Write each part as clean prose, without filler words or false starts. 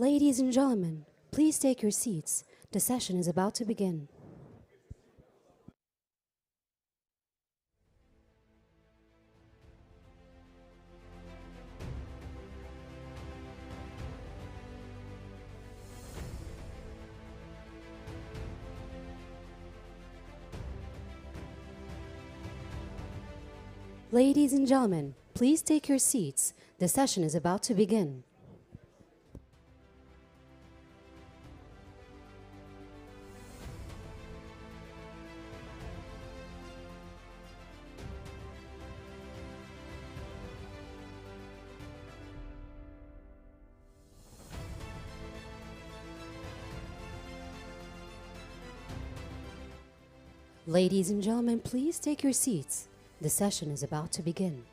Ladies and gentlemen, please take your seats. The session is about to begin. Ladies and gentlemen, please take your seats. The session is about to begin. Ladies and gentlemen, please take your seats. The session is about to begin.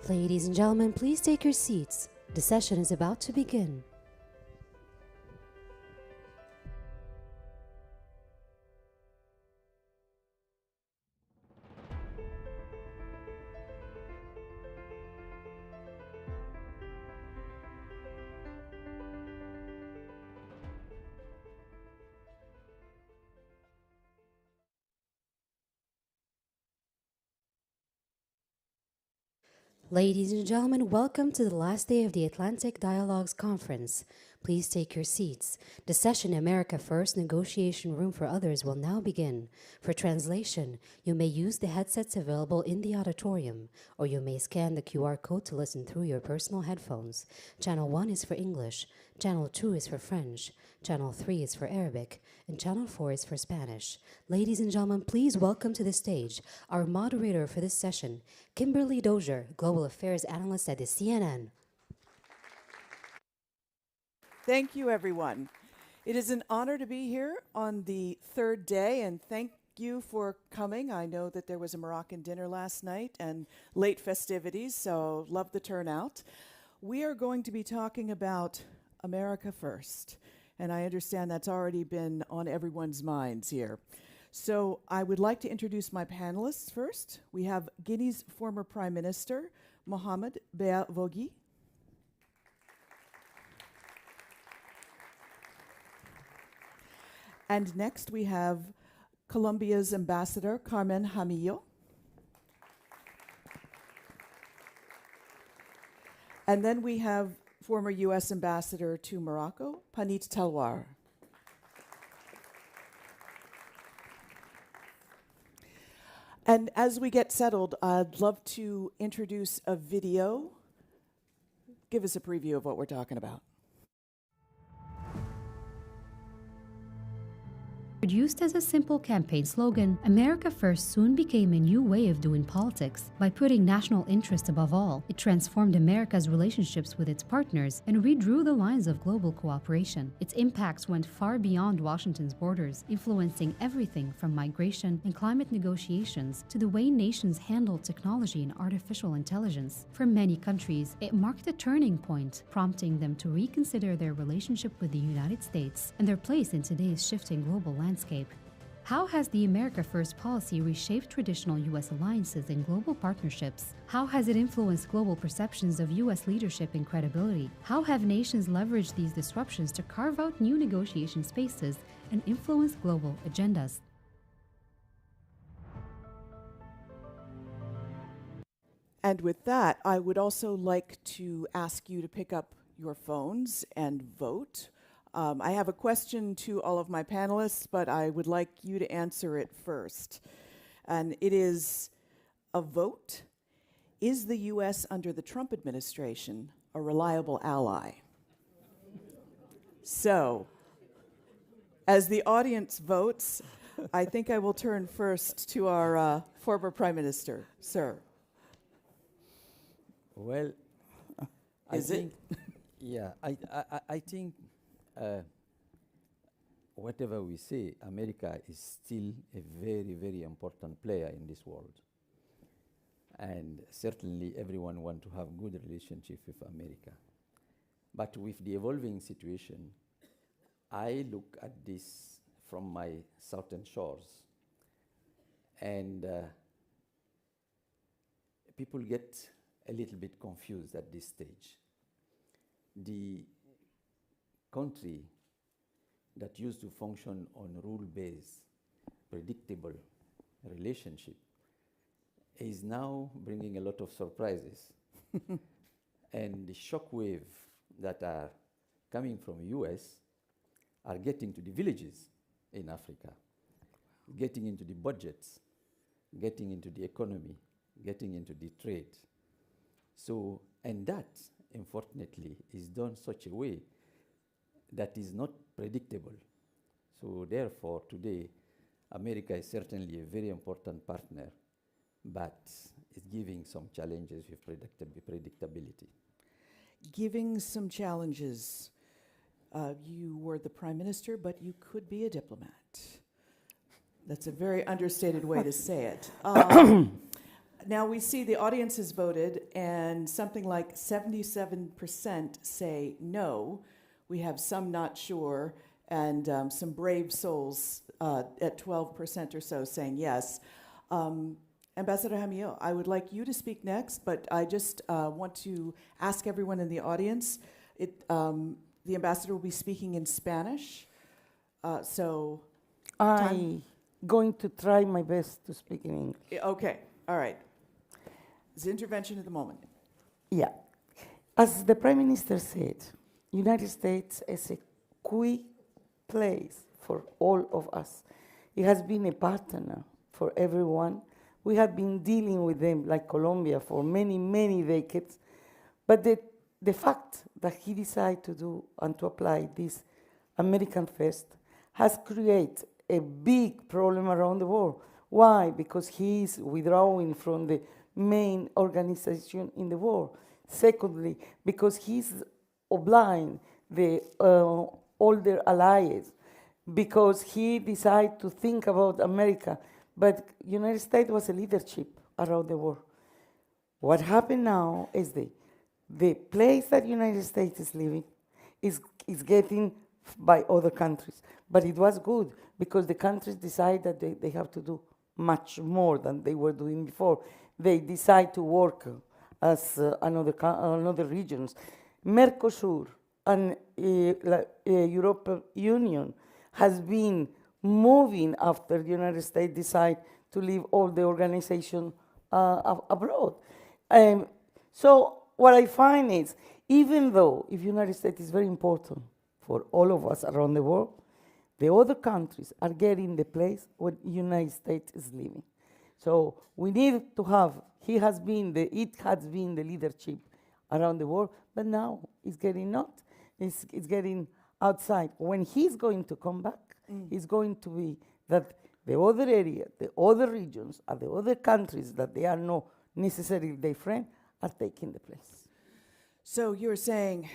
Ladies and gentlemen, please take your seats. The session is about to begin. Ladies and gentlemen, welcome to the last day of the Atlantic Dialogues Conference. Please take your seats. The session America First Negotiation Room for Others will now begin. For translation, you may use the headsets available in the auditorium, or you may scan the QR code to listen through your personal headphones. Channel 1 is for English, Channel 2 is for French, Channel 3 is for Arabic, and Channel 4 is for Spanish. Ladies and gentlemen, please welcome to the stage our moderator for this session, Kimberly Dozier, Global Affairs Analyst at the CNN. Thank you, everyone. It is an honor to be here on the third day, and thank you for coming. I know that there was a Moroccan dinner last night and late festivities, so love the turnout. We are going to be talking about America First, and I understand that's already been on everyone's minds here. So I would like to introduce my panelists first. We have Guinea's former Prime Minister, Mohamed Bea Vogui. And next we have Colombia's Ambassador, Carmen Jaramillo. And then we have former U.S. Ambassador to Morocco, Panit Talwar. And as we get settled, I'd love to introduce a video. Give us a preview of what we're talking about. Used as a simple campaign slogan, America First soon became a new way of doing politics. By putting national interest above all, it transformed America's relationships with its partners and redrew the lines of global cooperation. Its impacts went far beyond Washington's borders, influencing everything from migration and climate negotiations to the way nations handle technology and artificial intelligence. For many countries, it marked a turning point, prompting them to reconsider their relationship with the United States and their place in today's shifting global landscape. How has the America First policy reshaped traditional U.S. alliances and global partnerships? How has it influenced global perceptions of U.S. leadership and credibility? How have nations leveraged these disruptions to carve out new negotiation spaces and influence global agendas? And with that, I would also like to ask you to pick up your phones and vote. I have a question to all of my panelists, but I would like you to answer it first. And it is a vote. Is the U.S. under the Trump administration a reliable ally? So, as the audience votes, I think I will turn first to our former Prime Minister, sir. Well, Is it? Yeah, I think whatever we say, America is still a very, very important player in this world. And certainly everyone wants to have good relationship with America. But with the evolving situation, I look at this from my southern shores, and people get a little bit confused at this stage. The country that used to function on rule-based, predictable relationship is now bringing a lot of surprises. And the shockwave that are coming from US are getting to the villages in Africa, getting into the budgets, getting into the economy, getting into the trade. So, and that, unfortunately, is done such a way that is not predictable. So therefore, today, America is certainly a very important partner, but it's giving some challenges with predictability. Giving some challenges. You were the Prime Minister, but you could be a diplomat. That's a very understated way to say it. Now we see the audience has voted, and something like 77% say no. We have some not sure, and some brave souls at 12% or so saying yes. Ambassador Jamil, I would like you to speak next, but I just want to ask everyone in the audience. The ambassador will be speaking in Spanish, so... I'm going to try my best to speak in English. Okay, all right. It's intervention at the moment. Yeah. As the Prime Minister said, United States is a key place for all of us. It has been a partner for everyone. We have been dealing with them, like Colombia, for many, many decades. But the fact that he decided to do and to apply this American First has created a big problem around the world. Why? Because he is withdrawing from the main organization in the world. Secondly, because he's obliging the older allies, because he decided to think about America. But United States was a leadership around the world. What happened now is the place that United States is living is getting by other countries. But it was good because the countries decide that they have to do much more than they were doing before. They decide to work as another regions. Mercosur and European Union has been moving after the United States decide to leave all the organization abroad. So what I find is, even though if United States is very important for all of us around the world, the other countries are getting the place where the United States is living. So we need to have, it has been the leadership around the world, but now it's getting it's getting outside. When he's going to come back, it's going to be that the other area, the other regions, and the other countries that they are not necessarily their friend are taking the place. So you're saying,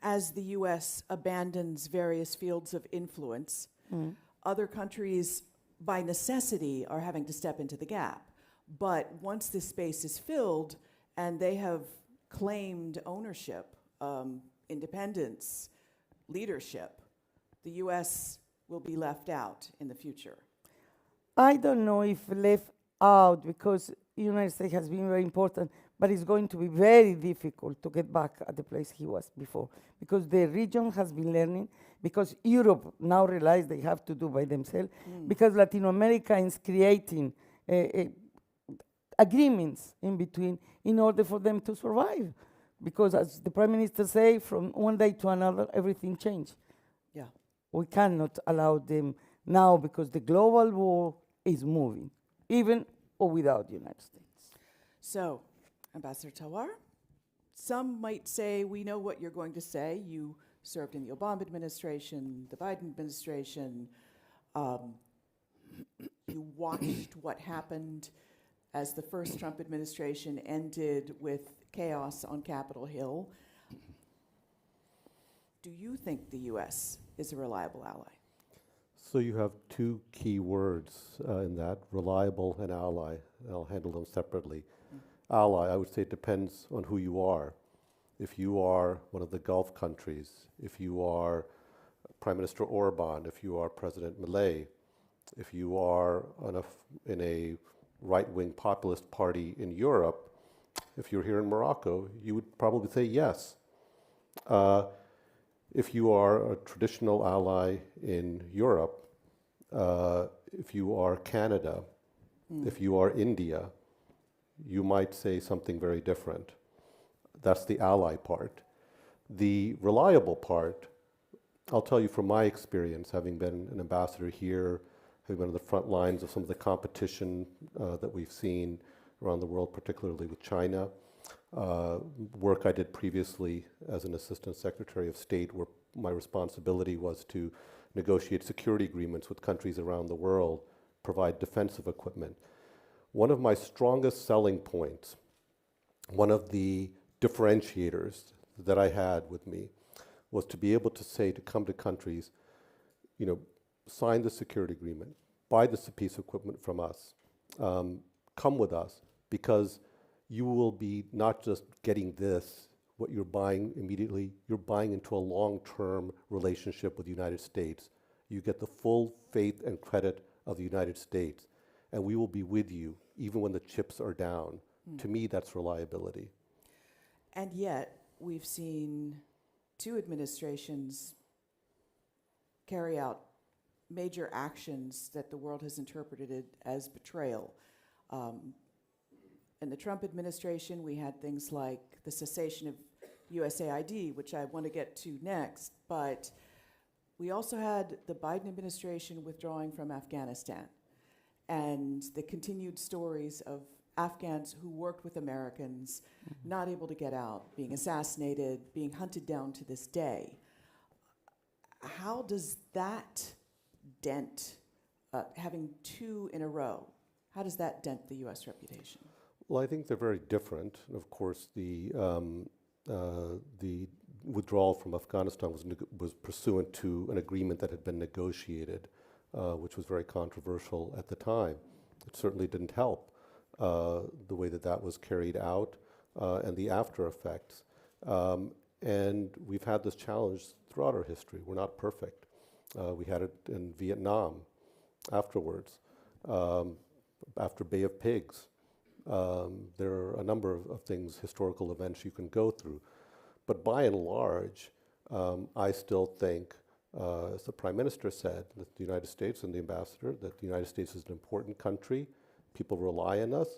as the U.S. abandons various fields of influence, other countries, by necessity, are having to step into the gap. But once this space is filled and they have claimed ownership, independence, leadership, the U.S. will be left out in the future. I don't know if left out, because the United States has been very important, but it's going to be very difficult to get back at the place he was before, because the region has been learning, because Europe now realize they have to do by themselves, because Latin America is creating agreements in between in order for them to survive. Because as the Prime Minister say, from one day to another, everything changed. Yeah. We cannot allow them now, because the global war is moving, even or without the United States. So, Ambassador Tawar, some might say, we know what you're going to say. You served in the Obama administration, the Biden administration. You watched what happened as the first Trump administration ended with chaos on Capitol Hill. Do you think the U.S. is a reliable ally? So you have two key words in that, reliable and ally. I'll handle them separately. Ally, I would say it depends on who you are. If you are one of the Gulf countries, if you are Prime Minister Orban, if you are President Milei, if you are in a right-wing populist party in Europe, if you're here in Morocco, you would probably say yes. If you are a traditional ally in Europe, if you are Canada, if you are India, you might say something very different. That's the ally part. The reliable part, I'll tell you from my experience, having been an ambassador here, having been on the front lines of some of the competition that we've seen around the world, particularly with China, work I did previously as an Assistant Secretary of State, where my responsibility was to negotiate security agreements with countries around the world, provide defensive equipment. One of my strongest selling points, one of the differentiators that I had with me, was to be able to say, to come to countries, sign the security agreement, buy this piece of equipment from us, come with us, because you will be not just getting this, what you're buying immediately, you're buying into a long-term relationship with the United States. You get the full faith and credit of the United States, and we will be with you even when the chips are down. To me, that's reliability. And yet, we've seen two administrations carry out major actions that the world has interpreted as betrayal. In the Trump administration, we had things like the cessation of USAID, which I want to get to next, but we also had the Biden administration withdrawing from Afghanistan and the continued stories of Afghans who worked with Americans, not able to get out, being assassinated, being hunted down to this day. How does that dent, having two in a row, how does that dent the U.S. reputation? Well, I think they're very different. Of course, the withdrawal from Afghanistan was pursuant to an agreement that had been negotiated, which was very controversial at the time. It certainly didn't help the way that was carried out and the after effects. And we've had this challenge throughout our history. We're not perfect. We had it in Vietnam afterwards, after Bay of Pigs. There are a number of things, historical events you can go through. But by and large, I still think, as the Prime Minister said, that the United States and the Ambassador, that the United States is an important country. People rely on us,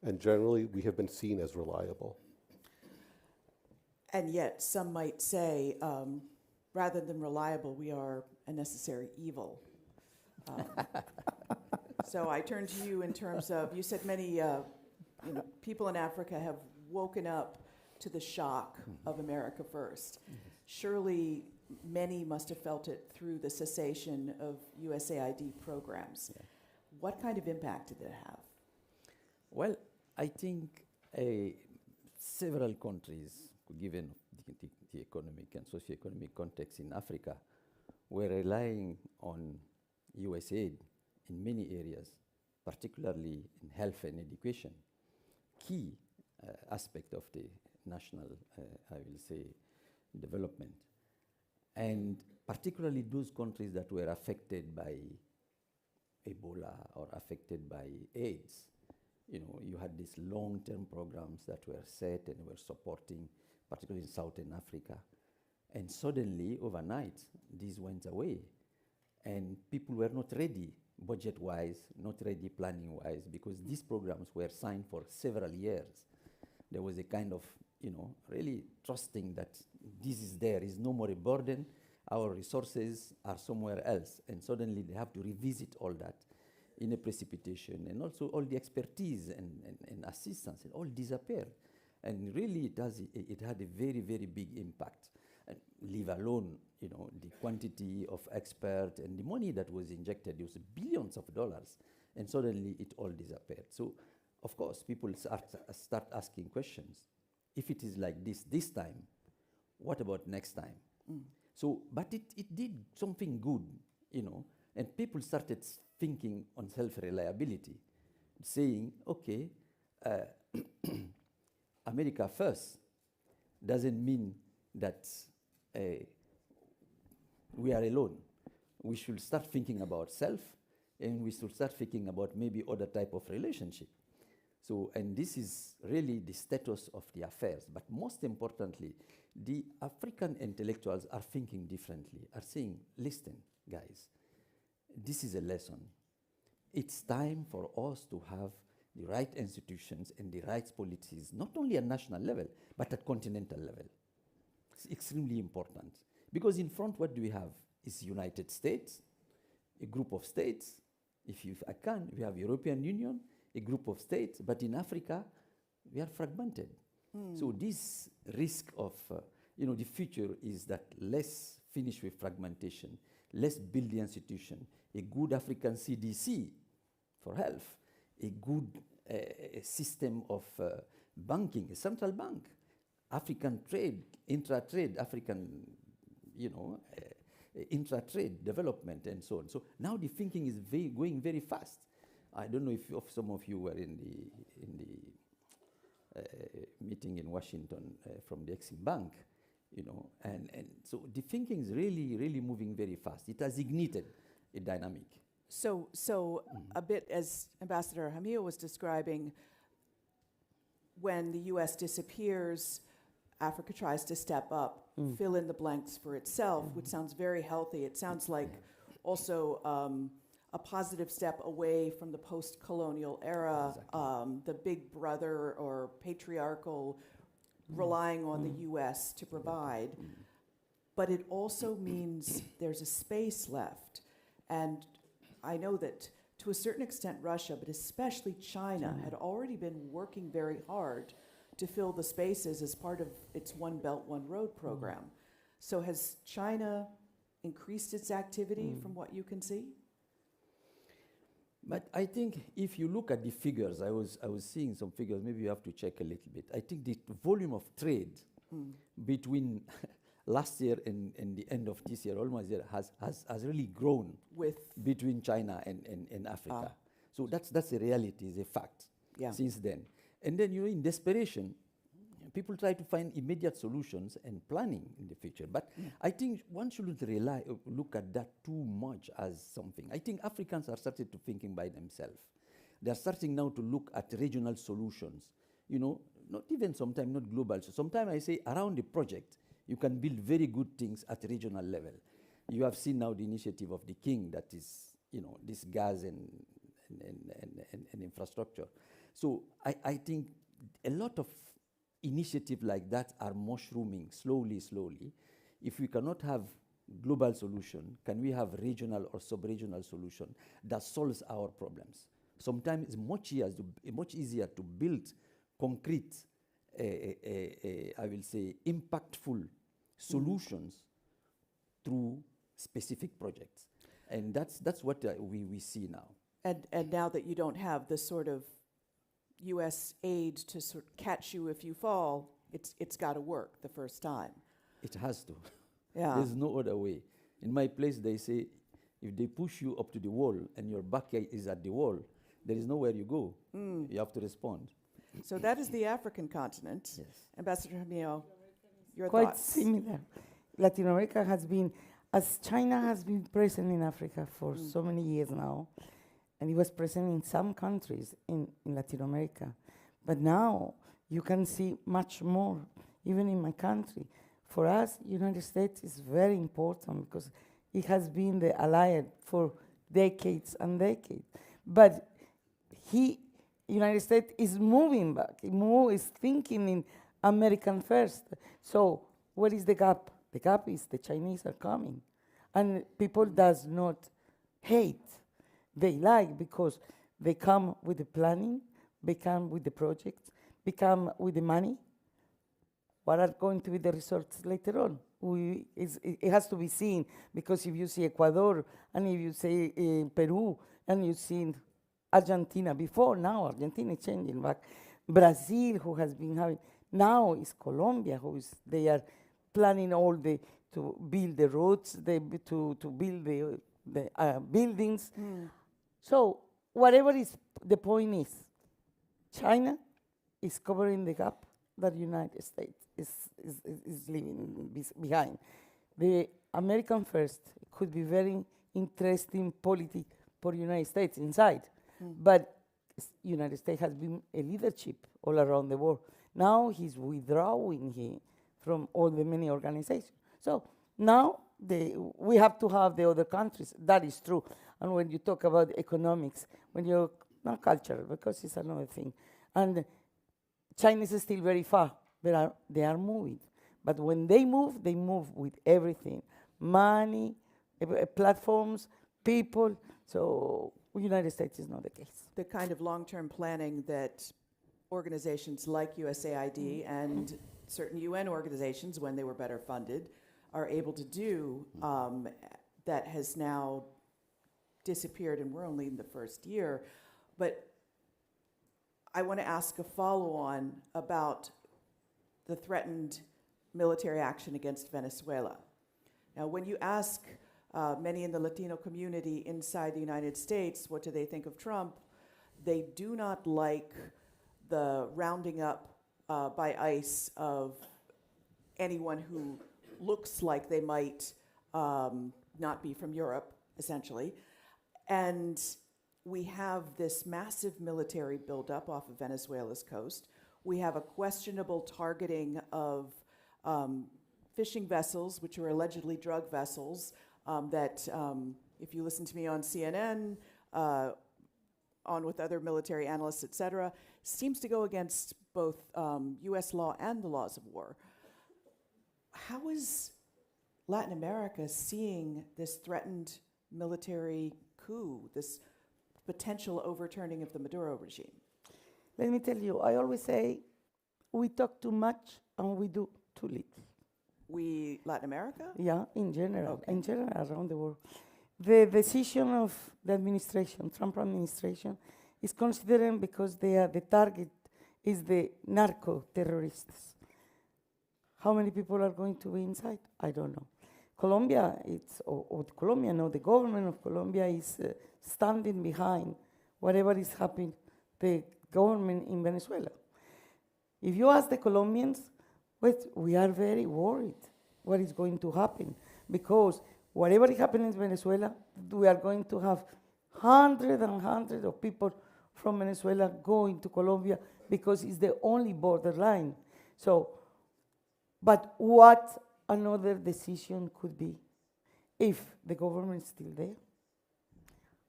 and generally we have been seen as reliable. And yet, some might say, rather than reliable, we are a necessary evil. So I turn to you in terms of, you said many people in Africa have woken up to the shock of America First. Surely many must have felt it through the cessation of USAID programs. Yeah. What kind of impact did it have? Well, I think several countries, given the economic and socio-economic context in Africa, were relying on USAID in many areas, particularly in health and education, key aspect of the national, I will say, development. And particularly those countries that were affected by Ebola or affected by AIDS. You had these long-term programs that were set and were supporting, particularly in Southern Africa. And suddenly, overnight, these went away. And people were not ready, budget-wise, not ready planning-wise, because these programs were signed for several years. There was a kind of, really trusting that this is no more a burden, our resources are somewhere else. And suddenly they have to revisit all that in a precipitation, and also all the expertise and assistance, and all disappeared. And really it had a very, very big impact. and leave alone, the quantity of expert and the money that was injected. It was billions of dollars, and suddenly it all disappeared. So, of course, people start asking questions. If it is like this time, what about next time? So, but it did something good, and people started thinking on self-reliability, saying, okay, America first doesn't mean that we are alone. We should start thinking about self, and we should start thinking about maybe other type of relationship. So, and this is really the status of the affairs. But most importantly, the African intellectuals are thinking differently, are saying, listen, guys, this is a lesson. It's time for us to have the right institutions and the right policies, not only at national level, but at continental level. It's extremely important. Because in front, what do we have? It's United States, a group of states. If I can, we have European Union, a group of states, but in Africa, we are fragmented. So this risk of, the future is that let's finish with fragmentation, let's build the institution, a good African CDC for health, a good system of banking, a central bank, African trade, intra-trade, African, intra-trade development and so on. So now the thinking is going very fast. I don't know if some of you were in the meeting in Washington from the Exim Bank, and so the thinking is really, really moving very fast. It has ignited a dynamic. So a bit as Ambassador Hamil was describing, when the U.S. disappears, Africa tries to step up, fill in the blanks for itself, which sounds very healthy. It sounds like also a positive step away from the post-colonial era, the big brother or patriarchal relying on the U.S. to provide. But it also means there's a space left. And I know that to a certain extent Russia, but especially China, had already been working very hard to fill the spaces as part of its One Belt, One Road program. So has China increased its activity from what you can see? But I think if you look at the figures, I was seeing some figures, maybe you have to check a little bit. I think the volume of trade between last year and the end of this year, almost year, has really grown between China and Africa. So that's a reality, is a fact since then. And then, in desperation, people try to find immediate solutions and planning in the future. But I think one shouldn't look at that too much as something. I think Africans are starting to thinking by themselves. They are starting now to look at regional solutions. Not even sometimes not global. So sometimes I say around the project, you can build very good things at regional level. You have seen now the initiative of the King, that is, this gas and infrastructure. So I think a lot of initiatives like that are mushrooming slowly. If we cannot have global solution, can we have regional or sub-regional solution that solves our problems? Sometimes it's much easier to build concrete, I will say, impactful solutions through specific projects. And that's what we see now. And now that you don't have the sort of U.S. aid to sort of catch you if you fall, it's got to work the first time. It has to. Yeah. There's no other way. In my place, they say, if they push you up to the wall and your back is at the wall, there is nowhere you go. You have to respond. So that is the African continent. Yes. Ambassador Hamil, your Quite thoughts? similar. Latin America has been, as China has been present in Africa for so many years now, and it was present in some countries in Latin America. But now you can see much more, even in my country. For us, United States is very important because it has been the ally for decades and decades. But United States is moving back. Is thinking in American first. So what is the gap? The gap is the Chinese are coming. And people does not hate. They like because they come with the planning, they come with the projects, they come with the money, What are going to be the results later on? It has to be seen, because if you see Ecuador, and if you see Peru, and you see Argentina before, now Argentina is changing back. Brazil, who has been having, now is Colombia, they are planning to build the roads, to build the buildings. So whatever is the point is, China is covering the gap that the United States is leaving behind. The American first could be very interesting politic for the United States inside, but United States has been a leadership all around the world. Now he's withdrawing from all the many organizations. So now we have to have the other countries. That is true. And when you talk about economics, not culture, because it's another thing. And China is still very far. They are moving. But when they move with everything. Money, platforms, people. So United States is not the case. The kind of long-term planning that organizations like USAID and certain UN organizations, when they were better funded, are able to do, that has now disappeared, and we're only in the first year. But I want to ask a follow-on about the threatened military action against Venezuela. Now, when you ask many in the Latino community inside the United States, what do they think of Trump? They do not like the rounding up by ICE of anyone who looks like they might not be from Europe, essentially. And we have this massive military buildup off of Venezuela's coast. We have a questionable targeting of fishing vessels, which are allegedly drug vessels, that if you listen to me on CNN, on with other military analysts, et cetera, seems to go against both US law and the laws of war. How is Latin America seeing this threatened military coup, this potential overturning of the Maduro regime? Let me tell you, I always say we talk too much and we do too little. We, Latin America? Yeah, in general, Okay. around the world. The decision of the administration, Trump administration, is considering because the target is the narco-terrorists. How many people are going to be inside? I don't know. Colombia, the government of Colombia is standing behind whatever is happening, the government in Venezuela. If you ask the Colombians, we are very worried what is going to happen, because whatever is happening in Venezuela, we are going to have hundreds and hundreds of people from Venezuela going to Colombia because it's the only borderline. So, but what another decision could be if the government is still there?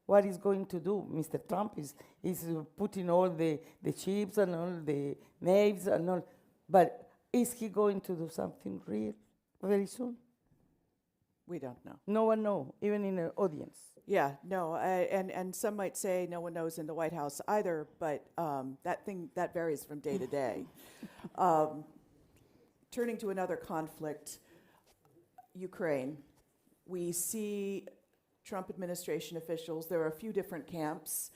What is going to do? Mr. Trump is putting all the chips and all the names and all, but is he going to do something real very soon? We don't know. No one knows, even in the audience. Yeah, no, and some might say no one knows in the White House either, but that varies from day to day. Turning to another conflict, Ukraine, we see Trump administration officials. There are a few different camps.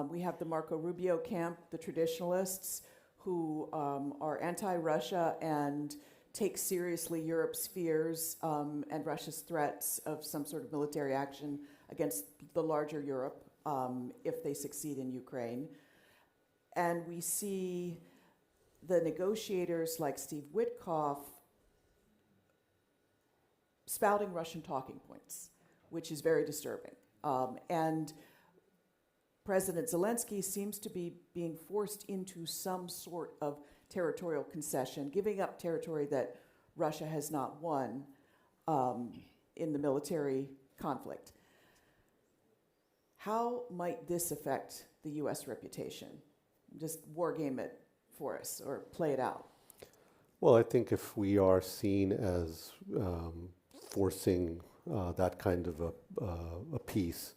We have the Marco Rubio camp, the traditionalists, who are anti-Russia and take seriously Europe's fears and Russia's threats of some sort of military action against the larger Europe if they succeed in Ukraine. And we see the negotiators like Steve Witkoff spouting Russian talking points, which is very disturbing. And President Zelensky seems to be being forced into some sort of territorial concession, giving up territory that Russia has not won in the military conflict. How might this affect the U.S. reputation? Just war game it for us or play it out. Well, I think if we are seen as forcing that kind of a peace,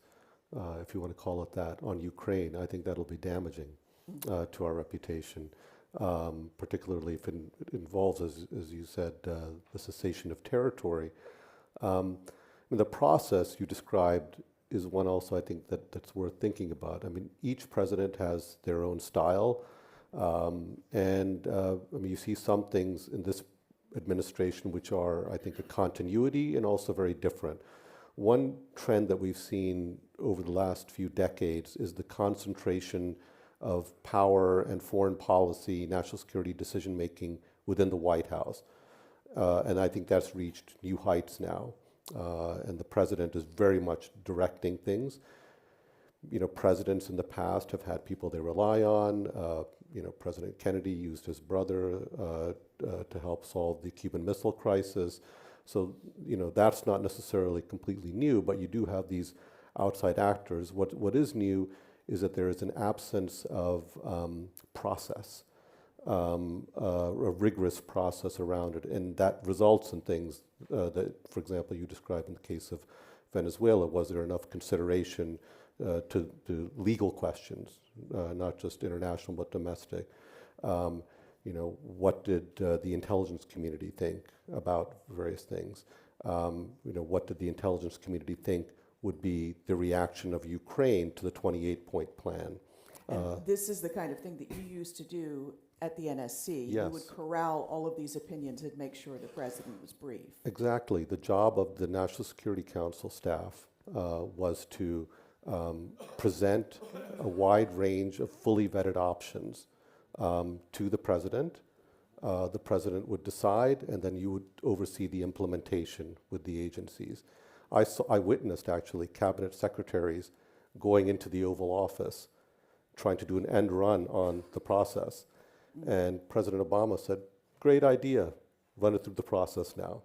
if you want to call it that, on Ukraine, I think that'll be damaging to our reputation. particularly if it involves, as you said, the cessation of territory. The process you described is one also I think that's worth thinking about. I mean, each president has their own style, you see some things in this administration which are, I think, a continuity and also very different. One trend that we've seen over the last few decades is the concentration of power and foreign policy, national security decision-making within the White House. And I think that's reached new heights now. And the president is very much directing things. Presidents in the past have had people they rely on. President Kennedy used his brother to help solve the Cuban Missile Crisis. So, that's not necessarily completely new, but you do have these outside actors. What is new is that there is an absence of process, a rigorous process around it, and that results in things that, for example, you described in the case of Venezuela. Was there enough consideration to legal questions, not just international but domestic? What did the intelligence community think about various things? What did the intelligence community think would be the reaction of Ukraine to the 28-point plan? And this is the kind of thing that you used to do at the NSC. Yes. You would corral all of these opinions and make sure the president was briefed. Exactly. The job of the National Security Council staff was to present a wide range of fully vetted options to the president. The president would decide, and then you would oversee the implementation with the agencies. I witnessed, actually, cabinet secretaries going into the Oval Office, trying to do an end run on the process. And President Obama said, "Great idea, run it through the process now."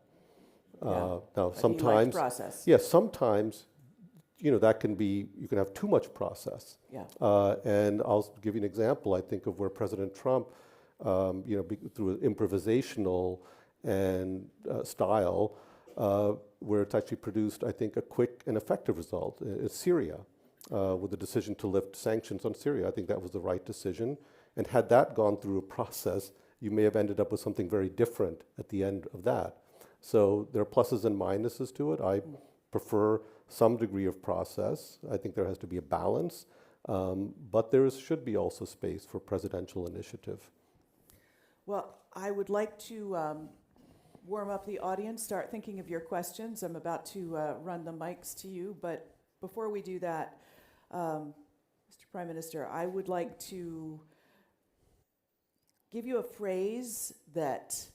Now, But he sometimes, liked process. yes, sometimes, that can be, you can have too much process. Yeah. And I'll give you an example, I think, of where President Trump, through an improvisational and style, where it's actually produced, I think, a quick and effective result. It's Syria, with the decision to lift sanctions on Syria. I think that was the right decision. And had that gone through a process, you may have ended up with something very different at the end of that. So there are pluses and minuses to it. I prefer some degree of process. I think there has to be a balance, but there should be also space for presidential initiative. Well, I would like to warm up the audience, start thinking of your questions. I'm about to run the mics to you, but before we do that, Mr. Prime Minister, I would like to give you a phrase that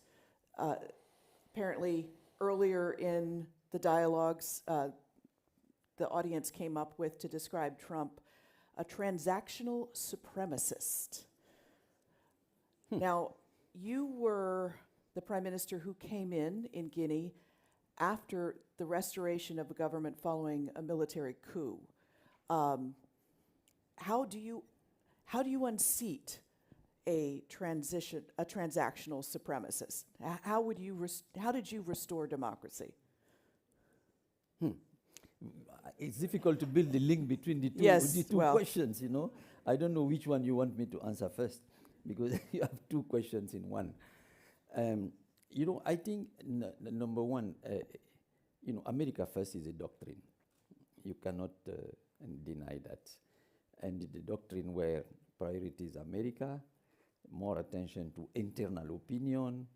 apparently earlier in the dialogues the audience came up with to describe Trump, a transactional supremacist. Now, you were the prime minister who came in Guinea after the restoration of a government following a military coup. How do you unseat a transactional supremacist? How did you restore democracy? It's difficult to build the link between the two, Yes, the two well. questions, I don't know which one you want me to answer first, because you have two questions in one. I think number one, America first is a doctrine. You cannot deny that. And the doctrine where priority is America, more attention to internal opinion,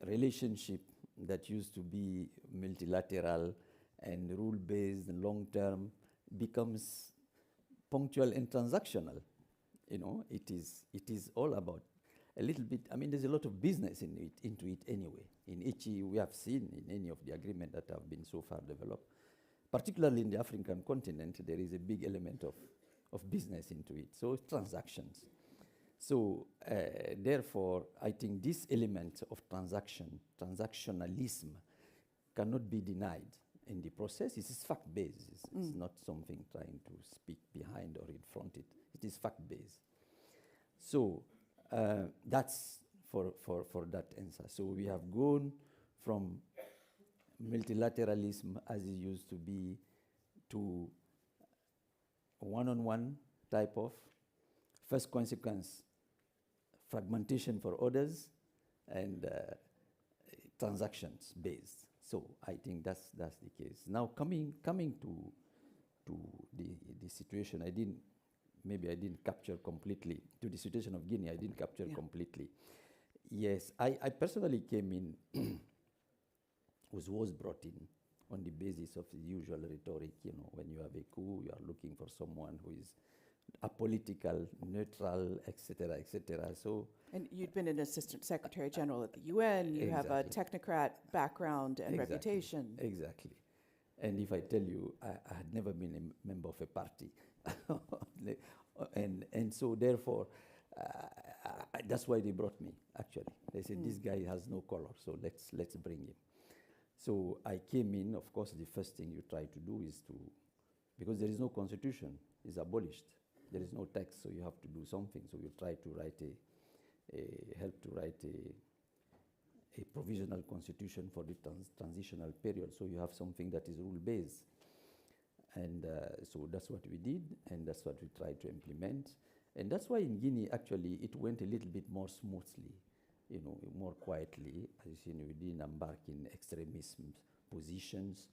relationship that used to be multilateral and rule-based and long-term becomes punctual and transactional. It is all about a little bit. I mean, there's a lot of business into it anyway. In each, we have seen in any of the agreements that have been so far developed, particularly in the African continent, there is a big element of business into it. So transactions. So therefore, I think this element of transactionalism cannot be denied in the process. It is fact-based. It's not something trying to speak behind or in front it. It is fact-based. So that's for that answer. So we have gone from multilateralism as it used to be to one-on-one type of first consequence, fragmentation for others, and transactions based. So I think that's the case. Now coming to the situation, I didn't capture completely, to the situation of Guinea, I didn't capture completely. Yes, I personally came in, was brought in on the basis of the usual rhetoric, when you have a coup, you are looking for someone who is apolitical, neutral, etc., etc. So, And you'd been an assistant secretary general at the UN. You have a technocrat background and reputation. Exactly. And if I tell you, I had never been a member of a party. and so therefore, that's why they brought me, actually. They said, this guy has no color, so let's bring him. So I came in. Of course, the first thing you try to do is because there is no constitution, it's abolished. There is no text, so you have to do something. So you try to help to write a provisional constitution for the transitional period, so you have something that is rule-based. And so that's what we did, and that's what we tried to implement. And that's why in Guinea, actually, it went a little bit more smoothly, more quietly. As you see, we didn't embark in extremist positions.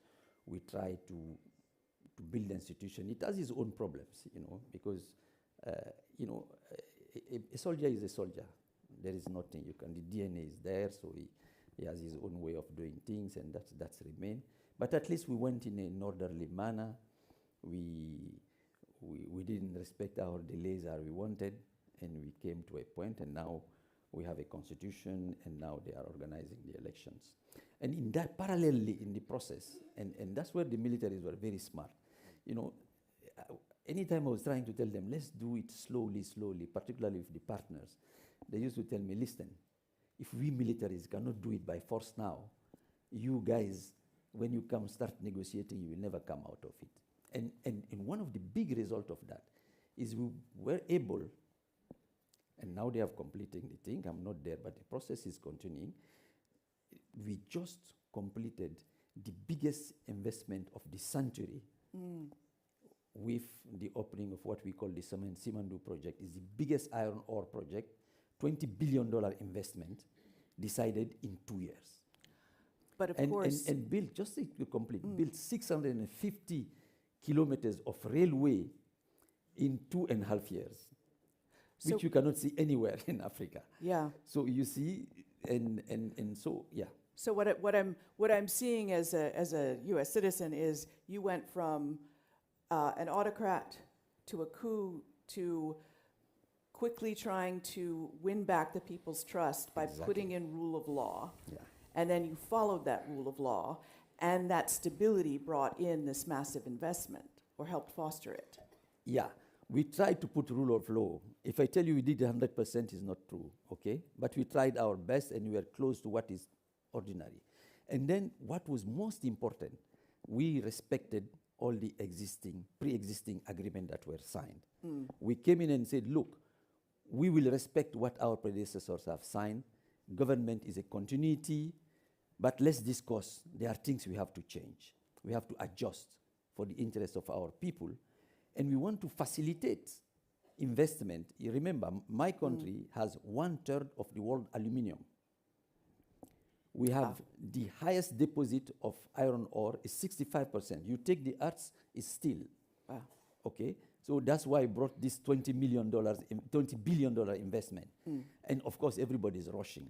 We tried to build institution. It has its own problems, because, a soldier is a soldier. There is nothing you can, the DNA is there, so he has his own way of doing things, and that's remained. But at least we went in an orderly manner. We didn't respect our delays as we wanted, and we came to a point, and now we have a constitution, and now they are organizing the elections. And in that, parallelly in the process, and that's where the militaries were very smart. Anytime I was trying to tell them, let's do it slowly, particularly with the partners, they used to tell me, listen, if we militaries cannot do it by force now, you guys, when you start negotiating, you will never come out of it. And one of the big results of that is we were able, and now they have completed the thing, I'm not there, but the process is continuing. We just completed the biggest investment of the century with the opening of what we call the Simandu project. It's the biggest iron ore project, $20 billion investment, decided in 2 years. But of course... And built, just to complete, built 650 kilometers of railway in 2.5 years, which you cannot see anywhere in Africa. Yeah. So you see, and so, yeah. So what I'm seeing as a U.S. citizen is you went from an autocrat to a coup to quickly trying to win back the people's trust by putting in rule of law. Yeah. And then you followed that rule of law, and that stability brought in this massive investment or helped foster it. Yeah. We tried to put rule of law. If I tell you we did 100%, is not true, okay? But we tried our best, and we were close to what is ordinary. And then what was most important, we respected all the pre-existing agreements that were signed. We came in and said, look, we will respect what our predecessors have signed. Government is a continuity, but let's discuss. There are things we have to change. We have to adjust for the interest of our people. And we want to facilitate investment. You remember, my country has 1/3 of the world aluminum. We have the highest deposit of iron ore is 65%. You take the earth, it's steel. Wow. Okay, so that's why I brought this $20 billion investment. And of course, everybody is rushing.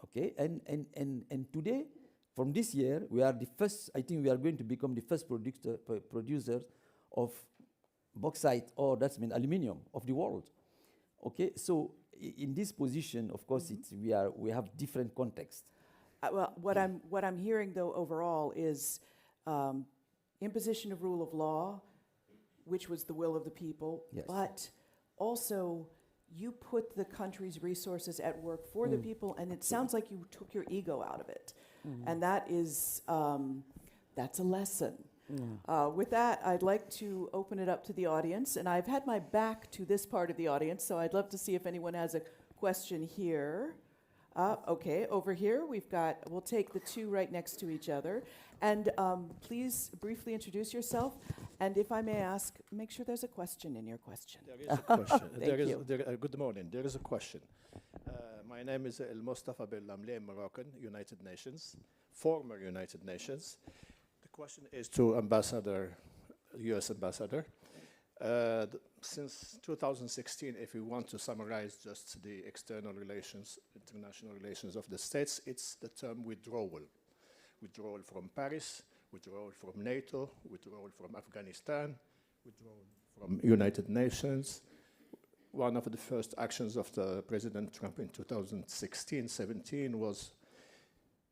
Okay, and today, from this year, we are the first, I think we are going to become the first producers of bauxite, or that's mean aluminum, of the world. Okay, so in this position, of course, we have different contexts. Well, what I'm hearing though overall is imposition of rule of law, which was the will of the people, yes. But also you put the country's resources at work for the people, and it sounds like you took your ego out of it, and that is that's a lesson. With that, I'd like to open it up to the audience, and I've had my back to this part of the audience, so I'd love to see if anyone has a question here. Okay, over here we'll take the two right next to each other. And please briefly introduce yourself. And if I may ask, make sure there's a question in your question. There is a question. Thank you. Good morning. There is a question. My name is El Mustafa Bin Lamle, Moroccan, United Nations, former United Nations. The question is to U.S. Ambassador. Since 2016, if we want to summarize just the external relations, international relations of the states, it's the term withdrawal. Withdrawal from Paris, withdrawal from NATO, withdrawal from Afghanistan, withdrawal from United Nations. One of the first actions of the President Trump in 2016-17 was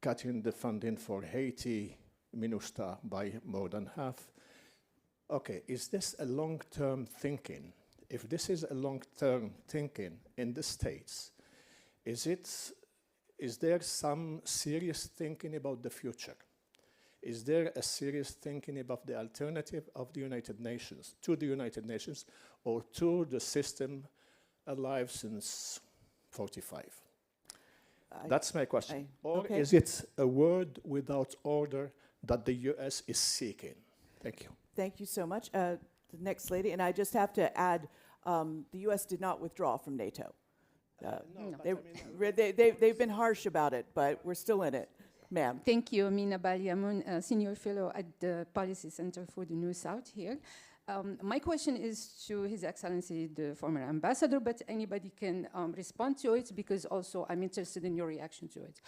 cutting the funding for Haiti, MINUSTA, by more than half. Okay, is this a long-term thinking? If this is a long-term thinking in the States, is there some serious thinking about the future? Is there a serious thinking about the alternative of the United Nations, to the United Nations, or to the system alive since 45? That's my question. Or is it a word without order that the US is seeking? Thank you. Thank you so much. The next lady, and I just have to add, the U.S. did not withdraw from NATO. They've been harsh about it, but we're still in it. Ma'am. Thank you, Mina Baliamun, Senior Fellow at the Policy Center for the New South here. My question is to His Excellency, the former ambassador, but anybody can respond to it because also I'm interested in your reaction to it.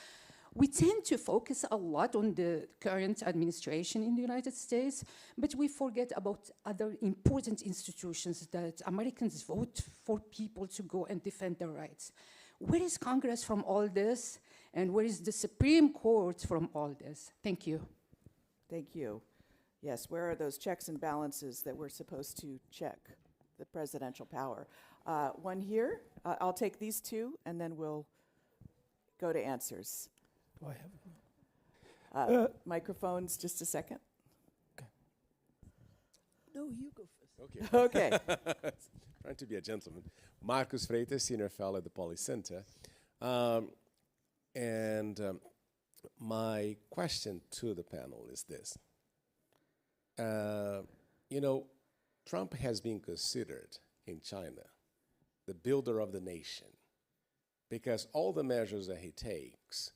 We tend to focus a lot on the current administration in the United States, but we forget about other important institutions that Americans vote for people to go and defend their rights. Where is Congress from all this? And where is the Supreme Court from all this? Thank you. Thank you. Yes, where are those checks and balances that we're supposed to check, the presidential power? One here. I'll take these two, and then we'll go to answers. Do I have microphones, just a second. Okay. No, you go first. Okay. Trying to be a gentleman. Marcus Freitas, Senior Fellow at the Policy Center. My question to the panel is this. Trump has been considered in China the builder of the nation because all the measures that he takes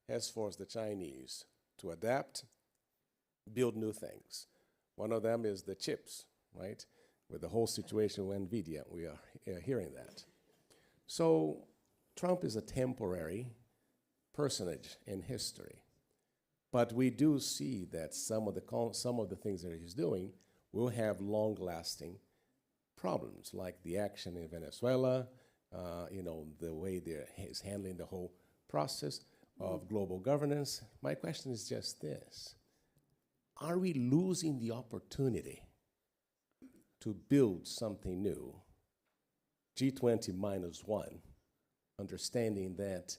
has forced the Chinese to adapt, build new things. One of them is the chips, right? With the whole situation with NVIDIA, we are hearing that. So Trump is a temporary personage in history. But we do see that some of the things that he's doing will have long-lasting problems, like the action in Venezuela, the way he's handling the whole process of global governance. My question is just this. Are we losing the opportunity to build something new, G20 -1, understanding that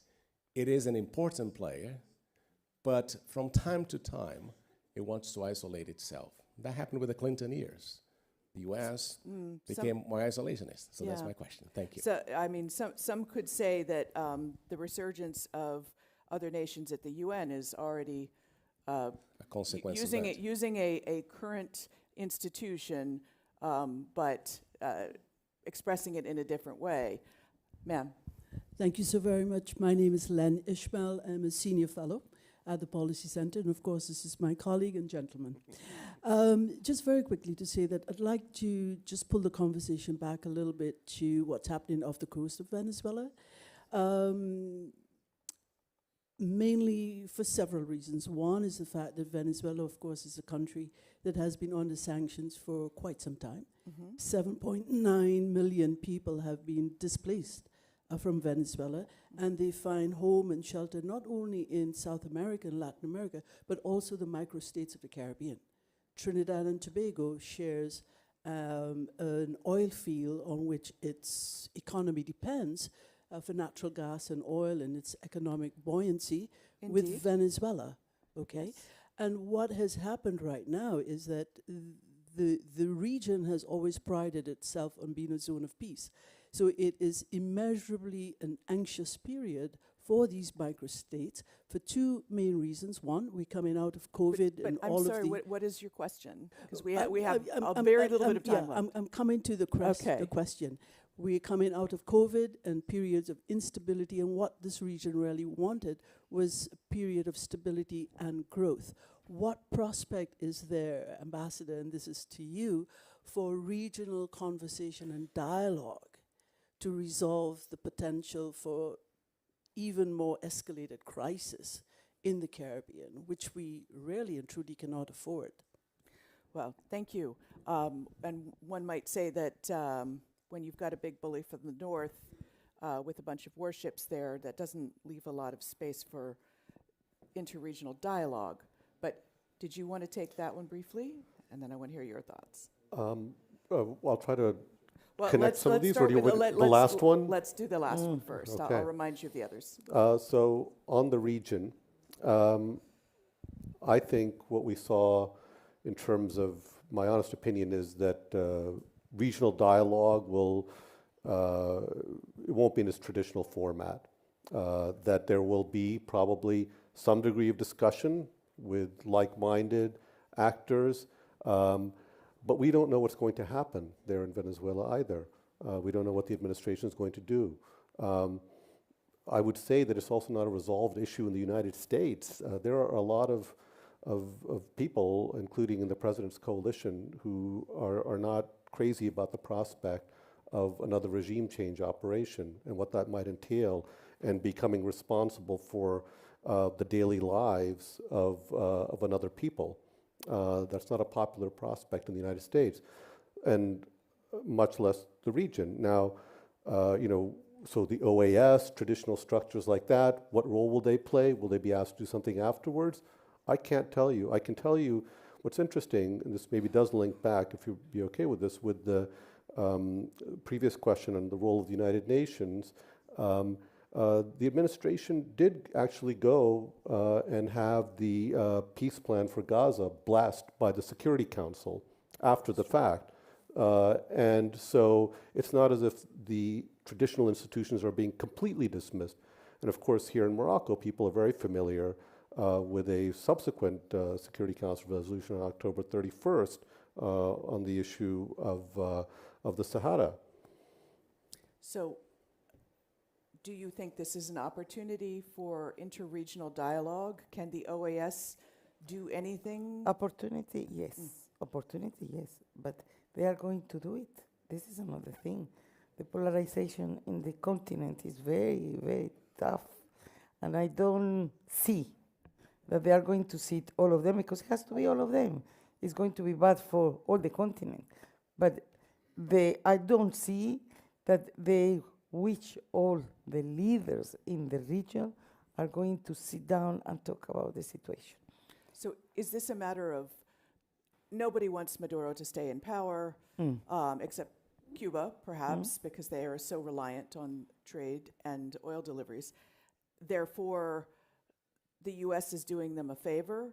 it is an important player, but from time to time, it wants to isolate itself. That happened with the Clinton years. The U.S. became more isolationist. So that's my question. Thank you. So, I mean, some could say that the resurgence of other nations at the UN is already a consequence using a current institution, but expressing it in a different way. Ma'am. Thank you so very much. My name is Len Ishmael. I'm a senior fellow at the Policy Center, and of course, this is my colleague and gentleman. Just very quickly to say that I'd like to just pull the conversation back a little bit to what's happening off the coast of Venezuela. Mainly for several reasons. One is the fact that Venezuela, of course, is a country that has been under sanctions for quite some time. 7.9 million people have been displaced from Venezuela, and they find home and shelter not only in South America and Latin America, but also the microstates of the Caribbean. Trinidad and Tobago shares an oil field on which its economy depends for natural gas and oil and its economic buoyancy. Indeed. With Venezuela, okay? And what has happened right now is that the region has always prided itself on being a zone of peace. So it is immeasurably an anxious period for these microstates for two main reasons. One, we're coming out of COVID But and I'm all sorry, of the... what is your question? Because we have I'm- a very little bit of time yeah, left. I'm coming to the Okay. question. We're coming out of COVID and periods of instability, and what this region really wanted was a period of stability and growth. What prospect is there, Ambassador, and this is to you, for regional conversation and dialogue to resolve the potential for even more escalated crisis in the Caribbean, which we really and truly cannot afford? Well, thank you. And one might say that when you've got a big bully from the north with a bunch of warships there, that doesn't leave a lot of space for interregional dialogue. But did you want to take that one briefly? And then I want to hear your thoughts. I'll try to Well, connect some of these, or start do you with want the last one? Let's do the last one first. okay. I'll remind you of the others. So on the region, I think what we saw in terms of my honest opinion is that regional dialogue it won't be in its traditional format. That there will be probably some degree of discussion with like-minded actors, but we don't know what's going to happen there in Venezuela either. We don't know what the administration is going to do. I would say that it's also not a resolved issue in the United States. There are a lot of people, including in the president's coalition, who are not crazy about the prospect of another regime change operation and what that might entail, and becoming responsible for the daily lives of another people. That's not a popular prospect in the United States, and much less the region. Now, so the OAS, traditional structures like that, what role will they play? Will they be asked to do something afterwards? I can't tell you. I can tell you what's interesting, and this maybe does link back, if you'd be okay with this, with the previous question on the role of the United Nations. The administration did actually go and have the peace plan for Gaza blessed by the Security Council after the fact. And so it's not as if the traditional institutions are being completely dismissed. And of course, here in Morocco, people are very familiar with a subsequent Security Council resolution on October 31st on the issue of the Sahara. So do you think this is an opportunity for interregional dialogue? Can the OAS do anything? Opportunity, yes. Opportunity, yes. But they are going to do it. This is another thing. The polarization in the continent is very, very tough. And I don't see that they are going to sit all of them, because it has to be all of them. It's going to be bad for all the continent. But I don't see that which all the leaders in the region are going to sit down and talk about the situation. So is this a matter of nobody wants Maduro to stay in power, except Cuba, perhaps, because they are so reliant on trade and oil deliveries. Therefore, the U.S. is doing them a favor.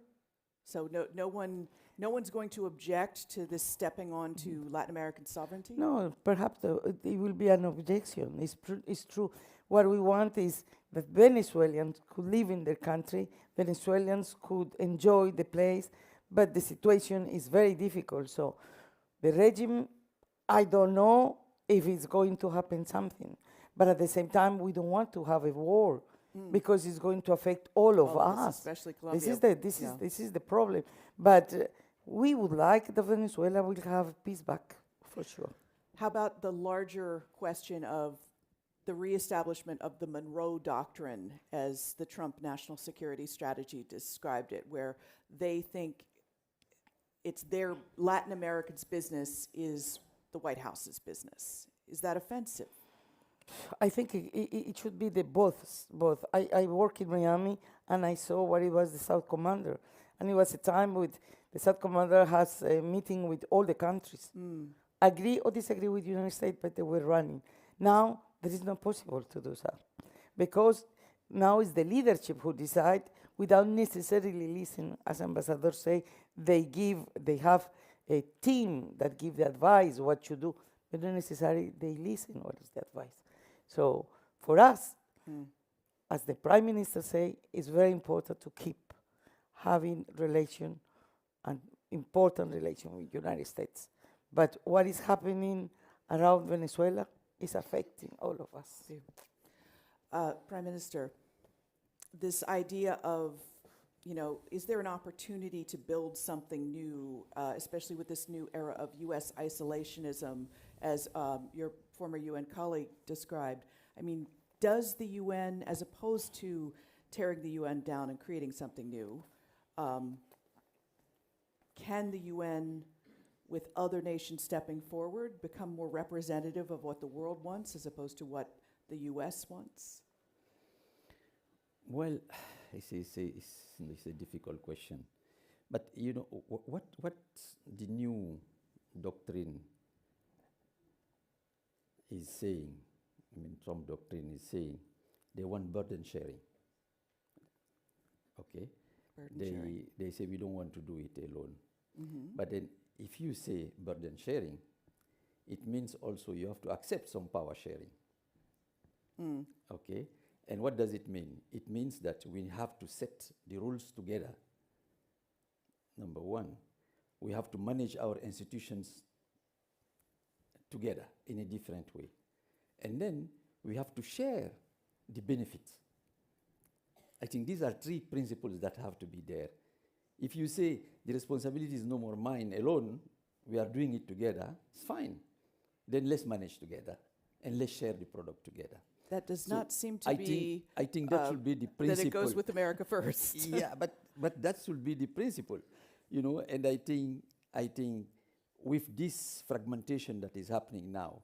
So no one's going to object to this stepping on to Latin American sovereignty? No, perhaps it will be an objection. It's true. What we want is that Venezuelans could live in their country, Venezuelans could enjoy the place, but the situation is very difficult. So the regime, I don't know if it's going to happen something. But at the same time, we don't want to have a war because it's going to affect all of us. Especially Colombia. This is the problem. But we would like that Venezuela will have peace back, for sure. How about the larger question of the reestablishment of the Monroe Doctrine, as the Trump national security strategy described it, where they think it's their Latin Americans' business is the White House's business? Is that offensive? I think it should be the both. I work in Miami, and I saw what it was the South Commander. And it was a time with the South Commander has a meeting with all the countries. Agree or disagree with the United States, but they were running. Now, there is not possible to do that. Because now it's the leadership who decide without necessarily listening. As Ambassador say, they have a team that give the advice what to do, but not necessarily they listen what is the advice. So for us, as the Prime Minister say, it's very important to keep having relation and important relation with United States. But what is happening around Venezuela is affecting all of us. Prime Minister, this idea of, is there an opportunity to build something new, especially with this new era of U.S. isolationism, as your former UN colleague described? I mean, does the UN, as opposed to tearing the UN down and creating something new, can the UN, with other nations stepping forward, become more representative of what the world wants as opposed to what the US wants? Well, it's a difficult question. But, what the new doctrine is saying, Trump doctrine is saying, they want burden sharing. Okay? They say we don't want to do it alone. Mm-hmm. But then if you say burden sharing, it means also you have to accept some power sharing. Mm. Okay? And what does it mean? It means that we have to set the rules together. Number one, we have to manage our institutions together in a different way. And then we have to share the benefits. I think these are three principles that have to be there. If you say the responsibility is no more mine alone, we are doing it together, it's fine. Then let's manage together and let's share the product together. That does not seem to be... I think that should be the principle. That it goes with America first. Yeah, but that should be the principle. And I think with this fragmentation that is happening now,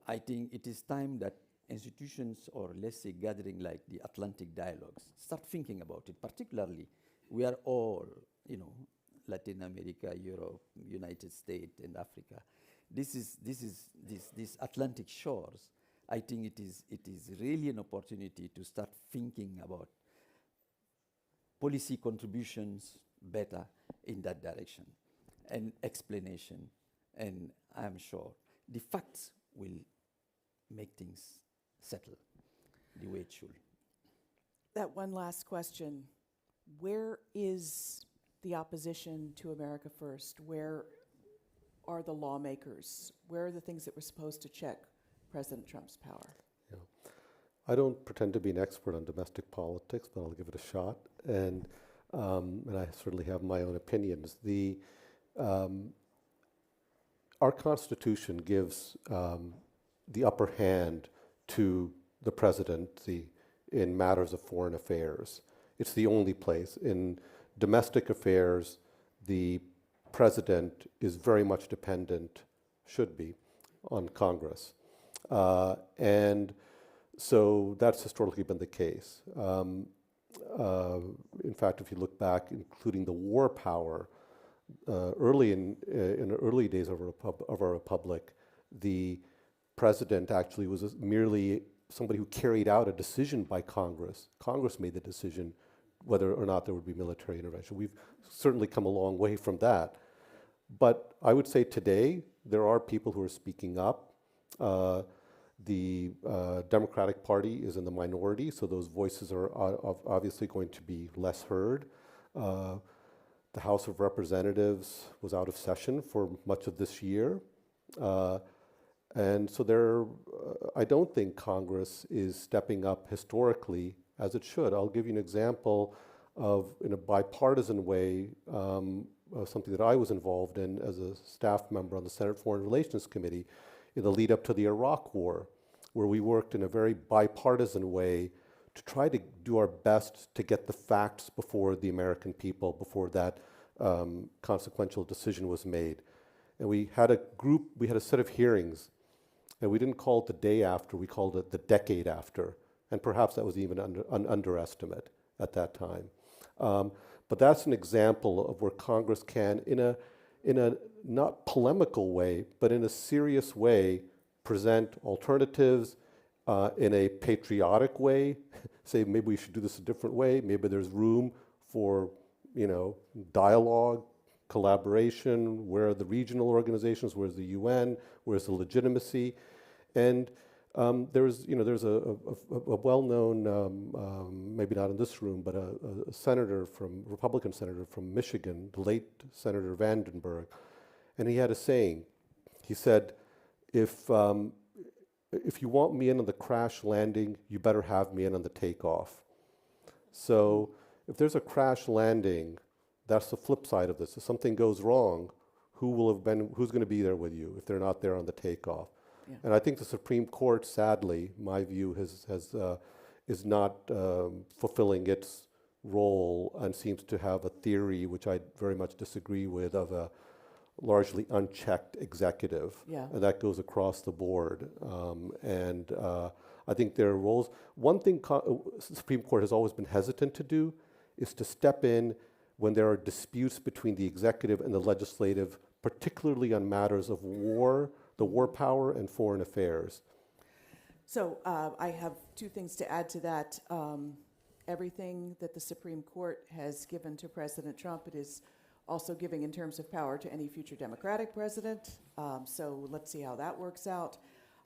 I think it is time that institutions, or let's say gathering like the Atlantic Dialogues, start thinking about it. Particularly, we are all, Latin America, Europe, United States, and Africa. This Atlantic shores. I think it is really an opportunity to start thinking about policy contributions better in that direction, and explanation. And I'm sure the facts will make things settle the way it should. That one last question. Where is the opposition to America First? Where are the lawmakers? Where are the things that we're supposed to check President Trump's power? Yeah. I don't pretend to be an expert on domestic politics, but I'll give it a shot. And I certainly have my own opinions. Our Constitution gives the upper hand to the presidency in matters of foreign affairs. It's the only place. In domestic affairs, the president is very much dependent, should be, on Congress. And so that's historically been the case. In fact, if you look back, including the war power, early in the early days of our republic, the president actually was merely somebody who carried out a decision by Congress. Congress made the decision whether or not there would be military intervention. We've certainly come a long way from that. But I would say today, there are people who are speaking up. The Democratic Party is in the minority, so those voices are obviously going to be less heard. The House of Representatives was out of session for much of this year. And so I don't think Congress is stepping up historically as it should. I'll give you an example of, in a bipartisan way, something that I was involved in as a staff member on the Senate Foreign Relations Committee in the lead up to the Iraq War, where we worked in a very bipartisan way to try to do our best to get the facts before the American people, before that consequential decision was made. And we had a set of hearings, and we didn't call it the day after, we called it the decade after. And perhaps that was even an underestimate at that time. But that's an example of where Congress can, in a not polemical way, but in a serious way, present alternatives in a patriotic way, say maybe we should do this a different way, maybe there's room for dialogue, collaboration, where are the regional organizations, where's the UN, where's the legitimacy, and There's a well-known, maybe not in this room, but a Republican senator from Michigan, the late Senator Vandenberg, and he had a saying. He said, if you want me in on the crash landing, you better have me in on the takeoff. So if there's a crash landing, that's the flip side of this. If something goes wrong, who's going to be there with you if they're not there on the takeoff? Yeah. And I think the Supreme Court, sadly, my view, is not fulfilling its role and seems to have a theory, which I very much disagree with, of a largely unchecked executive. Yeah. And that goes across the board. I think their roles, one thing the Supreme Court has always been hesitant to do is to step in when there are disputes between the executive and the legislative, particularly on matters of war, the war power, and foreign affairs. So I have two things to add to that. Everything that the Supreme Court has given to President Trump, it is also giving in terms of power to any future Democratic president. So let's see how that works out.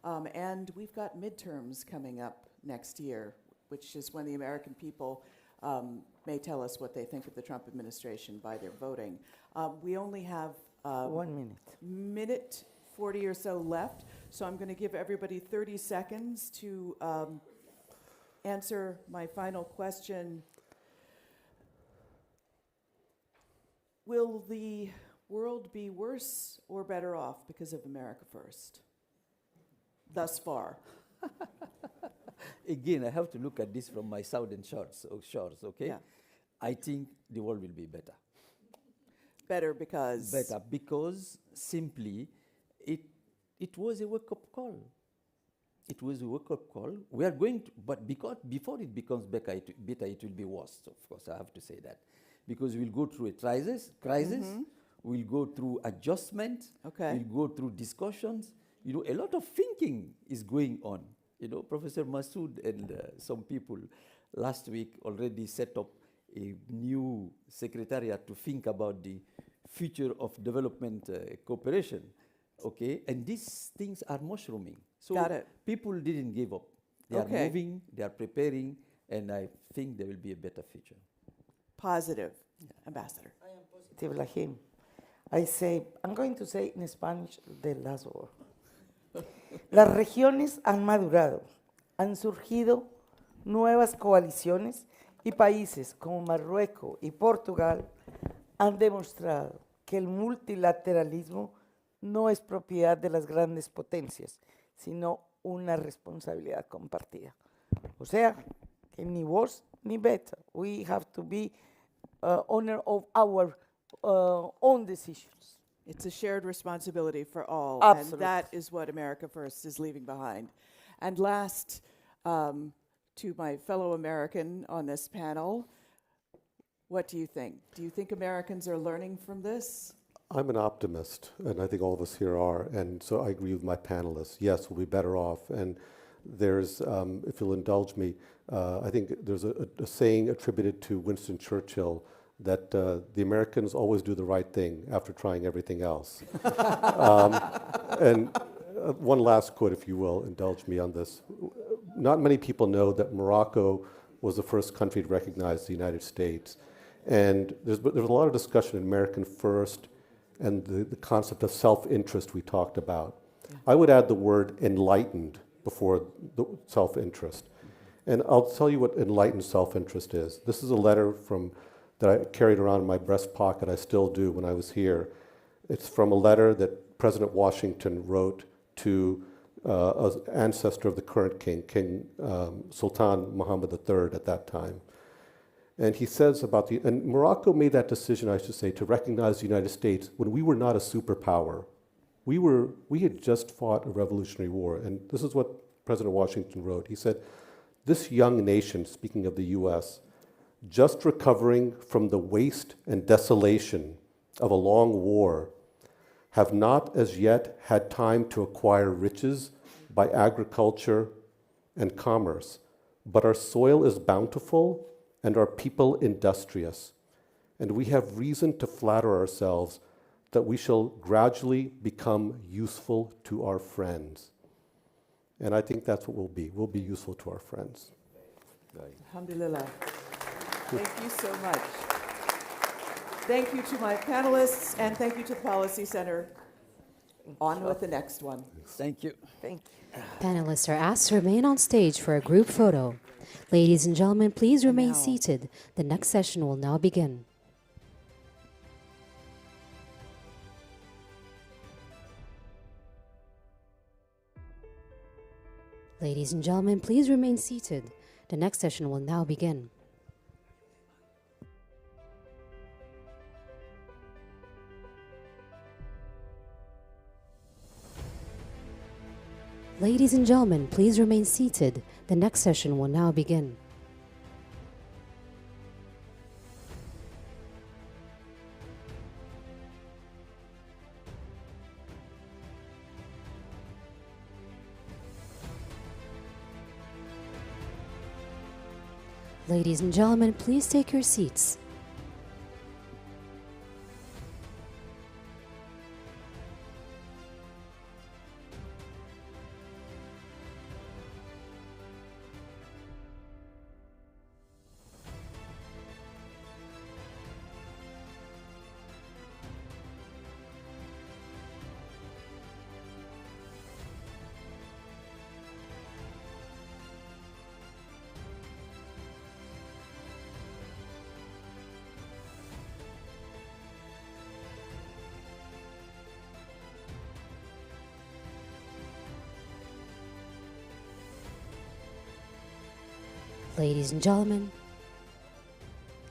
And we've got midterms coming up next year, which is when the American people may tell us what they think of the Trump administration by their voting. We only have 1 minute. Minute 40 or so left, so I'm going to give everybody 30 seconds to answer my final question. Will the world be worse or better off because of America First? Thus far. Again, I have to look at this from my southern shores, okay? Yeah. I think the world will be better. Better because? Better because simply it was a wake-up call. It was a wake-up call. We are going to, but because before it becomes better, it will be worse, of course, I have to say that. Because we'll go through a crisis, mm-hmm. We'll go through adjustment, okay. We'll go through discussions. A lot of thinking is going on. Professor Masood and some people last week already set up a new secretariat to think about the future of development cooperation, okay? And these things are mushrooming. So got it. People didn't give up. They are moving, they are preparing, and I think there will be a better future. Positive, Ambassador. I am positive like him. I'm going to say in Spanish the last word. Las regiones han madurado, han surgido nuevas coaliciones y países como Marruecos y Portugal han demostrado que el multilateralismo no es propiedad de las grandes potencias, sino una responsabilidad compartida. O sea, que ni worse ni better. We have to be owner of our own decisions. It's a shared responsibility for all. Absolutely. And that is what America First is leaving behind. And last, to my fellow American on this panel, what do you think? Do you think Americans are learning from this? I'm an optimist, and I think all of us here are, and so I agree with my panelists. Yes, we'll be better off. And there's, if you'll indulge me, I think there's a saying attributed to Winston Churchill that the Americans always do the right thing after trying everything else. And one last quote, if you will, indulge me on this. Not many people know that Morocco was the first country to recognize the United States. And there's a lot of discussion in American First and the concept of self-interest we talked about. Yeah. I would add the word enlightened before the self-interest. And I'll tell you what enlightened self-interest is. This is a letter that I carried around in my breast pocket. I still do when I was here. It's from a letter that President Washington wrote to an ancestor of the current king, King Sultan Muhammad III at that time. And he says and Morocco made that decision, I should say, to recognize the United States when we were not a superpower. We had just fought a revolutionary war. And this is what President Washington wrote. He said, "This young nation," speaking of the US, "just recovering from the waste and desolation of a long war, have not as yet had time to acquire riches by agriculture and commerce, but our soil is bountiful and our people industrious, and we have reason to flatter ourselves that we shall gradually become useful to our friends." And I think that's what we'll be. We'll be useful to our friends. Alhamdulillah. Thank you so much. Thank you to my panelists, and thank you to the Policy Center. On with the next one. Thank you. Thank you. Panelists are asked to remain on stage for a group photo. Ladies and gentlemen, please remain seated. The next session will now begin. Ladies and gentlemen, please remain seated. The next session will now begin. Ladies and gentlemen, please remain seated. The next session will now begin. Ladies and gentlemen, please take your seats. Ladies and gentlemen,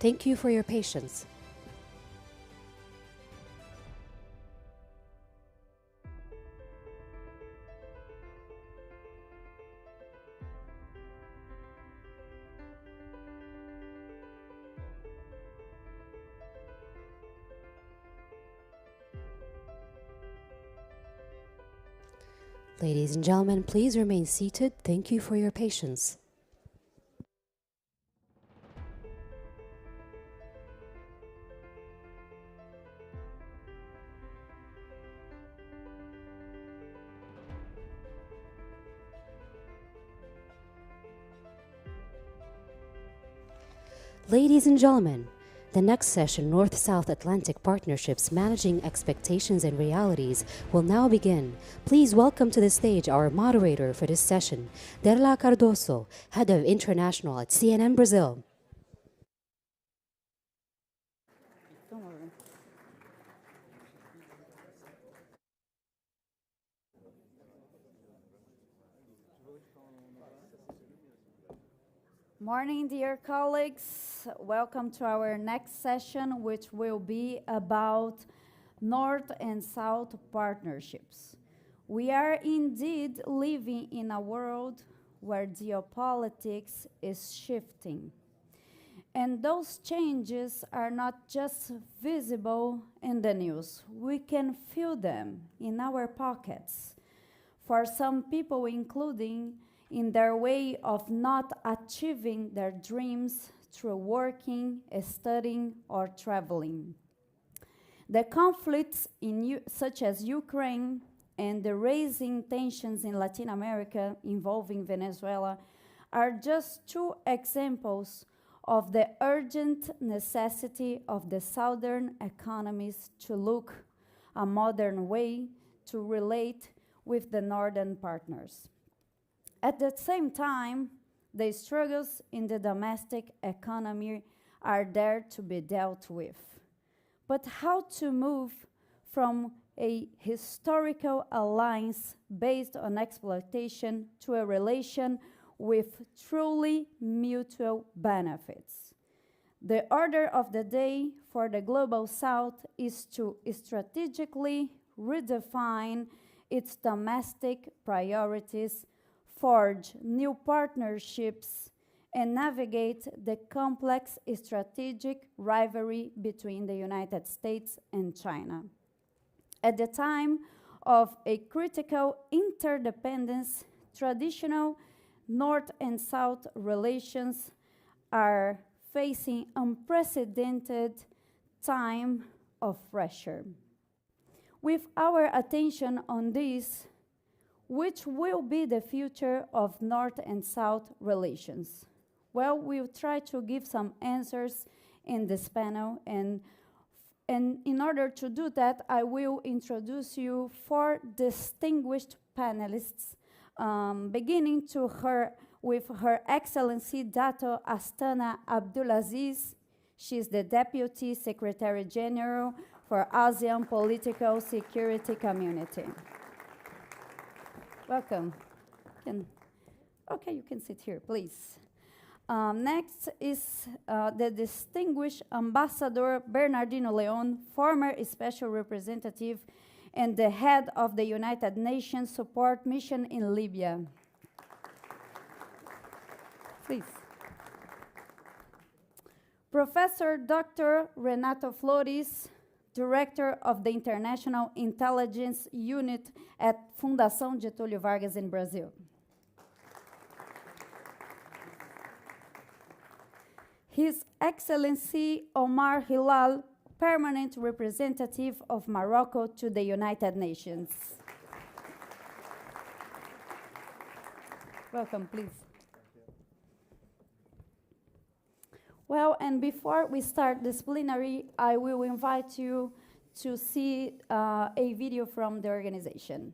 thank you for your patience. Ladies and gentlemen, please remain seated. Thank you for your patience. Ladies and gentlemen, the next session, North-South Atlantic Partnerships Managing Expectations and Realities, will now begin. Please welcome to the stage our moderator for this session, Derla Cardoso, Head of International at CNN Brazil. Morning, dear colleagues. Welcome to our next session, which will be about North and South partnerships. We are indeed living in a world where geopolitics is shifting. And those changes are not just visible in the news. We can feel them in our pockets. For some people, including in their way of not achieving their dreams through working, studying, or traveling. The conflicts such as Ukraine and the rising tensions in Latin America involving Venezuela are just two examples of the urgent necessity of the Southern economies to look a modern way to relate with the Northern partners. At the same time, the struggles in the domestic economy are there to be dealt with. But how to move from a historical alliance based on exploitation to a relation with truly mutual benefits? The order of the day for the Global South is to strategically redefine its domestic priorities, forge new partnerships, and navigate the complex strategic rivalry between the United States and China. At the time of a critical interdependence, traditional North and South relations are facing unprecedented time of pressure. With our attention on this, which will be the future of North and South relations? Well, we'll try to give some answers in this panel, and in order to do that, I will introduce you 4 distinguished panelists, beginning with Her Excellency Dato Astana Abdulaziz. She's the Deputy Secretary General for ASEAN Political Security Community. Welcome. Okay, you can sit here, please. Next is the distinguished Ambassador Bernardino Leon, former Special Representative and the head of the United Nations Support Mission in Libya. Please. Professor Dr. Renato Flores, Director of the International Intelligence Unit at Fundação Getúlio Vargas in Brazil. His Excellency Omar Hilal, Permanent Representative of Morocco to the United Nations. Welcome, please. Well, and before we start this plenary, I will invite you to see a video from the organization.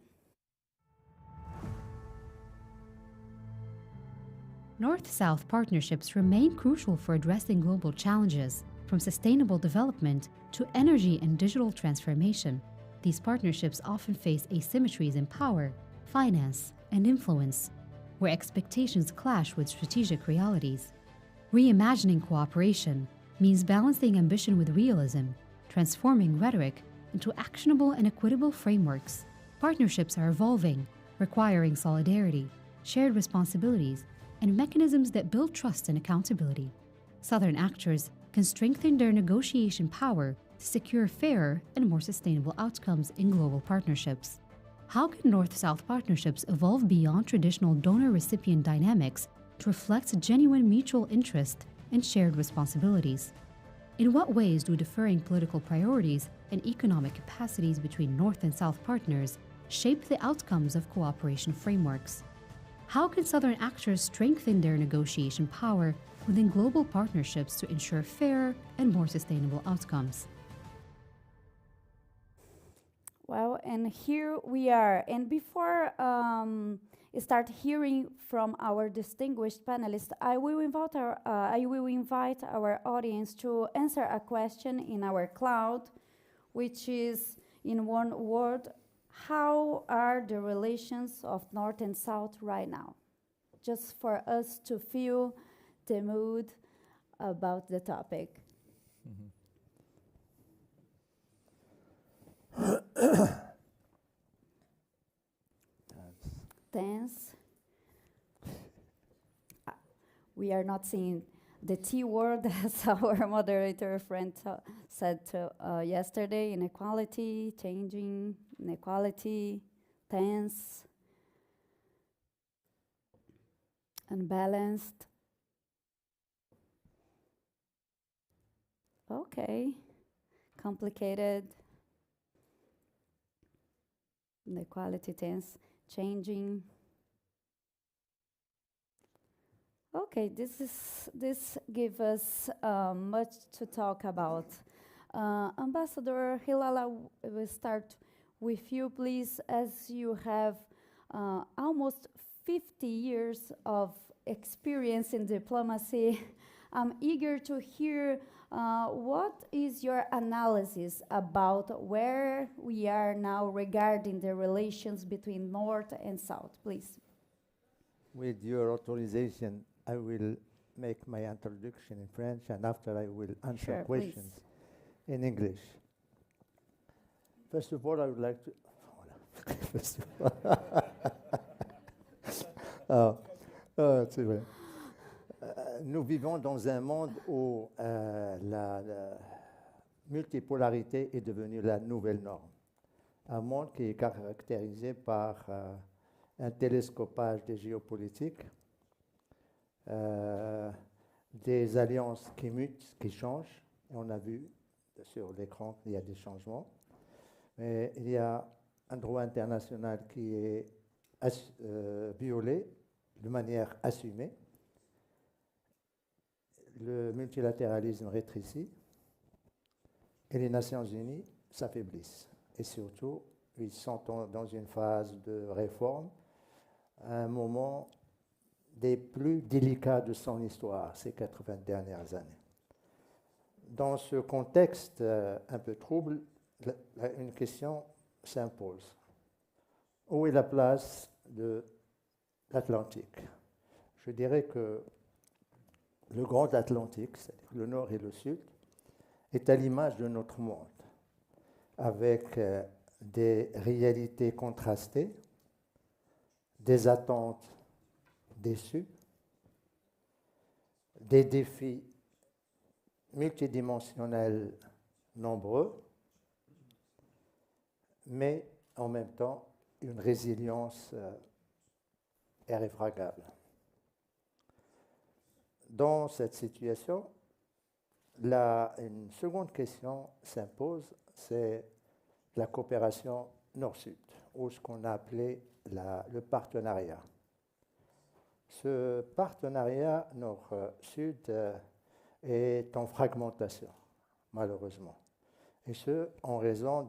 North-South partnerships remain crucial for addressing global challenges, from sustainable development to energy and digital transformation. These partnerships often face asymmetries in power, finance, and influence, where expectations clash with strategic realities. Reimagining cooperation means balancing ambition with realism, transforming rhetoric into actionable and equitable frameworks. Partnerships are evolving, requiring solidarity, shared responsibilities, and mechanisms that build trust and accountability. Southern actors can strengthen their negotiation power to secure fairer and more sustainable outcomes in global partnerships. How can North-South partnerships evolve beyond traditional donor-recipient dynamics to reflect genuine mutual interest and shared responsibilities? In what ways do differing political priorities and economic capacities between North and South partners shape the outcomes of cooperation frameworks? How can Southern actors strengthen their negotiation power within global partnerships to ensure fairer and more sustainable outcomes? Well, and here we are. And before start hearing from our distinguished panelists, I will invite our audience to answer a question in our cloud, which is, in one word, how are the relations of North and South right now? Just for us to feel the mood about the topic. Tense. We are not seeing the T word, as our moderator friend said yesterday: inequality, changing, inequality, tense, unbalanced. Okay, complicated, inequality, tense, changing. Okay, this gives us much to talk about. Ambassador Hilala, we'll start with you, please, as you have almost 50 years of experience in diplomacy. I'm eager to hear what is your analysis about where we are now regarding the relations between North and South, please. With your authorization, I will make my introduction in French, and after I will answer questions in English. First of all, I would like to... First of all, c'est vrai. Nous vivons dans un monde où la multipolarité est devenue la nouvelle norme. Un monde qui est caractérisé par un télescopage des géopolitiques, des alliances qui mutent, qui changent. On a vu sur l'écran qu'il y a des changements. Mais il y a un droit international qui est violé de manière assumée. Le multilatéralisme rétrécit et les Nations Unies s'affaiblissent. Et surtout, ils sont dans une phase de réforme, à un moment des plus délicats de son histoire, ces 80 dernières années. Dans ce contexte un peu trouble, une question s'impose. Où est la place de l'Atlantique? Je dirais que le Grand Atlantique, c'est-à-dire le Nord et le Sud, est à l'image de notre monde, avec des réalités contrastées, des attentes déçues, des défis multidimensionnels nombreux, mais en même temps une résilience irréfragable. Dans cette situation, une seconde question s'impose, c'est la coopération Nord-Sud, ou ce qu'on a appelé le partenariat. Ce partenariat Nord-Sud est en fragmentation, malheureusement. Et ce, en raison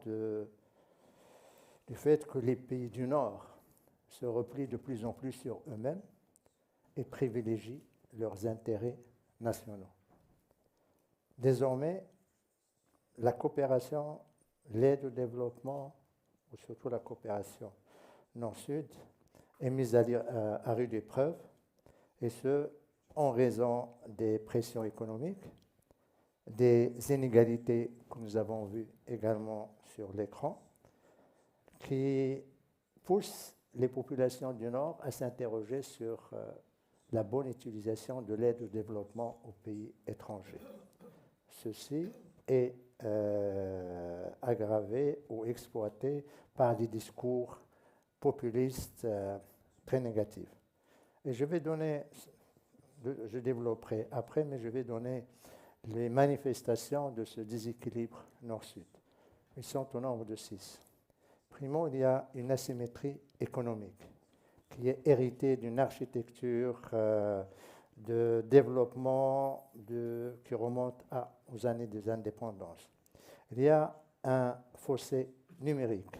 du fait que les pays du Nord se replient de plus en plus sur eux-mêmes et privilégient leurs intérêts nationaux. Désormais, la coopération, l'aide au développement, ou surtout la coopération Nord-Sud, est mise à rude épreuve, et ce, en raison des pressions économiques, des inégalités que nous avons vues également sur l'écran, qui poussent les populations du Nord à s'interroger sur la bonne utilisation de l'aide au développement aux pays étrangers. Ceci est aggravé ou exploité par des discours populistes très négatifs. Et je développerai après, mais je vais donner les manifestations de ce déséquilibre Nord-Sud. Ils sont au nombre de 6. Primo, il y a une asymétrie économique qui est héritée d'une architecture de développement qui remonte aux années des indépendances. Il y a un fossé numérique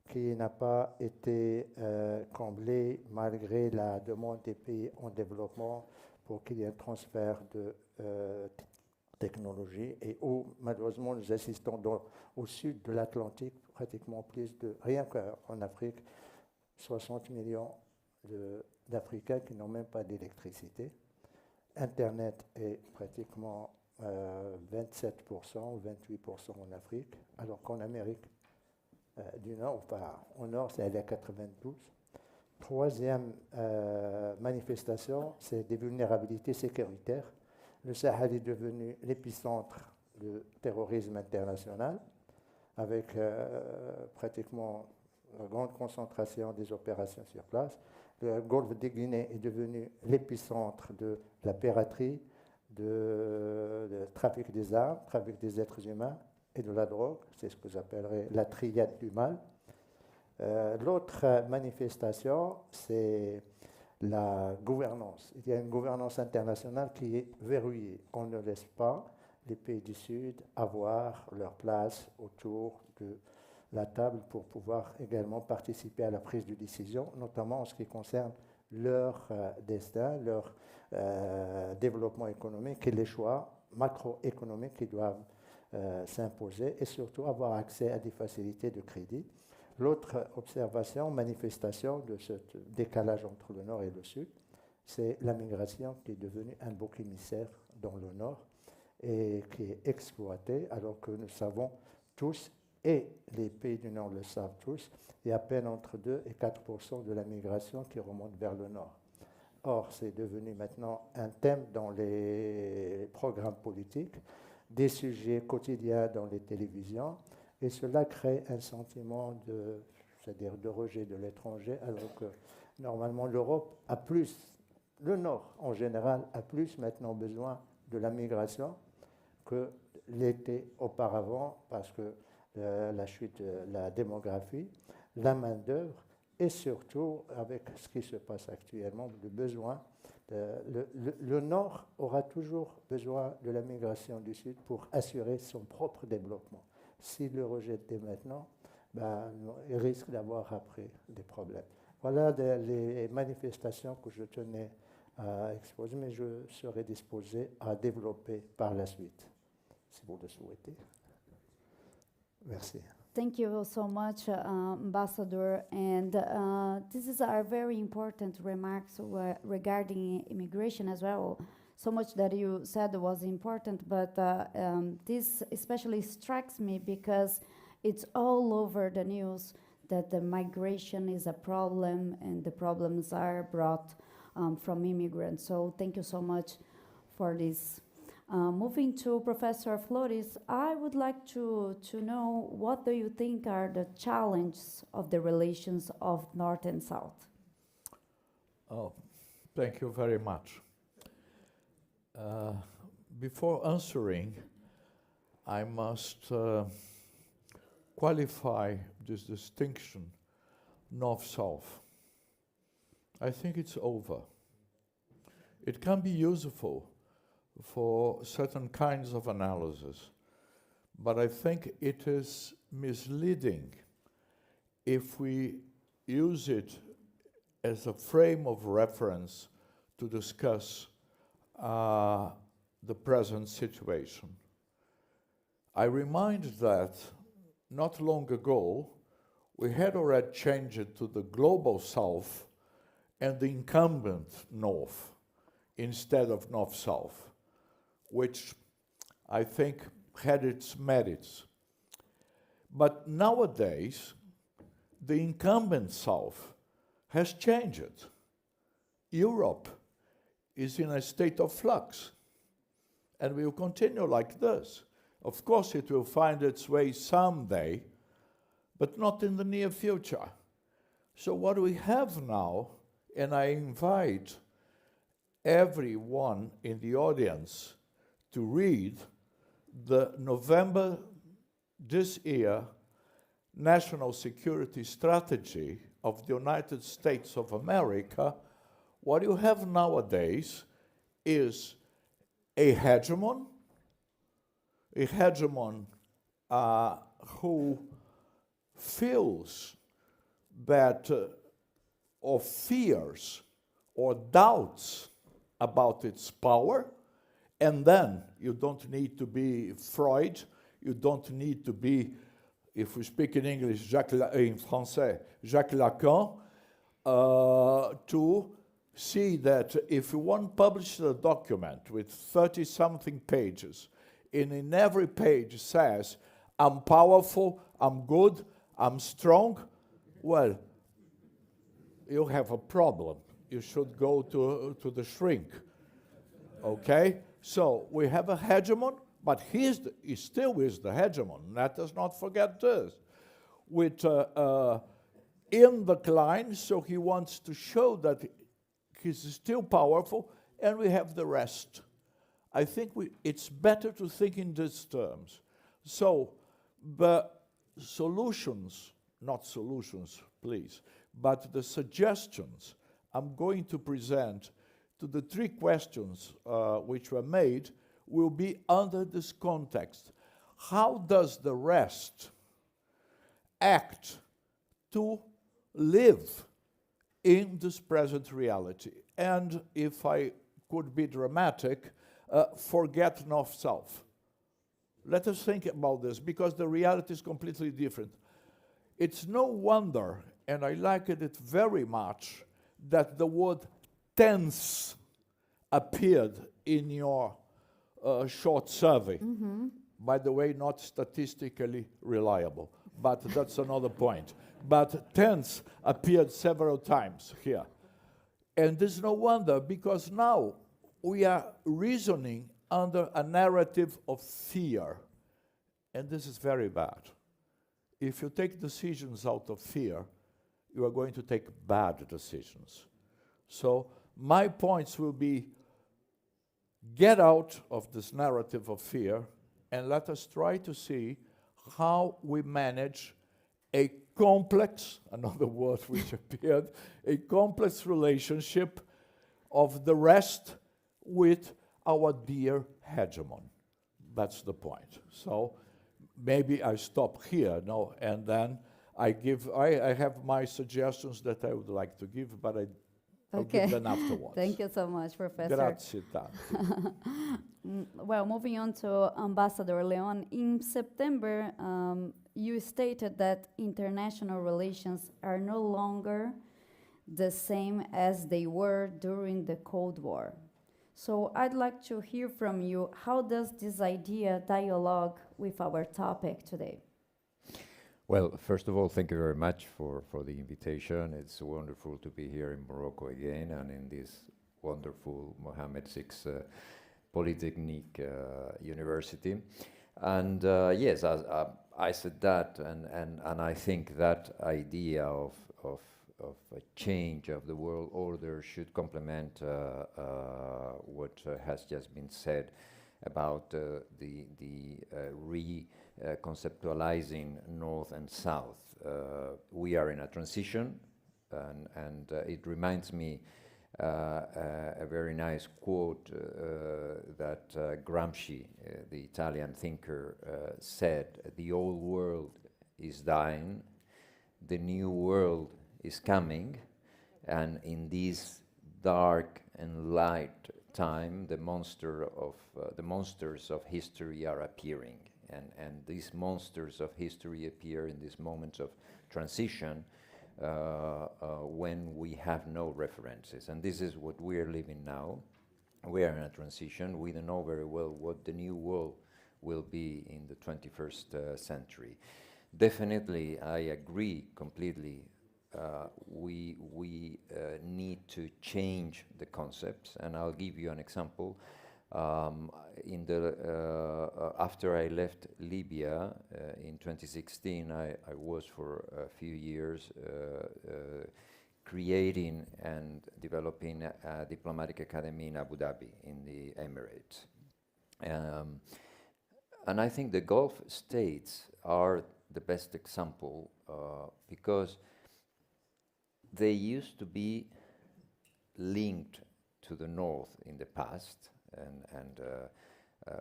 qui n'a pas été comblé malgré la demande des pays en développement pour qu'il y ait un transfert de technologie et où malheureusement nous assistons au sud de l'Atlantique pratiquement rien qu'en Afrique, 60 millions d'Africains qui n'ont même pas d'électricité. Internet est pratiquement 27% ou 28% en Afrique, alors qu'en Amérique du Nord, au Nord, c'est à 92. Troisième manifestation, c'est des vulnérabilités sécuritaires. Le Sahel est devenu l'épicentre du terrorisme international, avec pratiquement une grande concentration des opérations sur place. Le golfe de Guinée est devenu l'épicentre de la piraterie, de trafic des armes, trafic des êtres humains et de la drogue. C'est ce que j'appellerais la triade du mal. L'autre manifestation, c'est la gouvernance. Il y a une gouvernance internationale qui est verrouillée. On ne laisse pas les pays du Sud avoir leur place autour de la table pour pouvoir également participer à la prise de décision, notamment en ce qui concerne leur destin, leur développement économique et les choix macroéconomiques qui doivent s'imposer et surtout avoir accès à des facilités de crédit. L'autre observation, manifestation de ce décalage entre le Nord et le Sud, c'est la migration qui est devenue un bouc émissaire dans le Nord et qui est exploité alors que nous savons tous, et les pays du Nord le savent tous, il y a à peine entre 2 et 4% de la migration qui remonte vers le Nord. Or, c'est devenu maintenant un thème dans les programmes politiques, des sujets quotidiens dans les télévisions, et cela crée un sentiment c'est-à-dire de rejet de l'étranger, alors que normalement l'Europe a plus, le Nord en général a plus maintenant besoin de la migration que l'était auparavant, parce que la chute de la démographie, la main-d'œuvre et surtout avec ce qui se passe actuellement, le besoin. Le Nord aura toujours besoin de la migration du Sud pour assurer son propre développement. S'il le rejette dès maintenant, ben, il risque d'avoir après des problèmes. Voilà les manifestations que je tenais à exposer, mais je serai disposé à développer par la suite, si vous le souhaitez. Merci. Thank you so much, Ambassador. And this is our very important remarks regarding immigration as well. So much that you said was important, but this especially strikes me because it's all over the news that the migration is a problem and the problems are brought from immigrants. So thank you so much for this. Moving to Professor Flores, I would like to know what do you think are the challenges of the relations of North and South? Oh, thank you very much. Before answering, I must qualify this distinction North-South. I think it's over. It can be useful for certain kinds of analysis, but I think it is misleading if we use it as a frame of reference to discuss the present situation. I remind that not long ago we had already changed it to the global South and the incumbent North instead of North-South, which I think had its merits. But nowadays, the incumbent South has changed. Europe is in a state of flux, and will continue like this. Of course, it will find its way someday, but not in the near future. So what we have now, and I invite everyone in the audience to read the November this year National Security Strategy of the United States of America. What you have nowadays is a hegemon who feels that or fears or doubts about its power. And then you don't need to be Freud, you don't need to be, if we speak in English, in Français, Jacques Lacan, to see that if one publishes a document with 30-something pages, and in every page says, I'm powerful, I'm good, I'm strong, well, you have a problem. You should go to the shrink, okay? So we have a hegemon, but he still is the hegemon. Let us not forget this. With in decline, so he wants to show that he's still powerful, and we have the rest. I think it's better to think in these terms. So the solutions, not solutions, please, but the suggestions I'm going to present to the three questions which were made will be under this context. How does the rest act to live in this present reality? And if I could be dramatic, forget North-South. Let us think about this, because the reality is completely different. It's no wonder, and I liked it very much, that the word tense appeared in your short survey. Mm-hmm. By the way, not statistically reliable, but that's another point. But tense appeared several times here. And this is no wonder, because now we are reasoning under a narrative of fear. And this is very bad. If you take decisions out of fear, you are going to take bad decisions. So my points will be, get out of this narrative of fear, and let us try to see how we manage a complex, another word which appeared, a complex relationship of the rest with our dear hegemon. That's the point. So maybe I stop here, no, and then I have my suggestions that I would like to give, but I'll give them afterwards. Thank you so much, Professor. Grazie tanto. Well, moving on to Ambassador Leon, in September, you stated that international relations are no longer the same as they were during the Cold War. So I'd like to hear from you, how does this idea dialogue with our topic today? Well, first of all, thank you very much for the invitation. It's wonderful to be here in Morocco again and in this wonderful Mohammed VI Polytechnic University. And yes, I said that, and I think that idea of a change of the world order should complement what has just been said about the reconceptualizing North and South. We are in a transition, and it reminds me a very nice quote that Gramsci, the Italian thinker, said: "The old world is dying, the new world is coming, and in this dark and light time, the monsters of history are appearing." And these monsters of history appear in these moments of transition when we have no references. And this is what we are living now. We are in a transition. We don't know very well what the new world will be in the 21st century. Definitely, I agree completely. We need to change the concepts, and I'll give you an example. After I left Libya in 2016, I was for a few years creating and developing a diplomatic academy in Abu Dhabi in the Emirates. And I think the Gulf states are the best example because they used to be linked to the North in the past, and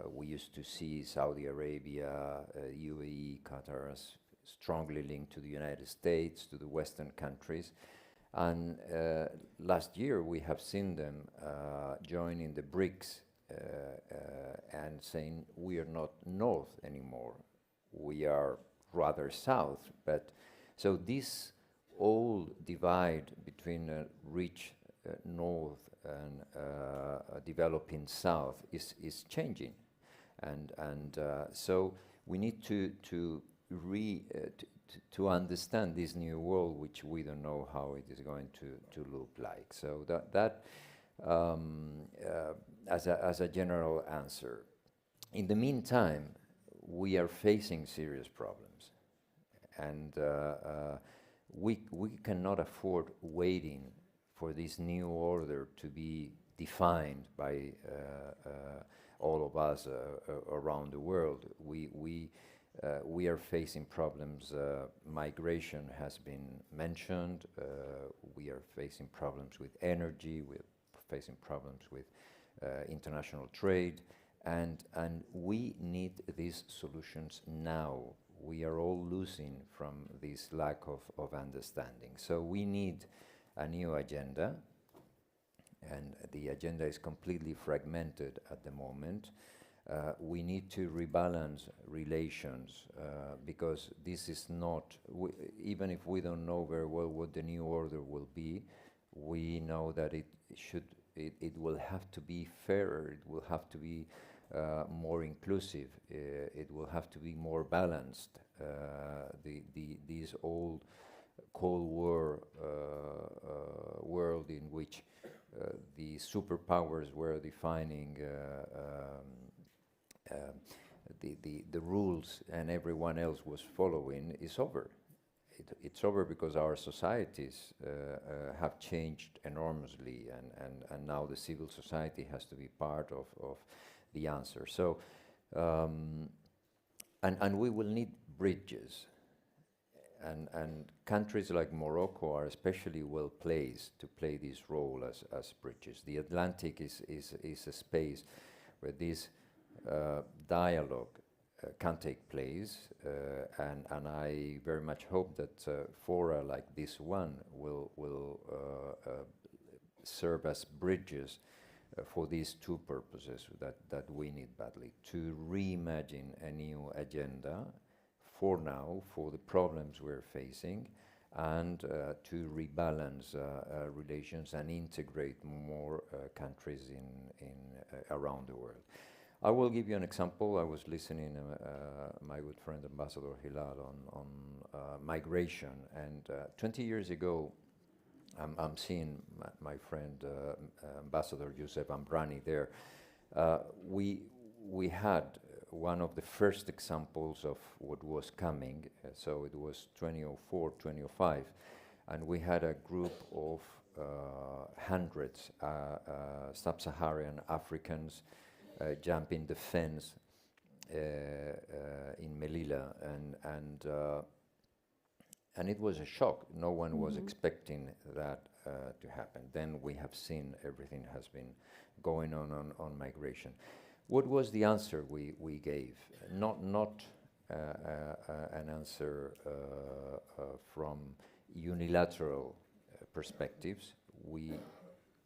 we used to see Saudi Arabia, UAE, Qatar as strongly linked to the United States, to the Western countries. And last year we have seen them joining the BRICS and saying we are not North anymore, we are rather South. But so this old divide between a rich North and a developing South is changing, and so we need to understand this new world, which we don't know how it is going to look like. So that as a general answer. In the meantime, we are facing serious problems, and we cannot afford waiting for this new order to be defined by all of us around the world. We are facing problems. Migration has been mentioned. We are facing problems with energy. We're facing problems with international trade, and we need these solutions now. We are all losing from this lack of understanding. So we need a new agenda, and the agenda is completely fragmented at the moment. We need to rebalance relations because this is not, even if we don't know very well what the new order will be, we know that it will have to be fairer, it will have to be more inclusive, it will have to be more balanced. These old Cold War world in which the superpowers were defining the rules and everyone else was following is over. It's over because our societies have changed enormously, and now the civil society has to be part of the answer. So, and we will need bridges. and countries like Morocco are especially well placed to play this role as bridges. The Atlantic is a space where this dialogue can take place, and I very much hope that fora like this one will serve as bridges for these two purposes that we need badly: to reimagine a new agenda for now, for the problems we're facing, and to rebalance relations and integrate more countries in around the world. I will give you an example. I was listening my good friend Ambassador Hilal on migration, and 20 years ago, I'm seeing my friend Ambassador Josep Ambrani there. We had one of the first examples of what was coming. So it was 2004, 2005, and we had a group of hundreds sub-Saharan Africans jumping the fence in Melilla, and it was a shock. No one was expecting that to happen. Then we have seen everything has been going on migration. What was the answer we gave? Not an answer from unilateral perspectives. We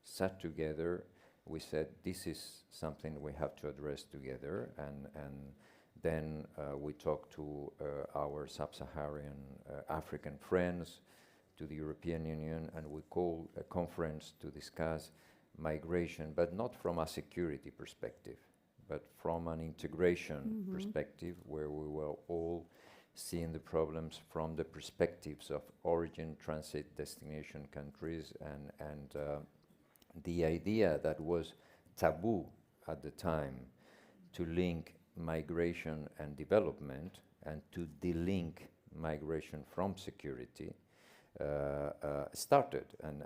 sat together. We said this is something we have to address together, and then we talked to our sub-Saharan African friends, to the European Union, and we called a conference to discuss migration, but not from a security perspective, but from an integration perspective, where we were all seeing the problems from the perspectives of origin, transit, destination countries, and the idea that was taboo at the time to link migration and development and to delink migration from security started, and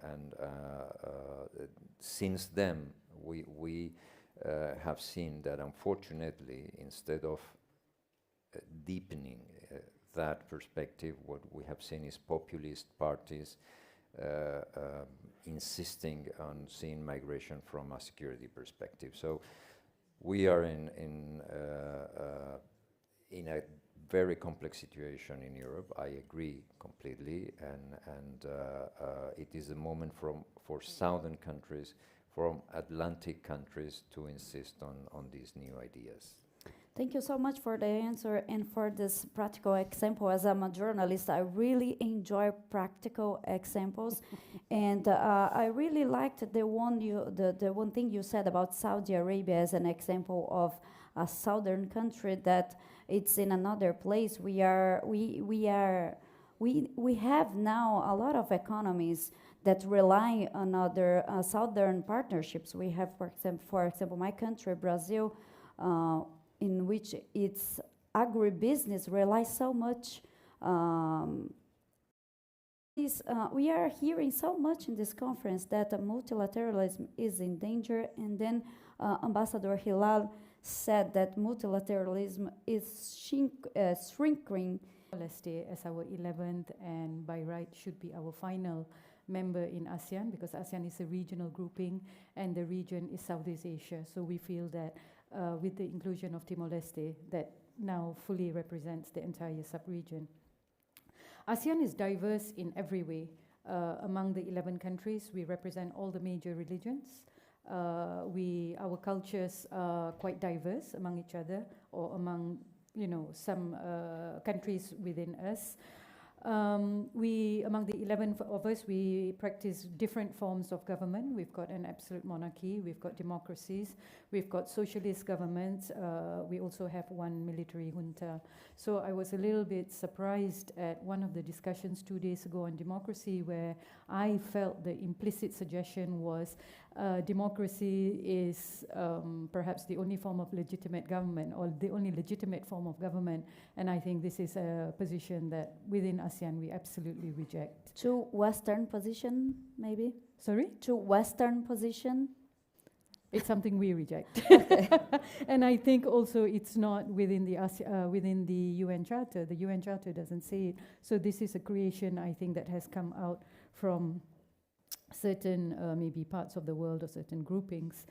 since then we have seen that, unfortunately, instead of deepening that perspective, what we have seen is populist parties insisting on seeing migration from a security perspective. So we are in a very complex situation in Europe. I agree completely, and it is a moment for southern countries, from Atlantic countries, to insist on these new ideas. Thank you so much for the answer and for this practical example. As I'm a journalist, I really enjoy practical examples, and I really liked the one thing you said about Saudi Arabia as an example of a southern country that it's in another place. We have now a lot of economies that rely on other southern partnerships. We have, for example, my country, Brazil, in which its agribusiness relies so much. We are hearing so much in this conference that multilateralism is in danger, and then Ambassador Hilal said that multilateralism is shrinking. Timor-Leste as our 11th and by right should be our final member in ASEAN, because ASEAN is a regional grouping and the region is Southeast Asia. So we feel that with the inclusion of Timor-Leste, that now fully represents the entire sub-region. ASEAN is diverse in every way. Among the 11 countries, we represent all the major religions. Our cultures are quite diverse among each other, or among some countries within us. Among the 11 of us, we practice different forms of government. We've got an absolute monarchy, we've got democracies, we've got socialist governments, we also have one military junta. So I was a little bit surprised at one of the discussions 2 days ago on democracy, where I felt the implicit suggestion was democracy is perhaps the only form of legitimate government, or the only legitimate form of government, and I think this is a position that within ASEAN we absolutely reject. To Western position, maybe? Sorry? To Western position? It's something we reject. And I think also it's not within the UN Charter. The UN Charter doesn't say it. So this is a creation, I think, that has come out from certain maybe parts of the world or certain groupings.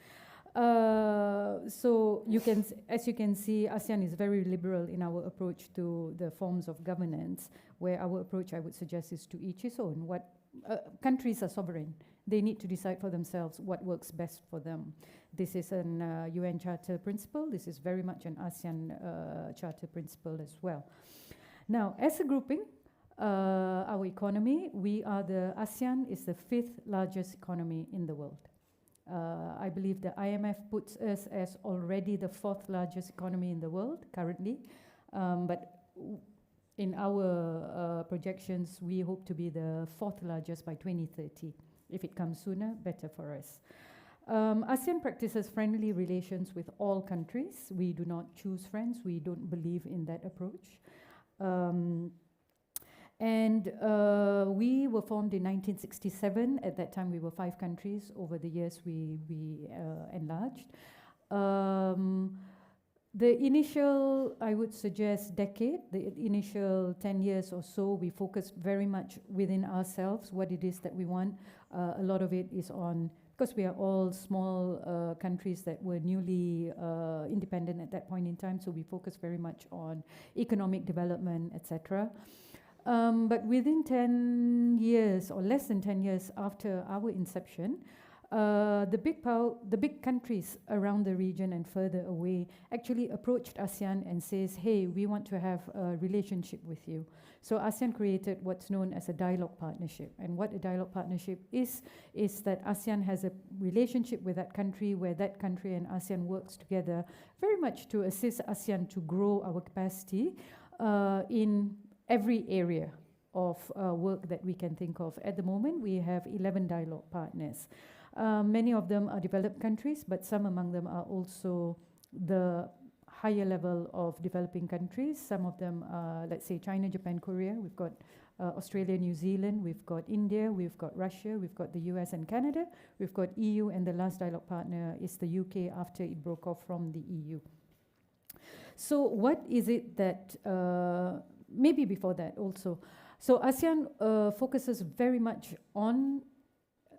So as you can see, ASEAN is very liberal in our approach to the forms of governance, where our approach, I would suggest, is to each his own. Countries are sovereign. They need to decide for themselves what works best for them. This is an UN Charter principle. This is very much an ASEAN Charter principle as well. Now, as a grouping, our economy, ASEAN is the 5th largest economy in the world. I believe the IMF puts us as already the 4th largest economy in the world currently, but in our projections, we hope to be the 4th largest by 2030. If it comes sooner, better for us. ASEAN practices friendly relations with all countries. We do not choose friends. We don't believe in that approach. We were formed in 1967. At that time, we were 5 countries. Over the years, we enlarged. The initial, I would suggest, decade, the initial 10 years or so, we focused very much within ourselves, what it is that we want. A lot of it is on, because we are all small countries that were newly independent at that point in time, so we focused very much on economic development, etc. But within 10 years, or less than 10 years after our inception, the big countries around the region and further away actually approached ASEAN and says, hey, we want to have a relationship with you. So ASEAN created what's known as a dialogue partnership. And what a dialogue partnership is that ASEAN has a relationship with that country where that country and ASEAN works together very much to assist ASEAN to grow our capacity in every area of work that we can think of. At the moment, we have 11 dialogue partners. Many of them are developed countries, but some among them are also the higher level of developing countries. Some of them are, let's say, China, Japan, Korea. We've got Australia, New Zealand. We've got India. We've got Russia. We've got the US and Canada. We've got EU, and the last dialogue partner is the UK after it broke off from the EU. So what is it that, maybe before that also, so ASEAN focuses very much on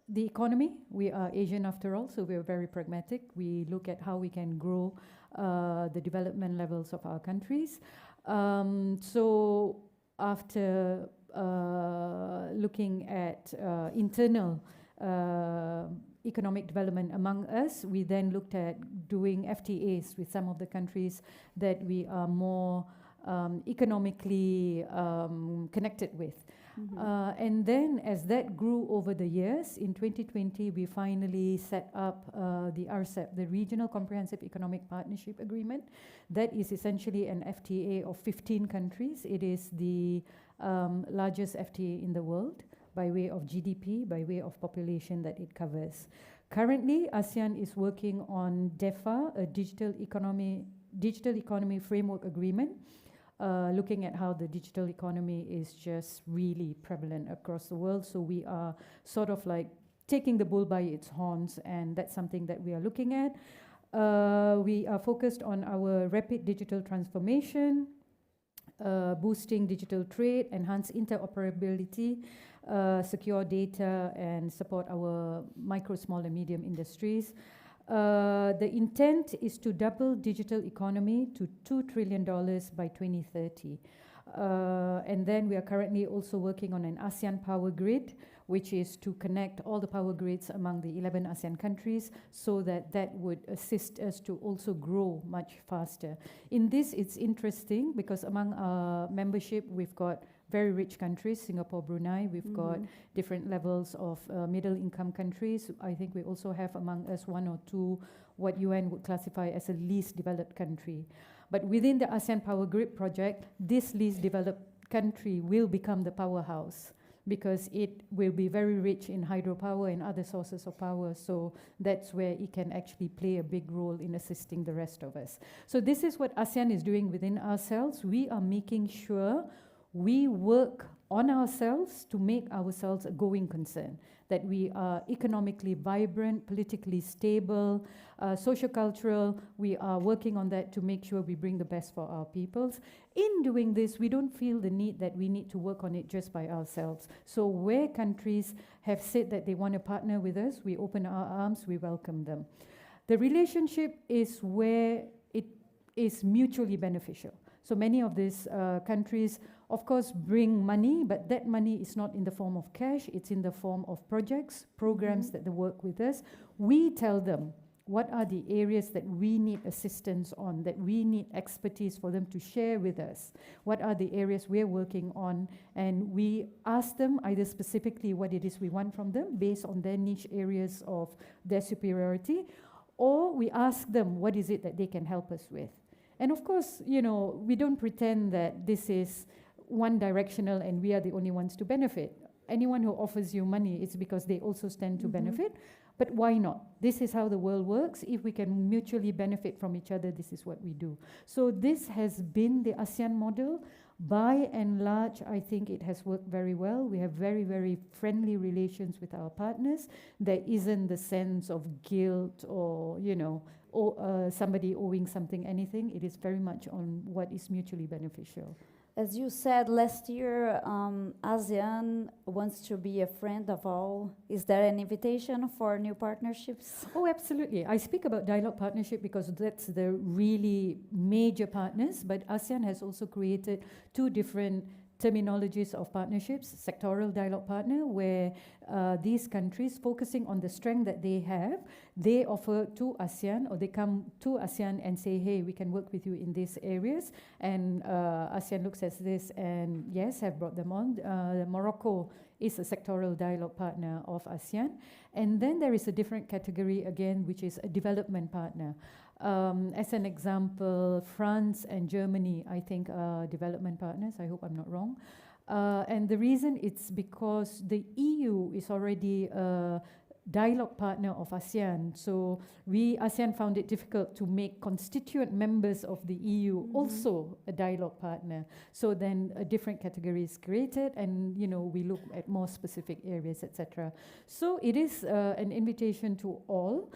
the economy. We are Asian after all, so we are very pragmatic. We look at how we can grow the development levels of our countries. So after looking at internal economic development among us, we then looked at doing FTAs with some of the countries that we are more economically connected with. And then as that grew over the years, in 2020, we finally set up the RCEP, the Regional Comprehensive Economic Partnership Agreement. That is essentially an FTA of 15 countries. It is the largest FTA in the world by way of GDP, by way of population that it covers. Currently, ASEAN is working on DEFA, a digital economy framework agreement, looking at how the digital economy is just really prevalent across the world. So we are sort of like taking the bull by its horns, and that's something that we are looking at. We are focused on our rapid digital transformation, boosting digital trade, enhance interoperability, secure data, and support our micro, small, and medium industries. The intent is to double digital economy to $2 trillion by 2030. And then we are currently also working on an ASEAN power grid, which is to connect all the power grids among the 11 ASEAN countries so that that would assist us to also grow much faster. In this, it's interesting because among our membership, we've got very rich countries, Singapore, Brunei. We've got different levels of middle income countries. I think we also have among us 1 or 2 what UN would classify as a least developed country. But within the ASEAN Power Grid project, this least developed country will become the powerhouse because it will be very rich in hydropower and other sources of power. So that's where it can actually play a big role in assisting the rest of us. So this is what ASEAN is doing within ourselves. We are making sure we work on ourselves to make ourselves a going concern, that we are economically vibrant, politically stable, sociocultural. We are working on that to make sure we bring the best for our peoples. In doing this, we don't feel the need that we need to work on it just by ourselves. So where countries have said that they want to partner with us, we open our arms, we welcome them. The relationship is where it is mutually beneficial. So many of these countries, of course, bring money, but that money is not in the form of cash, it's in the form of projects, programs that they work with us. We tell them what are the areas that we need assistance on, that we need expertise for them to share with us. What are the areas we're working on? And we ask them either specifically what it is we want from them based on their niche areas of their superiority, or we ask them what is it that they can help us with. And of course, you know, we don't pretend that this is one directional and we are the only ones to benefit. Anyone who offers you money, it's because they also stand to benefit. But why not? This is how the world works. If we can mutually benefit from each other, this is what we do. So this has been the ASEAN model. By and large, I think it has worked very well. We have very, very friendly relations with our partners. There isn't the sense of guilt or, you know, somebody owing something, anything. It is very much on what is mutually beneficial. As you said last year, ASEAN wants to be a friend of all. Is there an invitation for new partnerships? Oh, absolutely. I speak about dialogue partnership because that's the really major partners, but ASEAN has also created two different terminologies of partnerships: sectoral dialogue partner, where these countries, focusing on the strength that they have, they offer to ASEAN, or they come to ASEAN and say, hey, we can work with you in these areas. And ASEAN looks at this and, yes, have brought them on. Morocco is a sectoral dialogue partner of ASEAN. And then there is a different category again, which is a development partner. As an example, France and Germany, I think, are development partners. I hope I'm not wrong. And the reason it's because the EU is already a dialogue partner of ASEAN. So ASEAN found it difficult to make constituent members of the EU also a dialogue partner. So then a different category is created, and you know, we look at more specific areas, etc. So it is an invitation to all.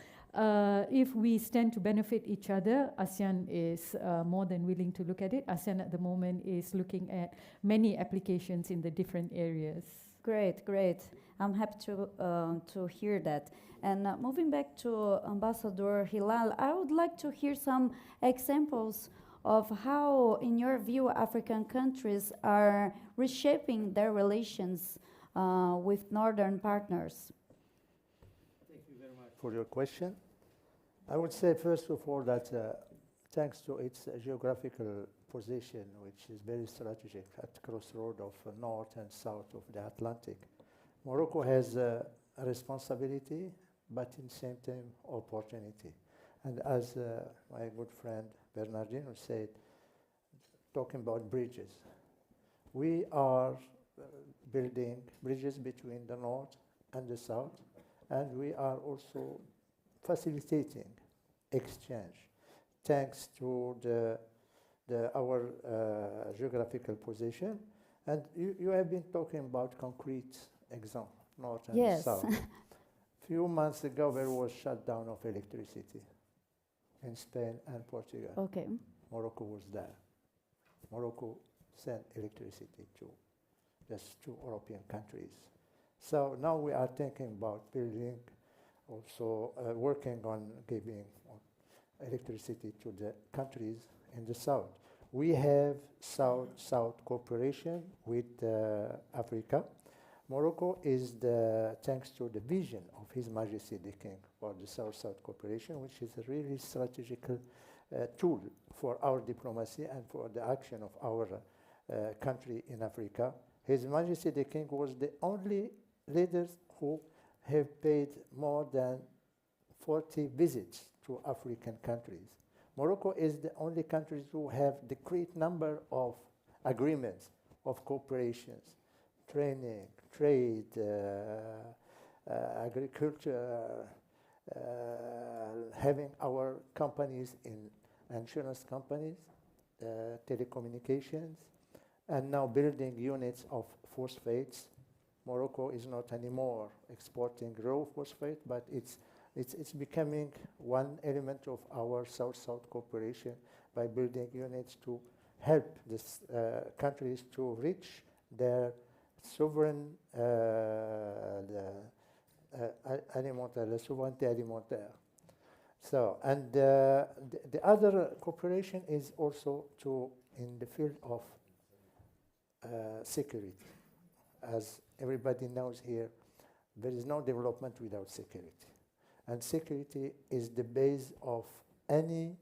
If we stand to benefit each other, ASEAN is more than willing to look at it. ASEAN at the moment is looking at many applications in the different areas. Great, great. I'm happy to hear that. And moving back to Ambassador Hilal, I would like to hear some examples of how, in your view, African countries are reshaping their relations with northern partners. Thank you very much for your question. I would say, first of all, that thanks to its geographical position, which is very strategic at the crossroad of north and south of the Atlantic, Morocco has a responsibility, but in the same time, opportunity. And as my good friend Bernardino said, talking about bridges, we are building bridges between the north and the south, and we are also facilitating exchange thanks to our geographical position. And you have been talking about concrete example, north and south. Few months ago, there was shutdown of electricity in Spain and Portugal. Okay. Morocco was there. Morocco sent electricity to just 2 European countries. So now we are thinking about building, also working on giving electricity to the countries in the south. We have South-South cooperation with Africa. Morocco is, thanks to the vision of His Majesty the King for the South-South cooperation, which is a really strategical tool for our diplomacy and for the action of our country in Africa. His Majesty the King was the only leader who have paid more than 40 visits to African countries. Morocco is the only country who have the great number of agreements of cooperations, training, trade, agriculture, having our companies in insurance companies, telecommunications, and now building units of phosphates. Morocco is not anymore exporting raw phosphate, but it's becoming one element of our South-South cooperation by building units to help these countries to reach their sovereign alimentaire, la souveraineté alimentaire. So, and the other cooperation is also in the field of security. As everybody knows here, there is no development without security. And security is the base of any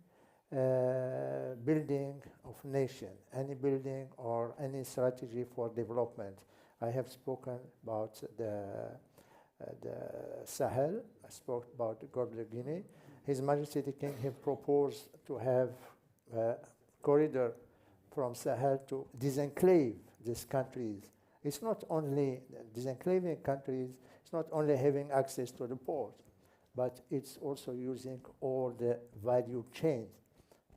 building of nation, any building or any strategy for development. I have spoken about the Sahel. I spoke about the Gulf of Guinea. His Majesty the King have proposed to have a corridor from Sahel to disenclave these countries. It's not only disenclaving countries, it's not only having access to the port, but it's also using all the value chain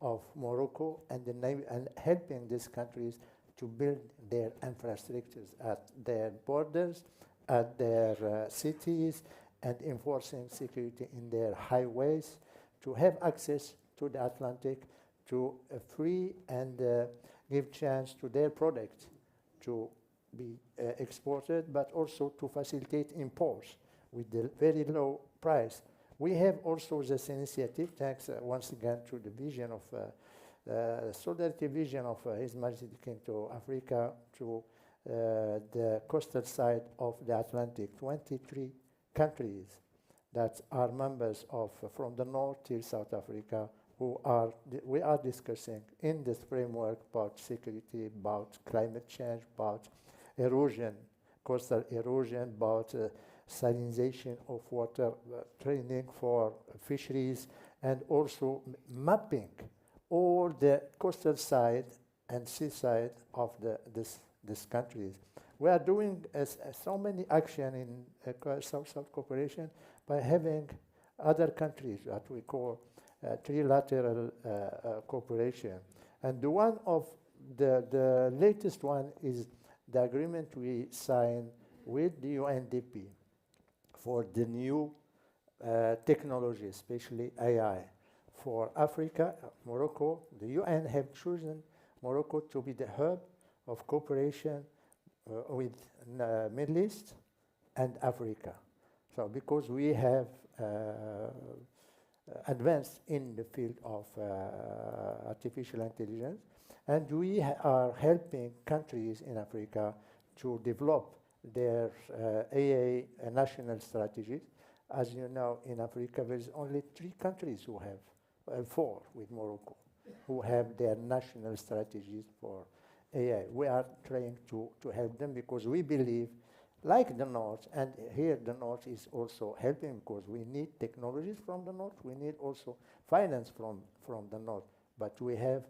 of Morocco and helping these countries to build their infrastructures at their borders, at their cities, and enforcing security in their highways, to have access to the Atlantic, to free and give chance to their products to be exported, but also to facilitate imports with the very low price. We have also this initiative, thanks once again to the vision of solidarity vision of His Majesty the King to Africa, to the coastal side of the Atlantic. 23 countries that are members of, from the north till South Africa, we are discussing in this framework about security, about climate change, about erosion, coastal erosion, about salinization of water, training for fisheries, and also mapping all the coastal side and seaside of these countries. We are doing so many action in South-South cooperation by having other countries that we call trilateral cooperation. And the one of the latest one is the agreement we signed with the UNDP for the new technology, especially AI. For Africa, Morocco, the UN have chosen Morocco to be the hub of cooperation with Middle East and Africa. So because we have advanced in the field of artificial intelligence, and we are helping countries in Africa to develop their AA national strategies. As you know, in Africa, there's only 3 countries who have, 4 with Morocco, who have their national strategies for AI. We are trying to help them because we believe, like the North, and here the North is also helping because we need technologies from the North, we need also finance from the North. But we have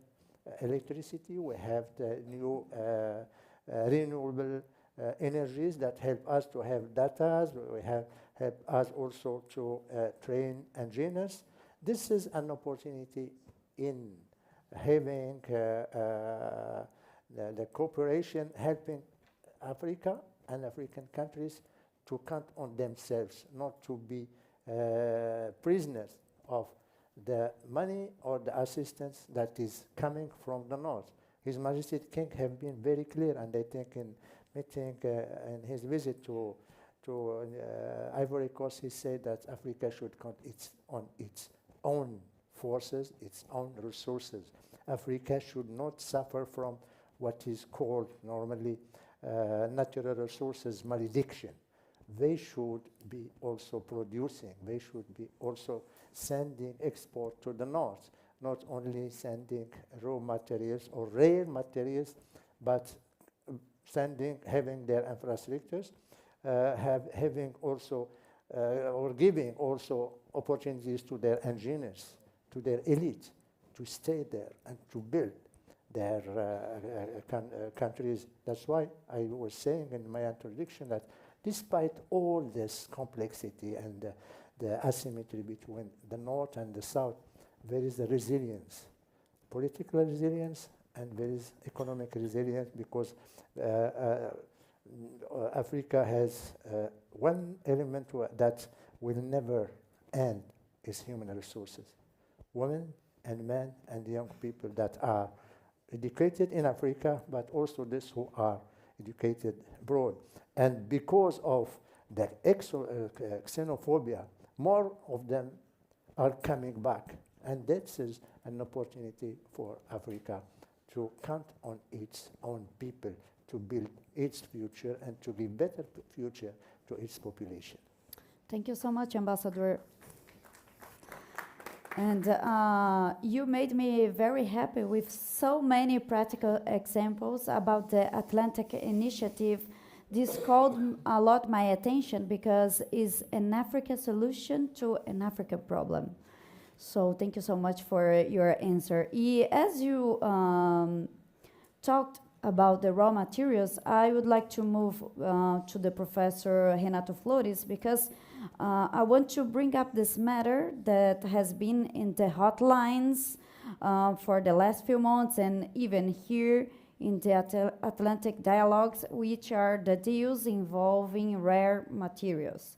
electricity, we have the new renewable energies that help us to have data, we help us also to train engineers. This is an opportunity in having the cooperation helping Africa and African countries to count on themselves, not to be prisoners of the money or the assistance that is coming from the North. His Majesty the King have been very clear, and I think in meeting in his visit to Ivory Coast, he said that Africa should count on its own forces, its own resources. Africa should not suffer from what is called normally natural resources malediction. They should be also producing, they should be also sending export to the North, not only sending raw materials or rare materials, but having their infrastructures, having also, or giving also opportunities to their engineers, to their elite, to stay there and to build their countries. That's why I was saying in my introduction that despite all this complexity and the asymmetry between the North and the South, there is a resilience, political resilience and there is economic resilience because Africa has one element that will never end is human resources. Women and men and young people that are educated in Africa, but also those who are educated abroad. And because of the xenophobia, more of them are coming back. And that is an opportunity for Africa to count on its own people to build its future and to give better future to its population. Thank you so much, Ambassador. And you made me very happy with so many practical examples about the Atlantic Initiative. This called a lot my attention because it's an Africa solution to an Africa problem. So thank you so much for your answer. As you talked about the raw materials, I would like to move to the Professor Renato Flores because I want to bring up this matter that has been in the hotlines for the last few months and even here in the Atlantic dialogues, which are the deals involving rare materials.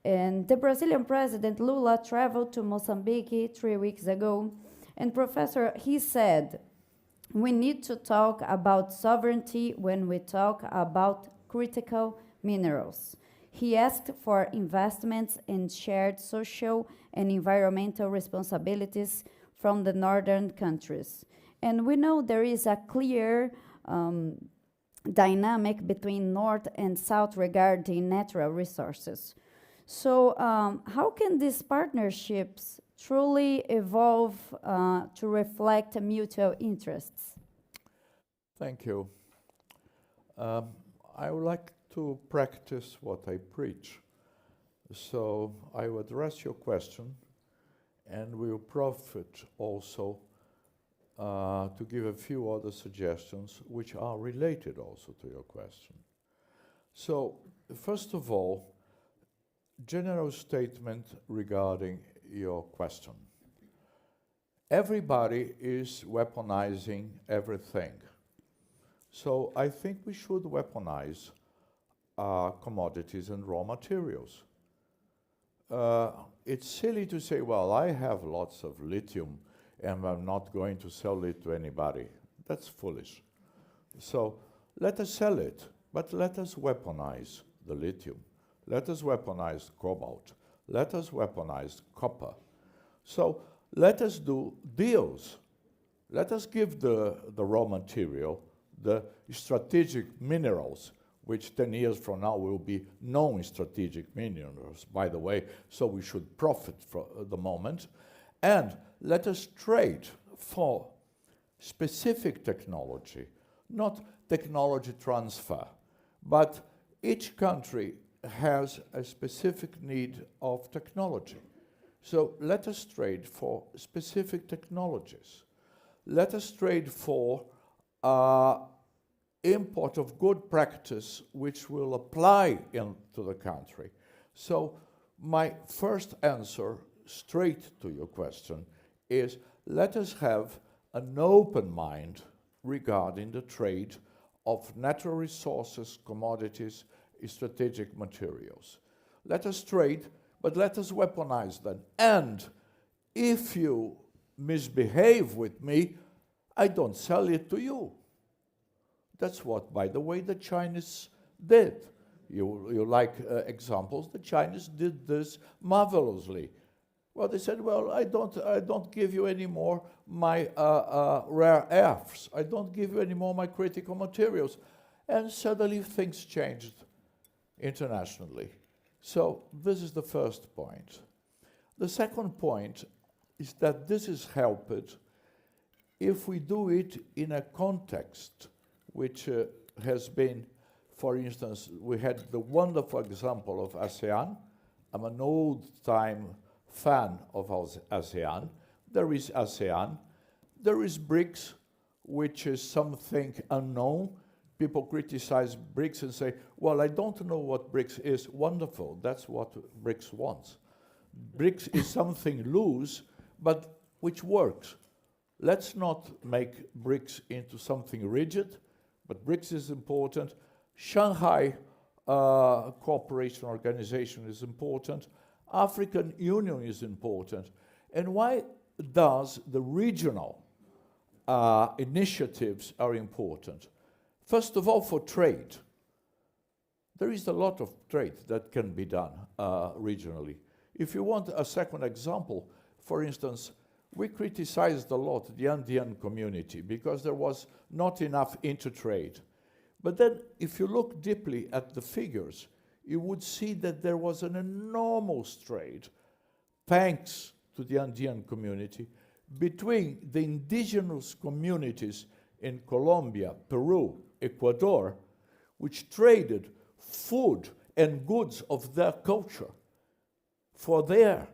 And the Brazilian president, Lula, traveled to Mozambique 3 weeks ago. And Professor, he said, we need to talk about sovereignty when we talk about critical minerals. He asked for investments in shared social and environmental responsibilities from the northern countries. And we know there is a clear dynamic between North and South regarding natural resources. So how can these partnerships truly evolve to reflect mutual interests? Thank you. I would like to practice what I preach. So I will address your question and will profit also to give a few other suggestions which are related also to your question. So first of all, general statement regarding your question. Everybody is weaponizing everything. So I think we should weaponize commodities and raw materials. It's silly to say, well, I have lots of lithium and I'm not going to sell it to anybody. That's foolish. So let us sell it, but let us weaponize the lithium. Let us weaponize cobalt. Let us weaponize copper. So let us do deals. Let us give the raw material, the strategic minerals, which 10 years from now will be non-strategic minerals, by the way, so we should profit from the moment. And let us trade for specific technology, not technology transfer, but each country has a specific need of technology. So let us trade for specific technologies. Let us trade for import of good practice which will apply into the country. So my first answer straight to your question is let us have an open mind regarding the trade of natural resources, commodities, strategic materials. Let us trade, but let us weaponize them. And if you misbehave with me, I don't sell it to you. That's what, by the way, the Chinese did. You like examples? The Chinese did this marvelously. Well, they said, well, I don't give you anymore my rare earths. I don't give you anymore my critical materials. And suddenly things changed internationally. So this is the first point. The second point is that this is helped if we do it in a context which has been, for instance, we had the wonderful example of ASEAN. I'm an old-time fan of ASEAN. There is ASEAN. There is BRICS, which is something unknown. People criticize BRICS and say, well, I don't know what BRICS is. Wonderful, that's what BRICS wants. BRICS is something loose, but which works. Let's not make BRICS into something rigid, but BRICS is important. Shanghai Cooperation Organization is important. African Union is important. And why does the regional initiatives are important? First of all, for trade. There is a lot of trade that can be done regionally. If you want a second example, for instance, we criticized a lot the Andean community because there was not enough intertrade. But then if you look deeply at the figures, you would see that there was an enormous trade, thanks to the Andean community, between the indigenous communities in Colombia, Peru, Ecuador, which traded food and goods of their culture. For them,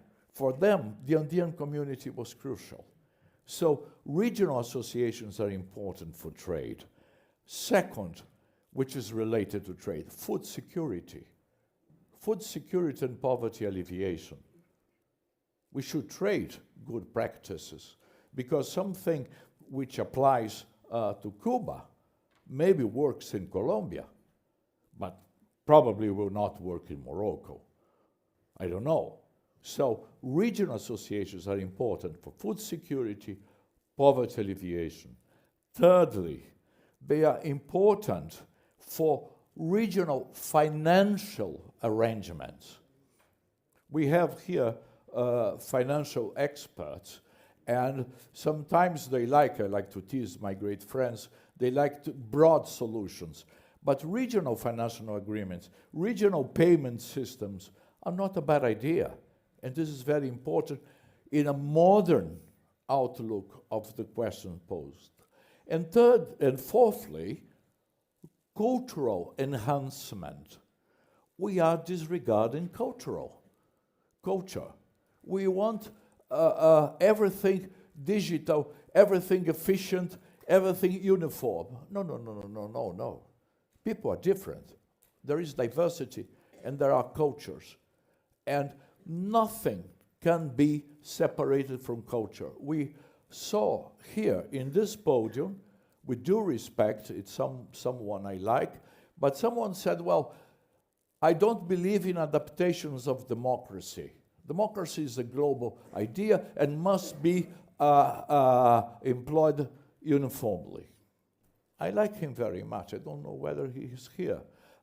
the Andean community was crucial. So regional associations are important for trade. Second, which is related to trade, food security. Food security and poverty alleviation. We should trade good practices because something which applies to Cuba maybe works in Colombia, but probably will not work in Morocco. I don't know. So regional associations are important for food security, poverty alleviation. Thirdly, they are important for regional financial arrangements. We have here financial experts, and sometimes I like to tease my great friends, they like broad solutions. But regional financial agreements, regional payment systems are not a bad idea. And this is very important in a modern outlook of the question posed. And third and fourthly, cultural enhancement. We are disregarding culture. We want everything digital, everything efficient, everything uniform. No. People are different. There is diversity and there are cultures. And nothing can be separated from culture. We saw here in this podium, with due respect, it's someone I like, but someone said, well, I don't believe in adaptations of democracy. Democracy is a global idea and must be employed uniformly. I like him very much. I don't know whether he is here.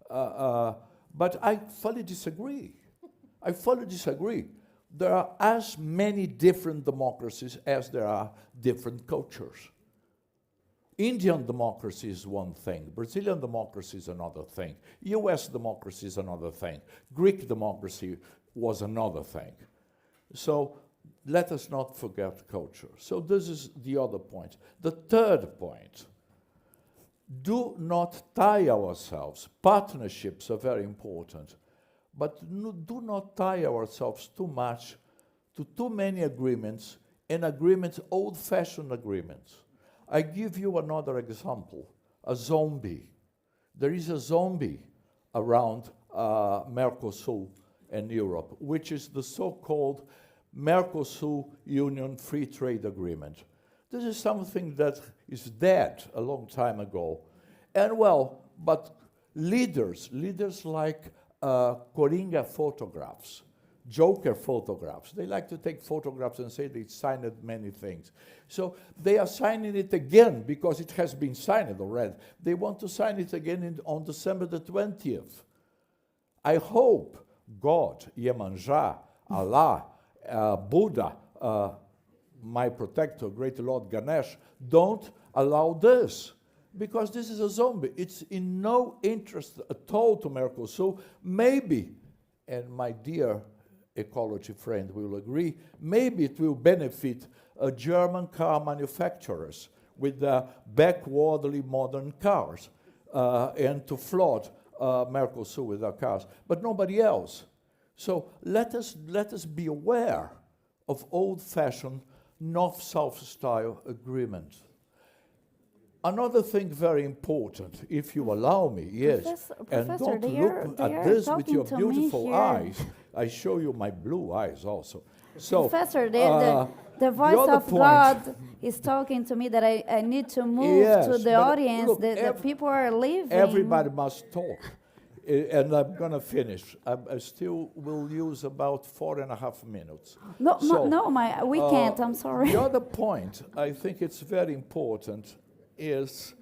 But I fully disagree. There are as many different democracies as there are different cultures. Indian democracy is one thing. Brazilian democracy is another thing. US democracy is another thing. Greek democracy was another thing. So let us not forget culture. So this is the other point. The third point, do not tie ourselves. Partnerships are very important, but do not tie ourselves too much to too many agreements, and agreements, old-fashioned agreements. I give you another example, a zombie. There is a zombie around Mercosur and Europe, which is the so-called Mercosur Union Free Trade Agreement. This is something that is dead a long time ago. And well, but leaders like Coringa photographs, Joker photographs, they like to take photographs and say they signed many things. So they are signing it again because it has been signed already. They want to sign it again on December the 20th. I hope God, Iemanjá, Allah, Buddha, my protector, great Lord Ganesh, don't allow this, because this is a zombie. It's in no interest at all to Mercosur. Maybe, and my dear ecology friend will agree, maybe it will benefit German car manufacturers with their backwardly modern cars and to flood Mercosur with their cars, but nobody else. So let us be aware of old-fashioned North-South style agreement. Another thing very important, if you allow me, yes, and don't look at this with your beautiful eyes. I show you my blue eyes also. So, Professor, The voice other of point- God is talking to me that I need to move Yes, to the but audience. look, The people are leaving. Everybody must talk. And I'm going to finish. I still will use about 4.5 minutes. No, So, we can't. I'm sorry. The other point I think it's very important is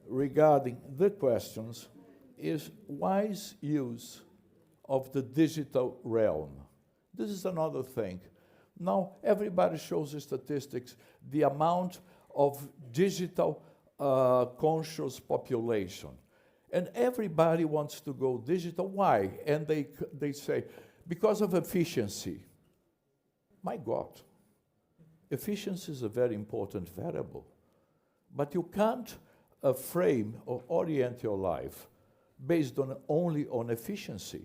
regarding the questions is wise use of the digital realm. This is another thing. Now everybody shows the statistics, the amount of digital conscious population. And everybody wants to go digital. Why? And they say, because of efficiency. My God, efficiency is a very important variable. But you can't frame or orient your life based on only on efficiency.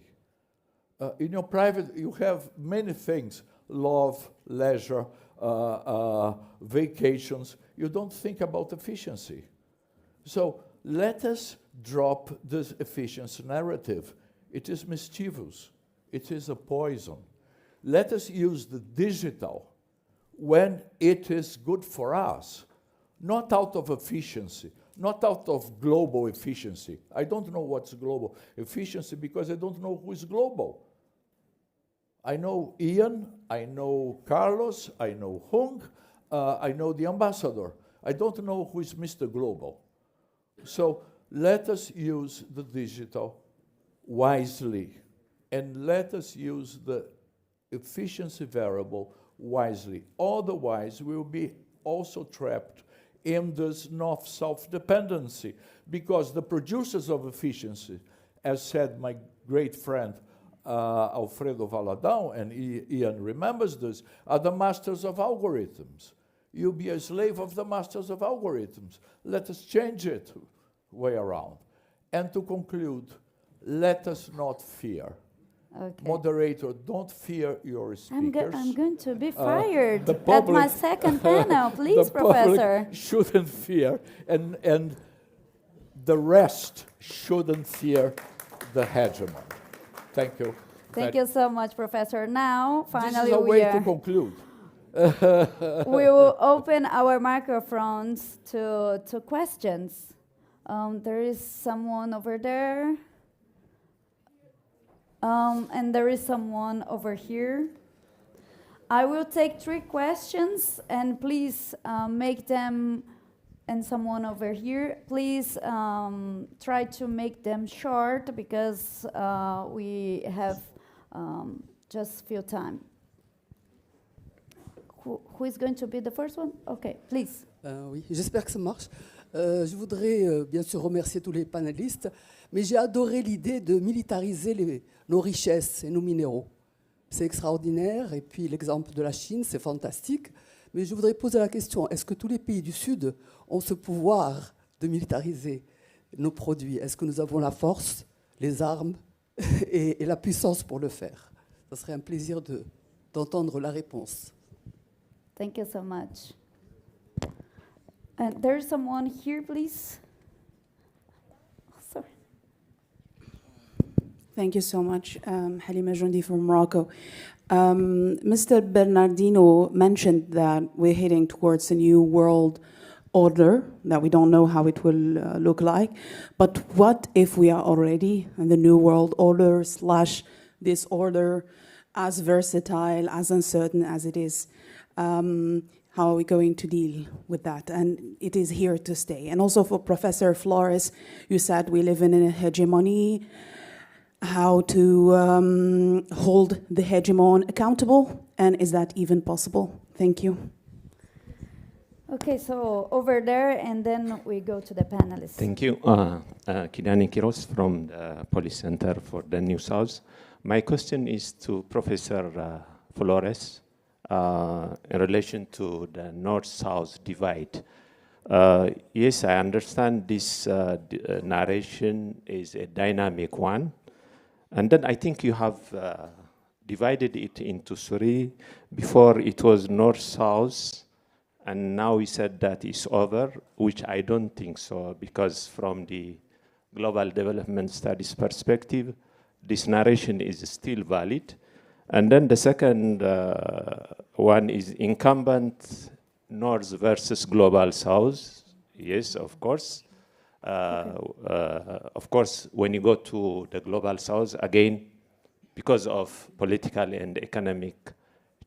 In your private, you have many things, love, leisure, vacations. You don't think about efficiency. So let us drop this efficiency narrative. It is mischievous. It is a poison. Let us use the digital when it is good for us, not out of efficiency, not out of global efficiency. I don't know what's global efficiency because I don't know who is global. I know Ian, I know Carlos, I know Hung, I know the ambassador. I don't know who is Mr. Global. So let us use the digital wisely, and let us use the efficiency variable wisely. Otherwise, we will be also trapped in this north-south dependency, because the producers of efficiency, as said my great friend Alfredo Valadão, and Ian remembers this, are the masters of algorithms. You'll be a slave of the masters of algorithms. Let us change it way around. And to conclude, let us not fear. Okay. Moderator, don't fear your speakers. I'm going to be fired the at public, my second panel. Please, the Professor. Public shouldn't fear, and the rest shouldn't fear the hegemon. Thank you. Thank you so much, Professor. Now, finally, this is a way to conclude. We will open our microphones to questions. There is someone over there. And there is someone over here. I will take 3 questions, and please make them, and someone over here, please try to make them short, because we have just few time. Who is going to be the first one? Okay, please. Oui, j'espère que ça marche. Je voudrais bien sûr remercier tous les panélistes, mais j'ai adoré l'idée de militariser nos richesses et nos minéraux. C'est extraordinaire, et puis l'exemple de la Chine, c'est fantastique, mais je voudrais poser la question, est-ce que tous les pays du Sud ont ce pouvoir de militariser nos produits? Est-ce que nous avons la force, les armes et la puissance pour le faire? Ça serait un plaisir d'entendre la réponse. Thank you so much. And there's someone here, please. Oh, sorry. Thank you so much, Halima Joundi from Morocco. Mr. Bernardino mentioned that we're heading towards a new world order, that we don't know how it will look like. But what if we are already in the new world order / this order, as versatile, as uncertain as it is? How are we going to deal with that? And it is here to stay. And also for Professor Flores, you said we live in a hegemony. How to hold the hegemon accountable? And is that even possible? Thank you. Okay, so over there, and then we go to the panelists. Thank you. Kidani Kiros from the Policy Center for the New South. My question is to Professor Flores. In relation to the North-South divide. Yes, I understand this narration is a dynamic one. And then I think you have divided it into 3. Before it was North-South, and now we said that it's over, which I don't think so, because from the Global Development Studies perspective, this narration is still valid. And then the second one is incumbent North versus global South. Yes, of course. Of course, when you go to the global South, again, because of political and economic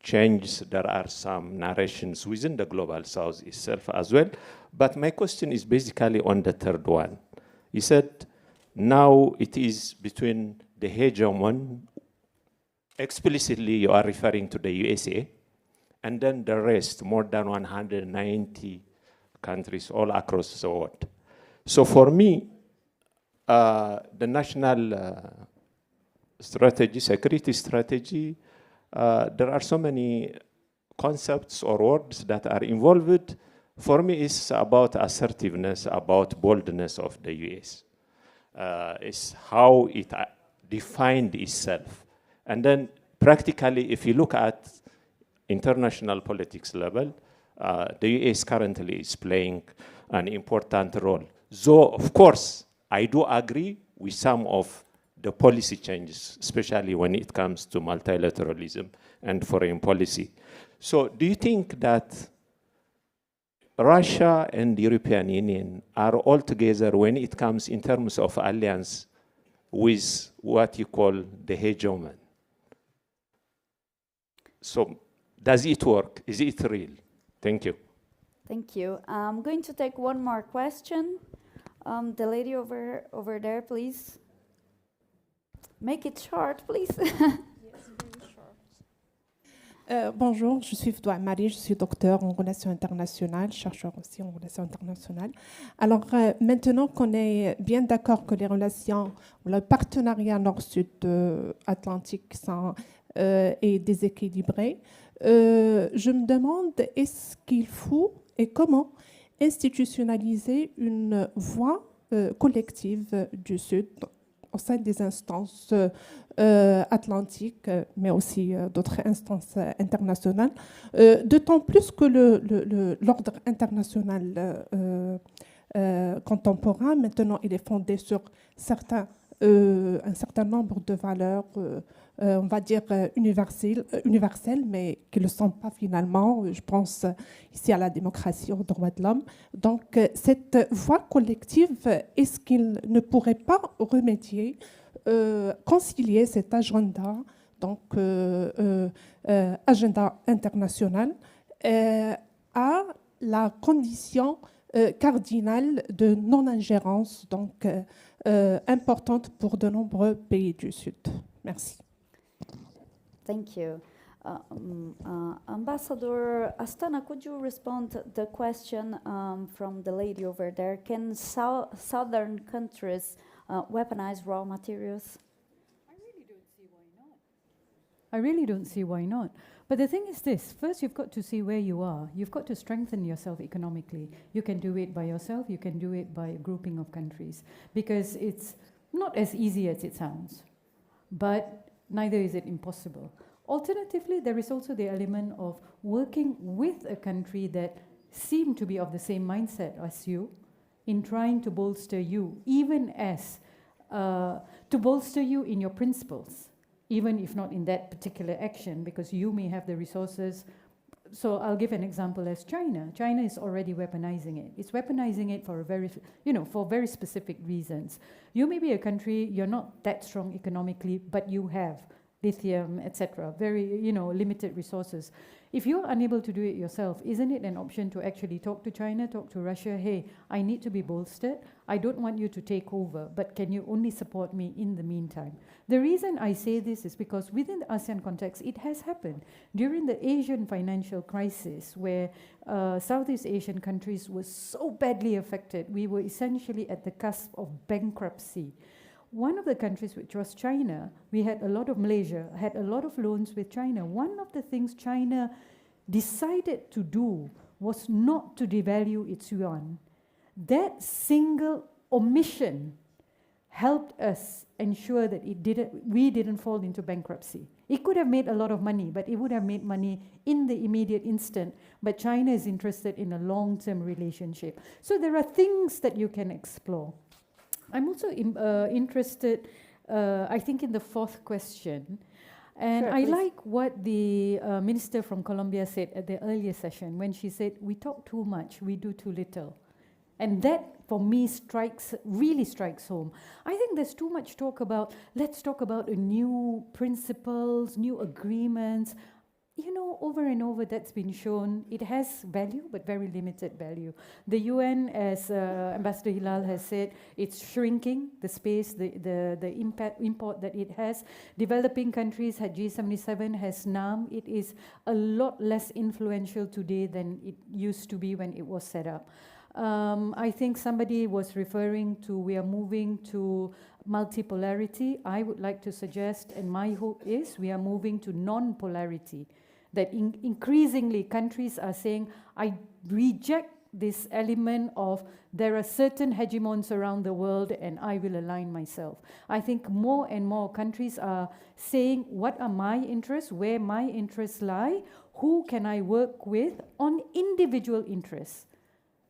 change, there are some narrations within the global South itself as well. But my question is basically on the third one. You said now it is between the hegemon, explicitly you are referring to the USA, and then the rest, more than 190 countries all across the world. So for me, the national strategy, security strategy, there are so many concepts or words that are involved. For me, it's about assertiveness, about boldness of the US. It's how it defined itself. And then practically, if you look at international politics level, the US currently is playing an important role. Though, of course, I do agree with some of the policy changes, especially when it comes to multilateralism and foreign policy. So do you think that Russia and the European Union are all together when it comes in terms of alliance with what you call the hegemon? So does it work? Is it real? Thank you. Thank you. I'm going to take one more question. The lady over there, please. Make it short, please. Bonjour, je suis Fdoua Marie, je suis docteur en relations internationales, chercheur aussi en relations internationales. Alors maintenant qu'on est bien d'accord que les relations, le partenariat nord-sud atlantique est déséquilibré, je me demande est-ce qu'il faut et comment institutionnaliser une voix collective du Sud au sein des instances atlantiques, mais aussi d'autres instances internationales, d'autant plus que l'ordre international contemporain, maintenant, il est fondé sur un certain nombre de valeurs, on va dire universelles, mais qui ne le sont pas finalement. Je pense ici à la démocratie, aux droits de l'homme. Donc, cette voie collective, est-ce qu'il ne pourrait pas remédier, concilier cet agenda, donc agenda international, à la condition cardinale de non-ingérence, donc importante pour de nombreux pays du Sud. Merci. Thank you. Ambassador Astana, could you respond to the question from the lady over there? Can southern countries weaponize raw materials? I really don't see why not. But the thing is this, first you've got to see where you are. You've got to strengthen yourself economically. You can do it by yourself, you can do it by a grouping of countries. Because it's not as easy as it sounds. But neither is it impossible. Alternatively, there is also the element of working with a country that seem to be of the same mindset as you in trying to bolster you, even as to bolster you in your principles, even if not in that particular action, because you may have the resources. So I'll give an example as China. China is already weaponizing it. It's weaponizing it for for very specific reasons. You may be a country, you're not that strong economically, but you have lithium, etc., very, limited resources. If you're unable to do it yourself, isn't it an option to actually talk to China, talk to Russia, hey, I need to be bolstered, I don't want you to take over, but can you only support me in the meantime? The reason I say this is because within the ASEAN context, it has happened. During the Asian financial crisis, where Southeast Asian countries were so badly affected, we were essentially at the cusp of bankruptcy. One of the countries, which was China, we had a lot of Malaysia, had a lot of loans with China. One of the things China decided to do was not to devalue its yuan. That single omission helped us ensure that we didn't fall into bankruptcy. It could have made a lot of money, but it would have made money in the immediate instant. But China is interested in a long-term relationship. So there are things that you can explore. I'm also interested, I think, in the fourth question. And Sure, I please. like what the minister from Colombia said at the earlier session when she said, we talk too much, we do too little. And that, for me, really strikes home. I think there's too much talk about, let's talk about new principles, new agreements. You know, over and over that's been shown, it has value, but very limited value. The UN, as Ambassador Hilal has said, it's shrinking the space, the import that it has. Developing countries had G77, has NAM. It is a lot less influential today than it used to be when it was set up. I think somebody was referring to we are moving to multipolarity. I would like to suggest, and my hope is, we are moving to non-polarity. That increasingly countries are saying, I reject this element of there are certain hegemons around the world and I will align myself. I think more and more countries are saying, what are my interests, where my interests lie, who can I work with on individual interests,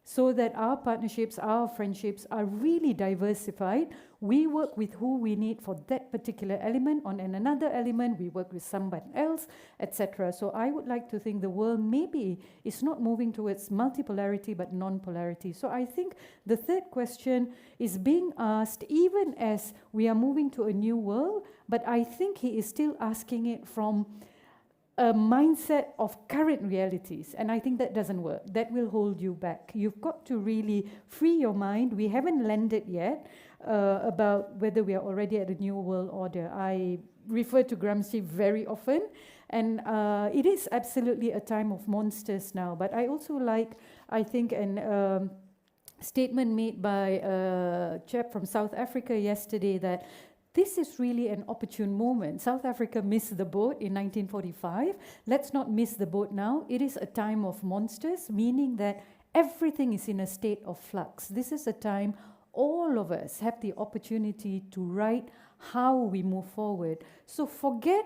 so that our partnerships, our friendships are really diversified. We work with who we need for that particular element. On another element, we work with somebody else, etc. So I would like to think the world maybe is not moving towards multipolarity, but non-polarity. So I think the third question is being asked even as we are moving to a new world, but I think he is still asking it from a mindset of current realities, and I think that doesn't work. That will hold you back. You've got to really free your mind. We haven't landed yet about whether we are already at a new world order. I refer to Gramsci very often, and it is absolutely a time of monsters now. But I also like, I think, an statement made by a chap from South Africa yesterday that this is really an opportune moment. South Africa missed the boat in 1945. Let's not miss the boat now. It is a time of monsters, meaning that everything is in a state of flux. This is a time all of us have the opportunity to write how we move forward. So forget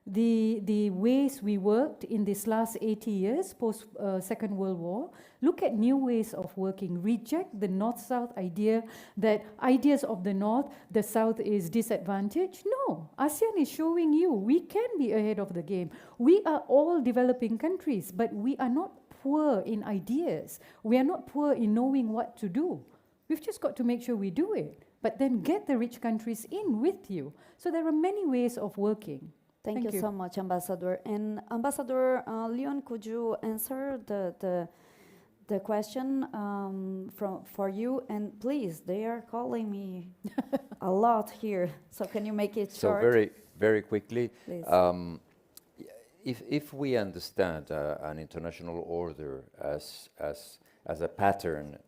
the ways we worked in this last 80 years, post Second World War. Look at new ways of working. Reject the North-South idea that ideas of the North, the South is disadvantaged. No, ASEAN is showing you we can be ahead of the game. We are all developing countries, but we are not poor in ideas. We are not poor in knowing what to do. We've just got to make sure we do it, but then get the rich countries in with you. So there are many ways of working. Thank you so much, Ambassador. And Ambassador Leon, could you answer the question for you? And please, they are calling me a lot here, so can you make it short? So very quickly, Please. If we understand an international order as a pattern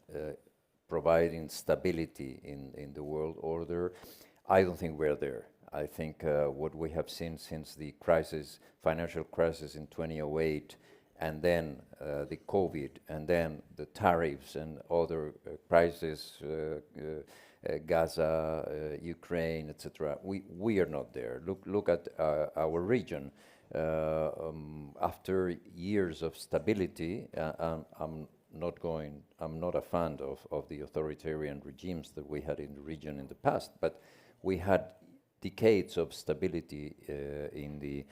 providing stability in the world order, I don't think we're there. I think what we have seen since the financial crisis in 2008, and then the COVID, and then the tariffs and other crises, Gaza, Ukraine, etc. We are not there. Look at our region. After years of stability, I'm not a fan of the authoritarian regimes that we had in the region in the past, but we had decades of stability in the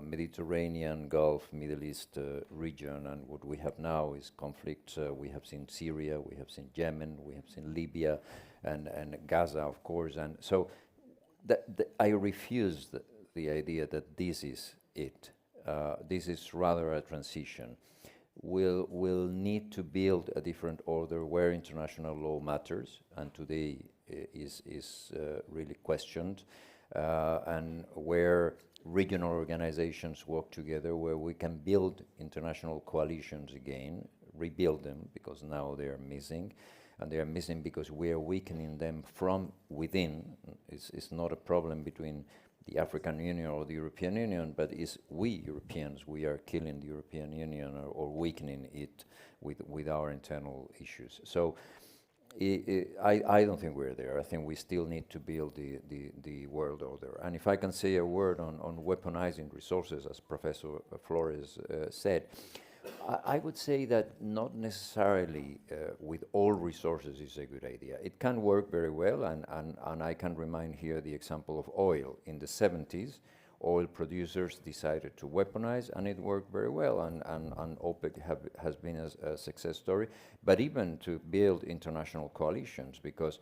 Mediterranean, Gulf, Middle East region, and what we have now is conflict. We have seen Syria, we have seen Yemen, we have seen Libya, and Gaza, of course. And so I refuse the idea that this is it. This is rather a transition. We'll need to build a different order where international law matters, and today is really questioned, and where regional organizations work together, where we can build international coalitions again, rebuild them, because now they are missing, and they are missing because we are weakening them from within. It's not a problem between the African Union or the European Union, but it's we Europeans, we are killing the European Union or weakening it with our internal issues. So I don't think we're there. I think we still need to build the world order. And if I can say a word on weaponizing resources, as Professor Flores said, I would say that not necessarily with all resources is a good idea. It can work very well, and I can remind here the example of oil. In the 70s, oil producers decided to weaponize, and it worked very well, and OPEC has been a success story. But even to build international coalitions, because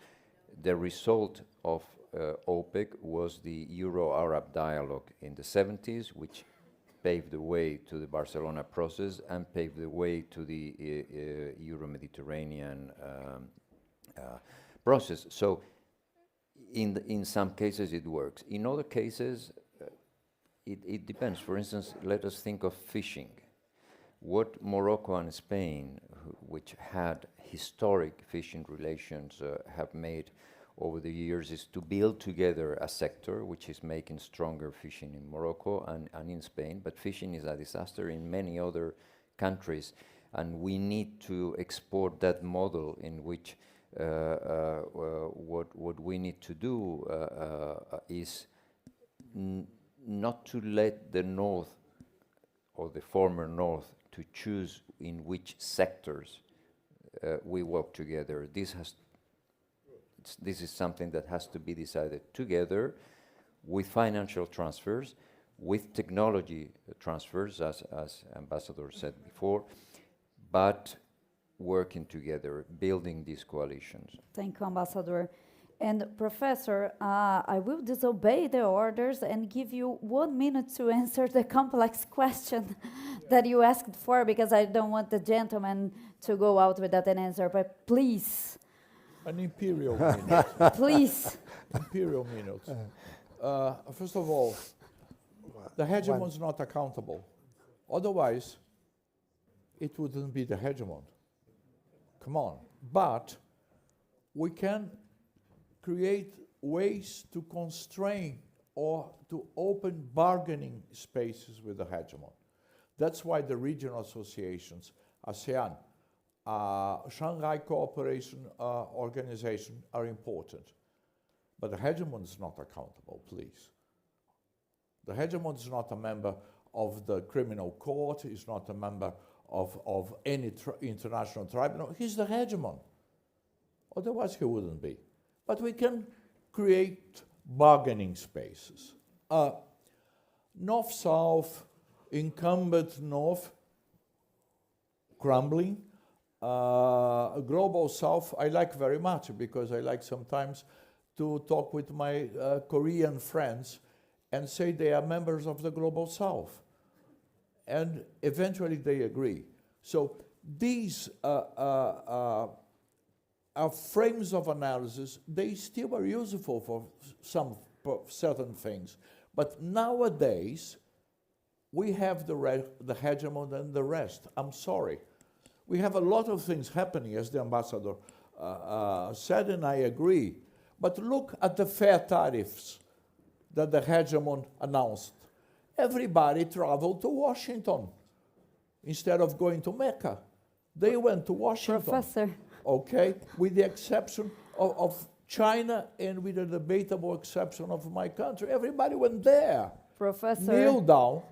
the result of OPEC was the Euro-Arab dialogue in the 70s, which paved the way to the Barcelona process and paved the way to the Euro-Mediterranean process. So in some cases it works. In other cases, it depends. For instance, let us think of fishing. What Morocco and Spain, which had historic fishing relations, have made over the years is to build together a sector which is making stronger fishing in Morocco and in Spain. But fishing is a disaster in many other countries, and we need to export that model in which what we need to do is not to let the North or the former North to choose in which sectors we work together. This is something that has to be decided together with financial transfers, with technology transfers, as Ambassador said before, but working together, building these coalitions. Thank you, Ambassador. And Professor, I will disobey the orders and give you 1 minute to answer the complex question that you asked for, because I don't want the gentleman to go out without an answer, but please. An imperial minute. Please. Imperial minute. First of all, the hegemon is not accountable. Otherwise, it wouldn't be the hegemon. Come on. But we can create ways to constrain or to open bargaining spaces with the hegemon. That's why the regional associations, ASEAN, Shanghai Cooperation Organization are important. But the hegemon is not accountable, please. The hegemon is not a member of the criminal court, he's not a member of any international tribunal. He's the hegemon. Otherwise he wouldn't be. But we can create bargaining spaces. North-South, incumbent North, crumbling. Global South, I like very much, because I like sometimes to talk with my Korean friends and say they are members of the Global South. And eventually they agree. So these are frames of analysis. They still are useful for certain things. But nowadays, we have the hegemon and the rest. I'm sorry. We have a lot of things happening, as the ambassador said, and I agree. But look at the fair tariffs that the hegemon announced. Everybody traveled to Washington instead of going to Mecca. They went to Washington. Professor. Okay, with the exception of China and with the debatable exception of my country. Everybody went there. Professor. Kneeled down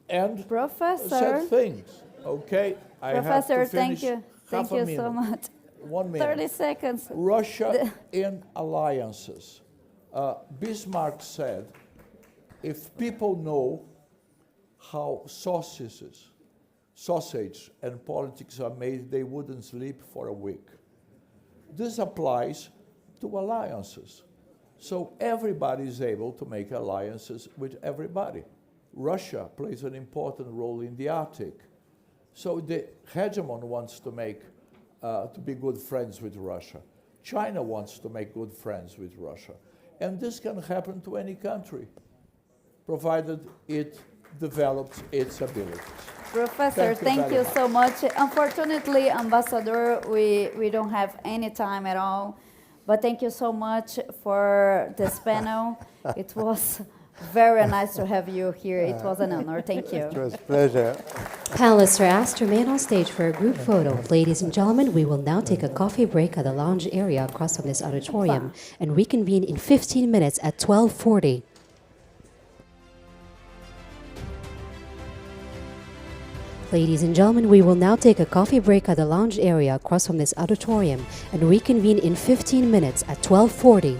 and said things. Okay, Professor, thank you. Thank you so much. 1 minute. 30 seconds. Russia in alliances. Bismarck said, if people know how sausage and politics are made, they wouldn't sleep for a week. This applies to alliances. So everybody is able to make alliances with everybody. Russia plays an important role in the Arctic. So the hegemon wants to be good friends with Russia. China wants to make good friends with Russia. And this can happen to any country, provided it develops its abilities. Professor, thank you so much. Unfortunately, Ambassador, we don't have any time at all. But thank you so much for this panel. It was very nice to have you here. It was an honor. Thank you. It was a pleasure. Panelists are asked to remain on stage for a group photo. Ladies and gentlemen, we will now take a coffee break at the lounge area across from this auditorium and reconvene in 15 minutes at 12:40. Ladies and gentlemen, we will now take a coffee break at the lounge area across from this auditorium and reconvene in 15 minutes at 12:40.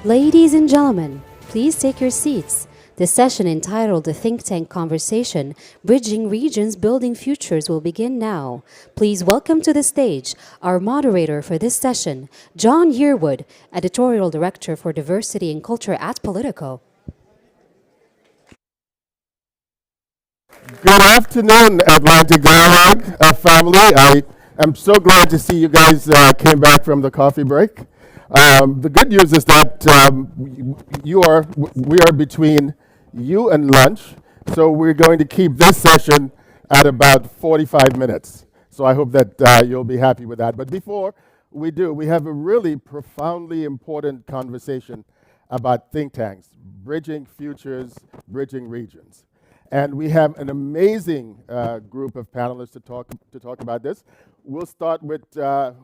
Ladies and gentlemen, please take your seats. The session entitled The Think Tank Conversation, Bridging Regions, Building Futures will begin now. Please welcome to the stage our moderator for this session, John Yearwood, Editorial Director for Diversity and Culture at Politico. Good afternoon, Atlantic Dialogue family. I am so glad to see you guys came back from the coffee break. The good news is that we are between you and lunch, so we're going to keep this session at about 45 minutes. So I hope that you'll be happy with that. But before we do, we have a really profoundly important conversation about think tanks, bridging futures, bridging regions. And we have an amazing group of panelists to talk about this. We'll start with a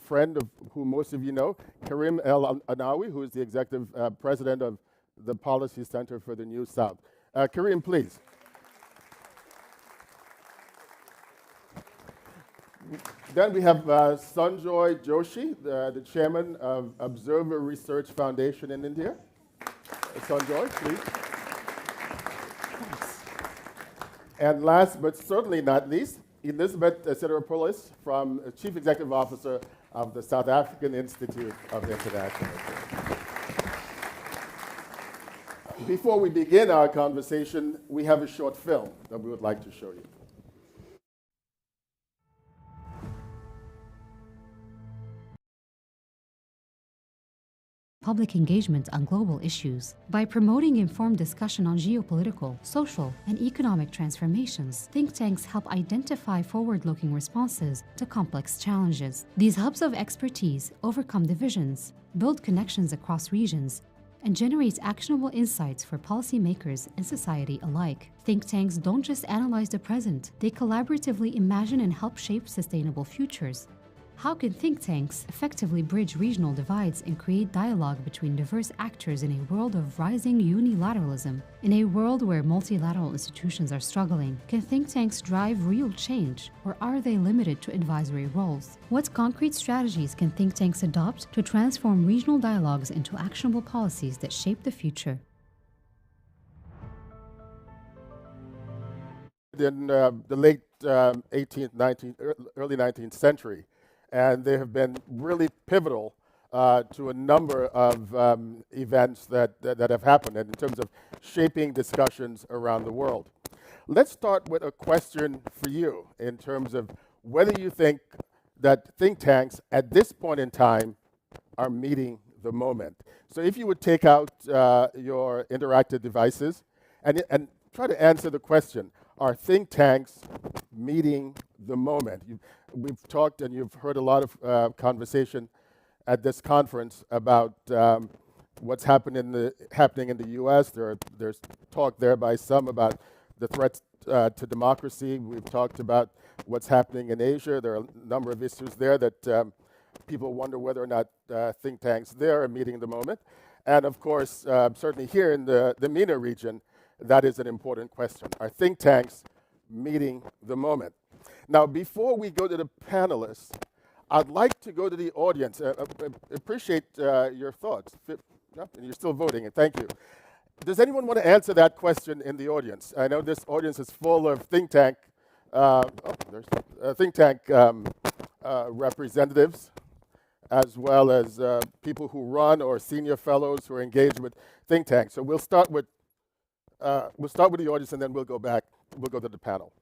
friend of who most of you know, Karim El Anawi, who is the executive president of the Policy Center for the New South. Karim, please. Then we have Sanjoy Joshi, the chairman of Observer Research Foundation in India. Sanjoy, please. And last but certainly not least, Elizabeth Sideropoulos, from Chief Executive Officer of the South African Institute of International Affairs. Before we begin our conversation, we have a short film that we would like to show you. Public engagement on global issues. By promoting informed discussion on geopolitical, social, and economic transformations, think tanks help identify forward-looking responses to complex challenges. These hubs of expertise overcome divisions, build connections across regions, and generate actionable insights for policymakers and society alike. Think tanks don't just analyze the present, they collaboratively imagine and help shape sustainable futures. How can think tanks effectively bridge regional divides and create dialogue between diverse actors in a world of rising unilateralism? In a world where multilateral institutions are struggling, can think tanks drive real change, or are they limited to advisory roles? What concrete strategies can think tanks adopt to transform regional dialogues into actionable policies that shape the future? In the late 18th, 19th, early 19th century, and they have been really pivotal to a number of events that have happened in terms of shaping discussions around the world. Let's start with a question for you in terms of whether you think that think tanks at this point in time are meeting the moment. So if you would take out your interactive devices and try to answer the question, are think tanks meeting the moment? We've talked and you've heard a lot of conversation at this conference about what's happening in the U.S. There's talk there by some about the threats to democracy. We've talked about what's happening in Asia. There are a number of issues there that people wonder whether or not think tanks there are meeting the moment. And of course, certainly here in the MENA region, that is an important question. Are think tanks meeting the moment? Now, before we go to the panelists, I'd like to go to the audience. Appreciate your thoughts. And you're still voting, and thank you. Does anyone want to answer that question in the audience? I know this audience is full of think tank representatives, as well as people who run or senior fellows who are engaged with think tanks. So we'll start with the audience, and then we'll go back. We'll go to the panel.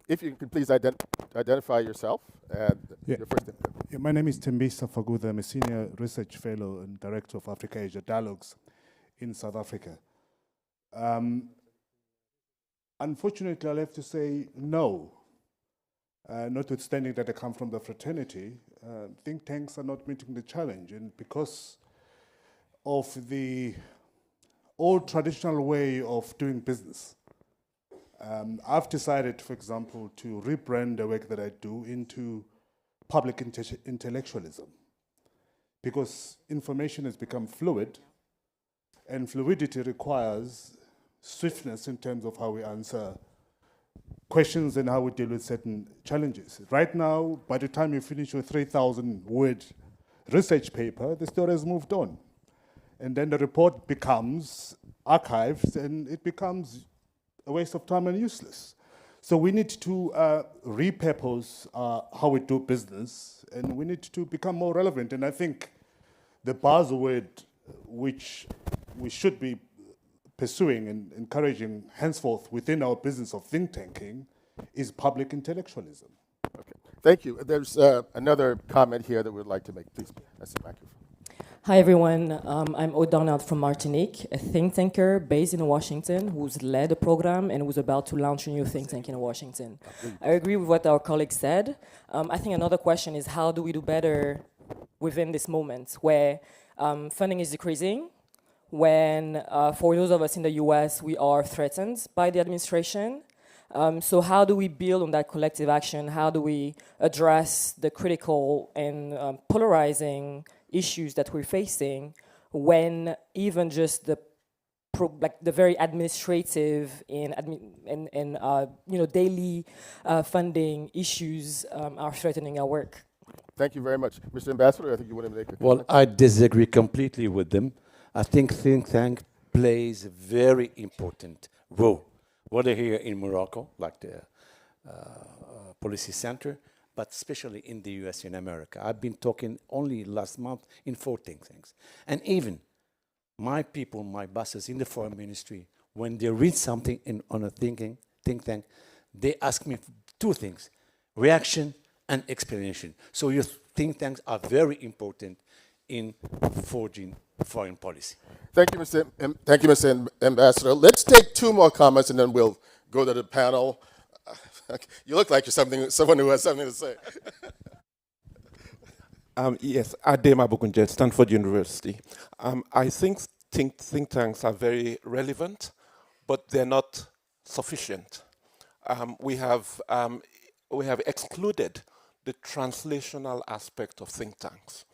If you could please identify yourself and your first name. Yeah, my name is Tembisa Faguda. I'm a senior research fellow and director of Africa-Asia Dialogues in South Africa. Unfortunately, I'll have to say no. Notwithstanding that I come from the fraternity, think tanks are not meeting the challenge. And because of the old traditional way of doing business, I've decided, for example, to rebrand the work that I do into public intellectualism, because information has become fluid, and fluidity requires swiftness in terms of how we answer questions and how we deal with certain challenges. Right now, by the time you finish your 3,000-word research paper, the story has moved on. and then the report becomes archived, and it becomes a waste of time and useless. So we need to repurpose how we do business, and we need to become more relevant. And I think the buzzword which we should be pursuing and encouraging henceforth within our business of think tanking is public intellectualism. Okay, thank you. There's another comment here that we'd like to make. Please, that's the microphone. Hi everyone, I'm O'Donnell from Martinique, a think tanker based in Washington who's led a program and who's about to launch a new think tank in Washington. I agree with what our colleague said. I think another question is how do we do better within this moment where funding is decreasing, when for those of us in the US, we are threatened by the administration. So how do we build on that collective action? How do we address the critical and polarizing issues that we're facing when even just the very administrative and daily funding issues are threatening our work? Thank you very much. Mr. Ambassador, I think you want to make a comment. Well, I disagree completely with them. I think think tank plays a very important role, whether here in Morocco, like the Policy Center, but especially in the US, in America. I've been talking only last month in 4 think tanks. And even my people, my bosses in the foreign ministry, when they read something on a think tank, they ask me 2 things, reaction and explanation. So your think tanks are very important in forging foreign policy. Thank you, Mr. Ambassador. Let's take 2 more comments and then we'll go to the panel. You look like you're someone who has something to say. Yes, Adema Bukunje, Stanford University. I think think tanks are very relevant, but they're not sufficient. We have excluded the translational aspect of think tanks.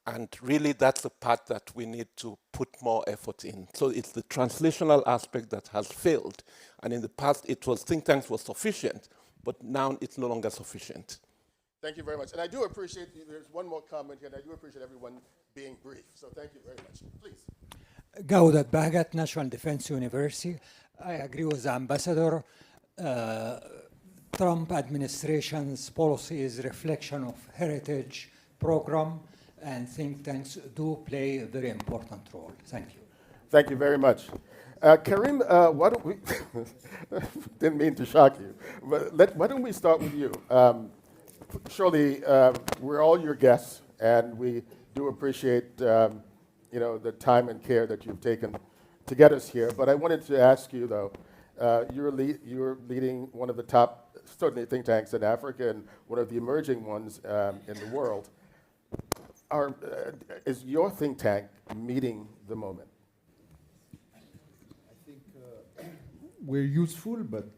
And really, that's the part that we need to put more effort in. So it's the translational aspect that has failed. And in the past, think tanks were sufficient, but now it's no longer sufficient. Thank you very much. And I do appreciate, there's one more comment here, and I do appreciate everyone being brief. So thank you very much. Please. Gaudat Bagat, National Defense University. I agree with the Ambassador. Trump administration's policy is a reflection of heritage program, and think tanks do play a very important role. Thank you. Thank you very much. Karim, why don't we, didn't mean to shock you, but why don't we start with you? Surely, we're all your guests, and we do appreciate the time and care that you've taken to get us here. But I wanted to ask you, though, you're leading one of the top, certainly think tanks in Africa and one of the emerging ones in the world. Is your think tank meeting the moment? I think we're useful, but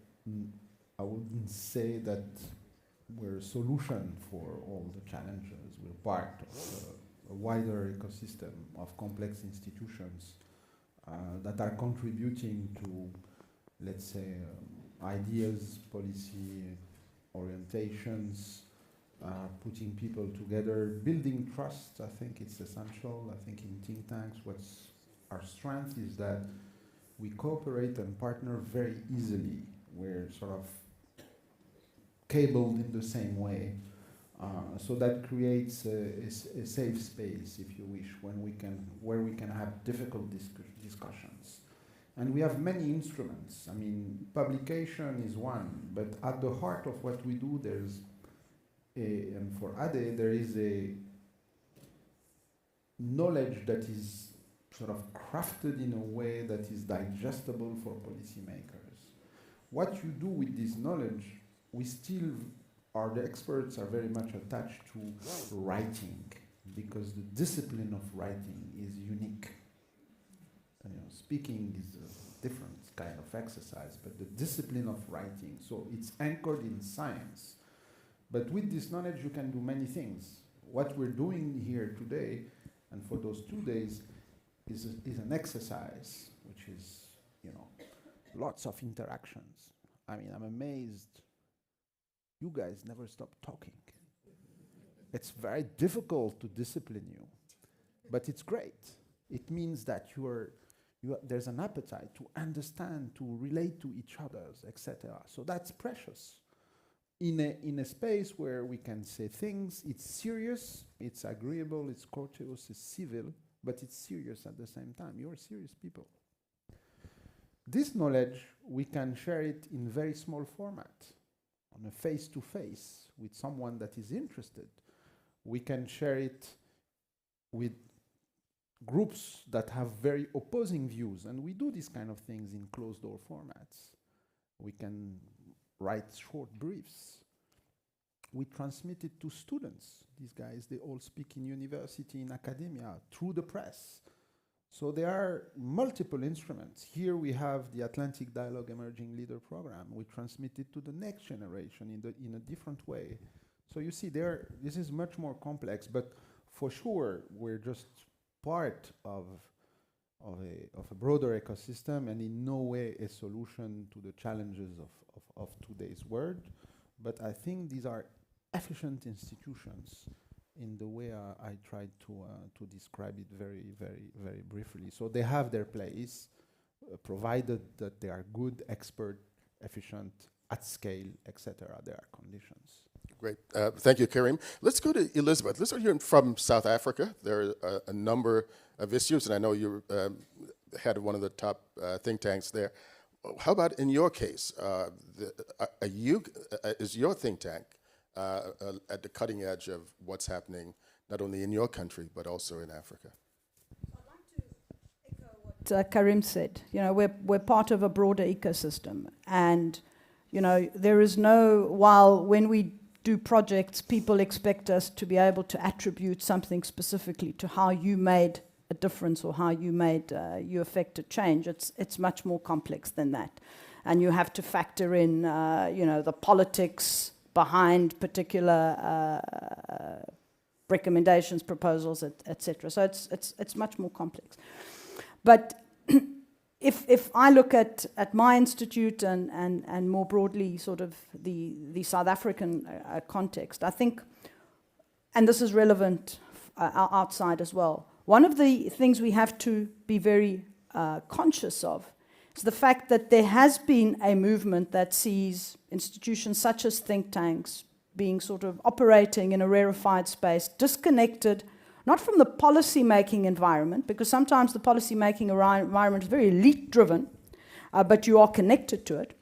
I wouldn't say that we're a solution for all the challenges. We're part of a wider ecosystem of complex institutions that are contributing to, let's say, ideas, policy, orientations, putting people together, building trust. I think it's essential. I think in think tanks, what's our strength is that we cooperate and partner very easily. We're sort of cabled in the same way. So that creates a safe space, if you wish, where we can have difficult discussions. And we have many instruments. I mean, publication is one, but at the heart of what we do, and for ADE, there is a knowledge that is sort of crafted in a way that is digestible for policymakers. What you do with this knowledge, the experts are very much attached to writing, because the discipline of writing is unique. Speaking is a different kind of exercise, but the discipline of writing, so it's anchored in science. But with this knowledge, you can do many things. What we're doing here today, and for those 2 days, is an exercise, which is, lots of interactions. I mean, I'm amazed. You guys never stop talking. It's very difficult to discipline you, but it's great. It means that there's an appetite to understand, to relate to each other, etc. So that's precious. In a space where we can say things, it's serious, it's agreeable, it's courteous, it's civil, but it's serious at the same time. You're serious people. This knowledge, we can share it in very small format, on a face-to-face with someone that is interested. We can share it with groups that have very opposing views, and we do these kind of things in closed-door formats. We can write short briefs. We transmit it to students. These guys, they all speak in university, in academia, through the press. So there are multiple instruments. Here we have the Atlantic Dialogue Emerging Leader Program. We transmit it to the next generation in a different way. So you see, this is much more complex, but for sure, we're just part of a broader ecosystem, and in no way a solution to the challenges of today's world. But I think these are efficient institutions in the way I tried to describe it very, very, very briefly. So they have their place, provided that they are good, expert, efficient, at scale, etc. There are conditions. Great. Thank you, Karim. Let's go to Elizabeth. Let's hear from South Africa. There are a number of issues, and I know you head of one of the top think tanks there. How about in your case? Is your think tank at the cutting edge of what's happening not only in your country but also in Africa? Karim said, we're part of a broader ecosystem, and there is while when we do projects, people expect us to be able to attribute something specifically to how you made a difference or how you affected change. It's much more complex than that, and you have to factor in the politics behind particular recommendations, proposals, etc. So it's much more complex. But if I look at my institute and more broadly sort of the South African context, I think, and this is relevant outside as well, one of the things we have to be very conscious of is the fact that there has been a movement that sees institutions such as think tanks being sort of operating in a rarefied space, disconnected not from the policy-making environment, because sometimes the policy-making environment is very elite-driven, but you are connected to it,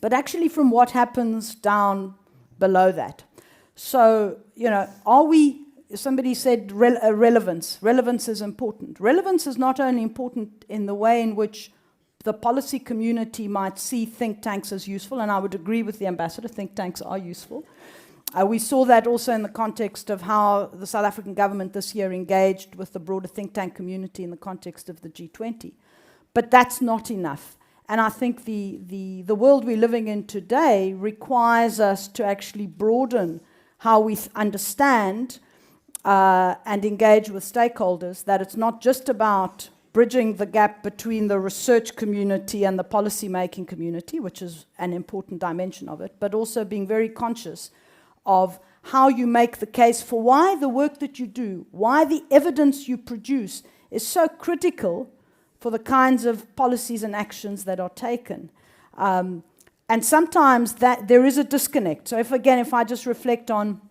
but actually from what happens down below that. So, somebody said relevance. Relevance is important. Relevance is not only important in the way in which the policy community might see think tanks as useful, and I would agree with the ambassador, think tanks are useful. We saw that also in the context of how the South African government this year engaged with the broader think tank community in the context of the G20. But that's not enough. And I think the world we're living in today requires us to actually broaden how we understand and engage with stakeholders, that it's not just about bridging the gap between the research community and the policy-making community, which is an important dimension of it, but also being very conscious of how you make the case for why the work that you do, why the evidence you produce is so critical for the kinds of policies and actions that are taken. And sometimes that there is a disconnect. So if I just reflect on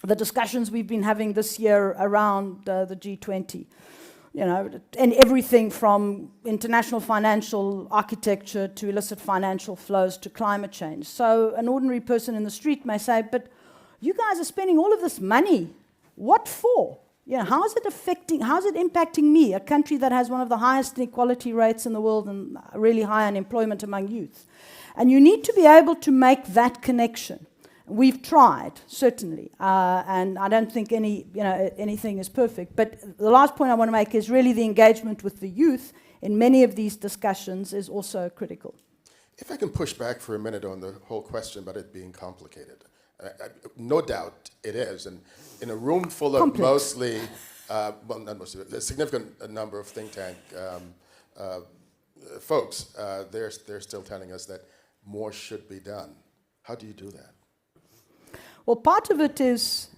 the discussions we've been having this year around the G20, and everything from international financial architecture to illicit financial flows to climate change. So an ordinary person in the street may say, but you guys are spending all of this money. What for? How is it impacting me, a country that has one of the highest inequality rates in the world and really high unemployment among youth? And you need to be able to make that connection. We've tried, certainly, and I don't think anything is perfect. But the last point I want to make is really the engagement with the youth in many of these discussions is also critical. If I can push back for a minute on the whole question about it being complicated. No doubt it is. And in a room full of mostly, well, not mostly, a significant number of think tank folks, they're still telling us that more should be done. How do you do that? Well, part of it is,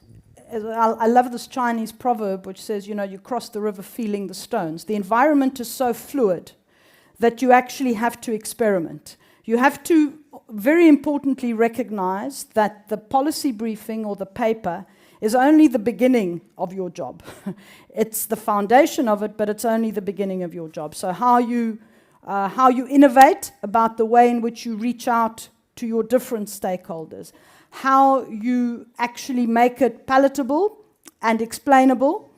I love this Chinese proverb which says, you know, you cross the river feeling the stones. The environment is so fluid that you actually have to experiment. You have to very importantly recognize that the policy briefing or the paper is only the beginning of your job. It's the foundation of it, but it's only the beginning of your job. So how you innovate about the way in which you reach out to your different stakeholders, how you actually make it palatable and explainable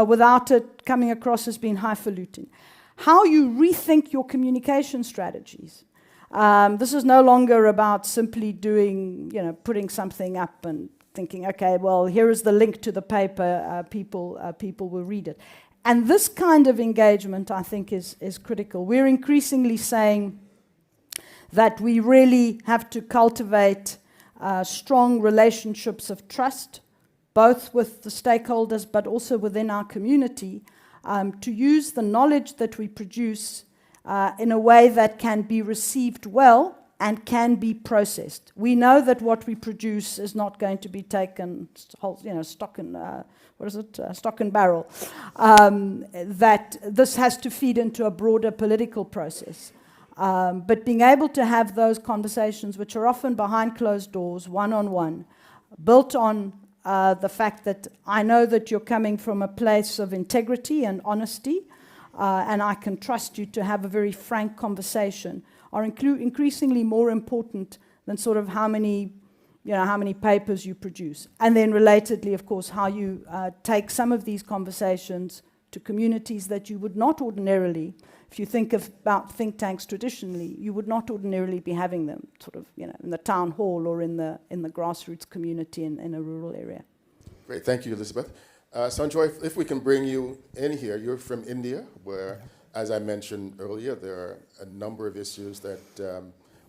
without it coming across as being highfalutin. How you rethink your communication strategies. This is no longer about simply doing, you know, putting something up and thinking, okay, well, here is the link to the paper, people will read it. And this kind of engagement, I think, is critical. We're increasingly saying that we really have to cultivate strong relationships of trust, both with the stakeholders but also within our community, to use the knowledge that we produce in a way that can be received well and can be processed. We know that what we produce is not going to be taken, you know, stock and barrel. That this has to feed into a broader political process. But being able to have those conversations, which are often behind closed doors, one-on-one, built on the fact that I know that you're coming from a place of integrity and honesty, and I can trust you to have a very frank conversation, are increasingly more important than sort of how many papers you produce. And then relatedly, of course, how you take some of these conversations to communities that you would not ordinarily, if you think about think tanks traditionally, you would not ordinarily be having them sort of, you know, in the town hall or in the grassroots community in a rural area. Great, thank you, Elizabeth. Sanjoy, if we can bring you in here, you're from India, where, as I mentioned earlier, there are a number of issues that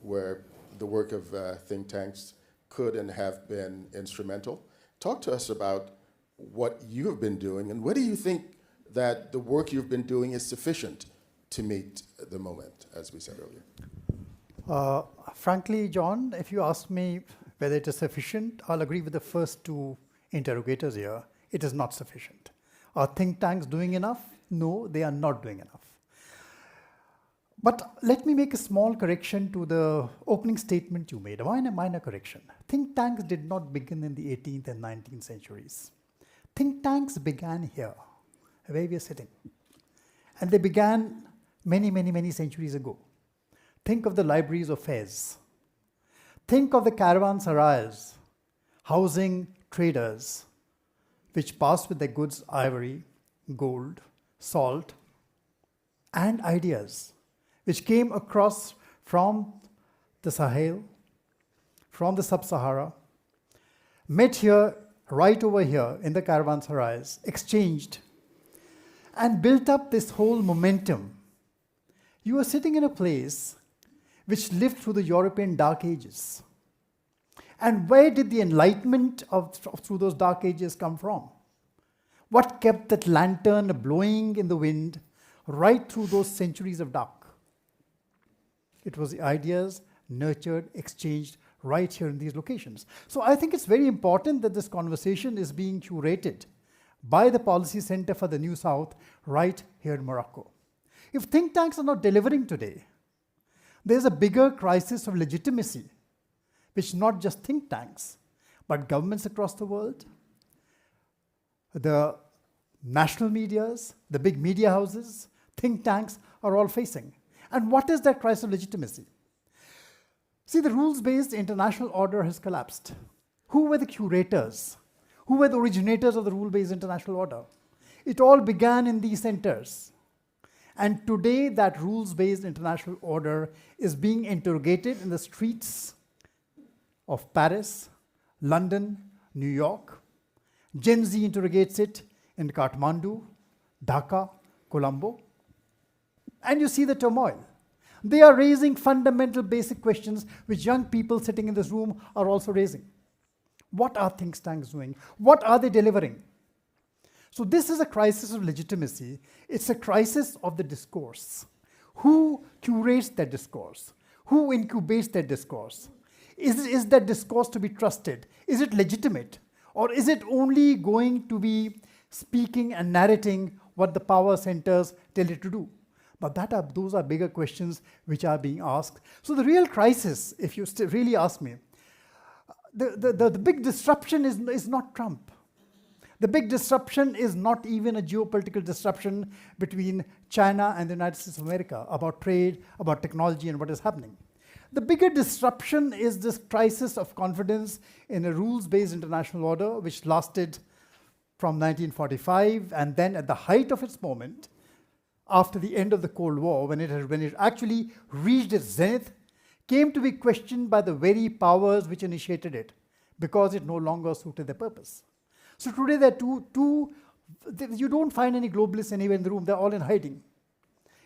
where the work of think tanks could and have been instrumental. Talk to us about what you have been doing, and what do you think that the work you've been doing is sufficient to meet the moment, as we said earlier? Frankly, John, if you ask me whether it is sufficient, I'll agree with the first two interrogators here. It is not sufficient. Are think tanks doing enough? No, they are not doing enough. But let me make a small correction to the opening statement you made, a minor correction. Think tanks did not begin in the 18th and 19th centuries. Think tanks began here, where we are sitting. And they began many centuries ago. Think of the libraries of Fez. Think of the caravanserais, housing traders, which passed with their goods ivory, gold, salt, and ideas, which came across from the Sahel, from the Sub-Sahara, met here, right over here in the caravanserais, exchanged, and built up this whole momentum. You are sitting in a place which lived through the European Dark Ages. And where did the enlightenment through those Dark Ages come from? What kept that lantern blowing in the wind right through those centuries of dark? It was the ideas nurtured, exchanged right here in these locations. So I think it's very important that this conversation is being curated by the Policy Center for the New South right here in Morocco. If think tanks are not delivering today, there's a bigger crisis of legitimacy, which not just think tanks, but governments across the world, the national medias, the big media houses, think tanks are all facing. And what is that crisis of legitimacy? See, the rules-based international order has collapsed. Who were the curators? Who were the originators of the rule-based international order? It all began in these centers. And today, that rules-based international order is being interrogated in the streets of Paris, London, New York. Gen Z interrogates it in Kathmandu, Dhaka, Colombo. And you see the turmoil. They are raising fundamental basic questions which young people sitting in this room are also raising. What are think tanks doing? What are they delivering? So this is a crisis of legitimacy. It's a crisis of the discourse. Who curates that discourse? Who incubates that discourse? Is that discourse to be trusted? Is it legitimate? Or is it only going to be speaking and narrating what the power centers tell it to do? But those are bigger questions which are being asked. So the real crisis, if you really ask me, the big disruption is not Trump. The big disruption is not even a geopolitical disruption between China and the United States of America about trade, about technology, and what is happening. The bigger disruption is this crisis of confidence in a rules-based international order which lasted from 1945, and then at the height of its moment, after the end of the Cold War, when it actually reached its zenith, came to be questioned by the very powers which initiated it, because it no longer suited their purpose. So today there are you don't find any globalists anywhere in the room, they're all in hiding.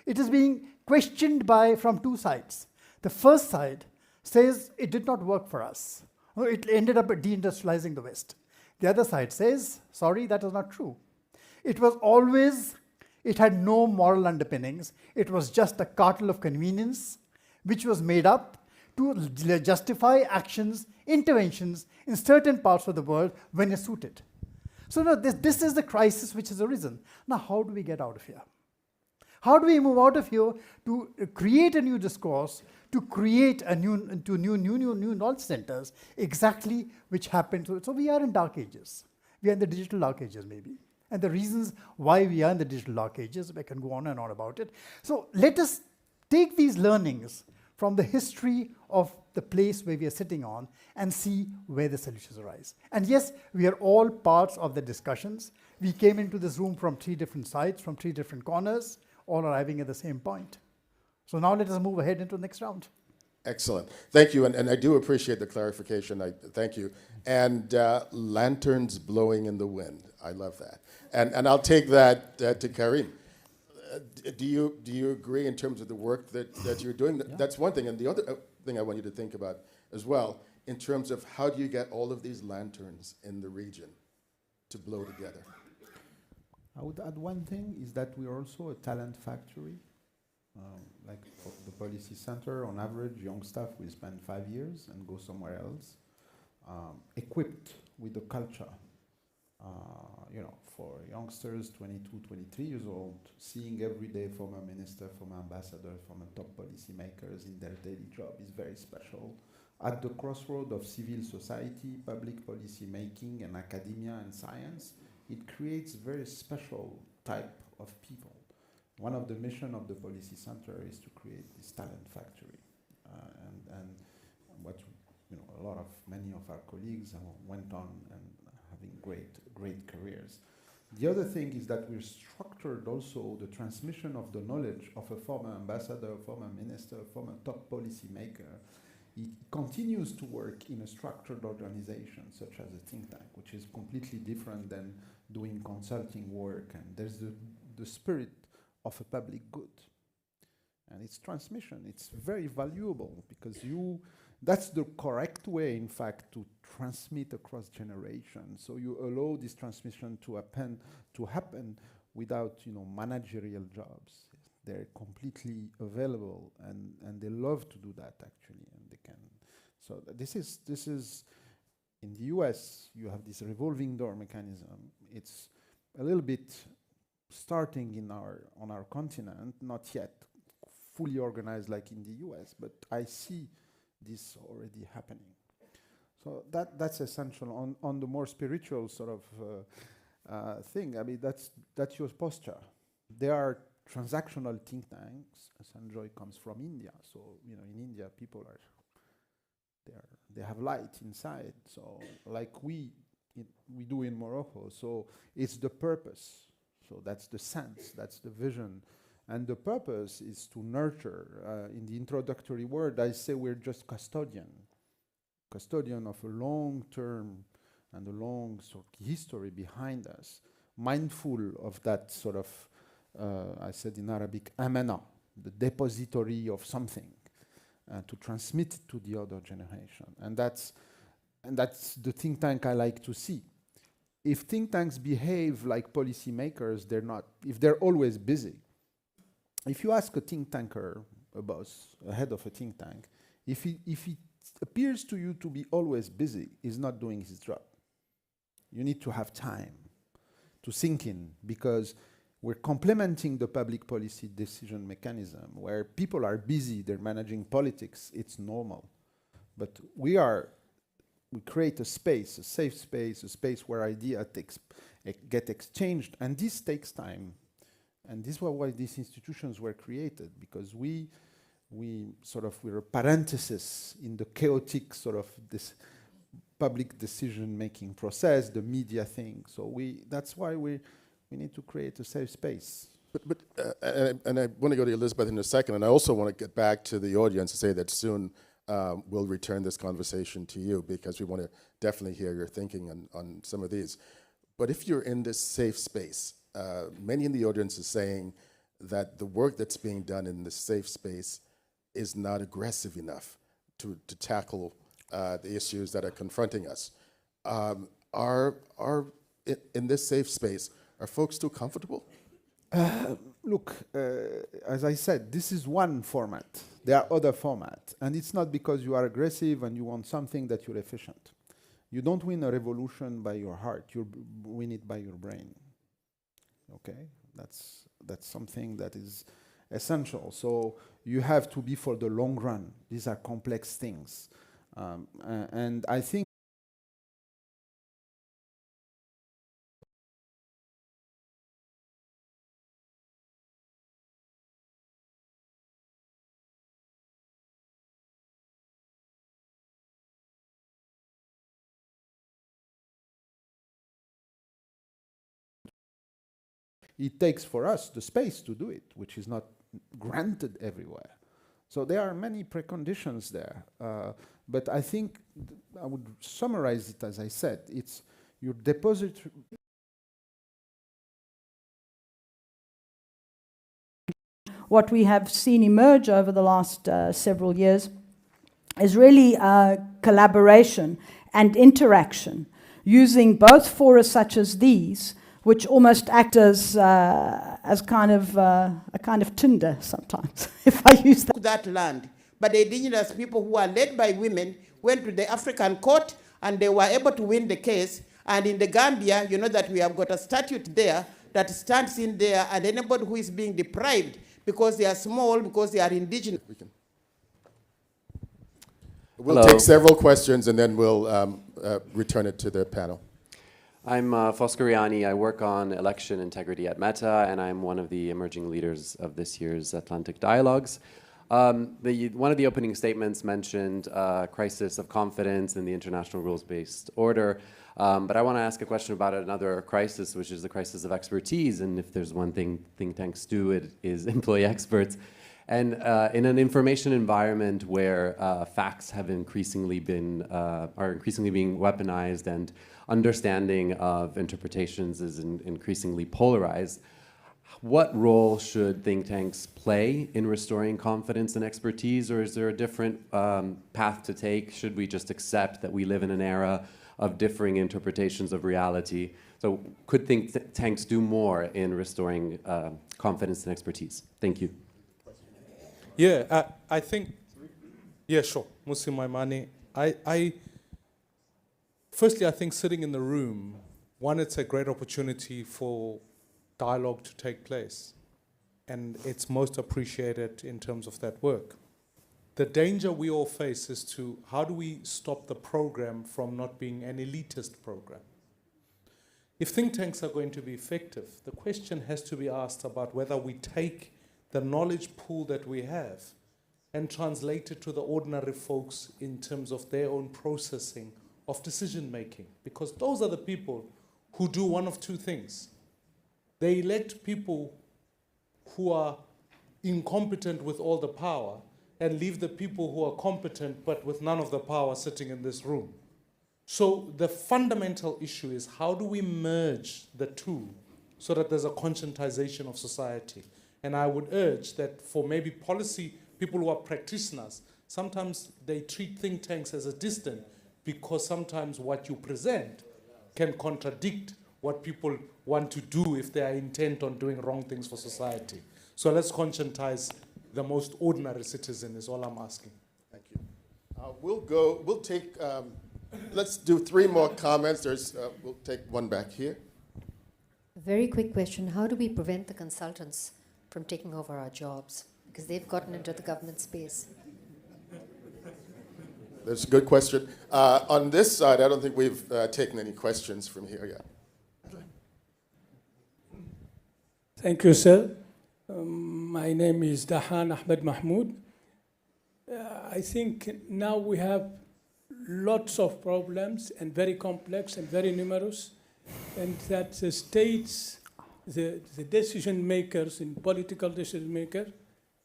It is being questioned from two sides. The first side says it did not work for us. It ended up deindustrializing the West. The other side says, sorry, that is not true. It had no moral underpinnings. It was just a cartel of convenience which was made up to justify actions, interventions in certain parts of the world when it suited. So now this is the crisis which has arisen. Now how do we get out of here? How do we move out of here to create a new discourse, to create new knowledge centers, exactly which happened? So we are in dark ages. We are in the digital dark ages maybe. And the reasons why we are in the digital dark ages, I can go on and on about it. So let us take these learnings from the history of the place where we are sitting on and see where the solutions arise. And yes, we are all parts of the discussions. We came into this room from 3 different sides, from 3 different corners, all arriving at the same point. So now let us move ahead into the next round. Excellent. Thank you, and I do appreciate the clarification. Thank you. And lanterns blowing in the wind. I love that. And I'll take that to Karim. Do you agree in terms of the work that you're doing? Yeah. That's one thing. And the other thing I want you to think about as well, in terms of how do you get all of these lanterns in the region to blow together? I would add one thing, is that we are also a talent factory. Like for the policy center, on average, young staff will spend 5 years and go somewhere else, equipped with the culture. For youngsters, 22, 23 years old, seeing every day former minister, former ambassador, former top policy makers in their daily job is very special. At the crossroad of civil society, public policy making, and academia and science, it creates very special type of people. One of the mission of the Policy Center is to create this talent factory. And what, many of our colleagues went on and having great careers. The other thing is that we're structured also the transmission of the knowledge of a former ambassador, former minister, former top policy maker. It continues to work in a structured organization such as a think tank, which is completely different than doing consulting work. And there's the spirit of a public good. And its transmission, it's very valuable because that's the correct way, in fact, to transmit across generations. So you allow this transmission to happen without, managerial jobs. They're completely available, and they love to do that actually, and they can. So this is in the US. You have this revolving door mechanism. It's a little bit starting on our continent, not yet fully organized like in the US, but I see this already happening. So that's essential. On the more spiritual sort of thing, I mean, that's your posture. There are transactional think tanks. Sanjoy comes from India, so in India people they have light inside. So like we do in Morocco. So it's the purpose. So that's the sense. That's the vision. And the purpose is to nurture. In the introductory word, I say we're just custodian of a long term and a long sort of history behind us, mindful of that sort of, I said in Arabic, amana, the depository of something, to transmit it to the other generation. And that's the think tank I like to see. If think tanks behave like policymakers, they're not. If they're always busy. If you ask a think tanker, a boss, a head of a think tank, if he appears to you to be always busy, he's not doing his job. You need to have time to sink in, because we're complementing the public policy decision mechanism where people are busy, they're managing politics, it's normal. But we create a space, a safe space, a space where ideas get exchanged, and this takes time. And this is why these institutions were created, because we're a parenthesis in the chaotic sort of this public decision-making process, the media thing. So that's why we need to create a safe space. And I want to go to Elizabeth in a second, and I also want to get back to the audience and say that soon we'll return this conversation to you, because we want to definitely hear your thinking on some of these. But if you're in this safe space, many in the audience is saying that the work that's being done in this safe space is not aggressive enough to tackle the issues that are confronting us. In this safe space, are folks still comfortable? Look, as I said, this is one format. There are other formats. And it's not because you are aggressive and you want something that you're efficient. You don't win a revolution by your heart. You win it by your brain. Okay? That's something that is essential. So you have to be for the long run. These are complex things. And I think it takes for us the space to do it, which is not granted everywhere. So there are many preconditions there. But I think I would summarize it as I said. It's your deposit. What we have seen emerge over the last several years is really collaboration and interaction, using both fora such as these, which almost act as kind of a kind of Tinder sometimes, if I use that land. But the indigenous people who are led by women went to the African court and they were able to win the case. And in the Gambia, you know that we have got a statute there that stands in there, and anybody who is being deprived because they are small, because they are indigenous. We'll take several questions and then we'll return it to the panel. I'm Fosco Riani. I work on election integrity at Meta, and I'm one of the emerging leaders of this year's Atlantic Dialogues. One of the opening statements mentioned crisis of confidence in the international rules-based order, but I want to ask a question about another crisis, which is the crisis of expertise. And if there's one thing think tanks do, it is employ experts. And in an information environment where facts have are increasingly being weaponized, and understanding of interpretations is increasingly polarized, what role should think tanks play in restoring confidence and expertise, or is there a different path to take? Should we just accept that we live in an era of differing interpretations of reality? So could think tanks do more in restoring confidence and expertise? Thank you. Yeah, I think, yeah, sure. Muslim Maimani. Firstly, I think sitting in the room, one, it's a great opportunity for dialogue to take place, and it's most appreciated in terms of that work. The danger we all face is to, how do we stop the program from not being an elitist program? If think tanks are going to be effective, the question has to be asked about whether we take the knowledge pool that we have and translate it to the ordinary folks in terms of their own processing of decision making, because those are the people who do one of two things. They elect people who are incompetent with all the power and leave the people who are competent but with none of the power sitting in this room. So the fundamental issue is, how do we merge the two so that there's a conscientization of society? And I would urge that for maybe policy people who are practitioners, sometimes they treat think tanks as a distant, because sometimes what you present can contradict what people want to do if they are intent on doing wrong things for society. So let's conscientize the most ordinary citizen is all I'm asking. Thank you. We'll take Let's do 3 more comments. We'll take one back here. Very quick question. How do we prevent the consultants from taking over our jobs? Because they've gotten into the government space. That's a good question. On this side, I don't think we've taken any questions from here yet. Thank you, sir. My name is Dahan Ahmed Mahmoud. I think now we have lots of problems and very complex and very numerous, and that the states, the decision makers and political decision makers,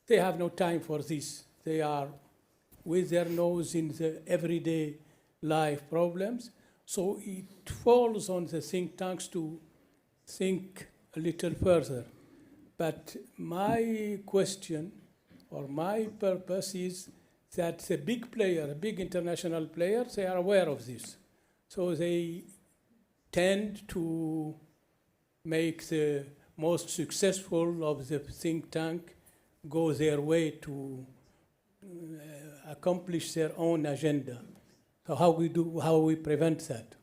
they have no time for this. They are with their nose in the everyday life problems. So it falls on the think tanks to think a little further. But my question or my purpose is that the big player, big international players, they are aware of this. So they tend to make the most successful of the think tank go their way to accomplish their own agenda. So how we prevent that?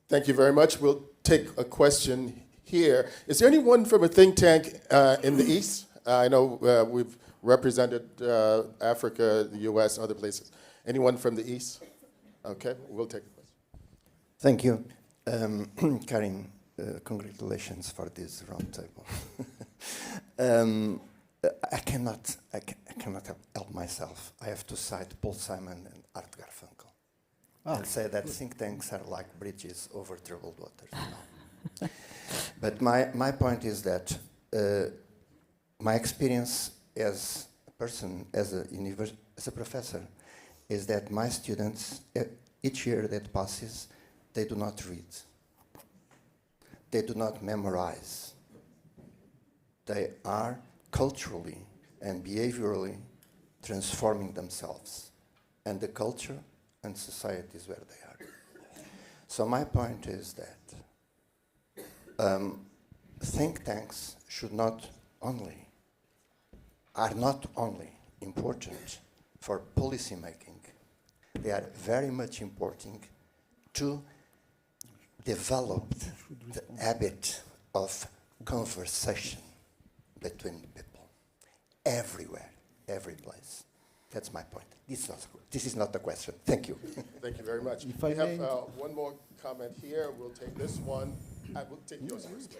Thank you very much. We'll take a question here. Is there anyone from a think tank in the East? I know we've represented Africa, the US, other places. Anyone from the East? Okay, we'll take a question. Thank you. Karim, congratulations for this roundtable. I cannot help myself. I have to cite Paul Simon and Art Garfunkel and say that think tanks are like bridges over troubled waters. But my point is that my experience as a person, as a professor, is that my students, each year that passes, they do not read. They do not memorize. They are culturally and behaviorally transforming themselves, and the culture and society is where they are. So my point is that think tanks are not only important for policy making, they are very much important to develop the habit of conversation between people, everywhere, every place. That's my point. This is not the question. Thank you. Thank you very much. If I We have may- one more comment here. We'll take this one. We'll take yours first, please.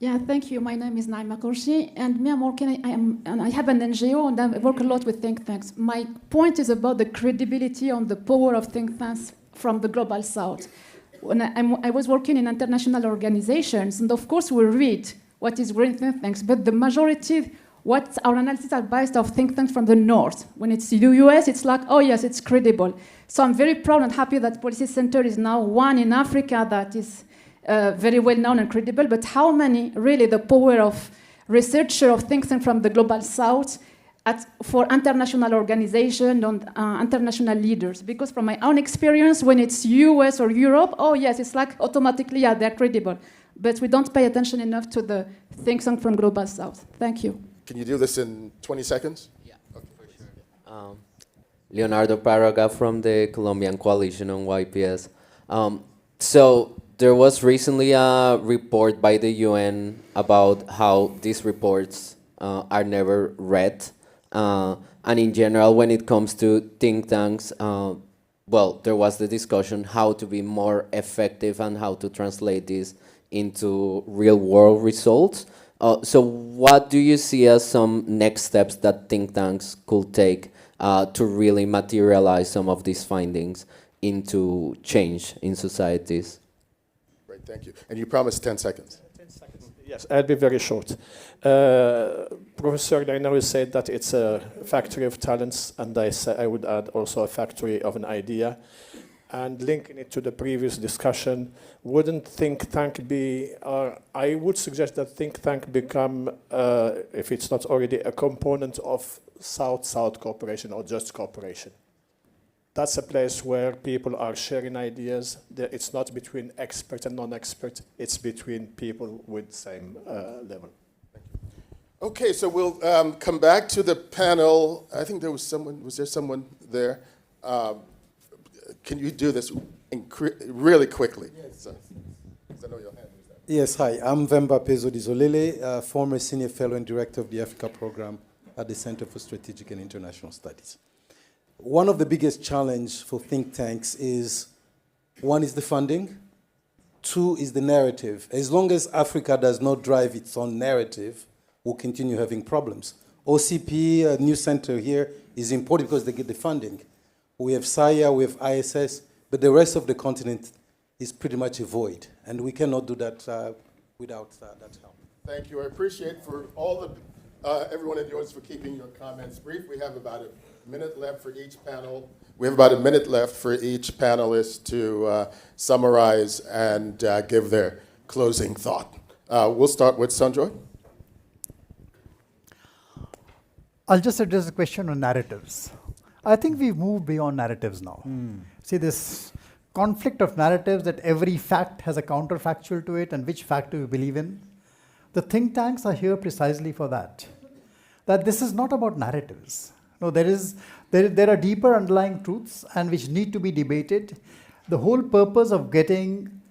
Yeah, thank you. My name is Naima Kourshi, and me, I'm working. I have an NGO, and I work a lot with think tanks. My point is about the credibility on the power of think tanks from the global south. When I was working in international organizations, and of course we read what is great think tanks, but the majority, what our analyses are based off think tanks from the north. When it's the US, it's like, oh yes, it's credible. So I'm very proud and happy that Policy Center is now one in Africa that is very well known and credible, but how many really the power of researcher of think tanks from the global south for international organization and international leaders? Because from my own experience, when it's US or Europe, oh yes, it's like automatically, yeah, they're credible. But we don't pay attention enough to the think tank from global south. Thank you. Can you do this in 20 seconds? Yeah, okay, for sure. Leonardo Paraga from the Colombian Coalition on YPS. So there was recently a report by the UN about how these reports are never read. And in general, when it comes to think tanks, well, there was the discussion how to be more effective and how to translate this into real-world results. So what do you see as some next steps that think tanks could take to really materialize some of these findings into change in societies? Great, thank you. And you promised 10 seconds. 10 seconds. Yes, I'll be very short. Professor Dainawi said that it's a factory of talents, and I would add also a factory of an idea. And linking it to the previous discussion, wouldn't think tank be, I would suggest that think tank become, if it's not already, a component of South-South cooperation or just cooperation. That's a place where people are sharing ideas. It's not between expert and non-expert, it's between people with same level. Okay, so we'll come back to the panel. I think there was someone, was there someone there? can you do this really quickly? Yes. So, 'cause I know your hand is up. Yes, hi. I'm Vemba Pezo Dizolele, former senior fellow and director of the Africa program at the Center for Strategic and International Studies. One of the biggest challenges for think tanks is, one is the funding, two is the narrative. As long as Africa does not drive its own narrative, we'll continue having problems. OCP, a new center here, is important because they get the funding. We have SAIA, we have ISS, but the rest of the continent is pretty much a void, and we cannot do that without that help. Thank you. I appreciate for all the everyone in the audience for keeping your comments brief. We have about a minute left for each panel. We have about a minute left for each panelist to summarize and give their closing thought. We'll start with Sanjoy. I'll just address the question on narratives. I think we've moved beyond narratives now. See, this conflict of narratives that every fact has a counterfactual to it and which fact do you believe in. The think tanks are here precisely for that. That this is not about narratives. No, there are deeper underlying truths and which need to be debated. The whole purpose of getting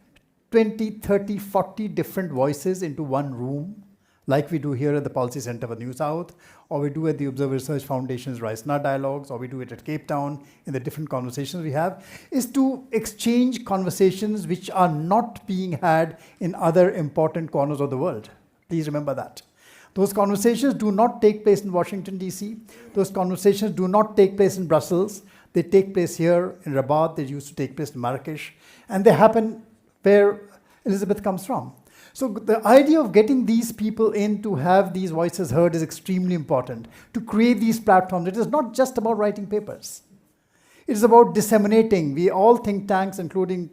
20, 30, 40 different voices into one room, like we do here at the Policy Center for New South, or we do at the Observer Research Foundation's Rice-Na Dialogues, or we do it at Cape Town in the different conversations we have, is to exchange conversations which are not being had in other important corners of the world. Please remember that. Those conversations do not take place in Washington, D.C. Those conversations do not take place in Brussels. They take place here in Rabat. They used to take place in Marrakesh. And they happen where Elizabeth comes from. So the idea of getting these people in to have these voices heard is extremely important. To create these platforms, it is not just about writing papers. It is about disseminating. We all think tanks, including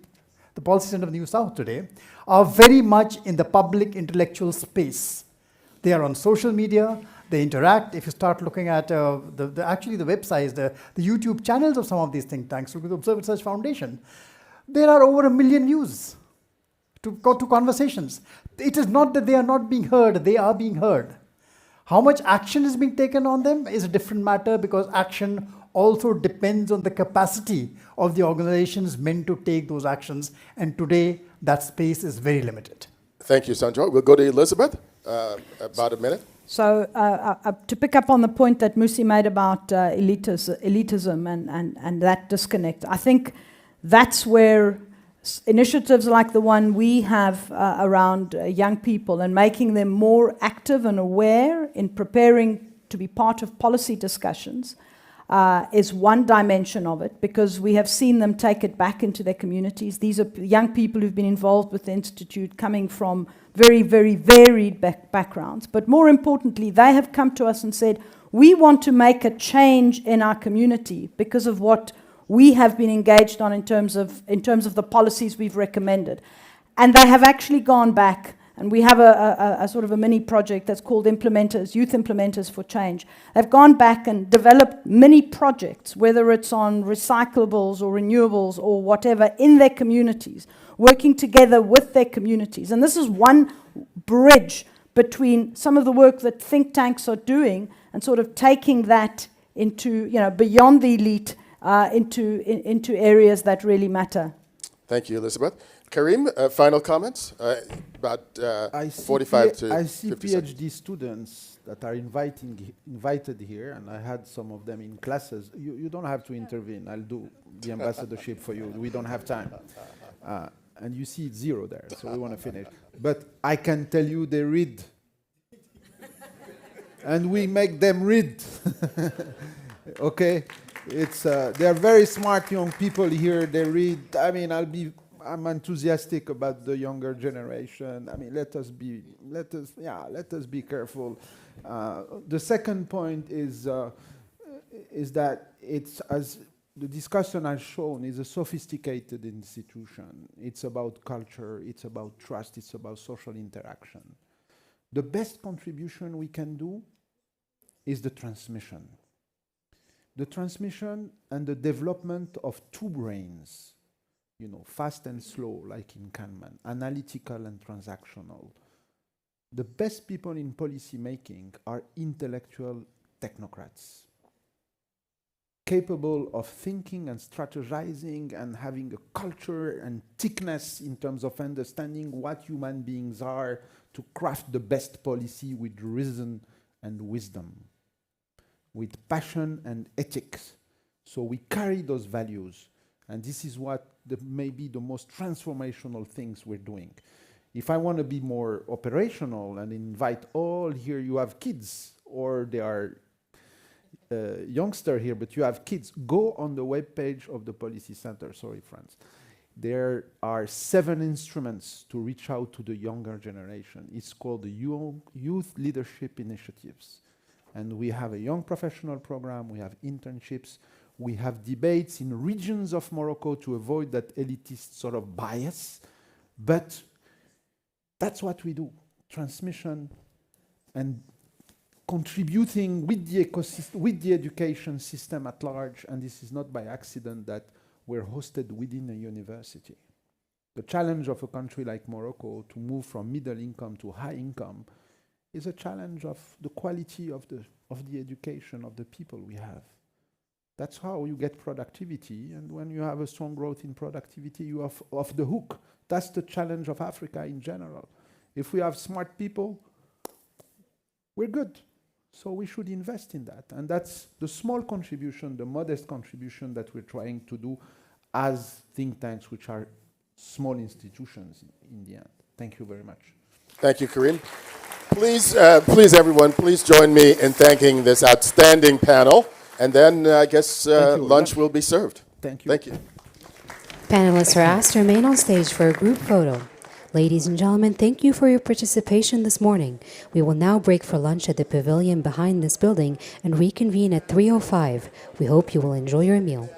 the Policy Center of New South today, are very much in the public intellectual space. They are on social media, they interact. If you start looking at actually the websites, the YouTube channels of some of these think tanks, look at the Observer Research Foundation, there are over 1 million views to go to conversations. It is not that they are not being heard, they are being heard. How much action is being taken on them is a different matter, because action also depends on the capacity of the organizations meant to take those actions, and today that space is very limited. Thank you, Sanjoy. We'll go to Elizabeth, about a minute. So to pick up on the point that Musi made about elitism and that disconnect, I think that's where initiatives like the one we have around young people and making them more active and aware in preparing to be part of policy discussions is one dimension of it, because we have seen them take it back into their communities. These are young people who've been involved with the Institute coming from very, very varied backgrounds. But more importantly, they have come to us and said, we want to make a change in our community because of what we have been engaged on in terms of the policies we've recommended. And they have actually gone back, and we have a sort of a mini project that's called Implementers, Youth Implementers for Change. They've gone back and developed mini projects, whether it's on recyclables or renewables or whatever, in their communities, working together with their communities. And this is one bridge between some of the work that think tanks are doing and sort of taking that into, beyond the elite, into areas that really matter. Thank you, Elizabeth. Karim, final comments? About 45 to 50 I see seconds. PhD students that are invited here, and I had some of them in classes. You don't have to intervene. I'll do the ambassadorship for you. We don't have time. And you see it's 0 there, so we want to finish. But I can tell you they read. And we make them read. Okay? They are very smart young people here. They read. I mean, I'm enthusiastic about the younger generation. I mean, let us be careful. The second point is that it's, as the discussion has shown, is a sophisticated institution. It's about culture. It's about trust. It's about social interaction. The best contribution we can do is the transmission. The transmission and the development of two brains, fast and slow, like in Kahneman, analytical and transactional. The best people in policy making are intellectual technocrats. capable of thinking and strategizing and having a culture and thickness in terms of understanding what human beings are to craft the best policy with reason and wisdom, with passion and ethics. So we carry those values, and this is what maybe the most transformational things we're doing. If I want to be more operational and invite all here, you have kids, or they are youngster here, but you have kids, go on the webpage of the Policy Center. Sorry, France. There are 7 instruments to reach out to the younger generation. It's called the Youth Leadership Initiatives. And we have a young professional program, we have internships, we have debates in regions of Morocco to avoid that elitist sort of bias. But that's what we do, transmission and contributing with the ecosystem, with the education system at large, and this is not by accident that we're hosted within a university. The challenge of a country like Morocco to move from middle income to high income is a challenge of the quality of the education of the people we have. That's how you get productivity, and when you have a strong growth in productivity, you are off the hook. That's the challenge of Africa in general. If we have smart people, we're good. So we should invest in that. And that's the small contribution, the modest contribution that we're trying to do as think tanks, which are small institutions in the end. Thank you very much. Thank you, Karim. Please, everyone, please join me in thanking this outstanding panel. And then I guess lunch will be served. Thank you. Thank you. Panelists are asked to remain on stage for a group photo. Ladies and gentlemen, thank you for your participation this morning. We will now break for lunch at the pavilion behind this building and reconvene at 3:05. We hope you will enjoy your meal.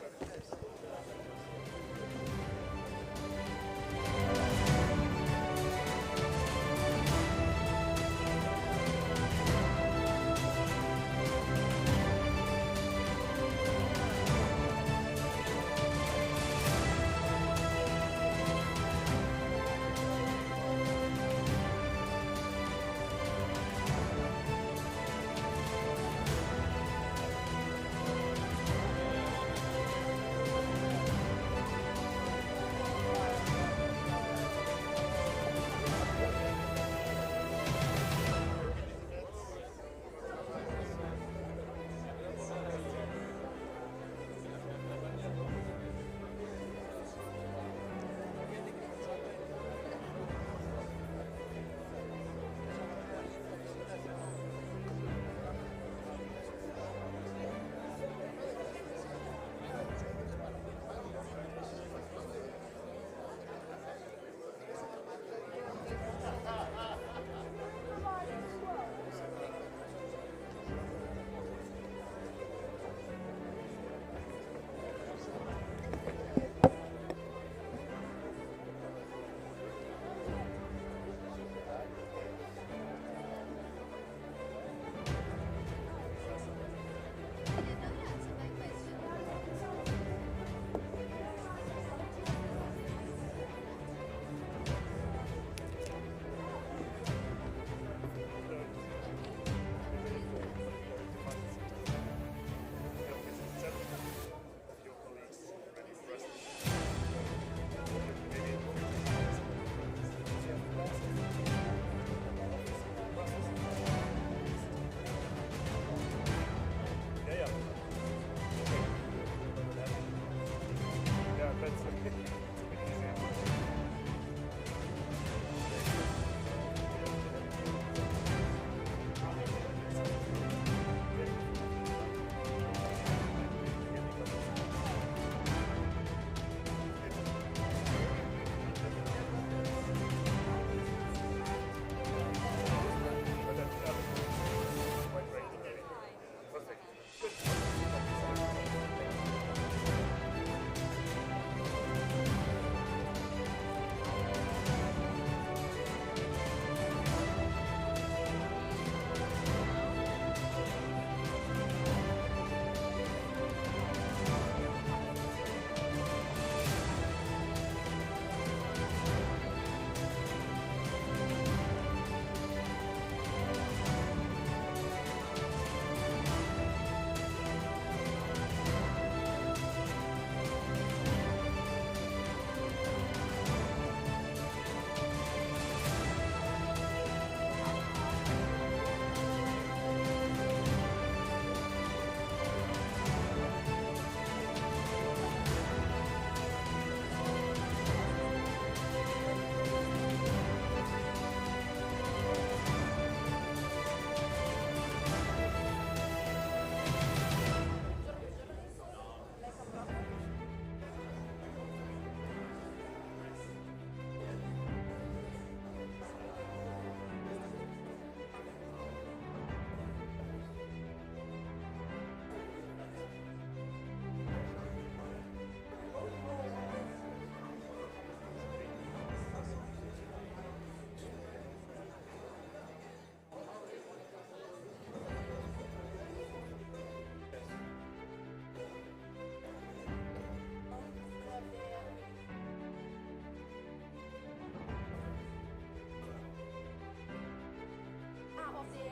of the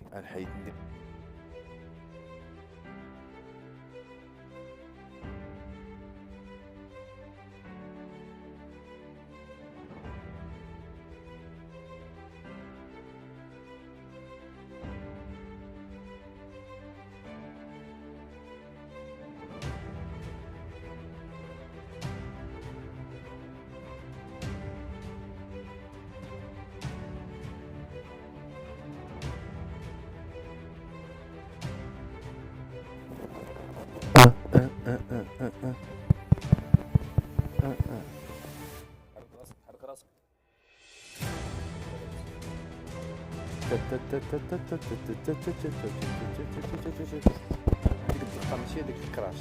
ماشي الحين ديك الدقة ماشي هذيك الكراش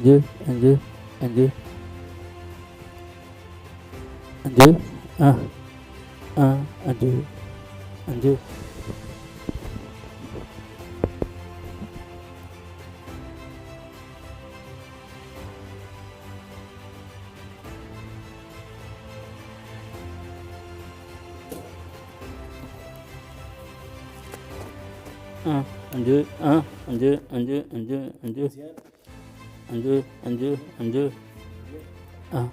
deux, un, deux, un, deux, un, deux, un, deux, un, deux. Un, deux, un, deux, un, deux, un, deux, un, deux. Un, deux, un, deux, un, deux. Un.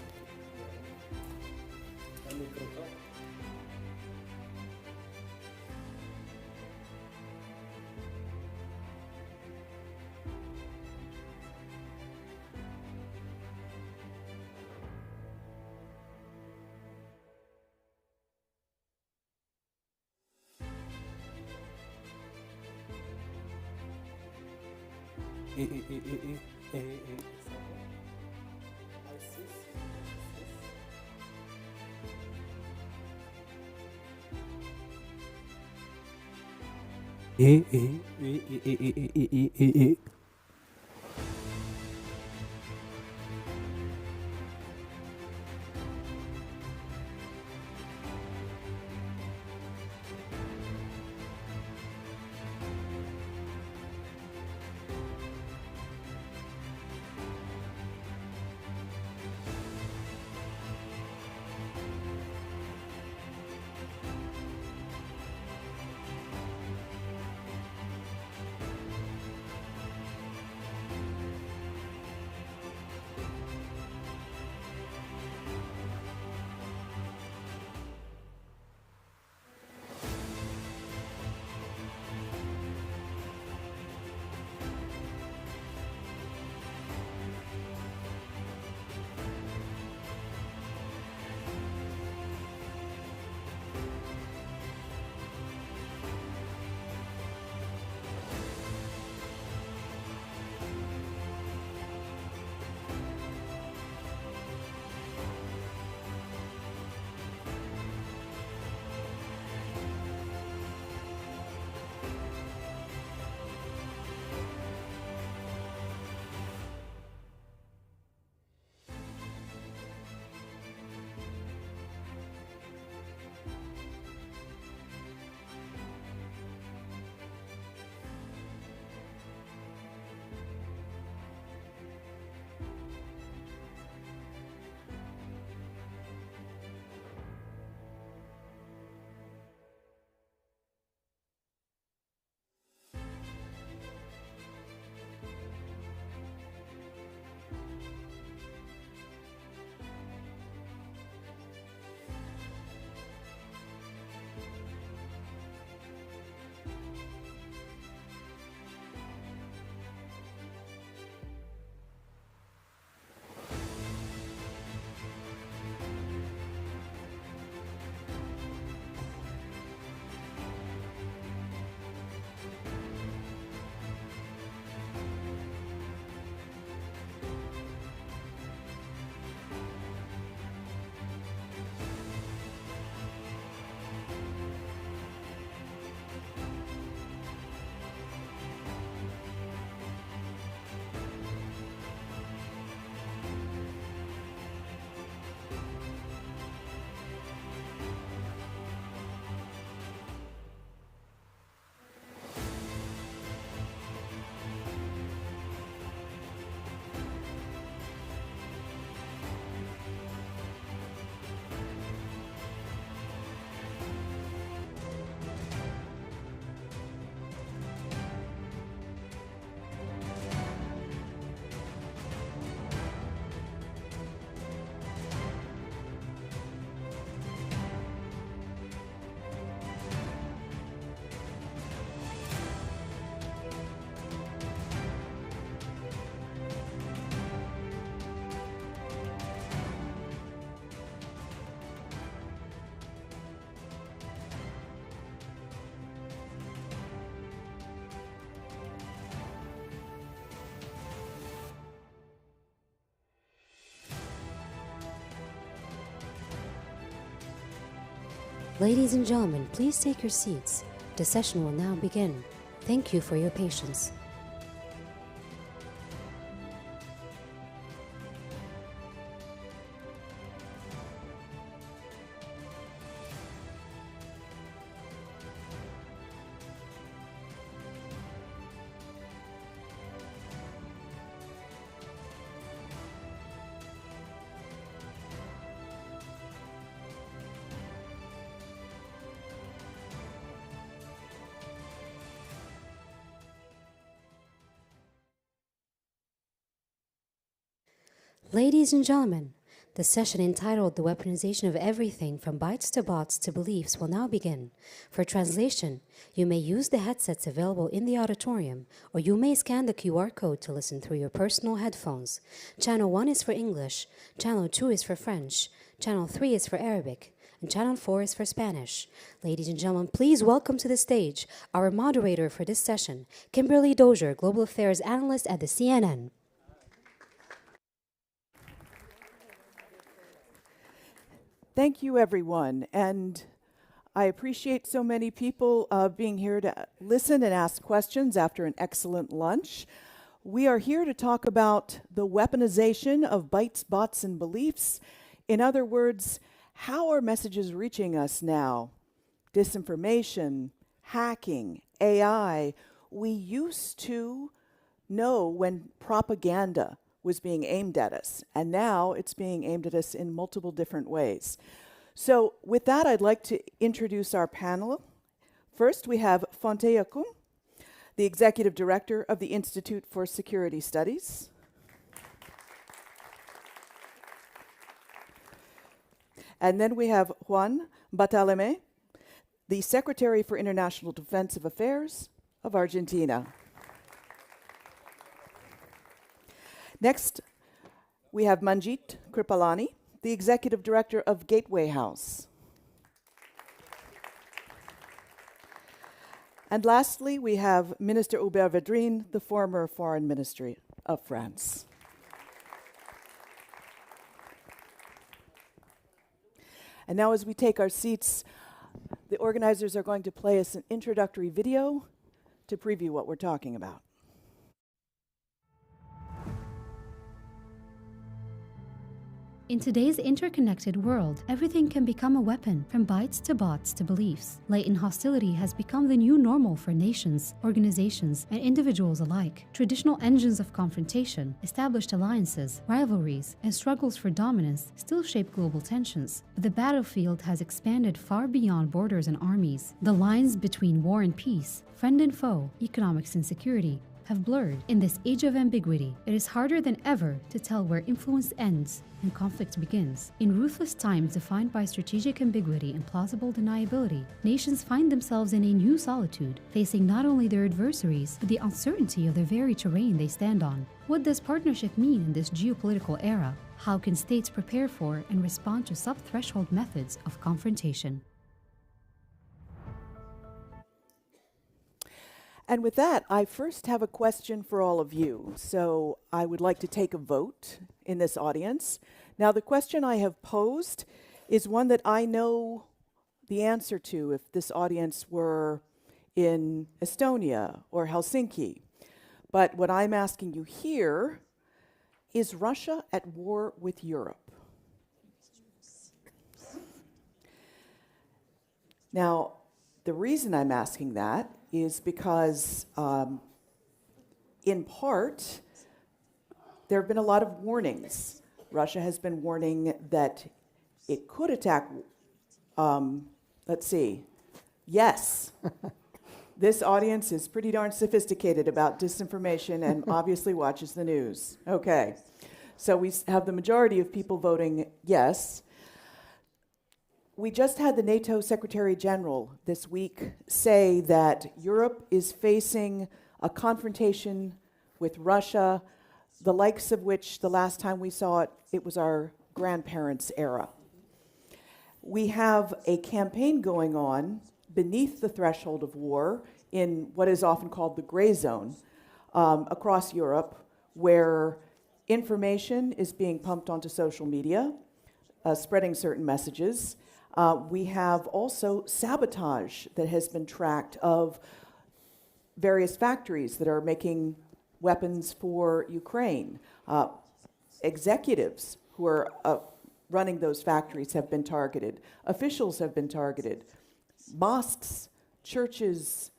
Ladies and gentlemen, please take your seats. The session will now begin. Thank you for your patience. Ladies and gentlemen, the session entitled The Weaponization of Everything from Bytes to Bots to Beliefs will now begin. For translation, you may use the headsets available in the auditorium, or you may scan the QR code to listen through your personal headphones. Channel 1 is for English, Channel 2 is for French, Channel 3 is for Arabic, and Channel 4 is for Spanish. Ladies and gentlemen, please welcome to the stage our moderator for this session, Kimberly Dozier, Global Affairs Analyst at the CNN. Thank you, everyone. And I appreciate so many people being here to listen and ask questions after an excellent lunch. We are here to talk about the weaponization of bytes, bots, and beliefs. In other words, how are messages reaching us now? Disinformation, hacking, AI. We used to know when propaganda was being aimed at us, and now it's being aimed at us in multiple different ways. So with that, I'd like to introduce our panel. First, we have Fonte Yakun, the Executive Director of the Institute for Security Studies. And then we have Juan Bataleme, the Secretary for International Defensive Affairs of Argentina. Next, we have Manjit Kripalani, the Executive Director of Gateway House. And lastly, we have Minister Hubert Védrine, the former Foreign Ministry of France. And now as we take our seats, the organizers are going to play us an introductory video to preview what we're talking about. In today's interconnected world, everything can become a weapon, from bytes to bots to beliefs. Latent hostility has become the new normal for nations, organizations, and individuals alike. Traditional engines of confrontation, established alliances, rivalries, and struggles for dominance still shape global tensions. But the battlefield has expanded far beyond borders and armies. The lines between war and peace, friend and foe, economics and security, have blurred. In this age of ambiguity, it is harder than ever to tell where influence ends and conflict begins. In ruthless times defined by strategic ambiguity and plausible deniability, nations find themselves in a new solitude, facing not only their adversaries, but the uncertainty of the very terrain they stand on. What does partnership mean in this geopolitical era? How can states prepare for and respond to sub-threshold methods of confrontation? And with that, I first have a question for all of you. So I would like to take a vote in this audience. Now, the question I have posed is one that I know the answer to if this audience were in Estonia or Helsinki. But what I'm asking you here is Russia at war with Europe? Now, the reason I'm asking that is because, in part, there have been a lot of warnings. Russia has been warning that it could attack, let's see, yes. This audience is pretty darn sophisticated about disinformation and obviously watches the news. Okay, so we have the majority of people voting yes. We just had the NATO Secretary General this week say that Europe is facing a confrontation with Russia, the likes of which the last time we saw it, it was our grandparents' era. We have a campaign going on beneath the threshold of war in what is often called the gray zone across Europe, where information is being pumped onto social media, spreading certain messages. We have also sabotage that has been tracked of various factories that are making weapons for Ukraine. Executives who are running those factories have been targeted. Officials have been targeted. Mosques, churches,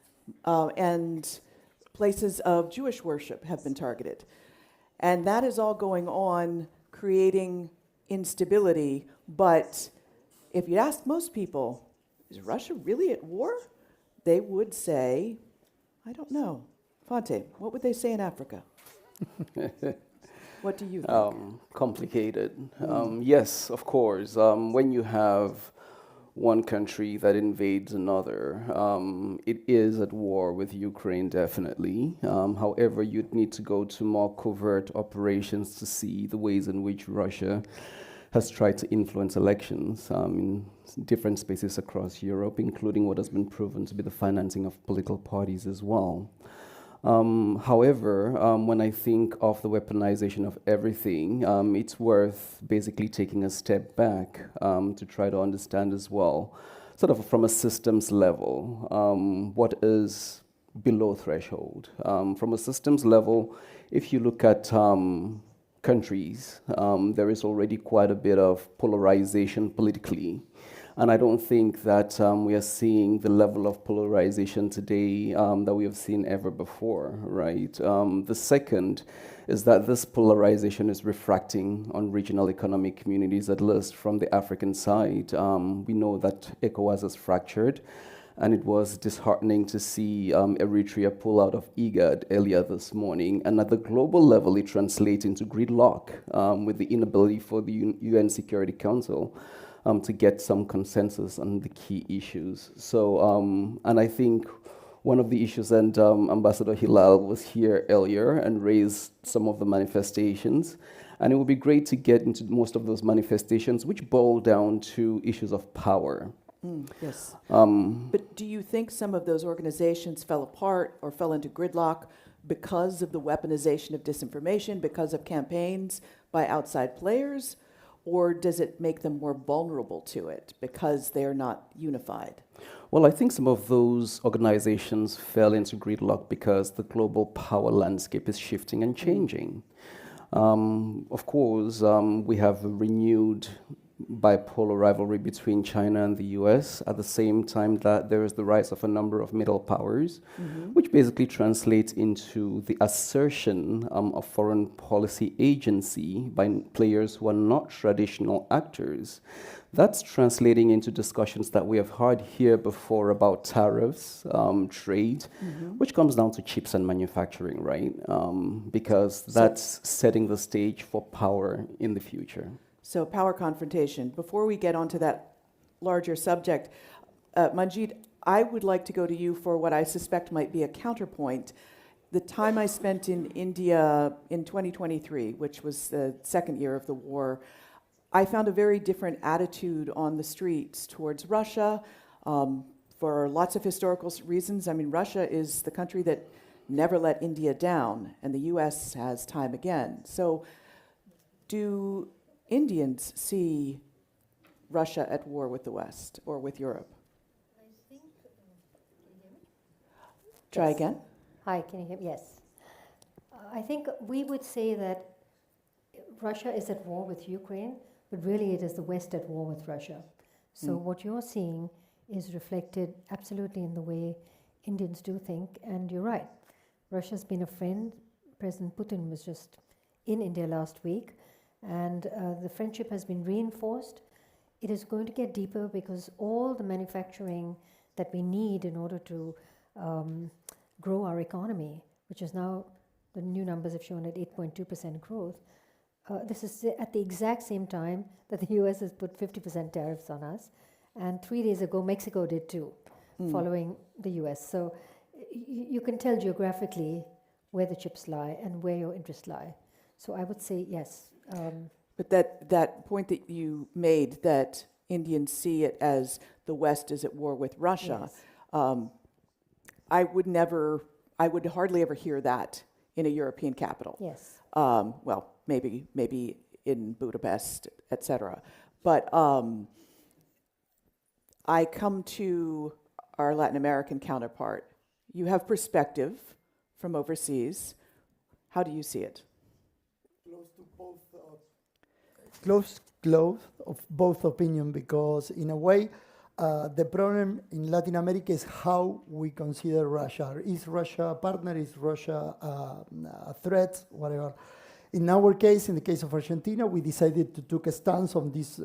and places of Jewish worship have been targeted. And that is all going on, creating instability. But if you ask most people, is Russia really at war? They would say, I don't know. Fonte, what would they say in Africa? What do you think? Complicated. Yes, of course. When you have one country that invades another, it is at war with Ukraine, definitely. However, you'd need to go to more covert operations to see the ways in which Russia has tried to influence elections in different spaces across Europe, including what has been proven to be the financing of political parties as well. However, when I think of the weaponization of everything, it's worth basically taking a step back to try to understand as well, sort of from a systems level, what is below threshold. From a systems level, if you look at countries, there is already quite a bit of polarization politically. And I don't think that we are seeing the level of polarization today that we have seen ever before, right? The second is that this polarization is refracting on regional economic communities, at least from the African side. We know that ECOWAS is fractured, and it was disheartening to see Eritrea pull out of IGAD earlier this morning. And at the global level, it translates into gridlock with the inability for the UN Security Council to get some consensus on the key issues. So, and I think one of the issues, and Ambassador Hilal was here earlier and raised some of the manifestations, and it would be great to get into most of those manifestations, which boil down to issues of power. Yes. But do you think some of those organizations fell apart or fell into gridlock because of the weaponization of disinformation, because of campaigns by outside players? Or does it make them more vulnerable to it because they're not unified? Well, I think some of those organizations fell into gridlock because the global power landscape is shifting and changing. Of course, we have a renewed bipolar rivalry between China and the US at the same time that there is the rise of a number of middle powers, which basically translates into the assertion of foreign policy agency by players who are not traditional actors. That's translating into discussions that we have heard here before about tariffs, trade, which comes down to chips and manufacturing, right? Because that's setting the stage for power in the future. So power confrontation. Before we get onto that larger subject, Manjit, I would like to go to you for what I suspect might be a counterpoint. The time I spent in India in 2023, which was the second year of the war, I found a very different attitude on the streets towards Russia for lots of historical reasons. I mean, Russia is the country that never let India down, and the US has time again. So do Indians see Russia at war with the West or with Europe? I think, can you hear me? Try again. Hi, can you hear me? Yes. I think we would say that Russia is at war with Ukraine, but really it is the West at war with Russia. So what you're seeing is reflected absolutely in the way Indians do think, and you're right. Russia's been a friend. President Putin was just in India last week, and the friendship has been reinforced. It is going to get deeper because all the manufacturing that we need in order to grow our economy, which is now, the new numbers have shown at 8.2% growth, this is at the exact same time that the US has put 50% tariffs on us. And 3 days ago, Mexico did too, following the US. So you can tell geographically where the chips lie and where your interests lie. So I would say yes. But that point that you made, that Indians see it as the West is at war with Russia, yes. I would hardly ever hear that in a European capital. Yes. Well, maybe in Budapest, etc. But I come to our Latin American counterpart. You have perspective from overseas. How do you see it? Close of both opinion, because in a way the problem in Latin America is how we consider Russia. Is Russia a partner? Is Russia a threat? Whatever. In our case, in the case of Argentina, we decided to take a stance on this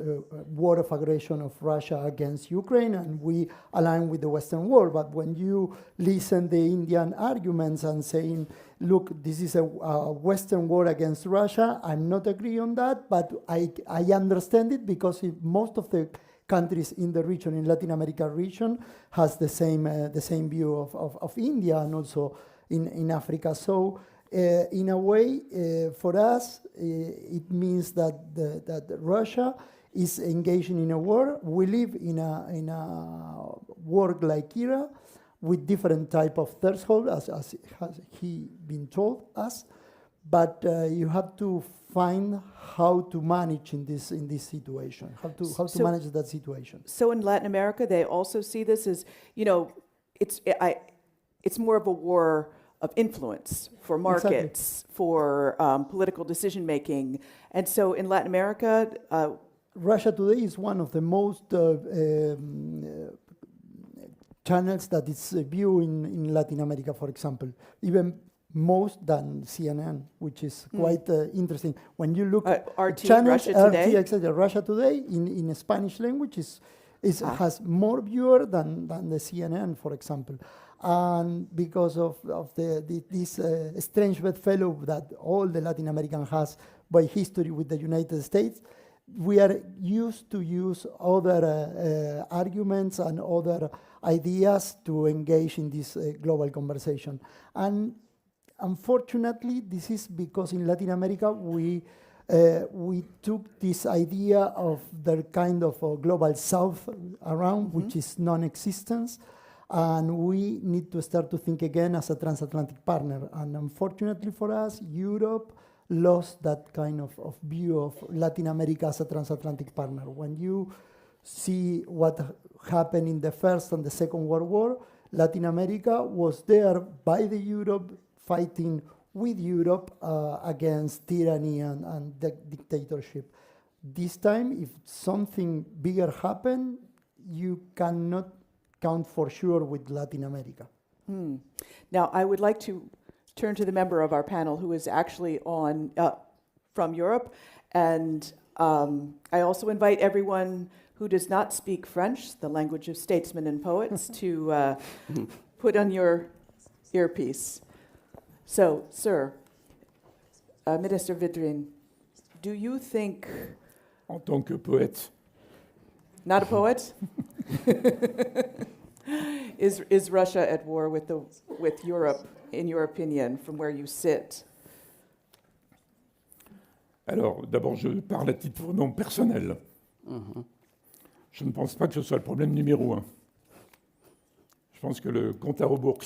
war of aggression of Russia against Ukraine, and we align with the Western world. But when you listen the Indian arguments and saying, look, this is a Western war against Russia, I'm not agree on that, but I understand it, because most of the countries in the region, in Latin America region, has the same view of India, and also in Africa. So in a way, for us, it means that Russia is engaging in a war. We live in a war-like era with different type of threshold, as has he been told us. But you have to find how to manage in this situation, how to manage that situation. So in Latin America, they also see this as, it's more of a war of influence for markets, for political decision making. And so in Latin America, Russia today is one of the most channels that is viewed in Latin America, for example, even most than CNN, which is quite interesting. When you look RT, channels, Russia Today, exactly, Russia Today in Spanish language has more viewer than the CNN, for example. And because of this strange bedfellow that all the Latin American has by history with the United States, we are used to use other arguments and other ideas to engage in this global conversation. And unfortunately, this is because in Latin America we took this idea of the kind of a global south around, which is non-existence. And we need to start to think again as a transatlantic partner. And unfortunately for us, Europe lost that kind of view of Latin America as a transatlantic partner. When you see what happened in the First and the Second World War, Latin America was there by the Europe, fighting with Europe against tyranny and dictatorship. This time, if something bigger happened, you cannot count for sure with Latin America. Now, I would like to turn to the member of our panel who is actually on from Europe, and I also invite everyone who does not speak French, the language of statesmen and poets, to put on your earpiece. So, sir, Minister Vidrin, do you think... En tant que poète. Not a poet? Is Russia at war with Europe, in your opinion, from where you sit? Alors, d'abord, je parle à titre non personnel. Je ne pense pas que ce soit le problème numéro un. Je pense que le compte à rebours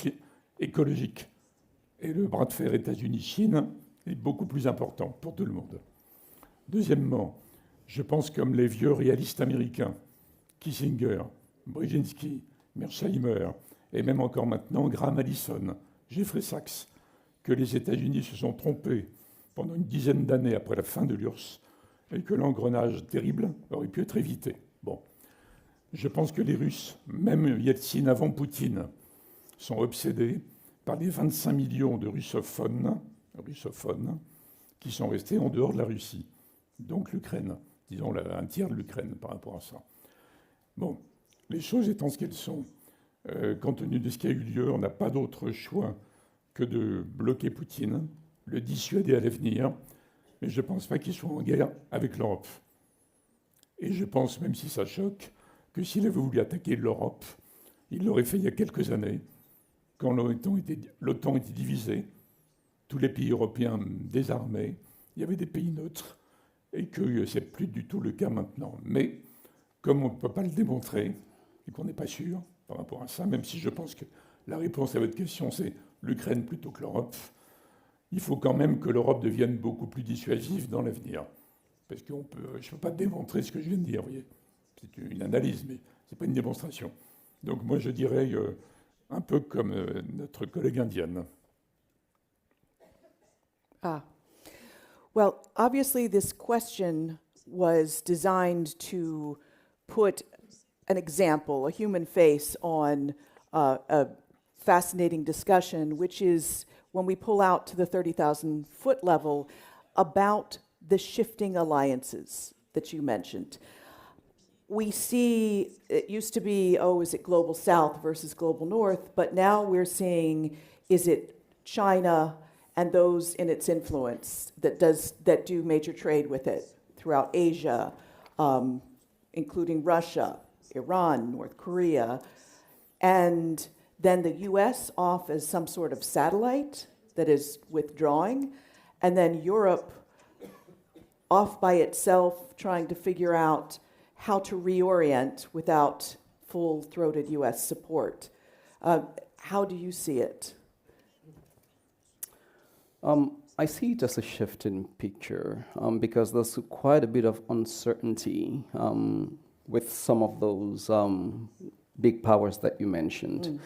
écologique et le bras de fer États-Unis-Chine est beaucoup plus important pour tout le monde. Deuxièmement, je pense comme les vieux réalistes américains, Kissinger, Brzezinski, Mearsheimer, et même encore maintenant Graham Allison, Jeffrey Sachs, que les États-Unis se sont trompés pendant une dizaine d'années après la fin de l'URSS et que l'engrenage terrible aurait pu être évité. Bon, je pense que les Russes, même Yeltsin avant Poutine, sont obsédés par les 25 millions de russophones qui sont restés en dehors de la Russie, donc l'Ukraine, disons un tiers de l'Ukraine par rapport à ça. Bon, les choses étant ce qu'elles sont, compte tenu de ce qui a eu lieu, on n'a pas d'autre choix que de bloquer Poutine, le dissuader à l'avenir, mais je ne pense pas qu'il soit en guerre avec l'Europe. Et je pense, même si ça choque, que s'il avait voulu attaquer l'Europe, il l'aurait fait il y a quelques années, quand l'OTAN était divisée, tous les pays européens désarmés, il y avait des pays neutres, et que ce n'est plus du tout le cas maintenant. Mais comme on ne peut pas le démontrer, et qu'on n'est pas sûr par rapport à ça, même si je pense que la réponse à votre question, c'est l'Ukraine plutôt que l'Europe, il faut quand même que l'Europe devienne beaucoup plus dissuasive dans l'avenir. Parce que je ne peux pas démontrer ce que je viens de dire, vous voyez. C'est une analyse, mais C'est pas une démonstration. Donc moi, je dirais un peu comme notre collègue indienne. Well, obviously, this question was designed to put an example, a human face on a fascinating discussion, which is when we pull out to the 30,000 foot level about the shifting alliances that you mentioned. We see it used to be, oh, is it global south versus global north? But now we're seeing, is it China and those in its influence that do major trade with it throughout Asia, including Russia, Iran, North Korea, and then the US off as some sort of satellite that is withdrawing, and then Europe off by itself trying to figure out how to reorient without full-throated US support. How do you see it? I see it as a shift in picture because there's quite a bit of uncertainty with some of those big powers that you mentioned.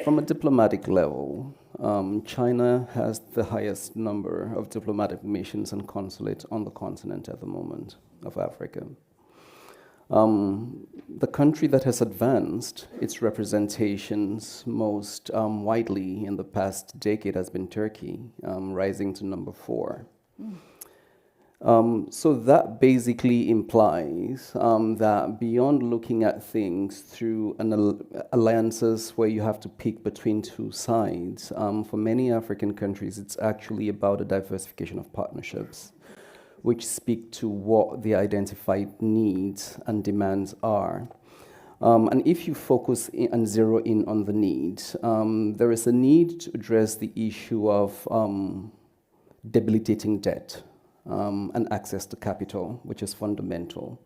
From a diplomatic level, China has the highest number of diplomatic missions and consulates on the continent at the moment of Africa. The country that has advanced its representations most widely in the past decade has been Turkey, rising to number 4. So that basically implies that beyond looking at things through alliances where you have to pick between two sides, for many African countries, it's actually about a diversification of partnerships, which speak to what the identified needs and demands are. And if you focus and zero in on the needs, there is a need to address the issue of debilitating debt and access to capital, which is fundamental.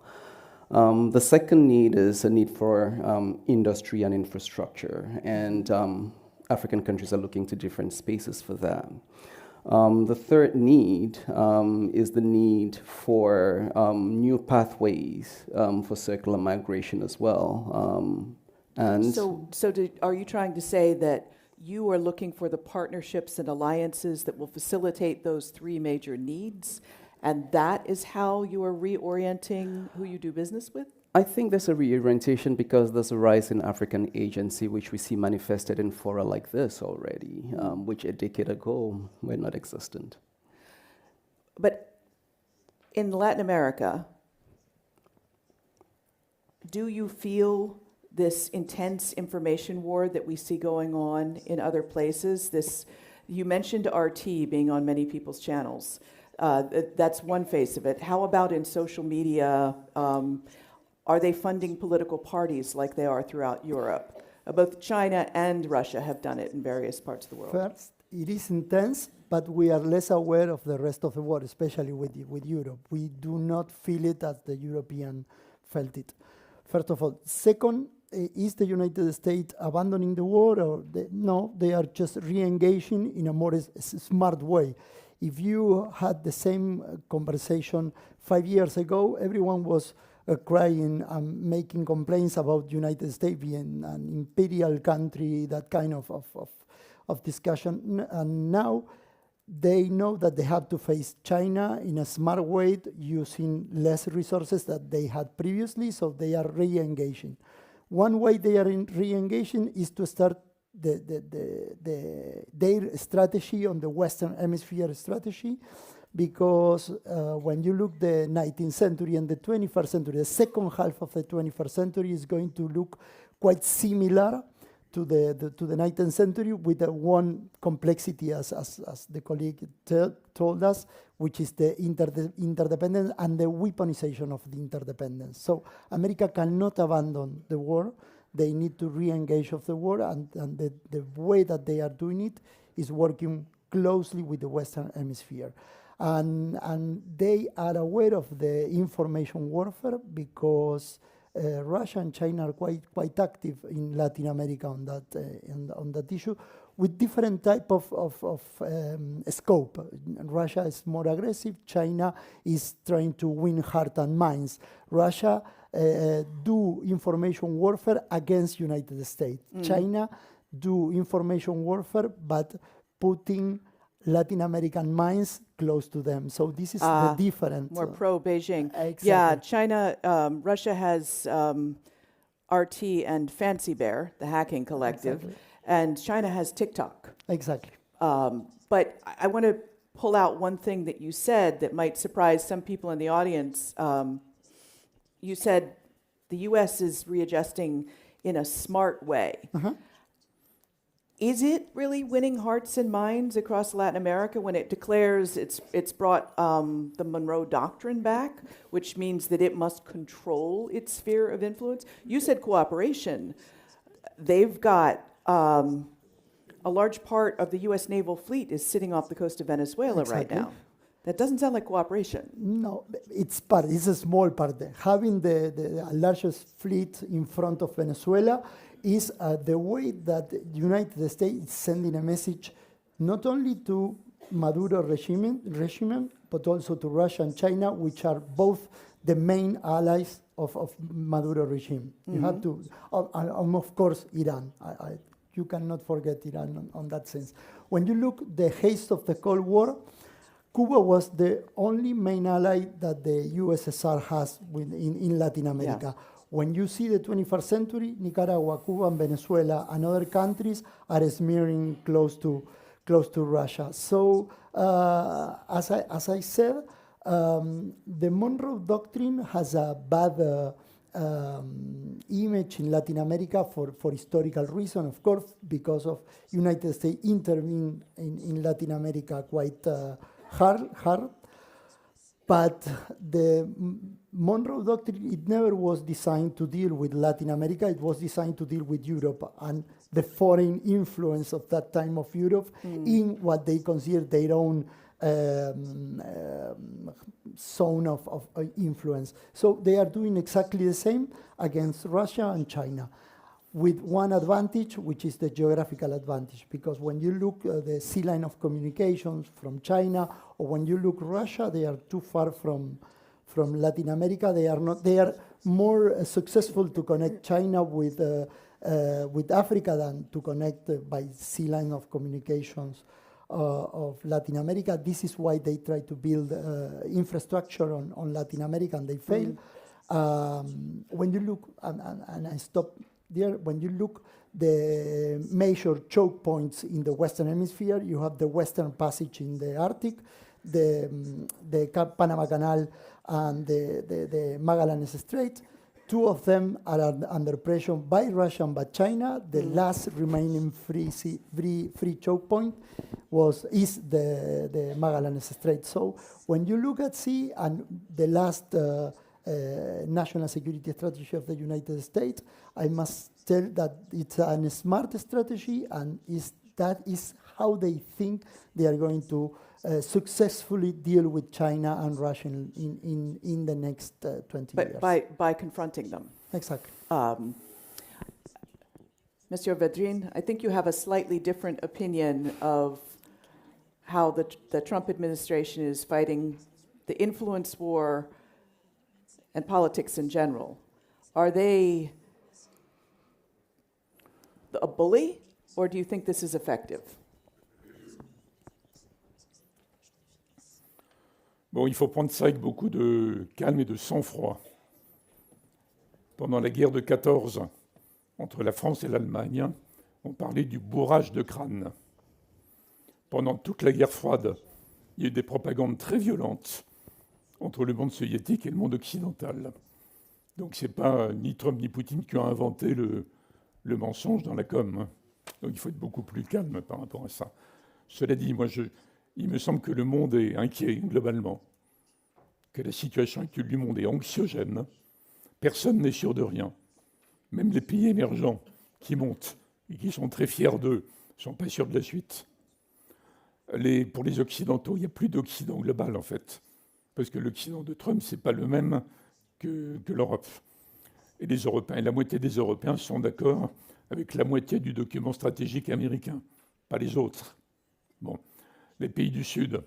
The second need is a need for industry and infrastructure, and African countries are looking to different spaces for that. The third need is the need for new pathways for circular migration as well. Are you trying to say that you are looking for the partnerships and alliances that will facilitate those 3 major needs, and that is how you are reorienting who you do business with? I think there's a reorientation because there's a rise in African agency, which we see manifested in fora like this already, which a decade ago were not existent. But in Latin America, do you feel this intense information war that we see going on in other places? You mentioned RT being on many people's channels. That's one face of it. How about in social media? Are they funding political parties like they are throughout Europe? Both China and Russia have done it in various parts of the world. First, it is intense, but we are less aware of the rest of the world, especially with Europe. We do not feel it as the European felt it. First of all. Second, is the United States abandoning the war? Or no, they are just re-engaging in a more smart way. If you had the same conversation 5 years ago, everyone was crying and making complaints about United States being an imperial country, that kind of discussion. And now they know that they have to face China in a smart way, using less resources that they had previously, so they are re-engaging. One way they are re-engaging is to start their strategy on the Western Hemisphere strategy, because when you look the 19th century and the 21st century, the second half of the 21st century is going to look quite similar to the 19th century, with one complexity, as the colleague told us, which is the interdependence and the weaponization of the interdependence. So America cannot abandon the war. They need to re-engage of the war, and the way that they are doing it is working closely with the Western Hemisphere. And they are aware of the information warfare, because Russia and China are quite active in Latin America on that issue, with different type of scope. Russia is more aggressive. China is trying to win heart and minds. Russia do information warfare against United States. China do information warfare, but putting Latin American minds close to them. So this is the difference. More pro-Beijing. Exactly. Yeah, China, Russia has RT and Fancy Bear, the hacking collective, and China has TikTok. Exactly. But I want to pull out one thing that you said that might surprise some people in the audience. You said the U.S. is readjusting in a smart way. Is it really winning hearts and minds across Latin America when it declares it's brought the Monroe Doctrine back, which means that it must control its sphere of influence? You said cooperation. They've got a large part of the U.S. naval fleet is sitting off the coast of Venezuela right now. That doesn't sound like cooperation. No, it's a small part. Having the largest fleet in front of Venezuela is the way that the United States is sending a message not only to Maduro regime, but also to Russia and China, which are both the main allies of Maduro regime. You have to, of course, Iran. You cannot forget Iran on that sense. When you look the haste of the Cold War, Cuba was the only main ally that the USSR has in Latin America. Yeah. When you see the 21st century, Nicaragua, Cuba, and Venezuela, and other countries are smearing close to Russia. So, as I said, the Monroe Doctrine has a bad image in Latin America for historical reason, of course, because of United States intervening in Latin America quite hard. But the Monroe Doctrine, it never was designed to deal with Latin America. It was designed to deal with Europe and the foreign influence of that time of Europe in what they consider their own zone of influence. So they are doing exactly the same against Russia and China, with one advantage, which is the geographical advantage. Because when you look at the sea line of communications from China, or when you look Russia, they are too far from Latin America. They are not. They are more successful to connect China with Africa than to connect by sea line of communications of Latin America. This is why they try to build infrastructure on Latin America, and they fail. When you look, and I stop there, when you look the major choke points in the Western Hemisphere, you have the Western Passage in the Arctic, the Panama Canal, and the Magallanes Strait. Two of them are under pressure by Russia and by China. The last remaining free choke point is the Magallanes Strait. So when you look at sea and the last national security strategy of the United States, I must tell that it's a smart strategy, and that is how they think they are going to successfully deal with China and Russia in the next 20 years. By confronting them. Exactly. Mr. Vedrin, I think you have a slightly different opinion of how the Trump administration is fighting the influence war and politics in general. Are they a bully, or do you think this is effective? Bon, il faut prendre ça avec beaucoup de calme et de sang-froid. Pendant la guerre de 14, entre la France et l'Allemagne, on parlait du bourrage de crâne. Pendant toute la guerre froide, il y a eu des propagandes très violentes entre le monde soviétique et le monde occidental. Donc ce n'est pas ni Trump ni Poutine qui ont inventé le mensonge dans la com. Donc il faut être beaucoup plus calme par rapport à ça. Cela dit, il me semble que le monde est inquiet globalement, que la situation actuelle du monde est anxiogène. Personne n'est sûr de rien. Même les pays émergents qui montent et qui sont très fiers d'eux ne sont pas sûrs de la suite. Pour les Occidentaux, il n'y a plus d'Occident global en fait, parce que l'Occident de Trump, ce n'est pas le même que l'Europe. Et les Européens, et la moitié des Européens sont d'accord avec la moitié du document stratégique américain, pas les autres. Bon. Les pays du Sud,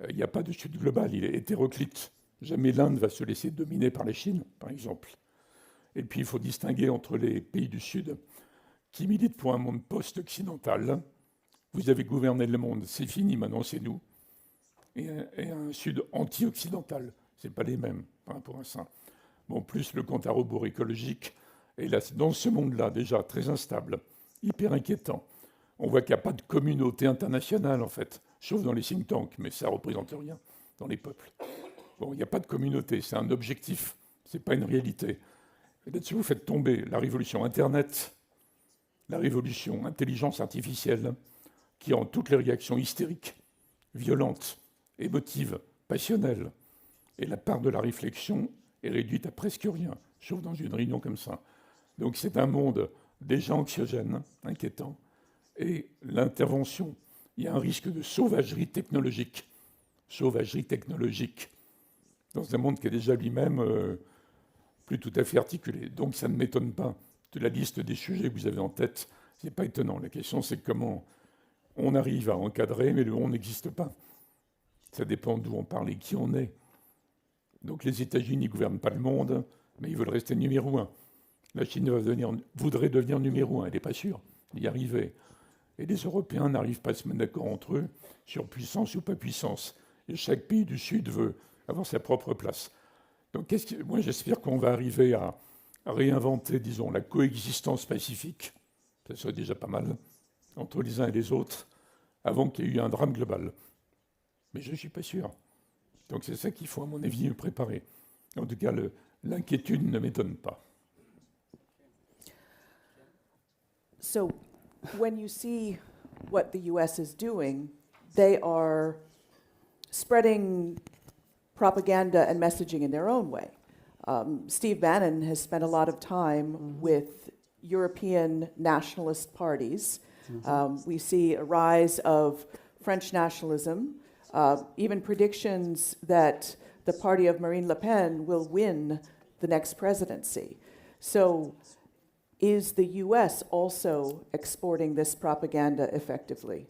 il n'y a pas de Sud global, il est hétéroclite. Jamais l'Inde va se laisser dominer par la Chine, par exemple. Et puis il faut distinguer entre les pays du Sud qui militent pour un monde post-occidental. Vous avez gouverné le monde, c'est fini, maintenant c'est nous. Et un Sud anti-occidental, ce n'est pas les mêmes par rapport à ça. Bon, plus le compte à rebours écologique, et là, dans ce monde-là, déjà très instable, hyper inquiétant, on voit qu'il n'y a pas de communauté internationale, en fait, sauf dans les think tanks, mais ça ne représente rien dans les peuples. Bon, il n'y a pas de communauté, c'est un objectif, ce n'est pas une réalité. Et là-dessus, vous faites tomber la révolution Internet, la révolution intelligence artificielle, qui ont toutes les réactions hystériques, violentes, émotives, passionnelles. Et la part de la réflexion est réduite à presque rien, sauf dans une réunion comme ça. Donc c'est un monde déjà anxiogène, inquiétant. Et l'intervention, il y a un risque de sauvagerie technologique. Sauvagerie technologique. Dans un monde qui est déjà lui-même plus tout à fait articulé. Donc ça ne m'étonne pas de la liste des sujets que vous avez en tête. Ce n'est pas étonnant. La question, c'est comment on arrive à encadrer, mais le on n'existe pas. Ça dépend d'où on parle et qui on est. Donc les États-Unis ne gouvernent pas le monde, mais ils veulent rester numéro un. La Chine voudrait devenir numéro un, elle n'est pas sûre d'y arriver. Et les Européens n'arrivent pas à se mettre d'accord entre eux sur puissance ou pas puissance. Et chaque pays du Sud veut avoir sa propre place. Donc moi j'espère qu'on va arriver à réinventer, disons, la coexistence pacifique, ça serait déjà pas mal, entre les uns et les autres, avant qu'il y ait eu un drame global. Mais je ne suis pas sûr. Donc c'est ça qu'il faut, à mon avis, préparer. En tout cas, l'inquiétude ne m'étonne pas. So, when you see what the US is doing, they are spreading propaganda and messaging in their own way. Steve Bannon has spent a lot of time with European nationalist parties. We see a rise of French nationalism, even predictions that the party of Marine Le Pen will win the next presidency. So, is the US also exporting this propaganda effectively?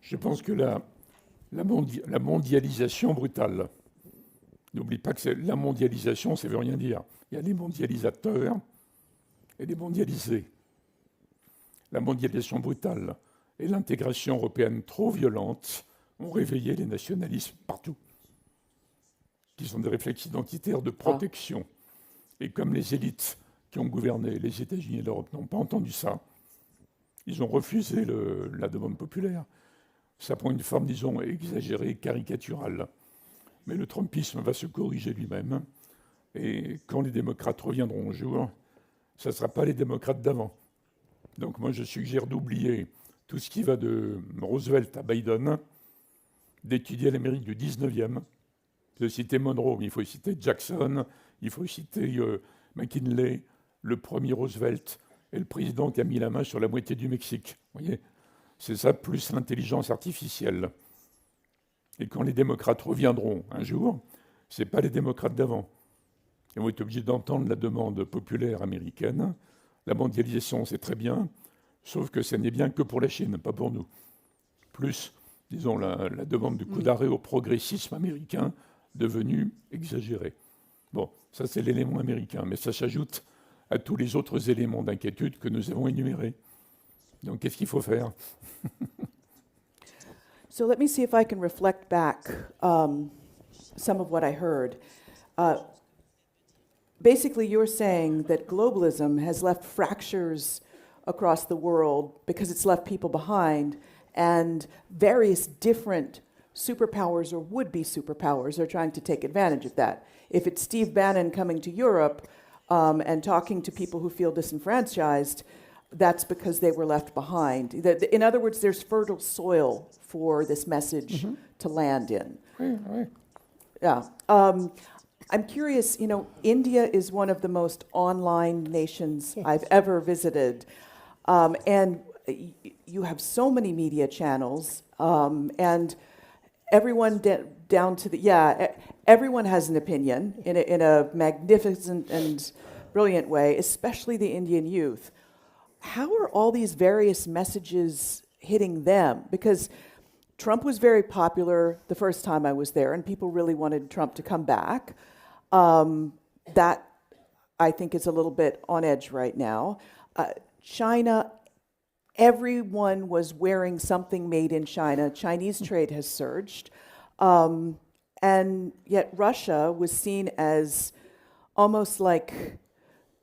Je pense que la mondialisation brutale, n'oublie pas que la mondialisation, ça ne veut rien dire. Il y a les mondialisateurs et les mondialisés. La mondialisation brutale et l'intégration européenne trop violente ont réveillé les nationalismes partout, qui sont des réflexes identitaires de protection. Et comme les élites qui ont gouverné les États-Unis et l'Europe n'ont pas entendu ça, ils ont refusé la demande populaire. Ça prend une forme, disons, exagérée, caricaturale. Mais le trumpisme va se corriger lui-même. Et quand les démocrates reviendront au jour, ça ne sera pas les démocrates d'avant. Donc moi, je suggère d'oublier tout ce qui va de Roosevelt à Biden, d'étudier l'Amérique du 19e, de citer Monroe, mais il faut citer Jackson, il faut citer McKinley, le premier Roosevelt, et le président qui a mis la main sur la moitié du Mexique. Vous voyez, c'est ça, plus l'intelligence artificielle. Et quand les démocrates reviendront un jour, ce n'est pas les démocrates d'avant. Ils vont être obligés d'entendre la demande populaire américaine. La mondialisation, c'est très bien, sauf que ce n'est bien que pour la Chine, pas pour nous. Plus, disons, la demande de coup d'arrêt au progressisme américain devenu exagéré. Bon, ça c'est l'élément américain, mais ça s'ajoute à tous les autres éléments d'inquiétude que nous avons énumérés. Donc qu'est-ce qu'il faut faire? So let me see if I can reflect back some of what I heard. Basically, you're saying that globalism has left fractures across the world because it's left people behind, and various different superpowers or would-be superpowers are trying to take advantage of that. If it's Steve Bannon coming to Europe and talking to people who feel disenfranchised, that's because they were left behind. In other words, there's fertile soil for this message to land in. Yeah. I'm curious, you know, India is one of the most online nations I've ever visited. And you have so many media channels, and everyone down to everyone has an opinion in a magnificent and brilliant way, especially the Indian youth. How are all these various messages hitting them? Because Trump was very popular the first time I was there, and people really wanted Trump to come back. that I think is a little bit on edge right now. China, everyone was wearing something made in China. Chinese trade has surged. And yet Russia was seen as almost like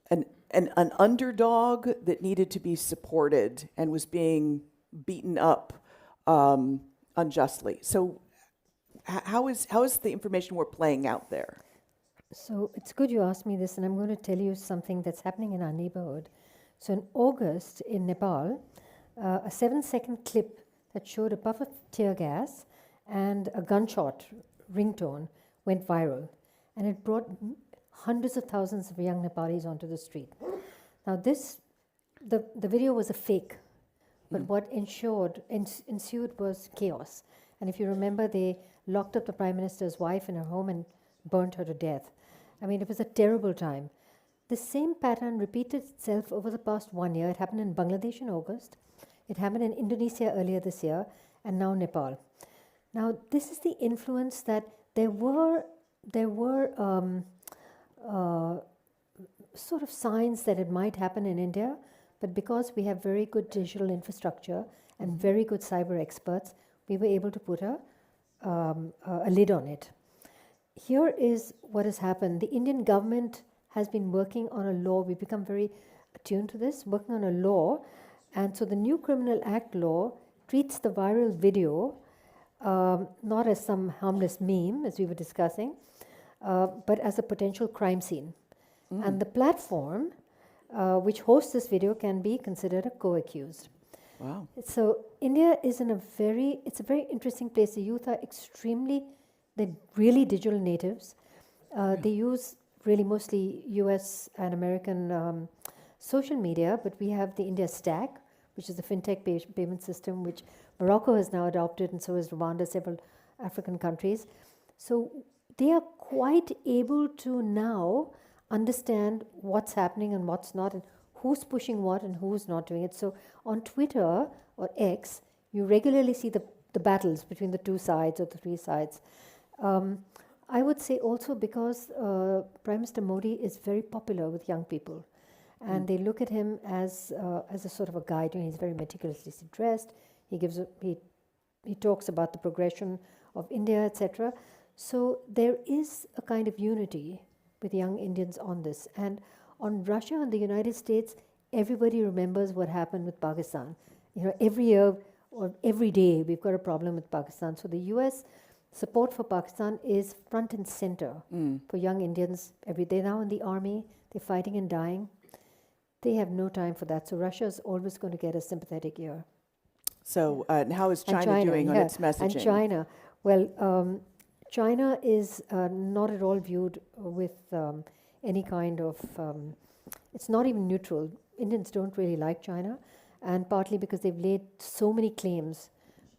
an underdog that needed to be supported and was being beaten up unjustly. So how is the information war playing out there? So it's good you asked me this, and I'm going to tell you something that's happening in our neighborhood. So in August in Nepal, a 7-second clip that showed a puff of tear gas and a gunshot ringtone went viral, and it brought hundreds of thousands of young Nepalis onto the street. Now the video was a fake, but what ensued was chaos. And if you remember, they locked up the Prime Minister's wife in her home and burnt her to death. I mean, it was a terrible time. The same pattern repeated itself over the past 1 year. It happened in Bangladesh in August. It happened in Indonesia earlier this year, and now Nepal. Now, this is the influence that there were sort of signs that it might happen in India, but because we have very good digital infrastructure and very good cyber experts, we were able to put a lid on it. Here is what has happened. The Indian government has been working on a law. We've become very attuned to this, working on a law. And so the new Criminal Act law treats the viral video not as some harmless meme, as we were discussing, but as a potential crime scene. And the platform which hosts this video can be considered a co-accused. Wow. So India is it's a very interesting place. The youth are they're really digital natives. They use really mostly US and American social media, but we have the India Stack, which is a fintech payment system, which Morocco has now adopted, and so has Rwanda, several African countries. So they are quite able to now understand what's happening and what's not, and who's pushing what and who's not doing it. So on Twitter or X, you regularly see the battles between the two sides or the three sides. I would say also because Prime Minister Modi is very popular with young people, and they look at him as a sort of a guide. He's very meticulously dressed. He talks about the progression of India, etc. So there is a kind of unity with young Indians on this. And on Russia and the United States, everybody remembers what happened with Pakistan. Every year or every day we've got a problem with Pakistan. So the US support for Pakistan is front and center for young Indians. They're now in the army, they're fighting and dying. They have no time for that. So Russia is always going to get a sympathetic ear. So and how is China doing on its messaging? And China, well, China is not at all viewed with any kind of, it's not even neutral. Indians don't really like China, and partly because they've laid so many claims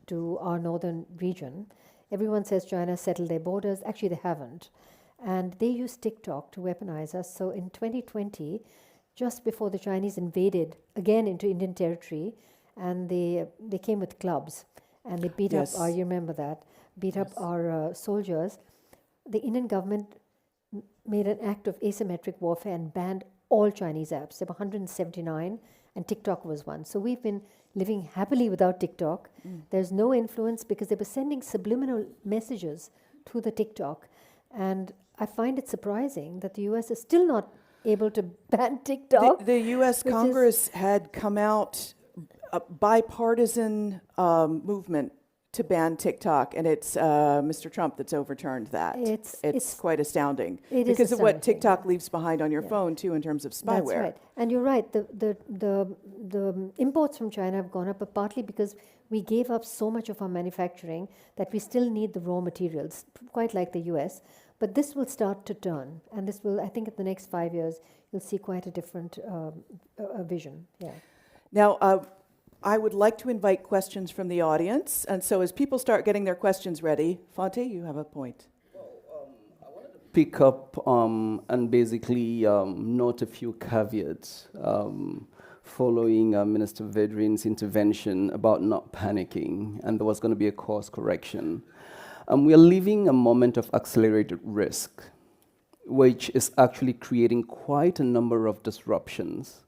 to our northern region. Everyone says China settled their borders. Actually, they haven't. And they use TikTok to weaponize us. So in 2020, just before the Chinese invaded again into Indian territory, and they came with clubs, and they beat up our, you remember that, beat up our soldiers, the Indian government made an act of asymmetric warfare and banned all Chinese apps. There were 179, and TikTok was one. So we've been living happily without TikTok. There's no influence because they were sending subliminal messages through the TikTok. And I find it surprising that the US is still not able to ban TikTok. The US Congress had come out, a bipartisan movement to ban TikTok, and it's Mr. Trump that's overturned that. It's quite astounding because of what TikTok leaves behind on your phone too in terms of spyware. That's right, and you're right. The imports from China have gone up, but partly because we gave up so much of our manufacturing that we still need the raw materials, quite like the US. But this will start to turn, and this will, I think, in the next 5 years, you'll see quite a different vision. Yeah. Now, I would like to invite questions from the audience, and so as people start getting their questions ready, Fonte, you have a point. Pick up and basically note a few caveats following Minister Vedrin's intervention about not panicking, and there was going to be a course correction. We are living a moment of accelerated risk. which is actually creating quite a number of disruptions.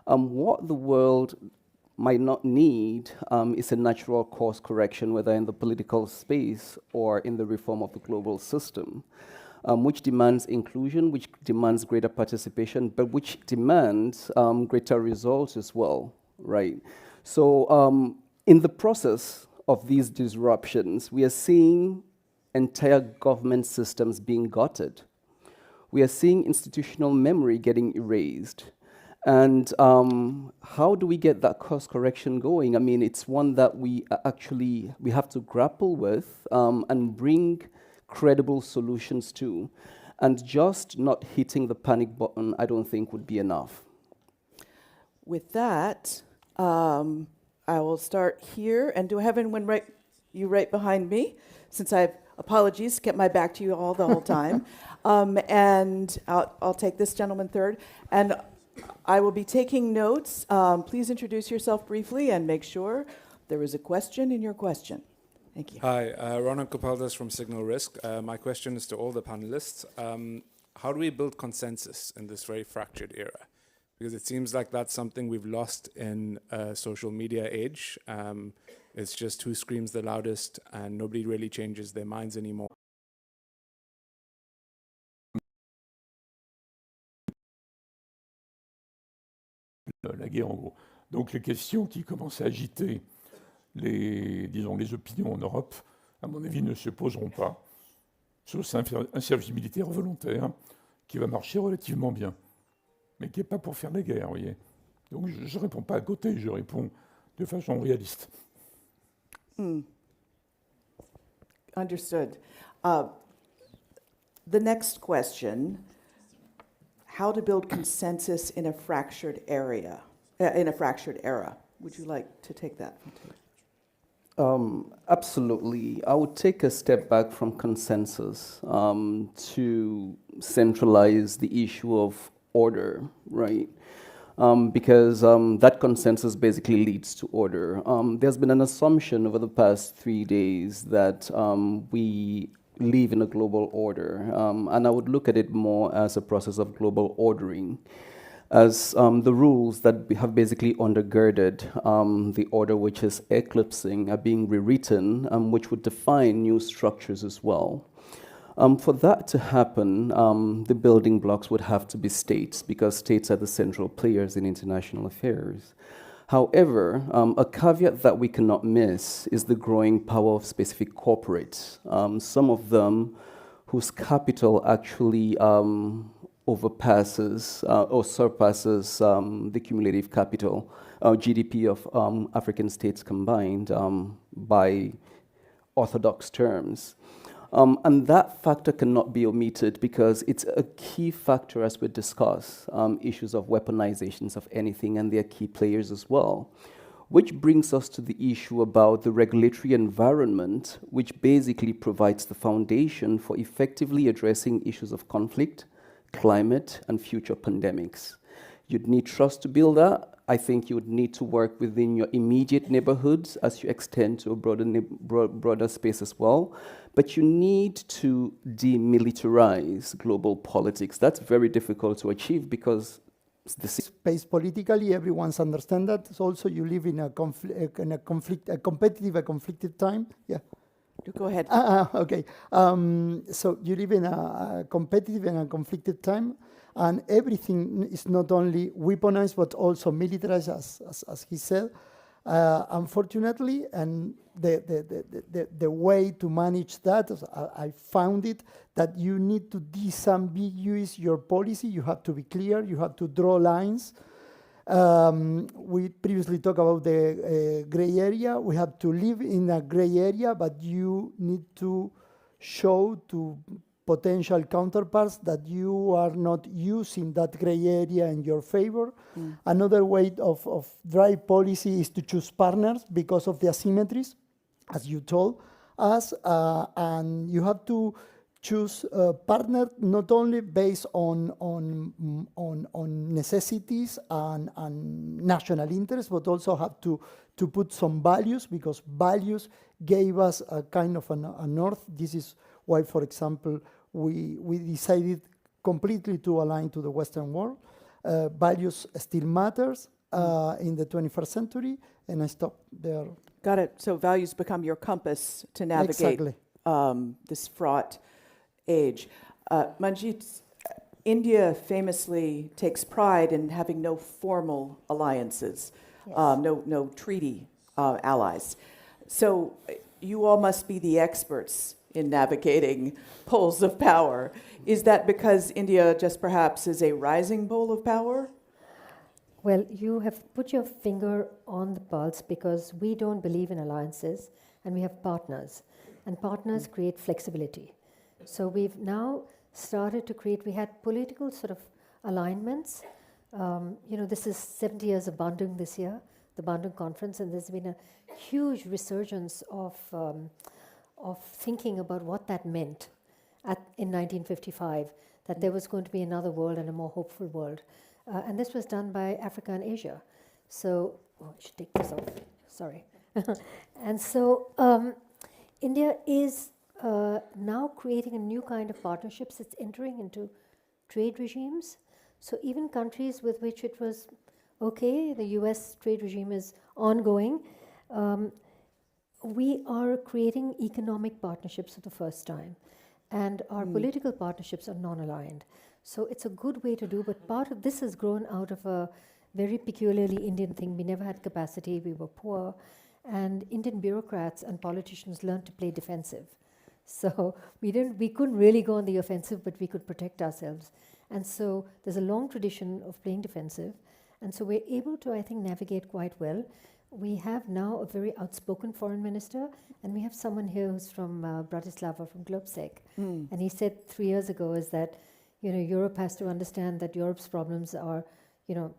What the world might not need is a natural course correction, whether in the political space or in the reform of the global system, which demands inclusion, which demands greater participation, but which demands greater results as well, right? So in the process of these disruptions, we are seeing entire government systems being gutted. We are seeing institutional memory getting erased. And how do we get that course correction going? I mean, it's one that we have to grapple with and bring credible solutions to. And just not hitting the panic button, I don't think would be enough. With that, I will start here. And do I have anyone right behind me? Since I've, apologies, kept my back to you all the whole time. And I'll take this gentleman third. And I will be taking notes. Please introduce yourself briefly and make sure there is a question in your question. Thank you. Hi, Ronan Kopaldas from Signal Risk. My question is to all the panelists. How do we build consensus in this very fractured era? Because it seems like that's something we've lost in a social media age. It's just who screams the loudest, and nobody really changes their minds anymore. La guerre, en gros. Donc les questions qui commencent à agiter les opinions en Europe, à mon avis, ne se poseront pas, sauf un service militaire volontaire qui va marcher relativement bien, mais qui n'est pas pour faire la guerre, vous voyez. Donc je ne réponds pas à côté, je réponds de façon réaliste. Understood. The next question: how to build consensus in a fractured area, era. Would you like to take that? Absolutely. I would take a step back from consensus to centralize the issue of order, right? Because that consensus basically leads to order. There's been an assumption over the past 3 days that we live in a global order, and I would look at it more as a process of global ordering, as the rules that have basically undergirded the order which is eclipsing are being rewritten, which would define new structures as well. For that to happen, the building blocks would have to be states, because states are the central players in international affairs. However, a caveat that we cannot miss is the growing power of specific corporates, some of them whose capital actually overpasses or surpasses the cumulative capital, GDP of African states combined by orthodox terms. And that factor cannot be omitted because it's a key factor as we discuss issues of weaponizations of anything, and they're key players as well. Which brings us to the issue about the regulatory environment, which basically provides the foundation for effectively addressing issues of conflict, climate, and future pandemics. You'd need trust to build that. I think you would need to work within your immediate neighborhoods as you extend to a broader space as well. But you need to demilitarize global politics. That's very difficult to achieve because the space politically, everyone's understand that. So also, you live in a competitive, conflicted time. Yeah. Go ahead. Okay. So you live in a competitive and a conflicted time, and everything is not only weaponized but also militarized, as he said. Unfortunately, and the way to manage that, I found it that you need to disambiguize your policy. You have to be clear. You have to draw lines. We previously talked about the gray area. We have to live in a gray area, but you need to show to potential counterparts that you are not using that gray area in your favor. Another way of drive policy is to choose partners because of the asymmetries, as you told us, and you have to choose a partner not only based on necessities and national interests, but also have to put some values, because values gave us a kind of a north. This is why, for example, we decided completely to align to the Western world. Values still matters in the 21st century, and I stop there. Got it. So values become your compass to navigate this fraught age. Manjit, India famously takes pride in having no formal alliances, no treaty allies. So you all must be the experts in navigating poles of power. Is that because India just perhaps is a rising pole of power? Well, you have put your finger on the pulse because we don't believe in alliances and we have partners. And partners create flexibility. So we've now started to create, we had political sort of alignments. This is 70 years of Bandung this year, the Bandung conference, and there's been a huge resurgence of thinking about what that meant in 1955, that there was going to be another world and a more hopeful world. And this was done by Africa and Asia. So, I should take this off, sorry. And so India is now creating a new kind of partnerships. It's entering into trade regimes. So even countries with which it was okay, the US trade regime is ongoing, we are creating economic partnerships for the first time. And our political partnerships are non-aligned. So it's a good way to do, but part of this has grown out of a very peculiarly Indian thing. We never had capacity, we were poor, and Indian bureaucrats and politicians learned to play defensive. So we couldn't really go on the offensive, but we could protect ourselves. And so there's a long tradition of playing defensive. And so we're able to, I think, navigate quite well. We have now a very outspoken foreign minister, and we have someone here who's from Bratislava, from Globsec. And he said 3 years ago is that, Europe has to understand that Europe's problems are, the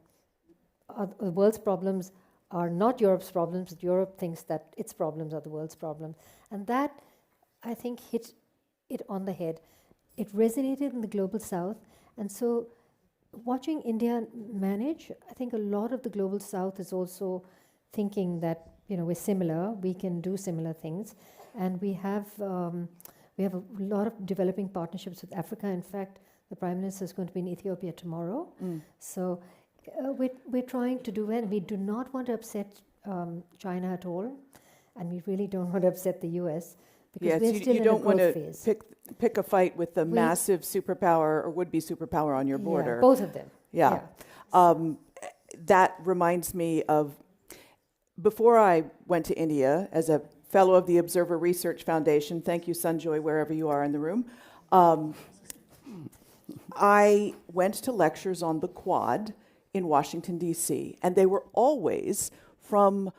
world's problems are not Europe's problems, but Europe thinks that its problems are the world's problems. And that, I think, hit it on the head. It resonated in the global south. And so watching India manage, I think a lot of the global south is also thinking that, we're similar, we can do similar things. And we have a lot of developing partnerships with Africa. In fact, the Prime Minister is going to be in Ethiopia tomorrow. So we're trying to do well. We do not want to upset China at all. And we really don't want to upset the US. Because we're still you in a don't want growth to phase. pick a fight with the massive superpower or would-be superpower on your border. Yeah, both of them. Yeah. That reminds me of, before I went to India as a fellow of the Observer Research Foundation, thank you, Sanjoy, wherever you are in the room, I went to lectures on the Quad in Washington, D.C., and they were always from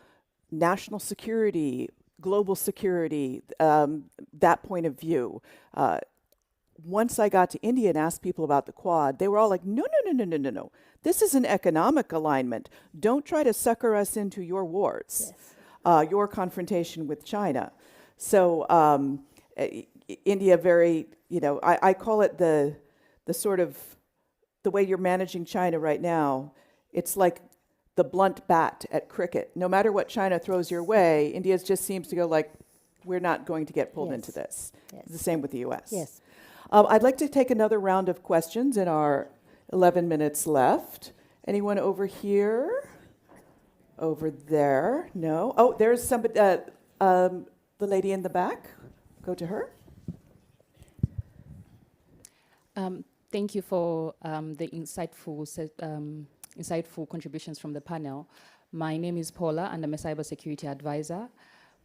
national security, global security, that point of view. Once I got to India and asked people about the Quad, they were all like, no. This is an economic alignment. Don't try to sucker us into your wars, your confrontation with China. So India very, I call it the sort of, the way you're managing China right now, it's like the blunt bat at cricket. No matter what China throws your way, India just seems to go like, we're not going to get pulled into this. It's the same with the US. Yes. I'd like to take another round of questions in our 11 minutes left. Anyone over here? Over there? No? Oh, there's somebody, the lady in the back. Go to her. Thank you for the insightful contributions from the panel. My name is Paula, and I'm a cybersecurity advisor.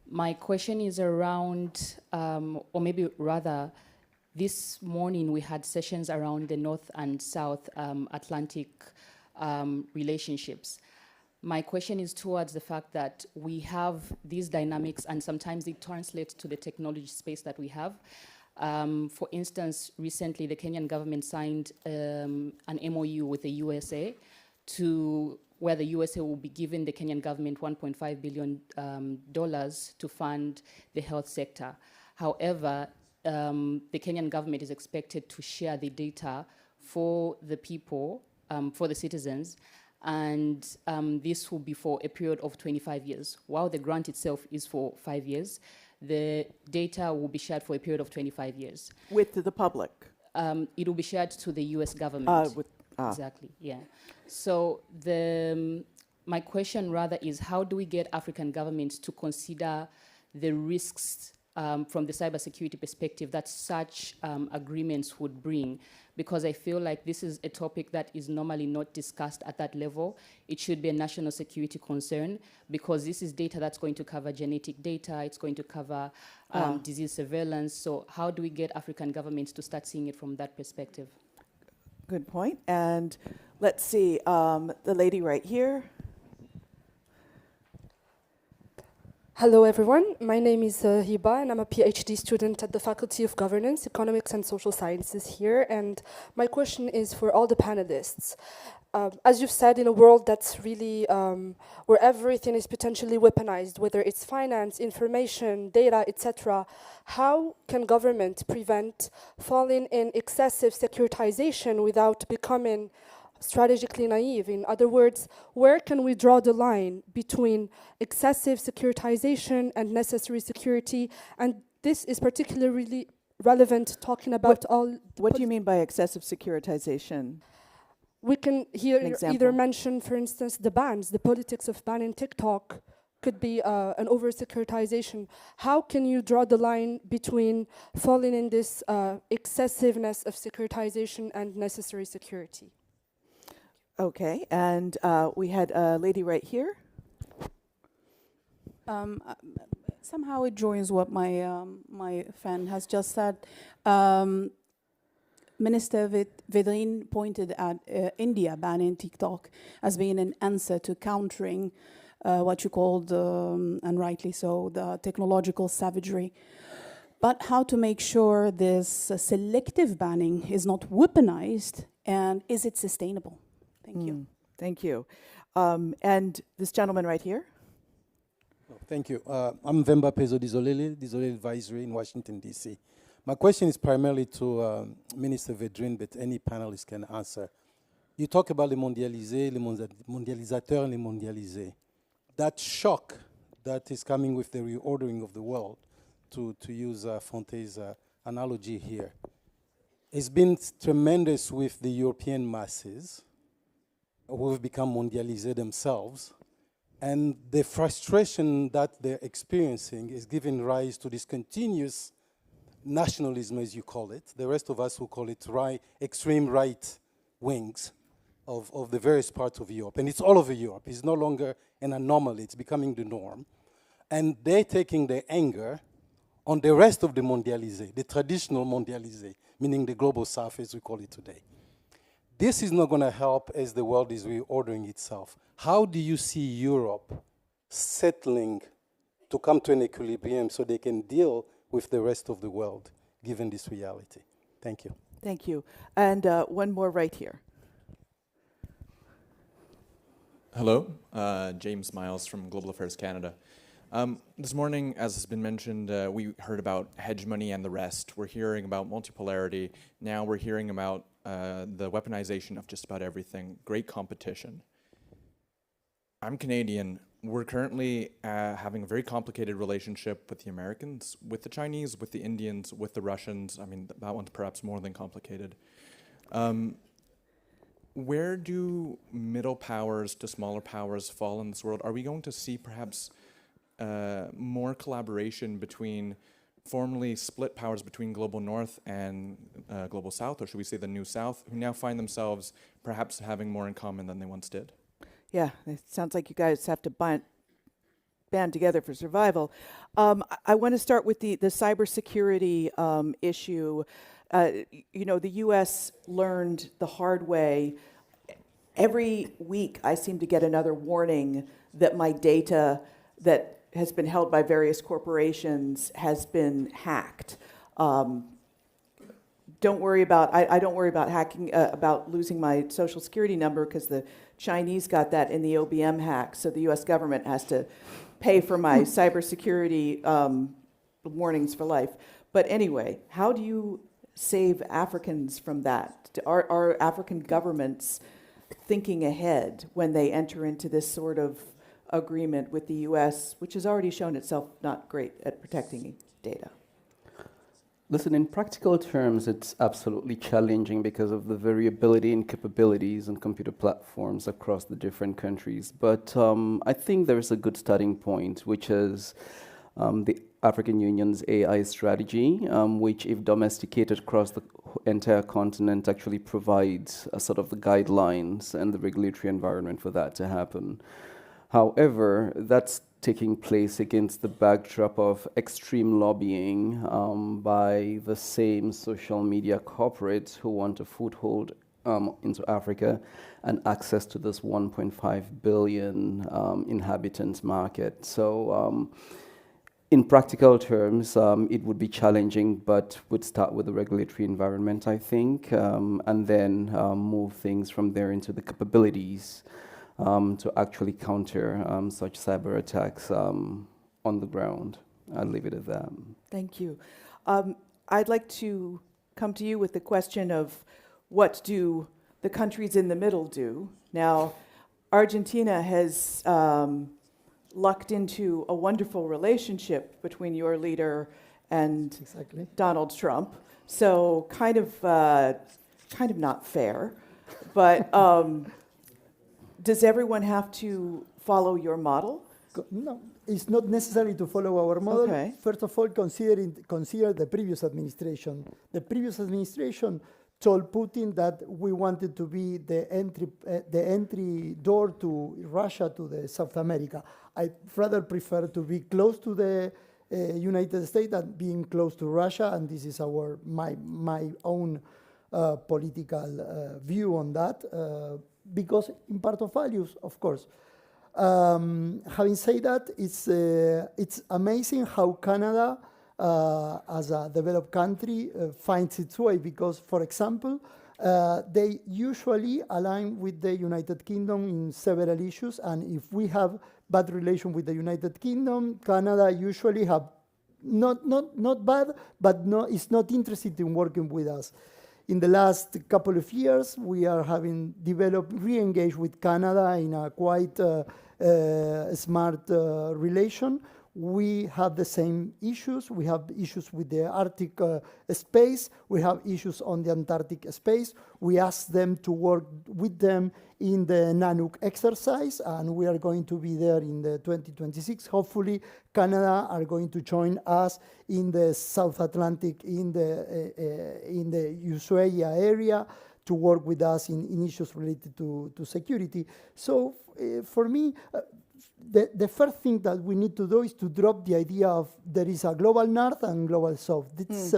My question is around, or maybe rather, this morning we had sessions around the North and South Atlantic relationships. My question is towards the fact that we have these dynamics, and sometimes it translates to the technology space that we have. For instance, recently the Kenyan government signed an MOU with the USA where the USA will be giving the Kenyan government $1.5 billion to fund the health sector. However, the Kenyan government is expected to share the data for the people, for the citizens, and this will be for a period of 25 years. While the grant itself is for 5 years, the data will be shared for a period of 25 years. With the public? it will be shared to the U.S. government. Ah. Exactly, yeah. So my question rather is, how do we get African governments to consider the risks from the cybersecurity perspective that such agreements would bring? Because I feel like this is a topic that is normally not discussed at that level. It should be a national security concern, because this is data that's going to cover genetic data, it's going to cover disease surveillance. So how do we get African governments to start seeing it from that perspective? Good point. And let's see, the lady right here. Hello, everyone. My name is Hiba, and I'm a PhD student at the Faculty of Governance, Economics, and Social Sciences here. And my question is for all the panelists. As you've said, in a world that's really where everything is potentially weaponized, whether it's finance, information, data, etc., how can government prevent falling in excessive securitization without becoming strategically naive? In other words, where can we draw the line between excessive securitization and necessary security? And this is particularly relevant talking about What do you mean by excessive securitization? We can here either mention, for instance, the bans, the politics of banning TikTok could be an over-securitization. How can you draw the line between falling in this excessiveness of securitization and necessary security? Okay, and we had a lady right here. Somehow it joins what my friend has just said. Minister Vedrin pointed at India banning TikTok as being an answer to countering what you called, and rightly so, the technological savagery. But how to make sure this selective banning is not weaponized, and is it sustainable? Thank you. Thank you. And this gentleman right here. Thank you. I'm Vemba Pezo Dizolele Advisory in Washington, D.C. My question is primarily to Minister Vedrin, but any panelist can answer. You talk about les mondialisés, les mondialisateurs, les mondialisés. That shock that is coming with the reordering of the world, to use Fonte's analogy here, has been tremendous with the European masses, who have become mondialisés themselves. And the frustration that they're experiencing is giving rise to this continuous nationalism, as you call it. The rest of us will call it extreme right wings of the various parts of Europe. And it's all over Europe. It's no longer an anomaly. It's becoming the norm. And they're taking their anger on the rest of the mondialisés, the traditional mondialisés, meaning the global south, as we call it today. This is not going to help as the world is reordering itself. How do you see Europe settling to come to an equilibrium so they can deal with the rest of the world, given this reality? Thank you. Thank you. And one more right here. Hello, James Miles from Global Affairs Canada. This morning, as has been mentioned, we heard about hegemony and the rest. We're hearing about multipolarity. Now we're hearing about the weaponization of just about everything. Great competition. I'm Canadian. We're currently having a very complicated relationship with the Americans, with the Chinese, with the Indians, with the Russians. I mean, that one's perhaps more than complicated. Where do middle powers to smaller powers fall in this world? Are we going to see perhaps more collaboration between formerly split powers between global north and global south, or should we say the new south, who now find themselves perhaps having more in common than they once did? Yeah, it sounds like you guys have to band together for survival. I want to start with the cybersecurity issue. You know, the U.S. learned the hard way. Every week I seem to get another warning that my data that has been held by various corporations has been hacked. Don't worry about, I don't worry about hacking, about losing my social security number, because the Chinese got that in the OBM hack, so the US government has to pay for my cybersecurity warnings for life. But anyway, how do you save Africans from that? Are African governments thinking ahead when they enter into this sort of agreement with the US, which has already shown itself not great at protecting data? Listen, in practical terms, it's absolutely challenging because of the variability in capabilities and computer platforms across the different countries. But I think there is a good starting point, which is the African Union's AI strategy, which, if domesticated across the entire continent, actually provides a sort of the guidelines and the regulatory environment for that to happen. However, that's taking place against the backdrop of extreme lobbying by the same social media corporates who want a foothold into Africa and access to this 1.5 billion inhabitants market. So in practical terms, it would be challenging, but would start with the regulatory environment, I think, and then move things from there into the capabilities to actually counter such cyber attacks on the ground. I'll leave it at that. Thank you. I'd like to come to you with the question of what do the countries in the middle do? Now, Argentina has lucked into a wonderful relationship between your leader and Donald Trump. So kind of not fair, but does everyone have to follow your model? No, it's not necessary to follow our model. Okay. First of all, consider the previous administration. The previous administration told Putin that we wanted to be the entry door to Russia, to the South America. I rather prefer to be close to the United States than being close to Russia, and this is my own political view on that. Because in part of values, of course. Having said that, it's amazing how Canada, as a developed country, finds its way. Because, for example, they usually align with the United Kingdom in several issues, and if we have bad relation with the United Kingdom, Canada usually have not bad, but is not interested in working with us. In the last couple of years, we are having re-engaged with Canada in a quite smart relation. We have the same issues. We have issues with the Arctic space. We have issues on the Antarctic space. We asked them to work with them in the Nanook exercise, and we are going to be there in the 2026. Hopefully, Canada are going to join us in the South Atlantic, in the Ushuaia area, to work with us in issues related to security. So for me, the first thing that we need to do is to drop the idea of there is a global north and global south. It's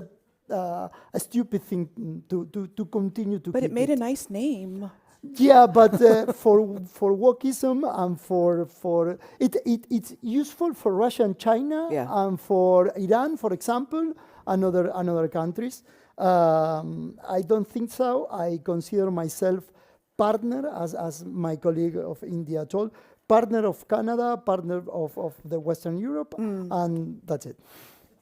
a stupid thing to continue to. But it made a nice name. Yeah, but for wokeism and for it's useful for Russia and China and for Iran, for example, and other countries. I don't think so. I consider myself partner, as my colleague of India told, partner of Canada, partner of the Western Europe, and that's it.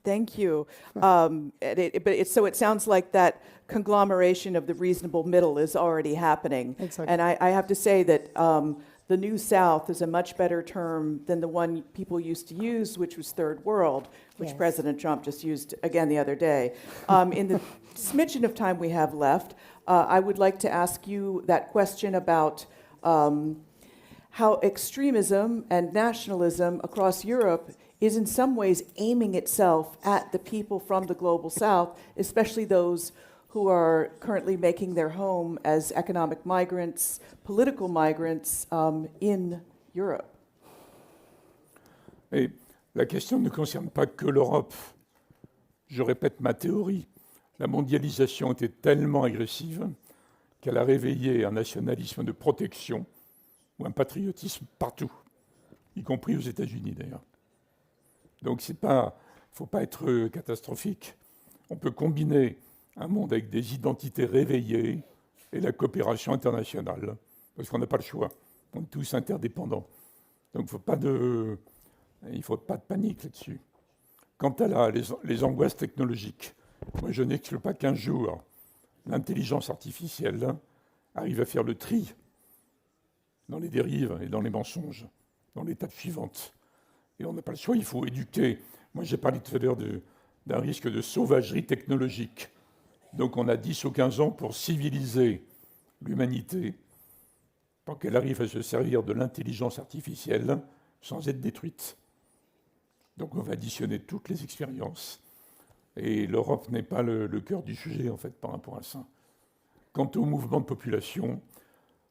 Thank you. So it sounds like that conglomeration of the reasonable middle is already happening. Exactly. And I have to say that the New South is a much better term than the one people used to use, which was Third World, which President Trump just used again the other day. In the smidgen of time we have left, I would like to ask you that question about how extremism and nationalism across Europe is in some ways aiming itself at the people from the global south, especially those who are currently making their home as economic migrants, political migrants in Europe. Et la question ne concerne pas que l'Europe. Je répète ma théorie. La mondialisation était tellement agressive qu'elle a réveillé un nationalisme de protection ou un patriotisme partout, y compris aux États-Unis d'ailleurs. Donc il ne faut pas être catastrophique. On peut combiner un monde avec des identités réveillées et la coopération internationale, parce qu'on n'a pas le choix. On est tous interdépendants. Donc il ne faut pas de panique là-dessus. Quant à les angoisses technologiques, moi je n'exclus pas qu'un jour, l'intelligence artificielle arrive à faire le tri dans les dérives et dans les mensonges, dans l'étape suivante. Et on n'a pas le choix, il faut éduquer. Moi, j'ai parlé tout à l'heure d'un risque de sauvagerie technologique. Donc on a 10 ou 15 ans pour civiliser l'humanité, pour qu'elle arrive à se servir de l'intelligence artificielle sans être détruite. Donc on va additionner toutes les expériences. Et l'Europe n'est pas le cœur du sujet, en fait, par rapport à ça. Quant au mouvement de population,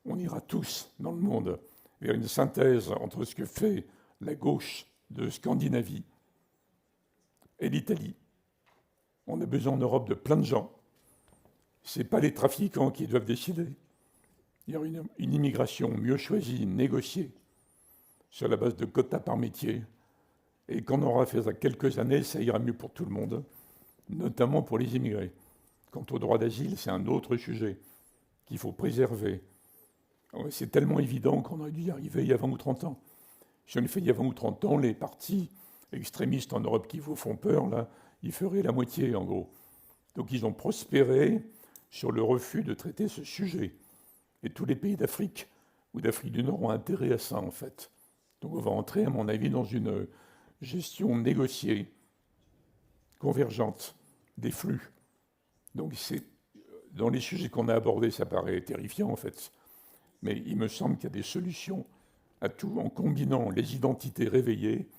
on ira tous dans le monde vers une synthèse entre ce que fait la gauche de Scandinavie et l'Italie. On a besoin en Europe de plein de gens. Ce n'est pas les trafiquants qui doivent décider. Il y aura une immigration mieux choisie, négociée, sur la base de quotas par métier. Et quand on aura fait ça quelques années, ça ira mieux pour tout le monde, notamment pour les immigrés. Quant au droit d'asile, c'est un autre sujet qu'il faut préserver. C'est tellement évident qu'on aurait dû y arriver il y a 20 ou 30 ans. Si on le fait il y a 20 ou 30 ans, les partis extrémistes en Europe qui vous font peur, là, ils feraient la moitié, en gros. Donc ils ont prospéré sur le refus de traiter ce sujet. Et tous les pays d'Afrique ou d'Afrique du Nord ont intérêt à ça, en fait. Donc on va entrer, à mon avis, dans une gestion négociée, convergente des flux. Donc dans les sujets qu'on a abordés, ça paraît terrifiant, en fait. Mais il me semble qu'il y a des solutions à tout en combinant les identités réveillées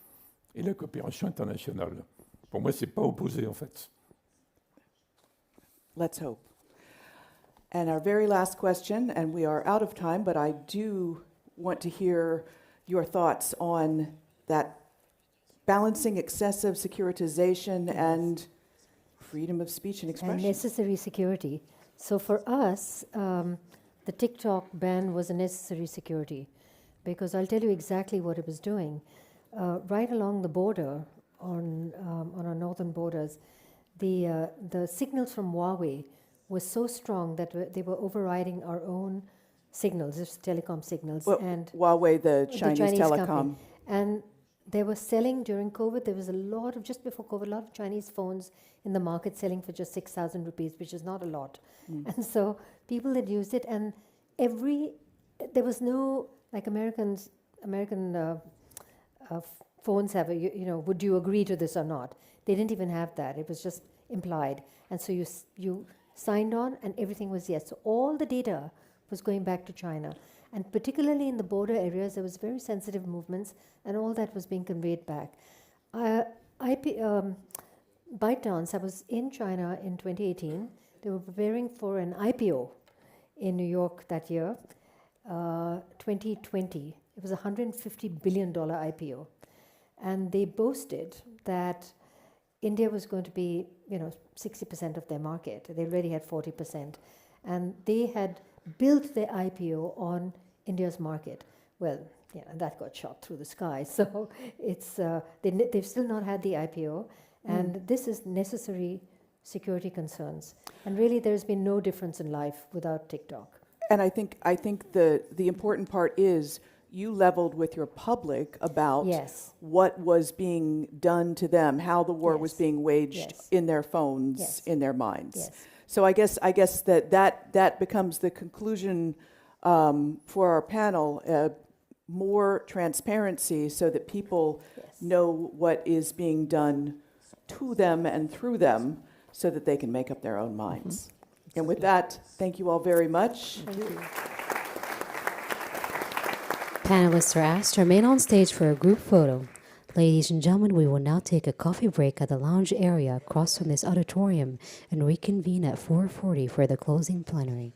et la coopération internationale. Pour moi, ce n'est pas opposé, en fait. Let's hope. And our very last question, and we are out of time, but I do want to hear your thoughts on that balancing excessive securitization and freedom of speech and expression. And necessary security. So for us, the TikTok ban was a necessary security, because I'll tell you exactly what it was doing. Right along the border, on our northern borders, the signals from Huawei was so strong that they were overriding our own signals, just telecom signals. Well, and Huawei, the Chinese telecom. company. And they were selling during COVID. There was a lot of, just before COVID, a lot of Chinese phones in the market selling for just 6,000 rupees, which is not a lot. And so people had used it, and there was no, like American phones have would you agree to this or not? They didn't even have that. It was just implied. And so you signed on and everything was yes. So all the data was going back to China. And particularly in the border areas, there was very sensitive movements, and all that was being conveyed back. ByteDance, I was in China in 2018. They were preparing for an IPO in New York that year, 2020. It was a $150 billion IPO. And they boasted that India was going to be, 60% of their market. They already had 40%. And they had built their IPO on India's market. Well, that got shot through the sky. So they've still not had the IPO. And this is necessary security concerns. And really, there's been no difference in life without TikTok. And I think the important part is you leveled with your public about what was being done to them, how the war was being waged in their phones, in their minds. So I guess that becomes the conclusion for our panel, more transparency so that people know what is being done to them and through them so that they can make up their own minds. And with that, thank you all very much. Thank you. Panelists are asked to remain on stage for a group photo. Ladies and gentlemen, we will now take a coffee break at the lounge area across from this auditorium and reconvene at 4:40 for the closing plenary.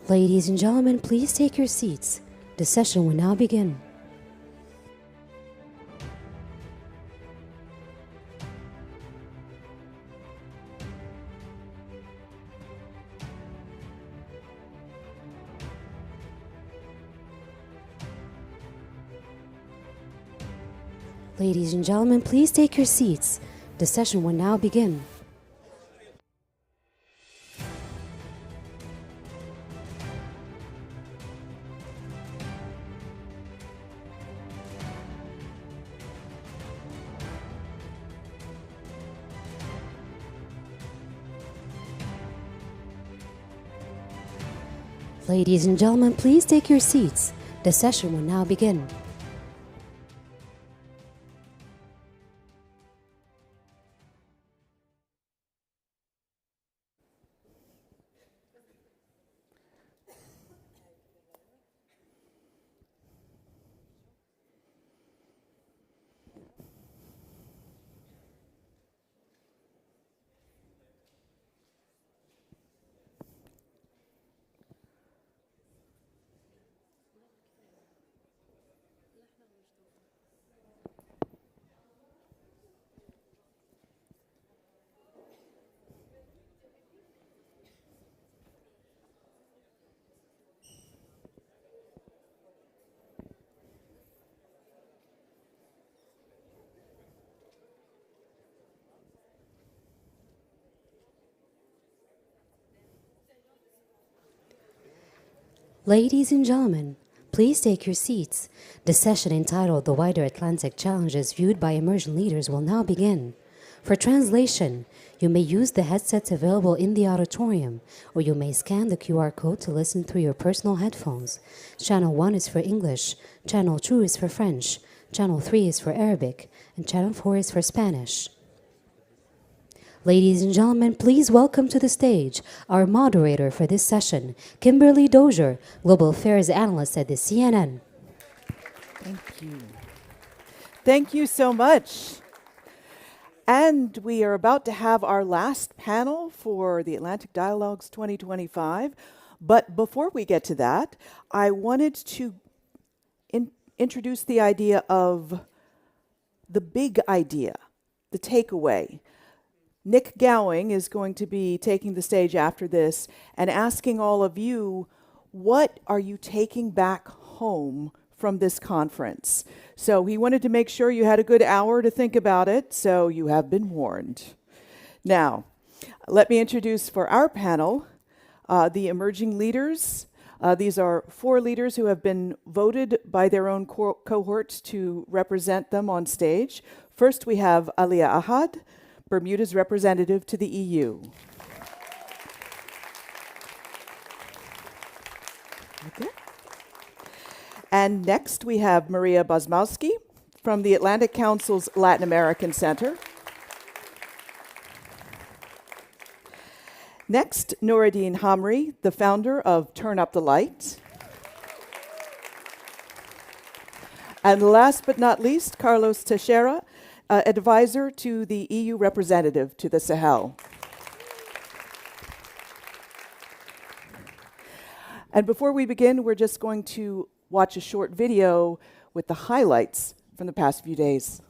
Ladies and gentlemen, please take your seats. The session will now begin. Ladies and gentlemen, please take your seats. The session will now begin. Ladies and gentlemen, please take your seats. The session will now begin. Ladies and gentlemen, please take your seats. The session entitled The Wider Atlantic Challenges Viewed by Emerging Leaders will now begin. For translation, you may use the headsets available in the auditorium, or you may scan the QR code to listen through your personal headphones. Channel 1 is for English, Channel 2 is for French, Channel 3 is for Arabic, and Channel 4 is for Spanish. Ladies and gentlemen, please welcome to the stage our moderator for this session, Kimberly Dozier, Global Affairs Analyst at the CNN. Thank you. Thank you so much. And we are about to have our last panel for the Atlantic Dialogues 2025. But before we get to that, I wanted to introduce the idea of the big idea, the takeaway. Nick Gowing is going to be taking the stage after this and asking all of you, what are you taking back home from this conference? So he wanted to make sure you had a good hour to think about it, so you have been warned. Now, let me introduce for our panel the emerging leaders. These are 4 leaders who have been voted by their own cohorts to represent them on stage. First, we have Alia Ahad, Bermuda's representative to the EU. Okay. And next we have Maria Bosmowski from the Atlantic Council's Latin American Center. Next, Noureddin Hamri, the founder of Turn Up the Light. And last but not least, Carlos Teixeira, advisor to the EU representative to the Sahel. And before we begin, we're just going to watch a short video with the highlights from the past few days.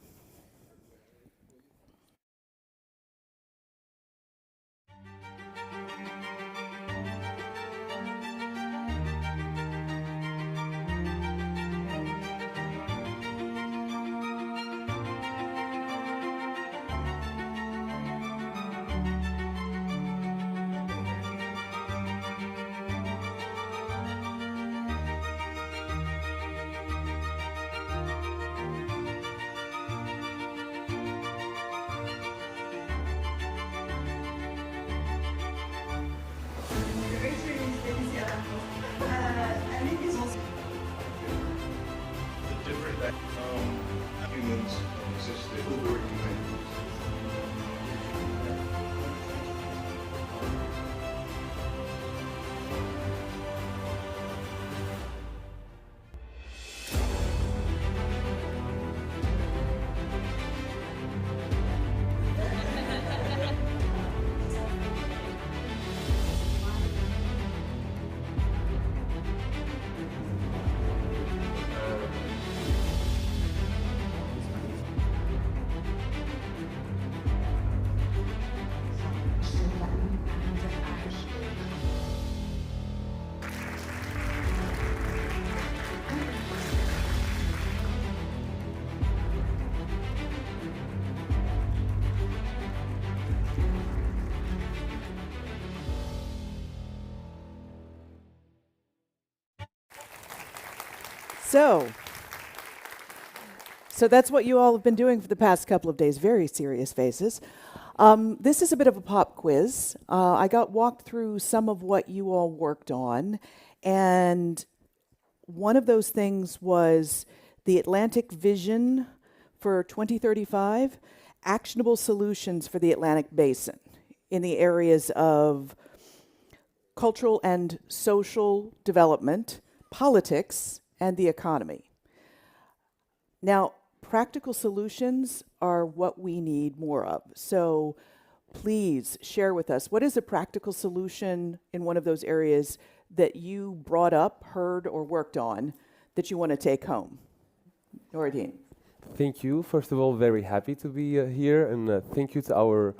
So that's what you all have been doing for the past couple of days, very serious faces. This is a bit of a pop quiz. I got walked through some of what you all worked on, and one of those things was the Atlantic Vision for 2035, actionable solutions for the Atlantic Basin in the areas of cultural and social development, politics, and the economy. Now, practical solutions are what we need more of. So please share with us, what is a practical solution in one of those areas that you brought up, heard, or worked on that you want to take home? Noradine. Thank you. First of all, very happy to be here, and thank you to our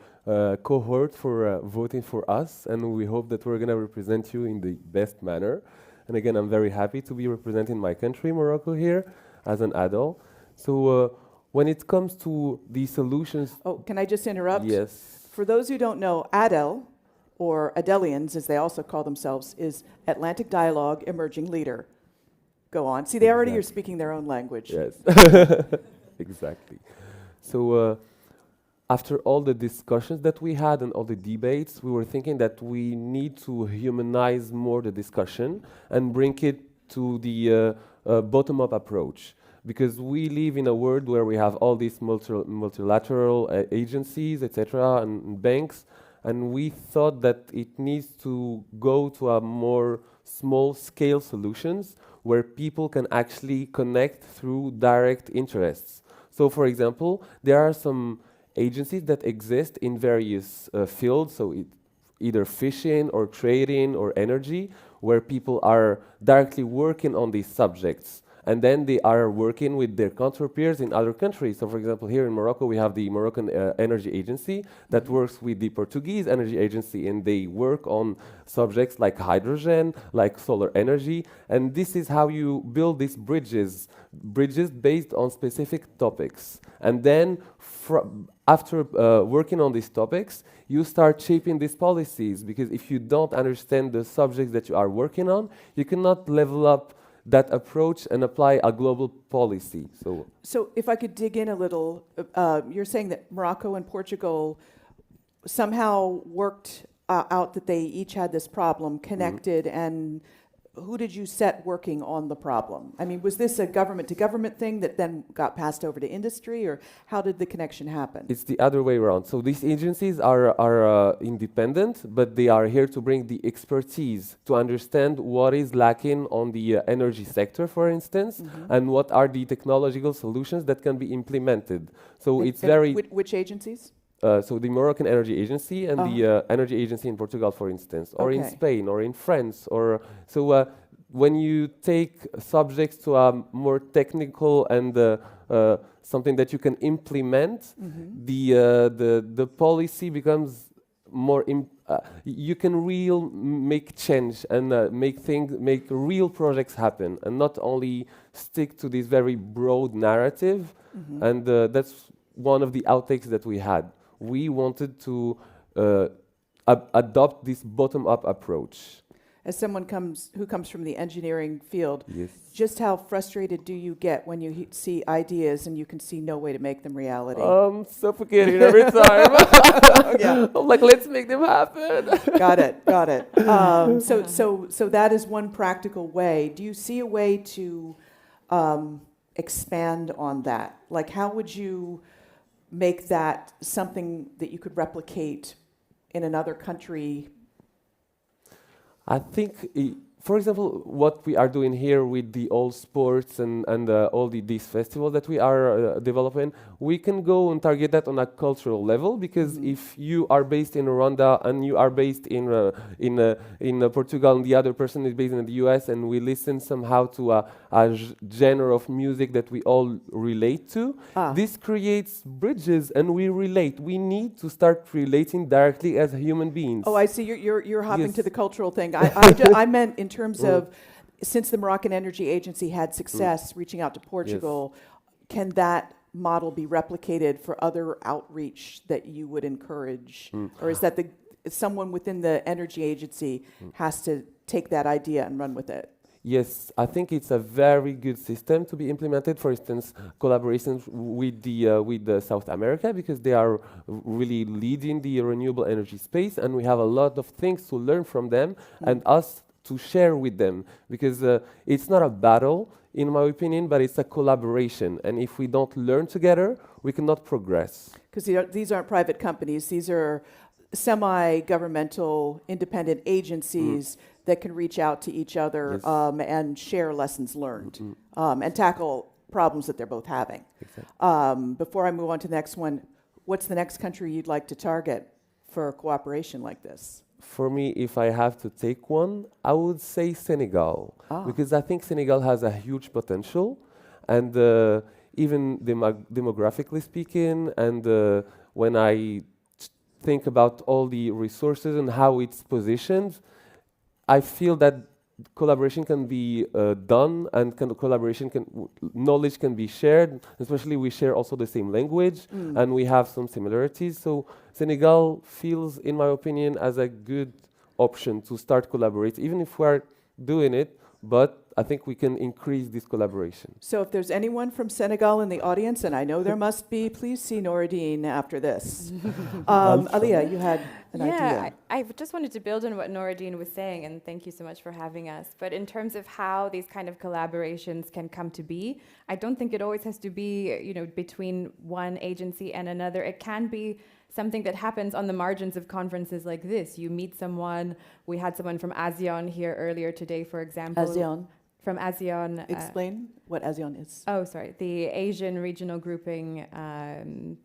cohort for voting for us, and we hope that we're going to represent you in the best manner. And again, I'm very happy to be representing my country, Morocco, here as an adult. So when it comes to the solutions... Oh, can I just interrupt? Yes. For those who don't know, ADEL, or Adelians, as they also call themselves, is Atlantic Dialogue Emerging Leader. Go on. See, they already are speaking their own language. Yes, exactly. So after all the discussions that we had and all the debates, we were thinking that we need to humanize more the discussion and bring it to the bottom-up approach. Because we live in a world where we have all these multilateral agencies, etc., and banks, and we thought that it needs to go to a more small-scale solutions where people can actually connect through direct interests. So, for example, there are some agencies that exist in various fields, so either fishing or trading or energy, where people are directly working on these subjects. And then they are working with their counterparts in other countries. So, for example, here in Morocco, we have the Moroccan Energy Agency that works with the Portuguese Energy Agency, and they work on subjects like hydrogen, like solar energy. And this is how you build these bridges based on specific topics. And then after working on these topics, you start shaping these policies, because if you don't understand the subjects that you are working on, you cannot level up that approach and apply a global policy. So if I could dig in a little, you're saying that Morocco and Portugal somehow worked out that they each had this problem, connected, and who did you set working on the problem? I mean, was this a government-to-government thing that then got passed over to industry, or how did the connection happen? It's the other way around. So these agencies are independent, but they are here to bring the expertise to understand what is lacking on the energy sector, for instance, and what are the technological solutions that can be implemented. So it's very... Which agencies? So the Moroccan Energy Agency and the Energy Agency in Portugal, for instance, or in Spain, or in France, or so. When you take subjects to a more technical and something that you can implement, the policy becomes more. You can make change and make real projects happen, and not only stick to this very broad narrative. And that's one of the outtakes that we had. We wanted to adopt this bottom-up approach. As someone who comes from the engineering field, yes. Just how frustrated do you get when you see ideas and you can see no way to make them reality? Suffocating every time. I'm like, let's make them happen. Got it. So that is one practical way. Do you see a way to expand on that? Like, how would you make that something that you could replicate in another country? I think, for example, what we are doing here with the all sports and all these festivals that we are developing, we can go and target that on a cultural level, because if you are based in Rwanda and you are based in Portugal and the other person is based in the US, and we listen somehow to a genre of music that we all relate to, this creates bridges, and we relate. We need to start relating directly as human beings. Oh, I see. You're hopping to the cultural thing. I meant in terms of, since the Moroccan Energy Agency had success reaching out to Portugal, can that model be replicated for other outreach that you would encourage? Or is that someone within the energy agency has to take that idea and run with it? Yes, I think it's a very good system to be implemented. For instance, collaborations with the South America, because they are really leading the renewable energy space, and we have a lot of things to learn from them and us to share with them. Because it's not a battle, in my opinion, but it's a collaboration. And if we don't learn together, we cannot progress. Because these aren't private companies; these are semi-governmental, independent agencies that can reach out to each other and share lessons learned and tackle problems that they're both having. Exactly. Before I move on to the next one, what's the next country you'd like to target for cooperation like this? For me, if I have to take one, I would say Senegal, because I think Senegal has a huge potential, and even demographically speaking, and when I think about all the resources and how it's positioned, I feel that collaboration can be done, and knowledge can be shared. Especially, we share also the same language, and we have some similarities. So Senegal feels, in my opinion, as a good option to start collaborate, even if we're doing it. But I think we can increase this collaboration. So if there's anyone from Senegal in the audience, and I know there must be, please see Noureddine after this. Aliyah, you had an idea. I just wanted to build on what Noureddine was saying, and thank you so much for having us. But in terms of how these kind of collaborations can come to be, I don't think it always has to be, between one agency and another. It can be something that happens on the margins of conferences like this. You meet someone. We had someone from ASEAN here earlier today, for example. ASEAN? From ASEAN. Explain what ASEAN is. Oh, sorry. The Asian regional grouping. Like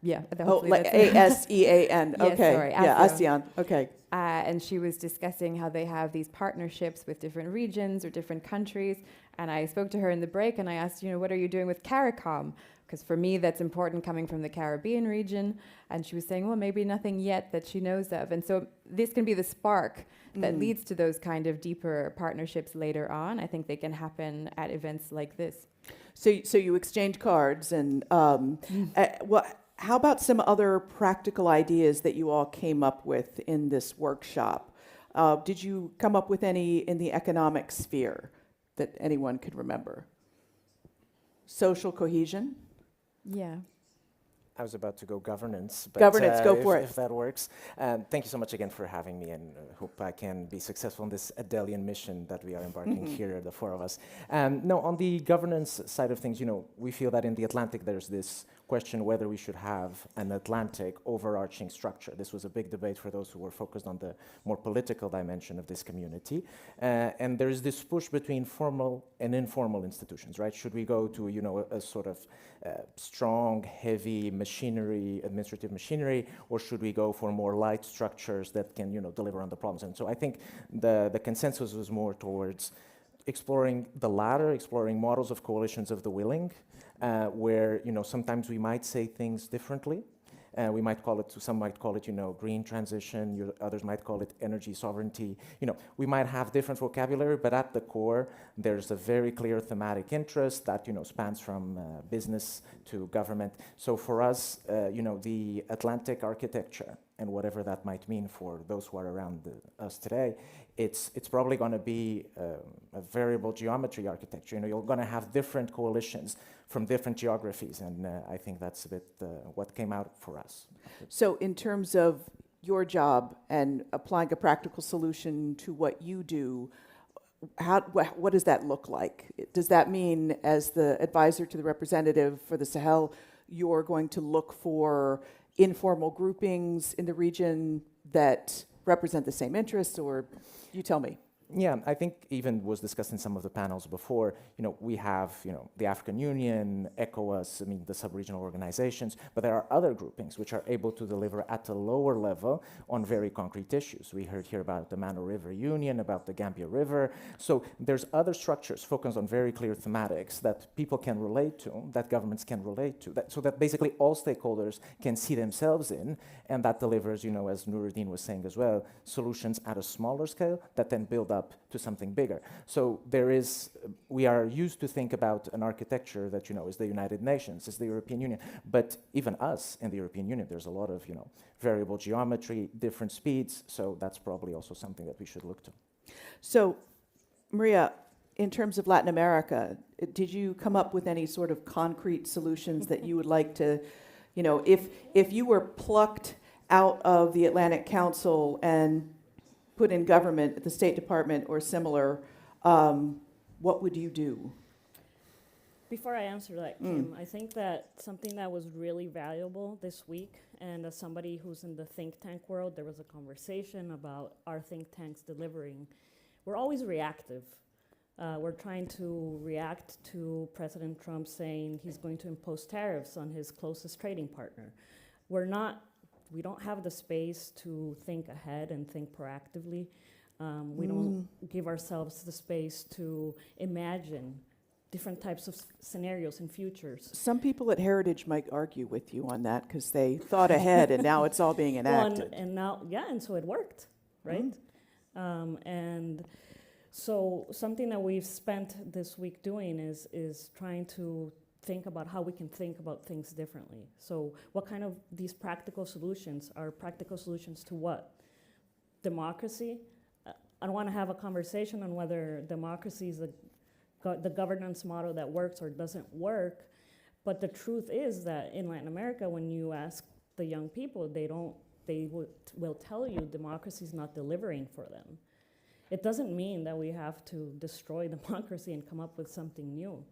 ASEAN. Yes, Okay. sorry, Yeah, ASEAN. Okay. And she was discussing how they have these partnerships with different regions or different countries. And I spoke to her in the break and I asked, what are you doing with CARICOM? Because for me, that's important coming from the Caribbean region. And she was saying, well, maybe nothing yet that she knows of. And so this can be the spark that leads to those kind of deeper partnerships later on. I think they can happen at events like this. So you exchange cards. And how about some other practical ideas that you all came up with in this workshop? Did you come up with any in the economic sphere that anyone could remember? Social cohesion? Yeah. I was about to go governance, but governance, go for it. If that works. Thank you so much again for having me, and hope I can be successful in this Adelian mission that we are embarking here, the four of us. No, on the governance side of things, we feel that in the Atlantic there's this question whether we should have an Atlantic overarching structure. This was a big debate for those who were focused on the more political dimension of this community. And there's this push between formal and informal institutions, right? Should we go to, a sort of strong, heavy administrative machinery, or should we go for more light structures that can, deliver on the problems? And so I think the consensus was more towards exploring the latter, exploring models of coalitions of the willing, where sometimes we might say things differently. We might call it, some might call it, green transition. Others might call it energy sovereignty. We might have different vocabulary, but at the core, there's a very clear thematic interest that spans from business to government. So for us, the Atlantic architecture and whatever that might mean for those who are around us today, it's probably going to be a variable geometry architecture. You're going to have different coalitions from different geographies, and I think that's a bit what came out for us. So in terms of your job and applying a practical solution to what you do, what does that look like? Does that mean, as the advisor to the representative for the Sahel, you're going to look for informal groupings in the region that represent the same interests, or you tell me? Yeah, I think even was discussed in some of the panels before, we have, the African Union, ECOWAS, the sub-regional organizations, but there are other groupings which are able to deliver at a lower level on very concrete issues. We heard here about the Mano River Union, about the Gambia River. So there's other structures focused on very clear thematics that people can relate to, that governments can relate to, so that basically all stakeholders can see themselves in, and that delivers, as Noureddine was saying as well, solutions at a smaller scale that then build up to something bigger. So we are used to think about an architecture that, is the United Nations, is the European Union, but even us in the European Union, there's a lot of, variable geometry, different speeds, so that's probably also something that we should look to. So Maria, in terms of Latin America, did you come up with any sort of concrete solutions that you would like to, if you were plucked out of the Atlantic Council and put in government at the State Department or similar, what would you do? Before I answer that, Kim, I think that something that was really valuable this week, and as somebody who's in the think tank world, there was a conversation about our think tanks delivering. We're always reactive. We're trying to react to President Trump saying he's going to impose tariffs on his closest trading partner. We don't have the space to think ahead and think proactively. We don't give ourselves the space to imagine different types of scenarios and futures. Some people at Heritage might argue with you on that because they thought ahead and now it's all being enacted. And so it worked, right? And so something that we've spent this week doing is trying to think about how we can think about things differently. So what kind of these practical solutions are practical solutions to what? Democracy? I don't want to have a conversation on whether democracy is the governance model that works or doesn't work, but the truth is that in Latin America, when you ask the young people, they will tell you democracy is not delivering for them. It doesn't mean that we have to destroy democracy and come up with something new,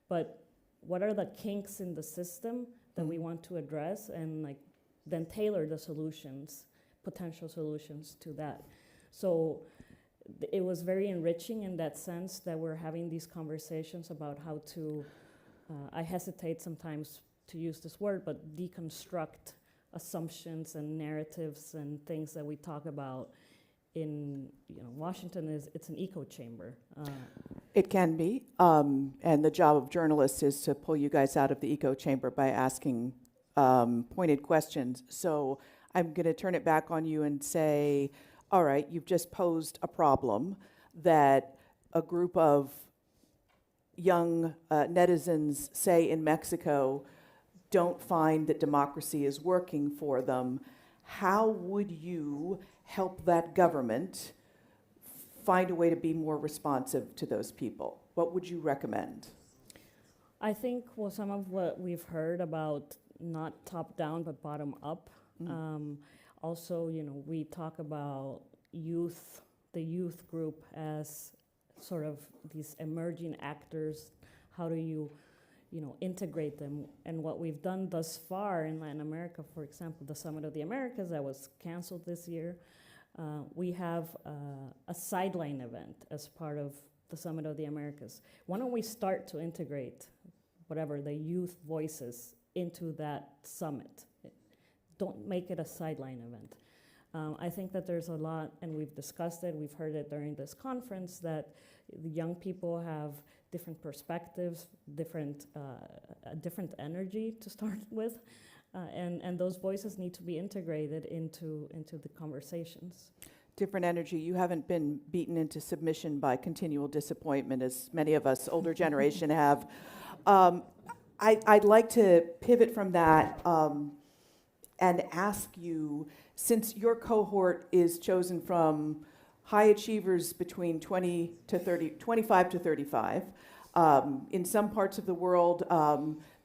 but what are the kinks in the system that we want to address, and then tailor the solutions, potential solutions to that. So it was very enriching in that sense that we're having these conversations about how to, I hesitate sometimes to use this word, but deconstruct assumptions and narratives and things that we talk about in Washington. It's an echo chamber. It can be, and the job of journalists is to pull you guys out of the echo chamber by asking pointed questions. So I'm going to turn it back on you and say, all right, you've just posed a problem that a group of young netizens, say in Mexico, don't find that democracy is working for them. How would you help that government find a way to be more responsive to those people? What would you recommend? I think some of what we've heard about not top down but bottom up. Also, we talk about the youth group as sort of these emerging actors. How do you integrate them? And what we've done thus far in Latin America, for example, the Summit of the Americas that was canceled this year, we have a sideline event as part of the Summit of the Americas. Why don't we start to integrate the youth voices into that summit? Don't make it a sideline event. I think that there's a lot, and we've discussed it, we've heard it during this conference, that the young people have different perspectives, different energy to start with, and those voices need to be integrated into the conversations. Different energy. You haven't been beaten into submission by continual disappointment, as many of us older generation have. I'd like to pivot from that and ask you, since your cohort is chosen from high achievers between 25 to 35, in some parts of the world,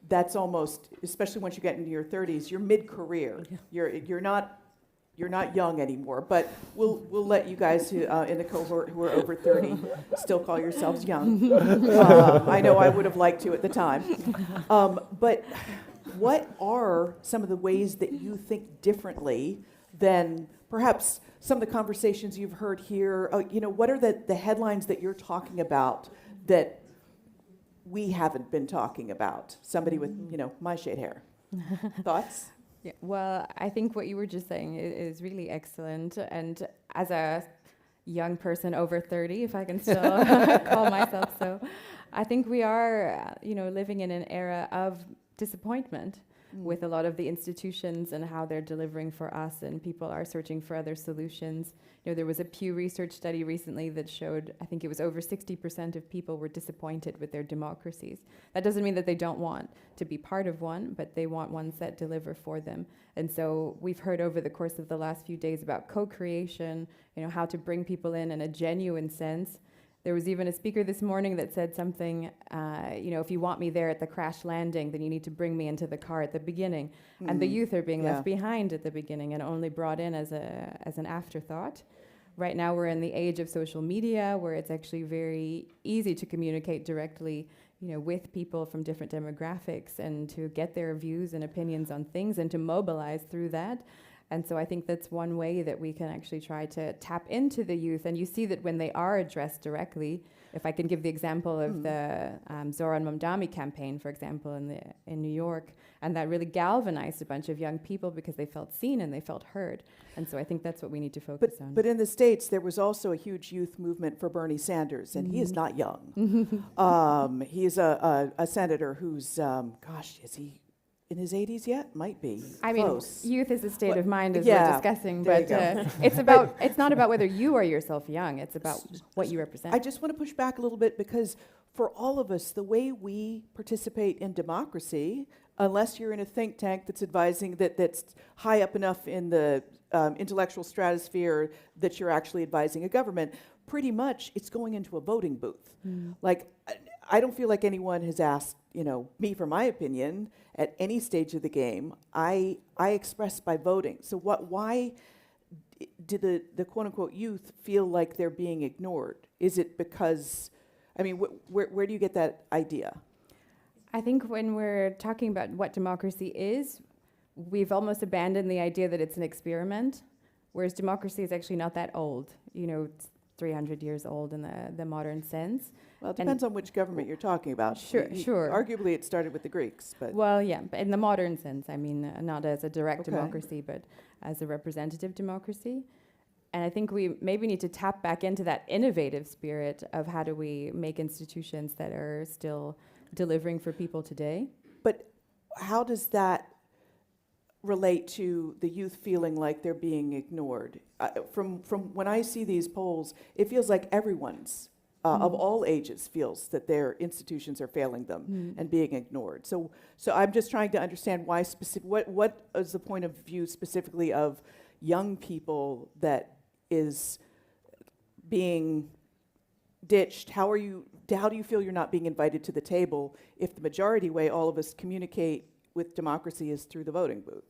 that's almost, especially once you get into your 30s, you're mid-career. Yeah. You're not young anymore, but we'll let you guys in the cohort who are over 30 still call yourselves young. I know I would have liked to at the time. But what are some of the ways that you think differently than perhaps some of the conversations you've heard here? What are the headlines that you're talking about that we haven't been talking about? Somebody with, my shade hair. Thoughts? Yeah, well, I think what you were just saying is really excellent. And as a young person over 30, if I can still call myself so, I think we are, living in an era of disappointment with a lot of the institutions and how they're delivering for us, and people are searching for other solutions. There was a Pew Research study recently that showed, I think it was over 60% of people were disappointed with their democracies. That doesn't mean that they don't want to be part of one, but they want ones that deliver for them. And so we've heard over the course of the last few days about co-creation, how to bring people in a genuine sense. There was even a speaker this morning that said something, if you want me there at the crash landing, then you need to bring me into the car at the beginning. And the youth are being left behind at the beginning and only brought in as an afterthought. Right now we're in the age of social media where it's actually very easy to communicate directly with people from different demographics and to get their views and opinions on things and to mobilize through that. And so I think that's one way that we can actually try to tap into the youth. And you see that when they are addressed directly, if I can give the example of the Zoran Mamdani campaign, for example, in New York, and that really galvanized a bunch of young people because they felt seen and they felt heard. And so I think that's what we need to focus on. But in the States, there was also a huge youth movement for Bernie Sanders, and he is not young. He is a senator who's, is he in his 80s yet? Might be. I Close. mean, youth is a state of mind, as yeah, we're discussing, there but you go. it's not about whether you are yourself young, it's about what you represent. I just want to push back a little bit because for all of us, the way we participate in democracy, unless you're in a think tank that's advising that's high up enough in the intellectual stratosphere that you're actually advising a government, pretty much it's going into a voting booth. Like, I don't feel like anyone has asked, me for my opinion at any stage of the game. I express by voting. So why do the quote-unquote youth feel like they're being ignored? Is it because, where do you get that idea? I think when we're talking about what democracy is, we've almost abandoned the idea that it's an experiment, whereas democracy is actually not that old. It's 300 years old in the modern sense. Well, it depends on which government you're talking about. Sure. Arguably, it started with the Greeks, but... Well, yeah, but in the modern sense, not as a direct democracy, but as a representative democracy. And I think we maybe need to tap back into that innovative spirit of how do we make institutions that are still delivering for people today. But how does that relate to the youth feeling like they're being ignored? From when I see these polls, it feels like everyone's of all ages feels that their institutions are failing them and being ignored. So I'm just trying to understand why what is the point of view specifically of young people that is being ditched? How do you feel you're not being invited to the table if the majority way all of us communicate with democracy is through the voting booth?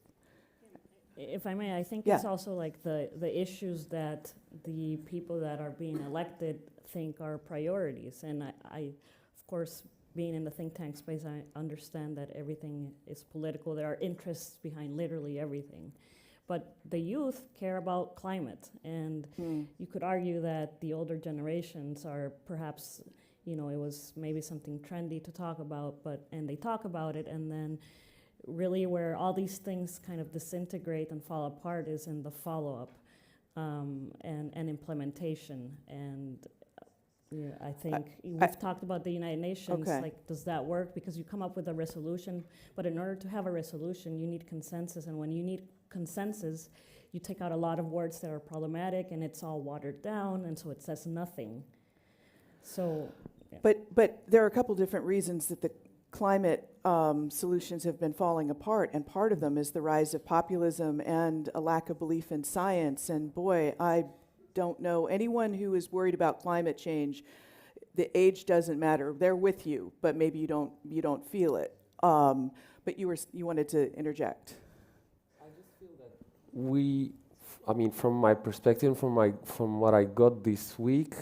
If I may, I think it's also like the issues that the people that are being elected think are priorities. And I, of course, being in the think tank space, I understand that everything is political. There are interests behind literally everything. But the youth care about climate. And you could argue that the older generations are perhaps, it was maybe something trendy to talk about, and they talk about it, and then really where all these things kind of disintegrate and fall apart is in the follow-up and implementation. And I think we've talked about the United Nations, like, does that work? Because you come up with a resolution, but in order to have a resolution, you need consensus, and when you need consensus, you take out a lot of words that are problematic, and it's all watered down, and so it says nothing. So, but there are a couple different reasons that the climate solutions have been falling apart, and part of them is the rise of populism and a lack of belief in science. And boy, I don't know anyone who is worried about climate change. The age doesn't matter; they're with you, but maybe you don't feel it. But you wanted to interject. From my perspective, from what I got this week,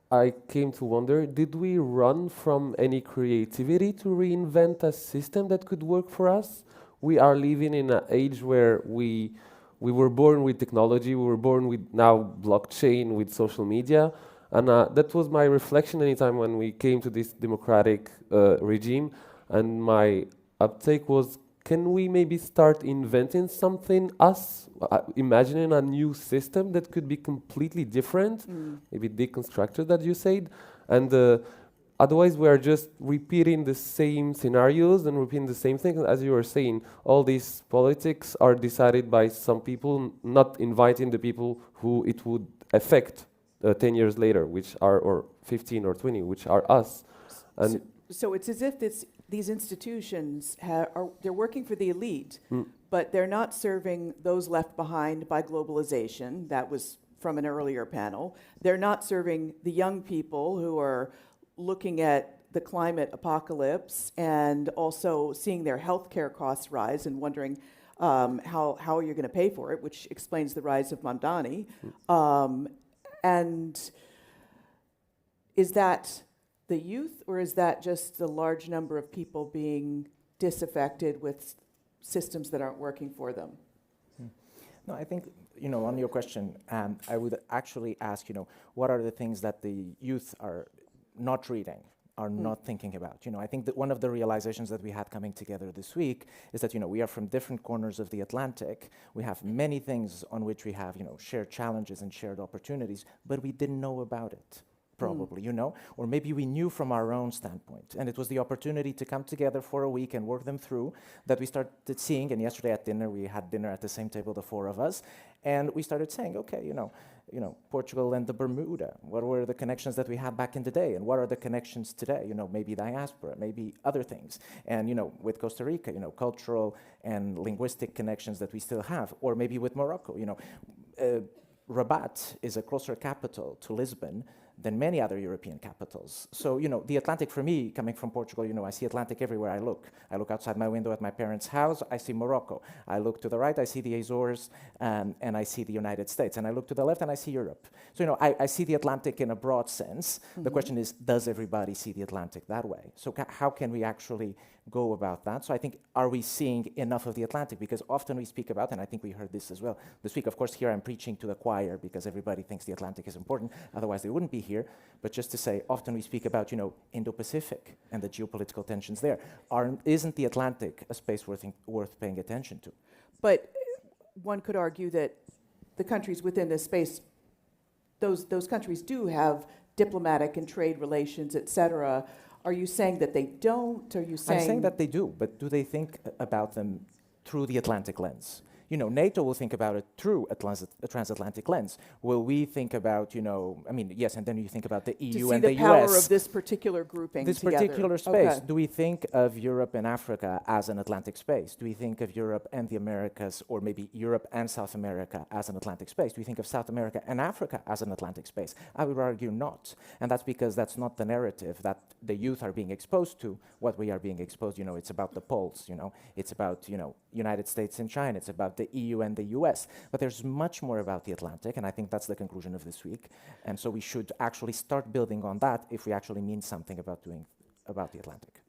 I came to wonder, did we run from any creativity to reinvent a system that could work for us? We are living in an age where we were born with technology, we were born with now blockchain, with social media, and that was my reflection anytime when we came to this democratic regime, and my uptake was, can we maybe start inventing something, imagining a new system that could be completely different, maybe deconstructed, as you said, and otherwise we are just repeating the same scenarios and repeating the same things. As you were saying, all these politics are decided by some people, not inviting the people who it would affect 10 years later, which are, or 15 or 20, which are us. And so it's as if these institutions they're working for the elite, but they're not serving those left behind by globalization. That was from an earlier panel. They're not serving the young people who are looking at the climate apocalypse and also seeing their healthcare costs rise and wondering how you're going to pay for it, which explains the rise of Mamdani. And is that the youth, or is that just the large number of people being disaffected with systems that aren't working for them? No, I think, on your question, I would actually ask, what are the things that the youth are not reading, are not thinking about? I think that one of the realizations that we had coming together this week is that, we are from different corners of the Atlantic. We have many things on which we have, shared challenges and shared opportunities, but we didn't know about it. Probably, or maybe we knew from our own standpoint. And it was the opportunity to come together for a week and work them through that we started seeing. And yesterday at dinner, we had dinner at the same table, the four of us, and we started saying, okay, Portugal and the Bermuda, what were the connections that we had back in the day? And what are the connections today? Maybe diaspora, maybe other things. And, with Costa Rica, cultural and linguistic connections that we still have. Or maybe with Morocco, Rabat is a closer capital to Lisbon than many other European capitals. So, the Atlantic for me, coming from Portugal, I see Atlantic everywhere I look. I look outside my window at my parents' house, I see Morocco. I look to the right, I see the Azores, and I see the United States. And I look to the left, and I see Europe. So, I see the Atlantic in a broad sense. The question is, does everybody see the Atlantic that way? So, how can we actually go about that? So I think, are we seeing enough of the Atlantic? Because often we speak about, and I think we heard this as well this week, of course, here I'm preaching to the choir because everybody thinks the Atlantic is important, otherwise they wouldn't be here. But just to say, often we speak about, Indo-Pacific and the geopolitical tensions there. Isn't the Atlantic a space worth paying attention to? But one could argue that the countries within this space, those countries do have diplomatic and trade relations, et cetera. Are you saying that they don't? Are you saying... I'm saying that they do, but do they think about them through the Atlantic lens? NATO will think about it through a transatlantic lens. Will we think about, yes, and then you think about the EU and the US. To see the power of this particular grouping this together. Particular space. Okay. Do we think of Europe and Africa as an Atlantic space? Do we think of Europe and the Americas, or maybe Europe and South America as an Atlantic space? Do we think of South America and Africa as an Atlantic space? I would argue not. And that's because that's not the narrative that the youth are being exposed to. What we are being exposed, it's about the poles, it's about, United States and China, it's about the EU and the US. But there's much more about the Atlantic, and I think that's the conclusion of this week. And so we should actually start building on that if we actually mean something about doing about the Atlantic.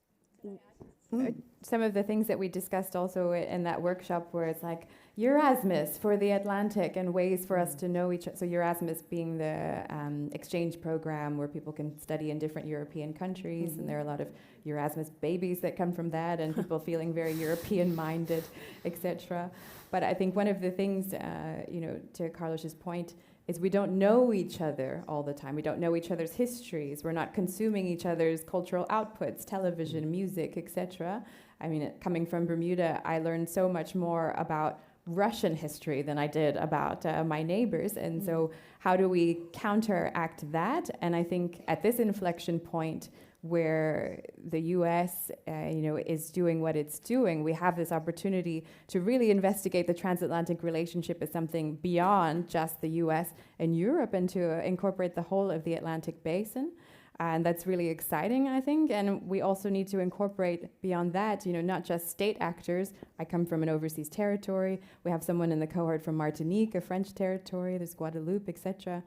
Some of the things that we discussed also in that workshop, where it's like Erasmus for the Atlantic and ways for us to know each other. So Erasmus being the exchange program where people can study in different European countries, and there are a lot of Erasmus babies that come from that, and people feeling very European-minded, etc. But I think one of the things, to Carlos's point, is we don't know each other all the time. We don't know each other's histories. We're not consuming each other's cultural outputs, television, music, etc. I mean, coming from Bermuda, I learned so much more about Russian history than I did about my neighbors. And so how do we counteract that? And I think at this inflection point where the US, is doing what it's doing, we have this opportunity to really investigate the transatlantic relationship as something beyond just the US and Europe, and to incorporate the whole of the Atlantic basin. And that's really exciting, I think. And we also need to incorporate beyond that, not just state actors. I come from an overseas territory. We have someone in the cohort from Martinique, a French territory. There's Guadeloupe, etc.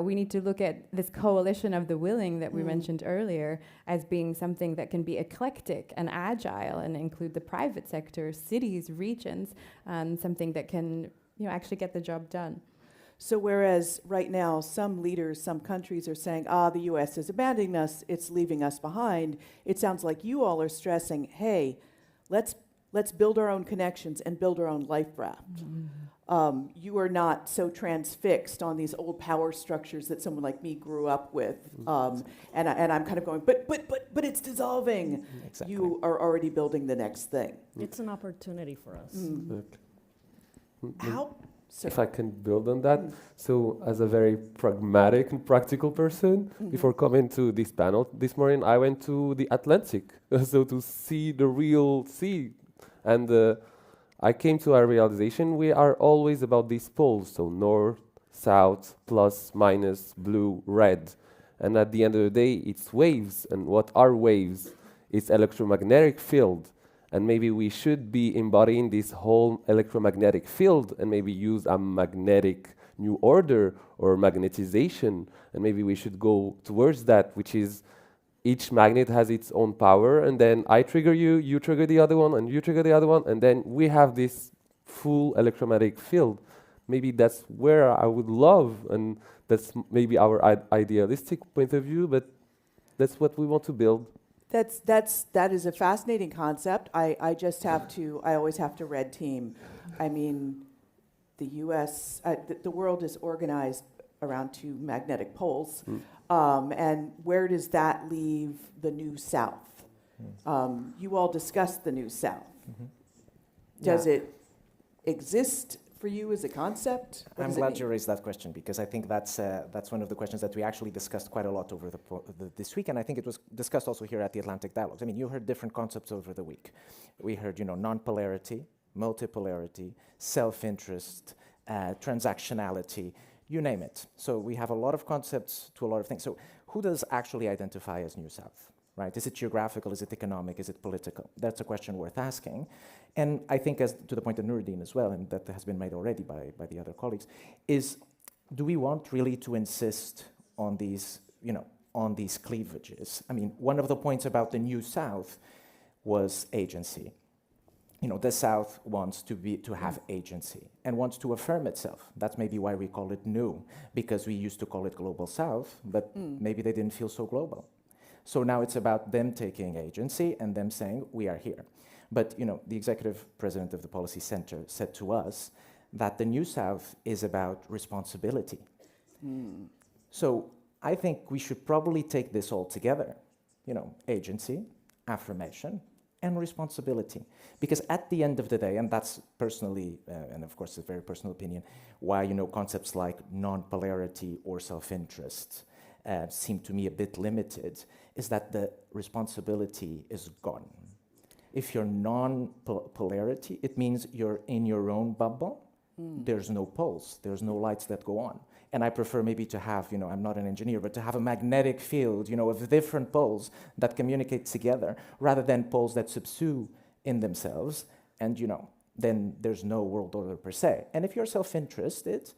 We need to look at this coalition of the willing that we mentioned earlier as being something that can be eclectic and agile and include the private sector, cities, regions, something that can, actually get the job done. So whereas right now some leaders, some countries are saying, the US is abandoning us, it's leaving us behind, it sounds like you all are stressing, hey, let's build our own connections and build our own life raft. You are not so transfixed on these old power structures that someone like me grew up with. And I'm kind of going, but it's dissolving. Exactly. You are already building the next thing. It's an opportunity for us. How? If I can build on that. So as a very pragmatic and practical person, before coming to this panel this morning, I went to the Atlantic, so to see the real sea. And I came to a realization, we are always about these poles, so north, south, plus, minus, blue, red. And at the end of the day, it's waves. And what are waves? It's electromagnetic field. And maybe we should be embodying this whole electromagnetic field and maybe use a magnetic new order or magnetization. And maybe we should go towards that, which is each magnet has its own power. And then I trigger you, you trigger the other one, and you trigger the other one. And then we have this full electromagnetic field. Maybe that's where I would love, and that's maybe our idealistic point of view, but that's what we want to build. That is a fascinating concept. I always have to red team. I mean, the U.S., the world is organized around two magnetic poles. And where does that leave the New South? You all discussed the New South. Does it exist for you as a concept? I'm glad you raised that question, because I think that's one of the questions that we actually discussed quite a lot over this week, and I think it was discussed also here at the Atlantic Dialogues. I mean, you heard different concepts over the week. We heard, non-polarity, multipolarity, self-interest, transactionality, you name it. So we have a lot of concepts to a lot of things. So who does actually identify as New South? Right? Is it geographical? Is it economic? Is it political? That's a question worth asking. And I think, as to the point of Nuruddin as well, and that has been made already by the other colleagues, is do we want really to insist on these, on these cleavages? I mean, one of the points about the New South was agency. The South wants to have agency and wants to affirm itself. That's maybe why we call it new, because we used to call it Global South, but maybe they didn't feel so global. So now it's about them taking agency and them saying, we are here. But the executive president of the Policy Center said to us that the New South is about responsibility. So I think we should probably take this all together, agency, affirmation, and responsibility. Because at the end of the day, and that's personally, and of course a very personal opinion, why concepts like non-polarity or self-interest seem to me a bit limited, is that the responsibility is gone. If you're non-polarity, it means you're in your own bubble. There's no pulse, there's no lights that go on. And I prefer maybe to have, I'm not an engineer, but to have a magnetic field, of different poles that communicate together, rather than poles that subsue in themselves, and, then there's no world order per se. And if you're self-interested,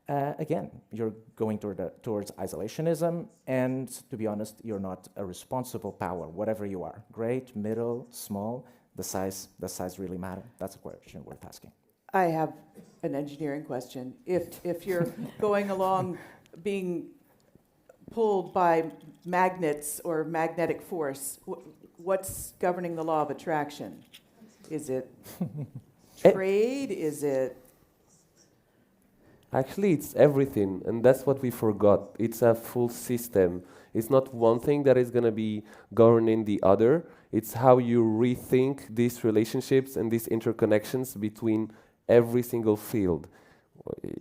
again, you're going towards isolationism, and to be honest, you're not a responsible power, whatever you are. Great, middle, small, the size really matter. That's a question worth asking. I have an engineering question. If you're going along being pulled by magnets or magnetic force, what's governing the law of attraction? Is it trade? Is it... Actually, it's everything, and that's what we forgot. It's a full system. It's not one thing that is going to be governing the other. It's how you rethink these relationships and these interconnections between every single field,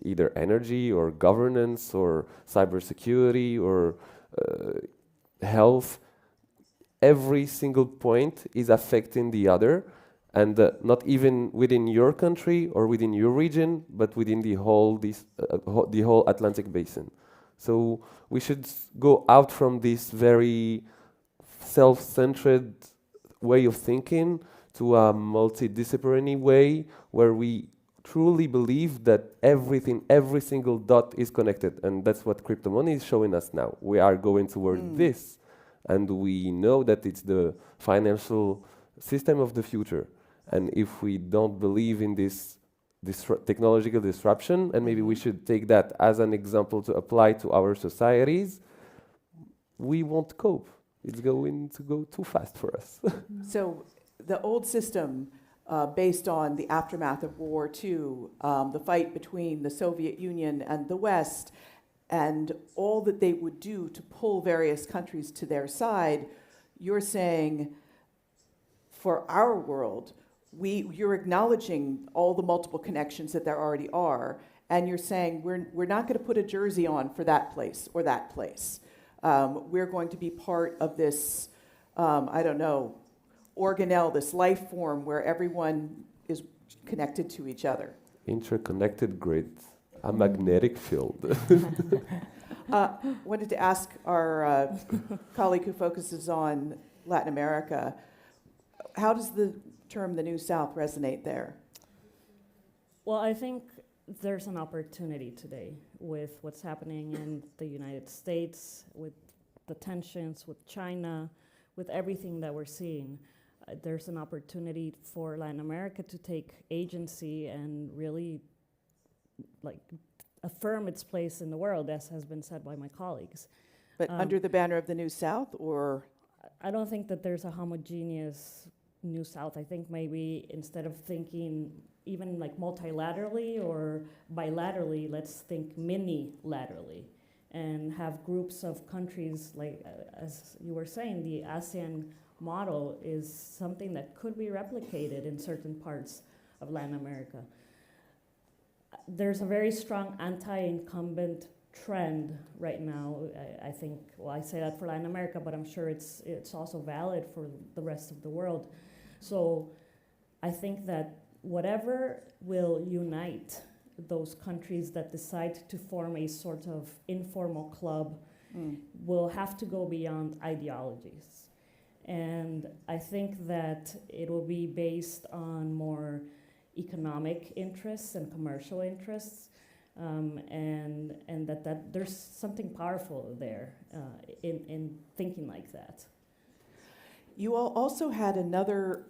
either energy or governance or cybersecurity or health. Every single point is affecting the other. And not even within your country or within your region, but within the whole Atlantic basin. So we should go out from this very self-centered way of thinking to a multidisciplinary way where we truly believe that everything, every single dot is connected. And that's what crypto money is showing us now. We are going toward this. And we know that it's the financial system of the future. And if we don't believe in this technological disruption, and maybe we should take that as an example to apply to our societies, we won't cope. It's going to go too fast for us. So the old system, based on the aftermath of World War II, the fight between the Soviet Union and the West, and all that they would do to pull various countries to their side, you're saying, for our world, you're acknowledging all the multiple connections that there already are, and you're saying we're not going to put a jersey on for that place or that place. We're going to be part of this, organelle, this life form where everyone is connected to each other. Interconnected grid. a magnetic field. Wanted to ask our colleague who focuses on Latin America, how does the term the New South resonate there? Well, I think there's an opportunity today with what's happening in the United States, with the tensions with China, with everything that we're seeing. There's an opportunity for Latin America to take agency and really affirm its place in the world, as has been said by my colleagues. But under the banner of the New South, or? I don't think that there's a homogeneous New South. I think maybe instead of thinking even multilaterally or bilaterally, let's think mini-laterally and have groups of countries as you were saying, the ASEAN model is something that could be replicated in certain parts of Latin America. There's a very strong anti-incumbent trend right now. I think, I say that for Latin America, but I'm sure it's also valid for the rest of the world. So I think that whatever will unite those countries that decide to form a sort of informal club will have to go beyond ideologies. And I think that it will be based on more economic interests and commercial interests, and that there's something powerful there in thinking like that. You all also had another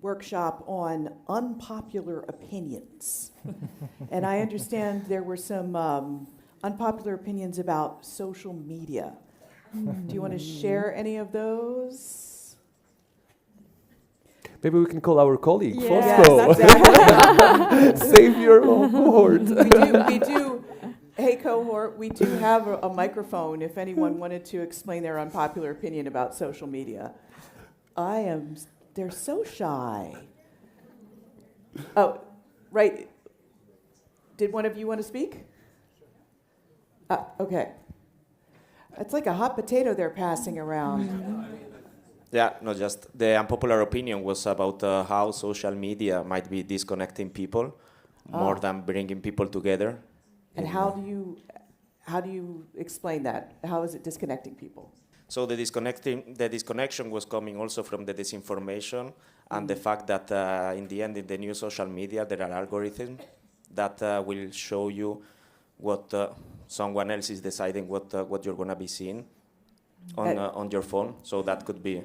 workshop on unpopular opinions. And I understand there were some unpopular opinions about social media. Do you want to share any of those? Maybe we can call our colleague, Yes, Fausto. Savior of cohort. We do. Hey, cohort, we do have a microphone if anyone wanted to explain their unpopular opinion about social media. They're so shy. Oh, right. Did one of you want to speak? Okay. It's like a hot potato they're passing around. Yeah, no, just the unpopular opinion was about how social media might be disconnecting people more than bringing people together. And how do you explain that? How is it disconnecting people? So the disconnection was coming also from the disinformation and the fact that in the end, in the new social media, there are algorithms that will show you what someone else is deciding what you're going to be seeing on your phone. So that could be.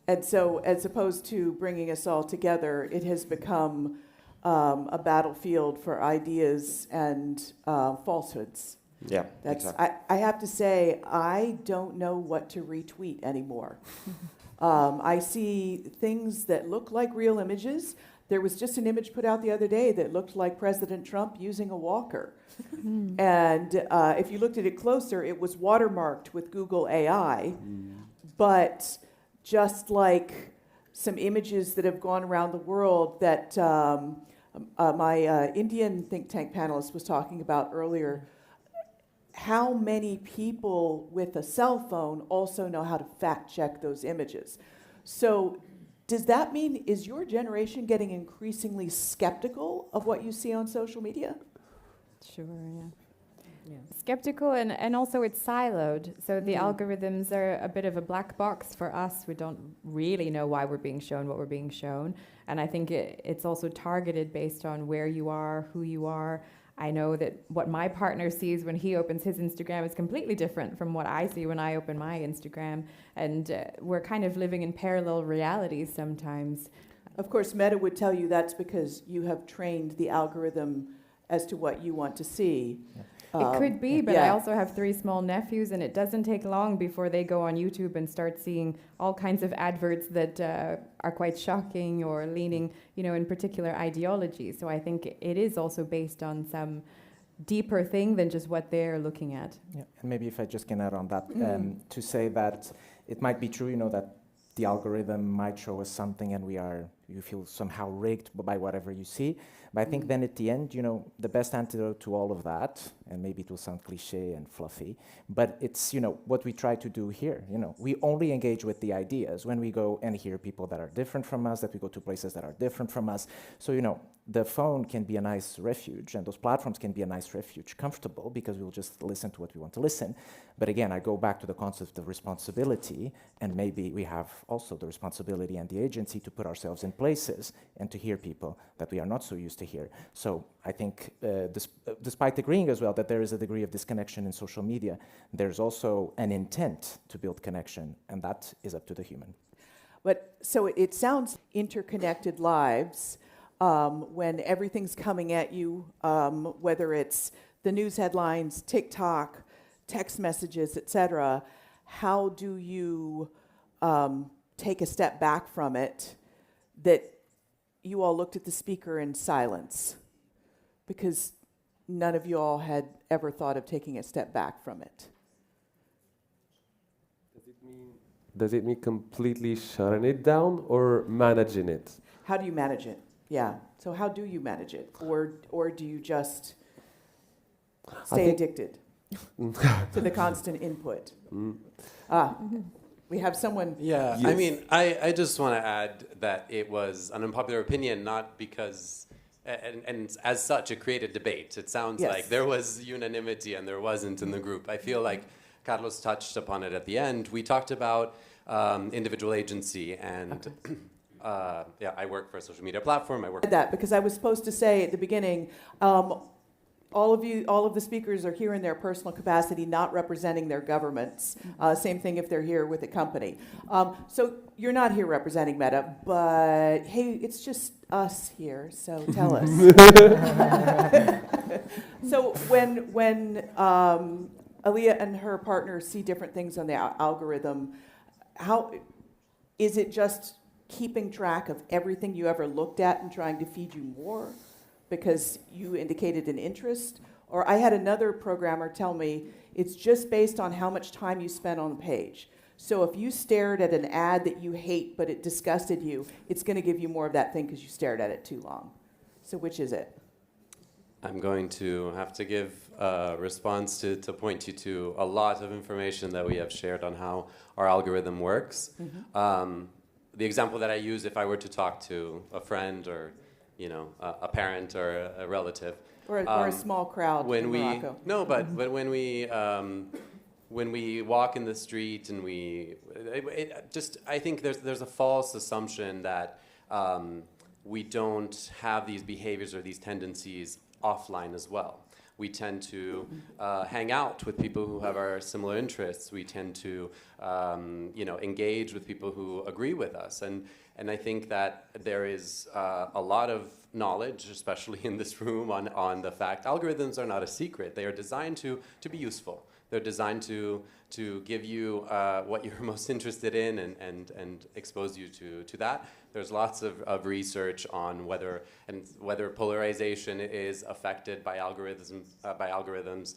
And so, as opposed to bringing us all together, it has become a battlefield for ideas and falsehoods. Yeah, exactly. I have to say, I don't know what to retweet anymore. I see things that look like real images. There was just an image put out the other day that looked like President Trump using a walker. And if you looked at it closer, it was watermarked with Google AI. But just like some images that have gone around the world that my Indian think tank panelist was talking about earlier, how many people with a cell phone also know how to fact check those images? So does that mean, is your generation getting increasingly skeptical of what you see on social media? Sure, yeah. Skeptical, and also it's siloed. So the algorithms are a bit of a black box for us. We don't really know why we're being shown what we're being shown. And I think it's also targeted based on where you are, who you are. I know that what my partner sees when he opens his Instagram is completely different from what I see when I open my Instagram. And we're kind of living in parallel realities sometimes. Of course, Meta would tell you that's because you have trained the algorithm as to what you want to see. It could be, but I also have 3 small nephews, and it doesn't take long before they go on YouTube and start seeing all kinds of adverts that are quite shocking or leaning, in particular ideologies. So I think it is also based on some deeper thing than just what they're looking at. Yeah, and maybe if I just can add on that, to say that it might be true, that the algorithm might show us something and we are, you feel somehow rigged by whatever you see. But I think then at the end, you know, the best antidote to all of that, and maybe it will sound cliche and fluffy, but it's, you know, what we try to do here. You know, we only engage with the ideas when we go and hear people that are different from us, that we go to places that are different from us. So, you know, the phone can be a nice refuge, and those platforms can be a nice refuge, comfortable, because we'll just listen to what we want to listen. But again, I go back to the concept of responsibility, and maybe we have also the responsibility and the agency to put ourselves in places and to hear people that we are not so used to hear. So I think, despite agreeing as well that there is a degree of disconnection in social media, there's also an intent to build connection, and that is up to the human. But so it sounds interconnected lives. When everything's coming at you, whether it's the news headlines, TikTok, text messages, etc., how do you take a step back from it that you all looked at the speaker in silence? Because none of you all had ever thought of taking a step back from it. Does it mean completely shutting it down or managing it? How do you manage it? Yeah. So how do you manage it? Or do you just stay addicted to the constant input? We have someone. Yeah, Yes. I mean, I just want to add that it was an unpopular opinion, not because, and as such, it created debate. It sounds Yes. like there was unanimity and there wasn't in the group. I feel like Carlos touched upon it at the end. We talked about individual agency and... yeah, I work for a social media platform. I work that because I was supposed to say at the beginning, all of the speakers are here in their personal capacity, not representing their governments. Same thing if they're here with a company. So you're not here representing Meta, but hey, it's just us here. So tell us. So when Aaliyah and her partner see different things on the algorithm, how is it just keeping track of everything you ever looked at and trying to feed you more because you indicated an interest? Or I had another programmer tell me it's just based on how much time you spent on the page. So if you stared at an ad that you hate but it disgusted you, it's going to give you more of that thing because you stared at it too long. So which is it? I'm going to have to give a response to point you to a lot of information that we have shared on how our algorithm works. Mm-hmm. The example that I use, if I were to talk to a friend or, you know, a parent or a relative, or a small crowd in Morocco. No, but when we walk in the street and I think there's a false assumption that we don't have these behaviors or these tendencies offline as well. We tend to hang out with people who have our similar interests. We tend to, engage with people who agree with us. And I think that there is a lot of knowledge, especially in this room, on the fact algorithms are not a secret. They are designed to be useful. They're designed to give you what you're most interested in and expose you to that. There's lots of research on whether polarization is affected by algorithms,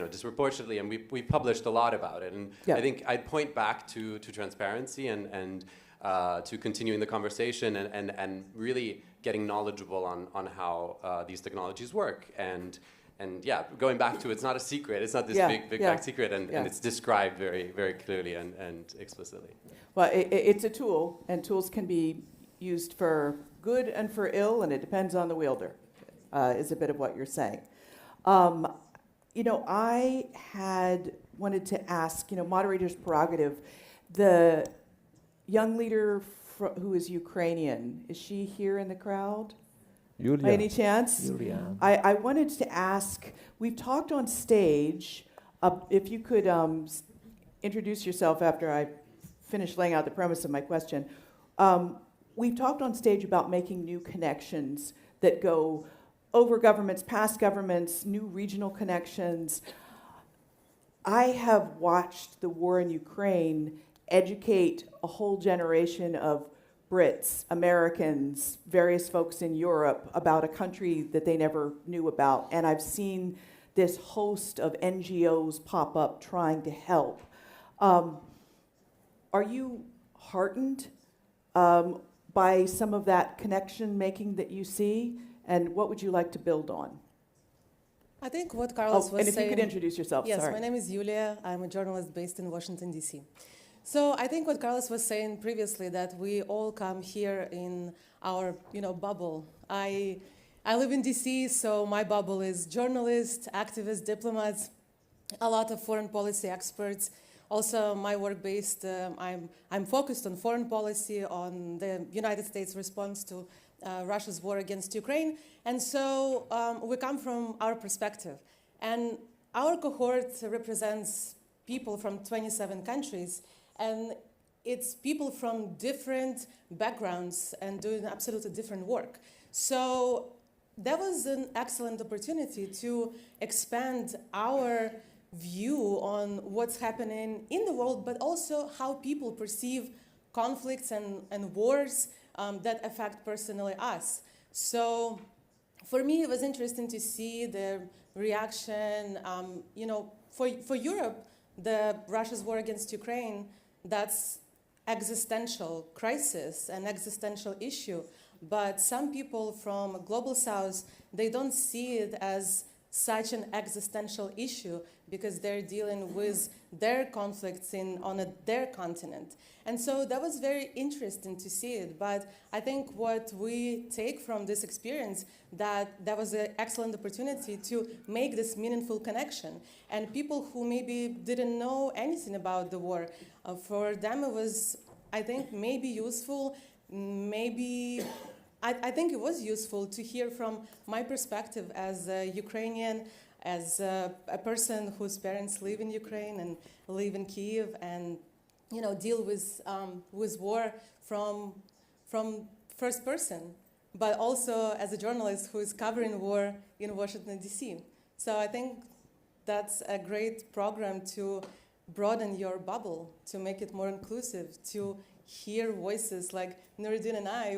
disproportionately, and we published a lot about it. And yeah. I think I'd point back to transparency and to continuing the conversation and really getting knowledgeable on how these technologies work. And yeah, going back to it's not a secret. It's not this big back secret, and it's described very, very clearly and explicitly. Well, it's a tool, and tools can be used for good and for ill, and it depends on the wielder, is a bit of what you're saying. I had wanted to ask, moderator's prerogative, the young leader who is Ukrainian, is she here in the crowd? Yulia. By any chance? Yulia. I wanted to ask, we've talked on stage, if you could introduce yourself after I finish laying out the premise of my question. We've talked on stage about making new connections that go over governments, past governments, new regional connections. I have watched the war in Ukraine educate a whole generation of Brits, Americans, various folks in Europe about a country that they never knew about. And I've seen this host of NGOs pop up trying to help. Are you heartened? by some of that connection making that you see? And what would you like to build on? I think what Carlos was and if saying... you could introduce yourself, Yes, sorry. my name is Yulia. I'm a journalist based in Washington, D.C. So I think what Carlos was saying previously, that we all come here in our bubble. I live in D.C., so my bubble is journalists, activists, diplomats, a lot of foreign policy experts. Also, my work based, I'm focused on foreign policy, on the United States response to Russia's war against Ukraine. And so we come from our perspective. And our cohort represents people from 27 countries. And it's people from different backgrounds and doing absolutely different work. So that was an excellent opportunity to expand our view on what's happening in the world, but also how people perceive conflicts and wars that affect personally us. So for me, it was interesting to see the reaction. For Europe, the Russia's war against Ukraine, that's existential crisis, an existential issue. But some people from Global South, they don't see it as such an existential issue because they're dealing with their conflicts on their continent. And so that was very interesting to see it. But I think what we take from this experience, that was an excellent opportunity to make this meaningful connection. And people who maybe didn't know anything about the war, for them it was, I think, maybe useful, I think it was useful to hear from my perspective as a Ukrainian, as a person whose parents live in Ukraine and live in Kyiv, and deal with war from first person, but also as a journalist who is covering war in Washington, D.C. So I think that's a great program to broaden your bubble, to make it more inclusive, to hear voices like Nuruddin and I.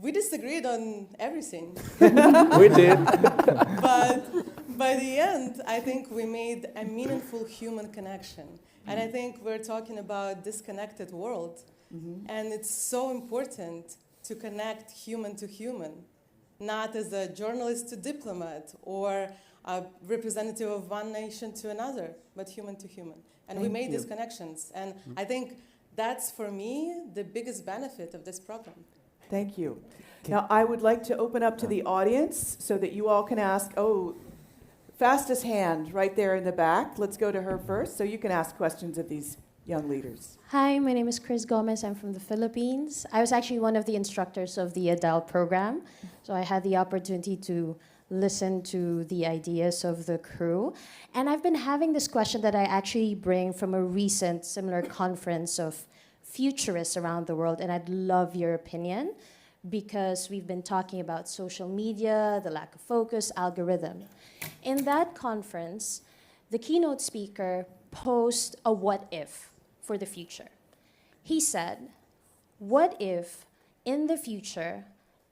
We disagreed on everything. We did. But by the end, I think we made a meaningful human connection. And I think we're talking about disconnected world. And it's so important to connect human to human, not as a journalist to diplomat or a representative of one nation to another, but human to human. And we made these connections. And I think that's, for me, the biggest benefit of this program. Thank you. Now, I would like to open up to the audience so that you all can ask. Fastest hand right there in the back. Let's go to her first, so you can ask questions of these young leaders. Hi, my name is Chris Gomez. I'm from the Philippines. I was actually one of the instructors of the ADAL program, so I had the opportunity to listen to the ideas of the crew. And I've been having this question that I actually bring from a recent similar conference of futurists around the world, and I'd love your opinion, because we've been talking about social media, the lack of focus, algorithm. In that conference, the keynote speaker posed a what if for the future. He said, what if in the future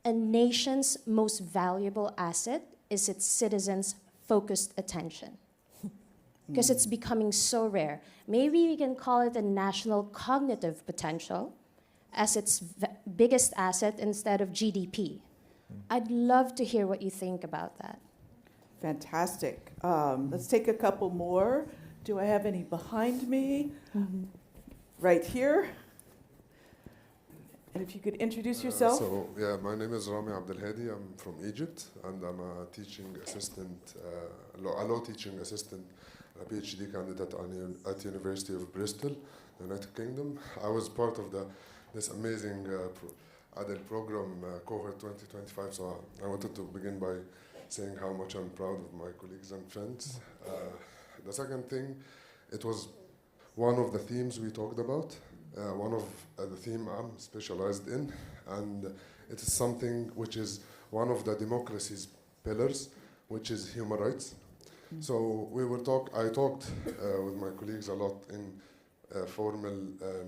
a nation's most valuable asset is its citizens' focused attention? Because it's becoming so rare. Maybe we can call it a national cognitive potential as its biggest asset instead of GDP. I'd love to hear what you think about that. Fantastic. Let's take a couple more. Do I have any behind me? Right here. And if you could introduce yourself. My name is Rami Abdelhadi. I'm from Egypt, and I'm a teaching assistant, a law teaching assistant, a PhD candidate at University of Bristol, United Kingdom. I was part of this amazing ADAL program, Cohort 2025, so I wanted to begin by saying how much I'm proud of my colleagues and friends. The second thing, it was one of the themes we talked about, one of the theme I'm specialized in, and it is something which is one of the democracy's pillars, which is human rights. So I talked with my colleagues a lot in formal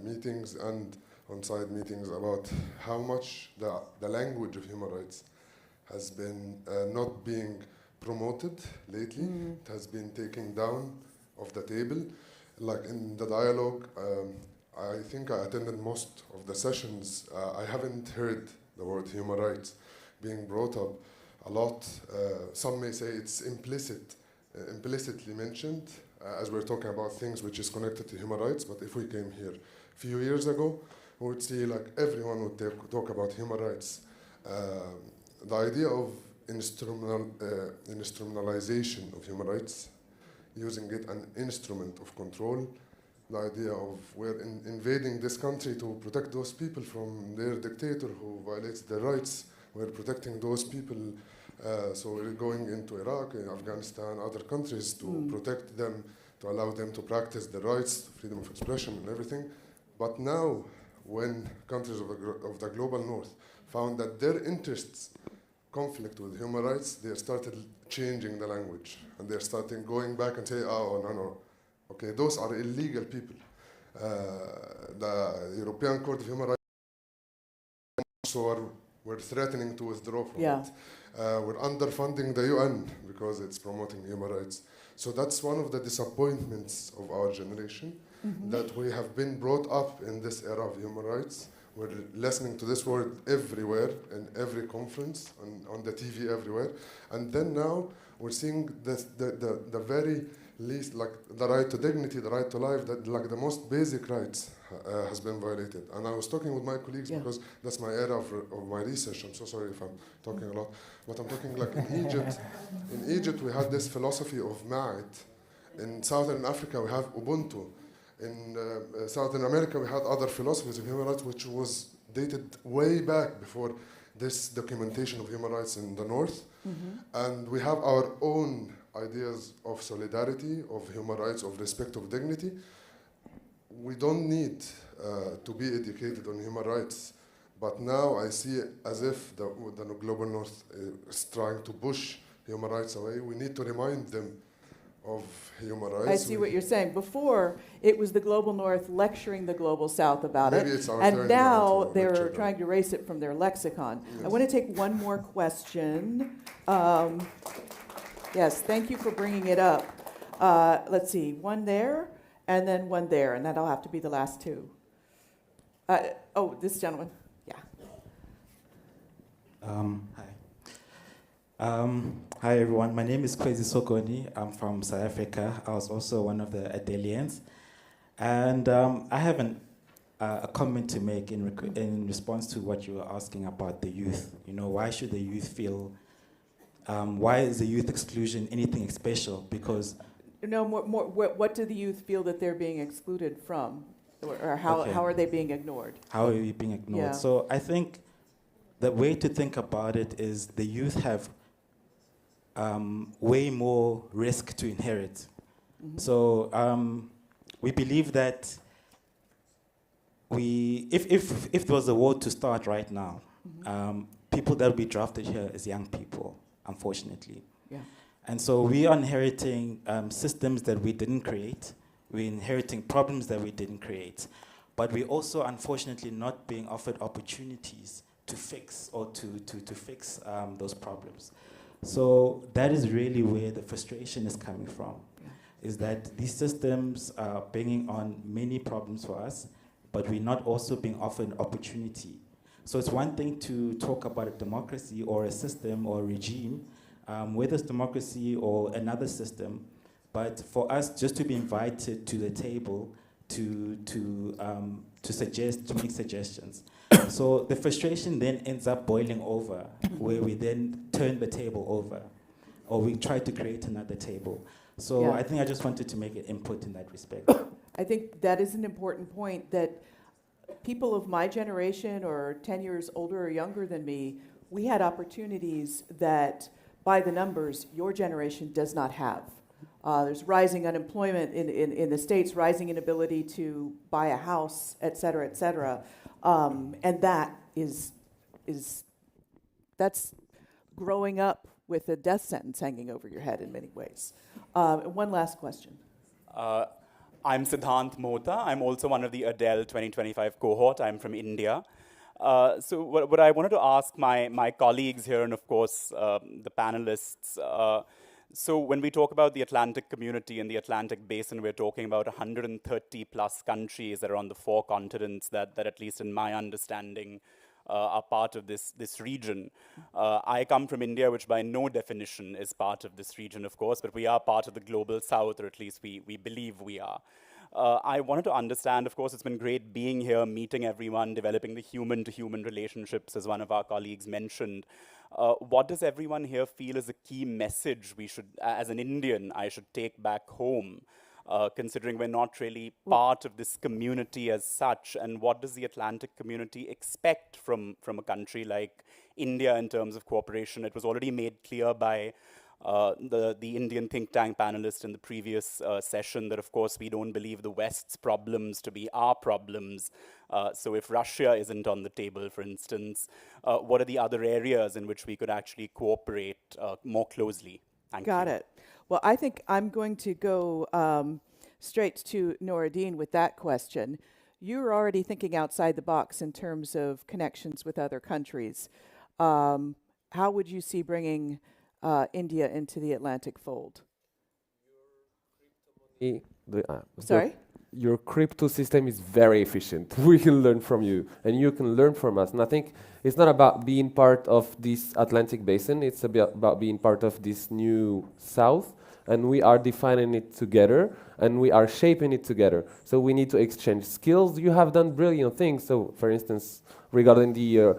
meetings and on-site meetings about how much the language of human rights has been not being promoted lately. It has been taken down off the table. Like in the dialogue, I think I attended most of the sessions. I haven't heard the word human rights being brought up a lot. Some may say it's implicitly mentioned as we're talking about things which is connected to human rights. but if we came here a few years ago, we would see like everyone would talk about human rights. The idea of instrumentalization of human rights, using it an instrument of control, the idea of we're invading this country to protect those people from their dictator who violates their rights, we're protecting those people. So we're going into Iraq, Afghanistan, other countries to protect them, to allow them to practice their rights, freedom of expression and everything. But now, when countries of the global north found that their interests conflict with human rights, they started changing the language. And they're starting going back and say, oh, no, okay, those are illegal people. The European Court of Human Rights also we're threatening to withdraw from it. We're underfunding the UN because it's promoting human rights. So that's one of the disappointments of our generation, that we have been brought up in this era of human rights. We're listening to this word everywhere, in every conference, on the TV everywhere. And then now we're seeing the very least, like the right to dignity, the right to life, that like the most basic rights has been violated. And I was talking with my colleagues because that's my area of my research. I'm so sorry if I'm talking a lot, but I'm talking like in Egypt. In Egypt, we had this philosophy of Ma'at. In Southern Africa, we have Ubuntu. In Southern America, we had other philosophies of human rights, which was dated way back before this documentation of human rights in the North. And we have our own ideas of solidarity, of human rights, of respect, of dignity. We don't need to be educated on human rights. But now I see it as if the global North is trying to push human rights away. We need to remind them of human rights. I see what you're saying. Before, it was the global North lecturing the global South about Maybe it. it's our And turn now to they're lecture them. trying to erase it from their lexicon. Yes. I want to take one more question. Yes, thank you for bringing it up. Let's see, one there, and then one there, and that'll have to be the last two. Oh, this gentleman. Yeah. Hi everyone, my name is Kwezi Sokoni. I'm from South Africa. I was also one of the Adelians. And I have a comment to make in response to what you were asking about the youth. You know, why should the youth feel, why is the youth exclusion anything special? Because No, what do the youth feel that they're being excluded from? Or how are they being ignored? How are you being ignored? Yeah. So I think the way to think about it is the youth have way more risk to inherit. So we believe that if there was a war to start right now, people that will be drafted here is young people, unfortunately. Yeah. And so we are inheriting systems that we didn't create. We're inheriting problems that we didn't create. But we're also, unfortunately, not being offered opportunities to fix or to fix those problems. So that is really where the frustration is coming from, is that these systems are bringing on many problems for us, but we're not also being offered opportunity. So it's one thing to talk about a democracy or a system or a regime, whether it's democracy or another system, but for us just to be invited to the table to make suggestions. So the frustration then ends up boiling over, where we then turn the table over, or we try to create another table. So I think I just wanted to make an input in that respect. I think that is an important point, that people of my generation or 10 years older or younger than me, we had opportunities that, by the numbers, your generation does not have. There's rising unemployment in the States, rising inability to buy a house, et cetera, et cetera. And that's growing up with a death sentence hanging over your head in many ways. One last question. I'm Siddhant Mota. I'm also one of the Adele 2025 cohort. I'm from India. So what I wanted to ask my colleagues here, and of course the panelists, So when we talk about the Atlantic community and the Atlantic basin, we're talking about 130 plus countries that are on the 4 continents that at least in my understanding, are part of this region. I come from India, which by no definition is part of this region, of course, but we are part of the global south, or at least we believe we are. I wanted to understand, of course, it's been great being here, meeting everyone, developing the human-to-human relationships, as one of our colleagues mentioned. What does everyone here feel is a key message we should, as an Indian, I should take back home, considering we're not really part of this community as such? And what does the Atlantic community expect from a country like India in terms of cooperation? It was already made clear by the Indian think tank panelist in the previous session that, of course, we don't believe the West's problems to be our problems. So if Russia isn't on the table, for instance, what are the other areas in which we could actually cooperate more closely? Thank you. Got it. Well, I think I'm going to go straight to Noureddin with that question. You're already thinking outside the box in terms of connections with other countries. How would you see bringing India into the Atlantic fold? Sorry? Your crypto system is very efficient. We can learn from you, and you can learn from us. And I think it's not about being part of this Atlantic basin, it's about being part of this new South, and we are defining it together, and we are shaping it together. So we need to exchange skills. You have done brilliant things. So, for instance, regarding the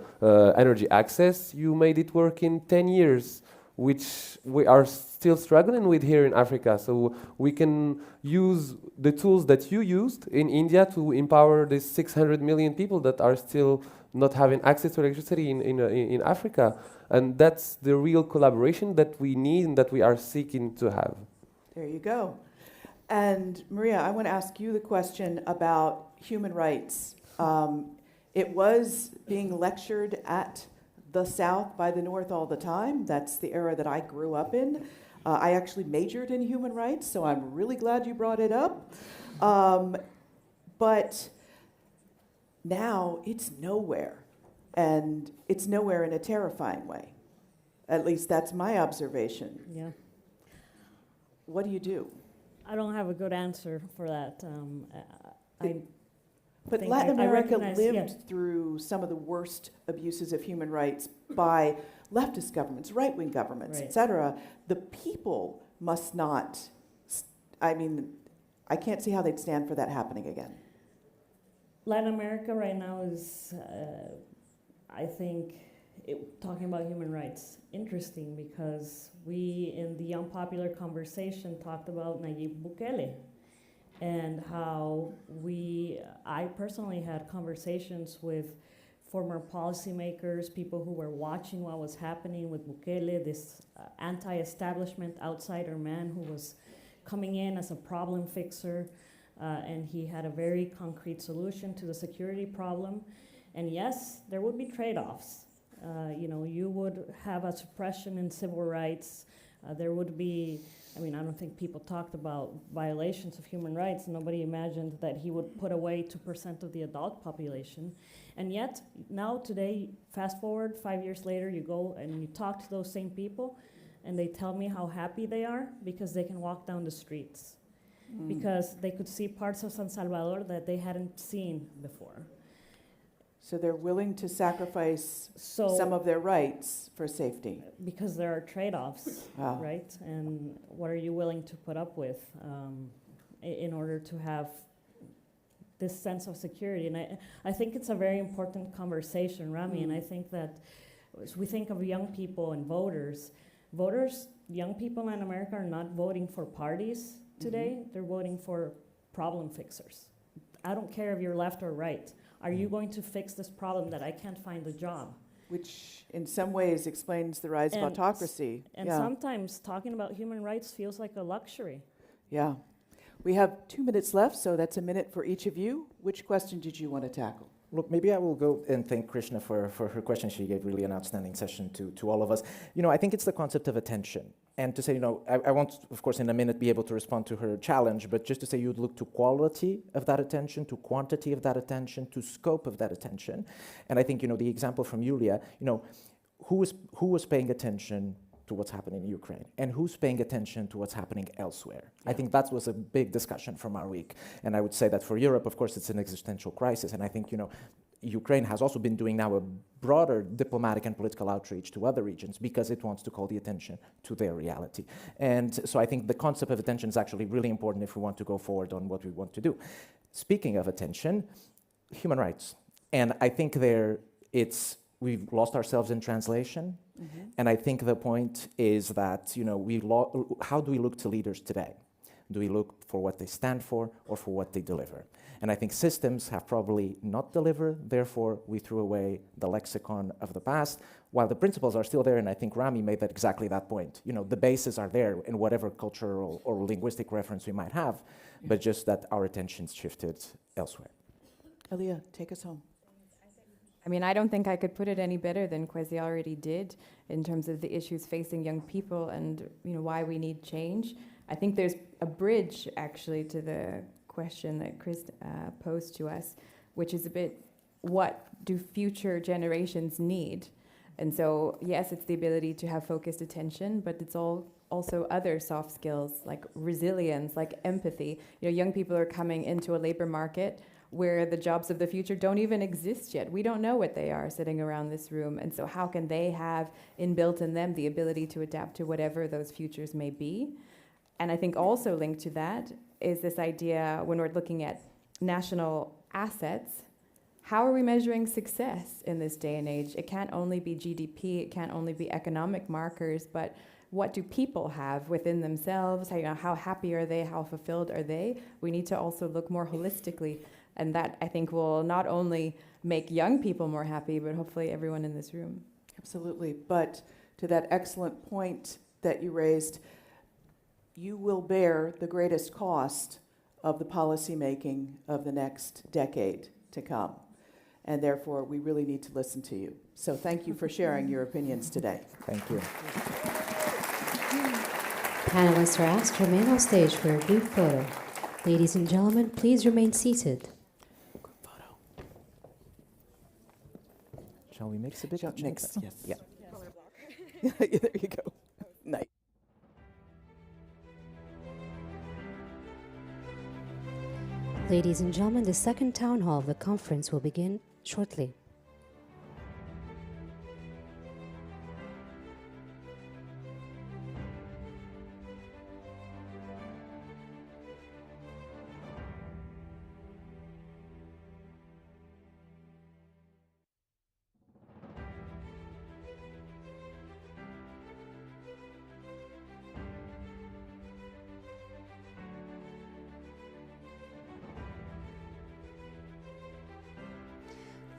energy access, you made it work in 10 years. Which we are still struggling with here in Africa. So we can use the tools that you used in India to empower the 600 million people that are still not having access to electricity in Africa. And that's the real collaboration that we need and that we are seeking to have. There you go. And Maria, I want to ask you the question about human rights. It was being lectured at the South by the North all the time. That's the era that I grew up in. I actually majored in human rights, so I'm really glad you brought it up. But now it's nowhere, and it's nowhere in a terrifying way. At least that's my observation. Yeah. What do you do? I don't have a good answer for that. But Latin America lived through some of the worst abuses of human rights by leftist governments, right-wing governments, Right. et cetera. The people must not, I can't see how they'd stand for that happening again. Latin America right now is, I think, talking about human rights, interesting because we, in the unpopular conversation, talked about Nayib Bukele and how I personally had conversations with former policymakers, people who were watching what was happening with Bukele, this anti-establishment outsider man who was coming in as a problem fixer, and he had a very concrete solution to the security problem. And yes, there would be trade-offs. You would have a suppression in civil rights. There would be, I don't think people talked about violations of human rights. Nobody imagined that he would put away 2% of the adult population. And yet, now today, fast forward 5 years later, you go and you talk to those same people, and they tell me how happy they are because they can walk down the streets. Because they could see parts of San Salvador that they hadn't seen before. So they're willing to sacrifice some of their rights for safety. Because there are trade-offs, Wow. right? And what are you willing to put up with in order to have this sense of security? And I think it's a very important conversation, Rami, and I think that as we think of young people and voters, young people in America are not voting for parties today, they're voting for problem fixers. I don't care if you're left or right. Are you going to fix this problem that I can't find a job? Which in some ways explains the rise of autocracy. And sometimes talking about human rights feels like a luxury. Yeah. We have 2 minutes left, so that's a minute for each of you. Which question did you want to tackle? Look, maybe I will go and thank Krishna for her question. She gave really an outstanding session to all of us. I think it's the concept of attention. And to say, I won't, of course, in a minute be able to respond to her challenge, but just to say you'd look to quality of that attention, to quantity of that attention, to scope of that attention. And I think, the example from Yulia, who was paying attention to what's happening in Ukraine and who's paying attention to what's happening elsewhere. I think that was a big discussion from our week. And I would say that for Europe, of course, it's an existential crisis. And I think, Ukraine has also been doing now a broader diplomatic and political outreach to other regions because it wants to call the attention to their reality. And so I think the concept of attention is actually really important if we want to go forward on what we want to do. Speaking of attention, human rights. And I think we've lost ourselves in translation. Mm-hmm. And I think the point is that, how do we look to leaders today? Do we look for what they stand for or for what they deliver? And I think systems have probably not delivered, therefore we threw away the lexicon of the past, while the principles are still there, and I think Rami made exactly that point. The bases are there in whatever cultural or linguistic reference we might have, but just that our attention's shifted elsewhere. Elia, take us home. I mean, I don't think I could put it any better than Kwesi already did in terms of the issues facing young people and why we need change. I think there's a bridge actually to the question that Chris posed to us, which is a bit, what do future generations need? And so, yes, it's the ability to have focused attention, but it's also other soft skills like resilience, like empathy. Young people are coming into a labor market where the jobs of the future don't even exist yet. We don't know what they are sitting around this room. And so how can they have inbuilt in them the ability to adapt to whatever those futures may be? And I think also linked to that is this idea when we're looking at national assets, how are we measuring success in this day and age? It can't only be GDP, it can't only be economic markers, but what do people have within themselves? How happy are they? How fulfilled are they? We need to also look more holistically. And that, I think, will not only make young people more happy, but hopefully everyone in this room. Absolutely. But to that excellent point that you raised, you will bear the greatest cost of the policy making of the next decade to come. And therefore, we really need to listen to you. So thank you for sharing your opinions today. Thank you. Panelists are asked to remain on stage for a group photo. Ladies and gentlemen, please remain seated. Shall we mix a bit? Mix, yes. Yeah. There you go. Nice. Ladies and gentlemen, the second town hall of the conference will begin shortly.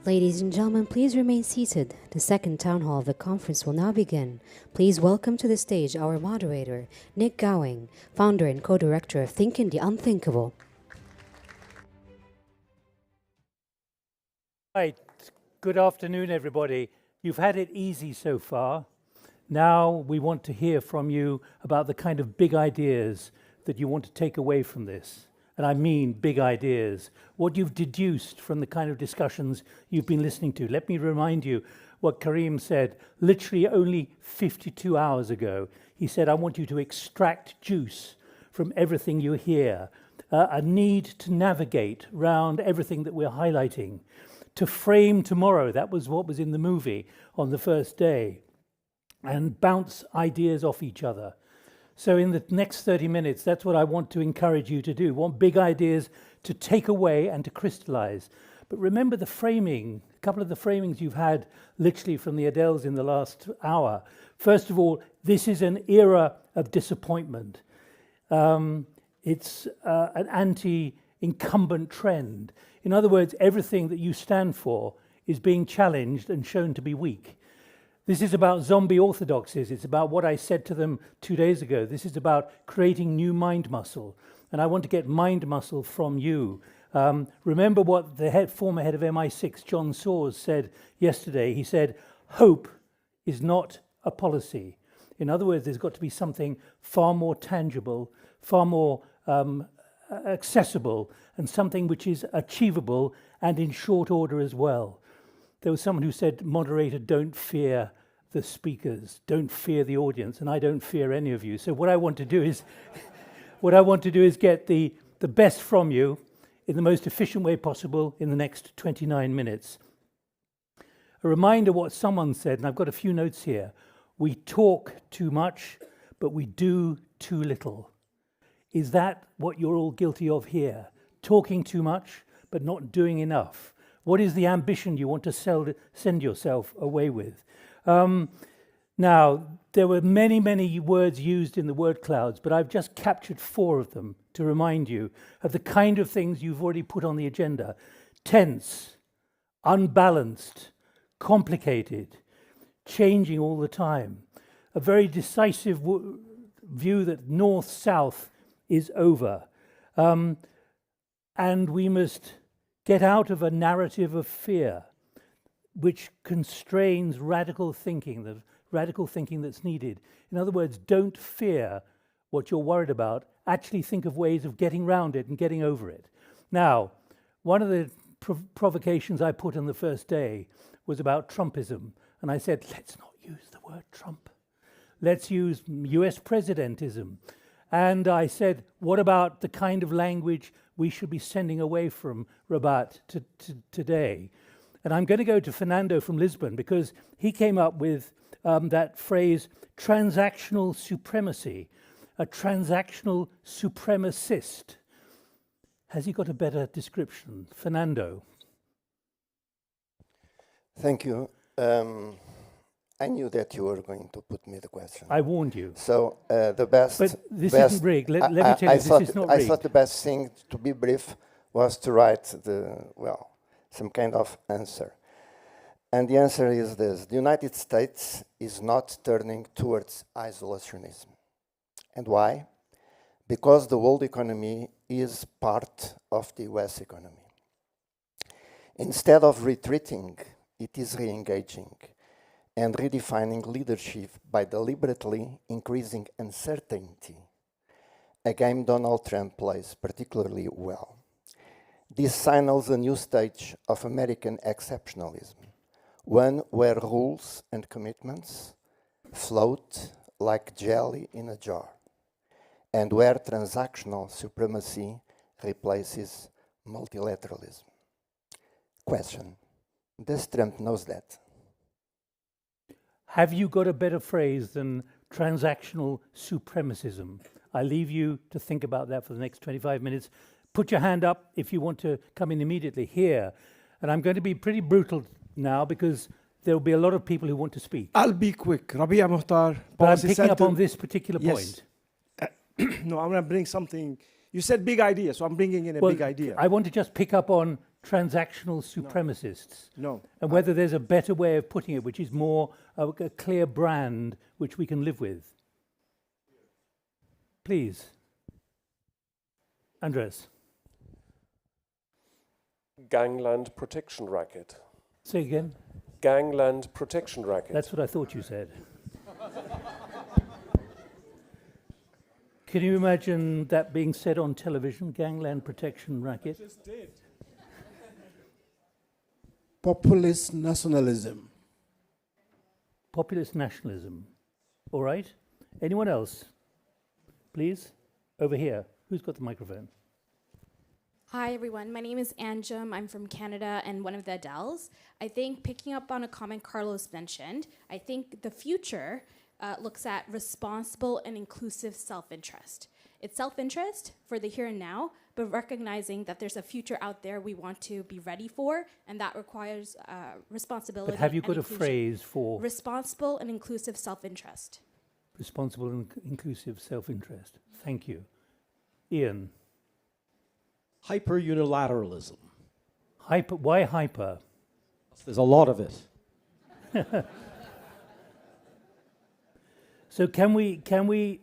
Ladies and gentlemen, please remain seated. The second town hall of the conference will now begin. Please welcome to the stage our moderator, Nick Gowing, founder and co-director of Thinking the Unthinkable. Right. Good afternoon, everybody. You've had it easy so far. Now we want to hear from you about the kind of big ideas that you want to take away from this. And I mean big ideas, what you've deduced from the kind of discussions you've been listening to. Let me remind you what Karim said literally only 52 hours ago. He said, I want you to extract juice from everything you hear, a need to navigate around everything that we're highlighting, to frame tomorrow, that was what was in the movie on the first day, and bounce ideas off each other. So in the next 30 minutes, that's what I want to encourage you to do. Want big ideas to take away and to crystallize. But remember the framing, a couple of the framings you've had literally from the Adels in the last hour. First of all, this is an era of disappointment. It's an anti-incumbent trend. In other words, everything that you stand for is being challenged and shown to be weak. This is about zombie orthodoxies. It's about what I said to them 2 days ago. This is about creating new mind muscle. And I want to get mind muscle from you. Remember what the former head of MI6, John Soares, said yesterday. He said, hope is not a policy. In other words, there's got to be something far more tangible, far more accessible, and something which is achievable and in short order as well. There was someone who said, moderator, don't fear the speakers. Don't fear the audience, and I don't fear any of you. So what I want to do is, get the best from you in the most efficient way possible in the next 29 minutes. A reminder what someone said, and I've got a few notes here. We talk too much, but we do too little. Is that what you're all guilty of here? Talking too much, but not doing enough? What is the ambition you want to send yourself away with? Now, there were many, many words used in the word clouds, but I've just captured 4 of them to remind you of the kind of things you've already put on the agenda. Tense, unbalanced, complicated, changing all the time. A very decisive view that north-south is over. And we must get out of a narrative of fear, which constrains radical thinking, the radical thinking that's needed. In other words, don't fear what you're worried about. Actually think of ways of getting around it and getting over it. Now, one of the provocations I put on the first day was about Trumpism. And I said, let's not use the word Trump. Let's use US presidentism. And I said, what about the kind of language we should be sending away from Rabat today? And I'm going to go to Fernando from Lisbon because he came up with that phrase, transactional supremacy, a transactional supremacist. Has he got a better description? Fernando. Thank you. I knew that you were going to put me the question. I warned you. So the best... But this isn't rigged. Let me tell you, this is not rigged. I thought the best thing, to be brief, was to write some kind of answer. And the answer is this. The United States is not turning towards isolationism. And why? Because the world economy is part of the US economy. Instead of retreating, it is re-engaging and redefining leadership by deliberately increasing uncertainty, a game Donald Trump plays particularly well. This signals a new stage of American exceptionalism, one where rules and commitments float like jelly in a jar, and where transactional supremacy replaces multilateralism. Question: does Trump know that? Have you got a better phrase than transactional supremacism? I leave you to think about that for the next 25 minutes. Put your hand up if you want to come in immediately here. And I'm going to be pretty brutal now because there will be a lot of people who want to speak. I'll be quick. Rabia Muhtar, but I'm picking up on this particular point. No, I'm going to bring something. You said big idea, so I'm bringing in a big idea. I want to just pick up on transactional supremacists. No. And whether there's a better way of putting it, which is more a clear brand which we can live with. Please. Andres. Gangland protection racket. Say again. Gangland protection racket. That's what I thought you said. Can you imagine that being said on television, gangland protection racket? I just did. Populist nationalism. Populist nationalism. All right. Anyone else? Please. Over here. Who's got the microphone? Hi, everyone. My name is Anjum. I'm from Canada and one of the Adels. I think picking up on a comment Carlos mentioned, I think the future looks at responsible and inclusive self-interest. It's self-interest for the here and now, but recognizing that there's a future out there we want to be ready for, and that requires responsibility. But have you got a inclusion. phrase for responsible and inclusive self-interest? Responsible and inclusive self-interest. Thank you. Ian. Hyper-unilateralism. Hyper? Why hyper? There's a lot of it. So can we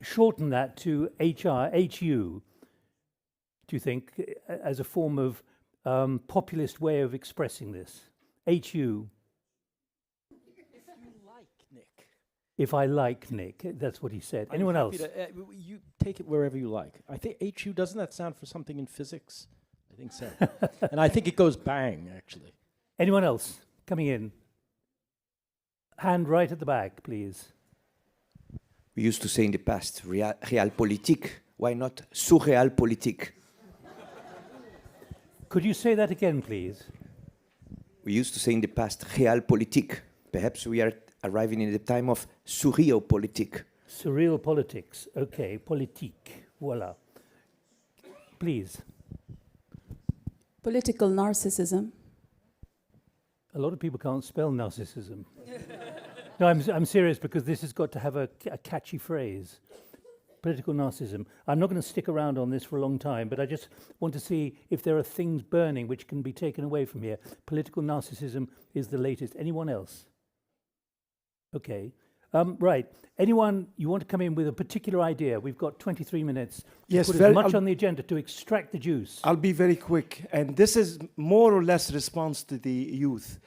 shorten that to HU, do you think, as a form of populist way of expressing this? HU. If you like, Nick. If I like Nick, that's what he said. Anyone else? You take it wherever you like. I think HU, doesn't that sound for something in physics? I think so. And I think it goes bang, actually. Anyone else coming in? Hand right at the back, please. We used to say in the past, realpolitik. Why not surrealpolitik? Could you say that again, please? We used to say in the past, realpolitik. Perhaps we are arriving in the time of surrealpolitik. Surreal politics. Okay, politique. Voila. Please. Political narcissism. A lot of people can't spell narcissism. No, I'm serious because this has got to have a catchy phrase. Political narcissism. I'm not going to stick around on this for a long time, but I just want to see if there are things burning which can be taken away from here. Political narcissism is the latest. Anyone else? Okay. Right. Anyone, you want to come in with a particular idea? We've got 23 minutes. Yes, put as much on the agenda to extract the juice. I'll be very quick. And this is more or less response to the youth.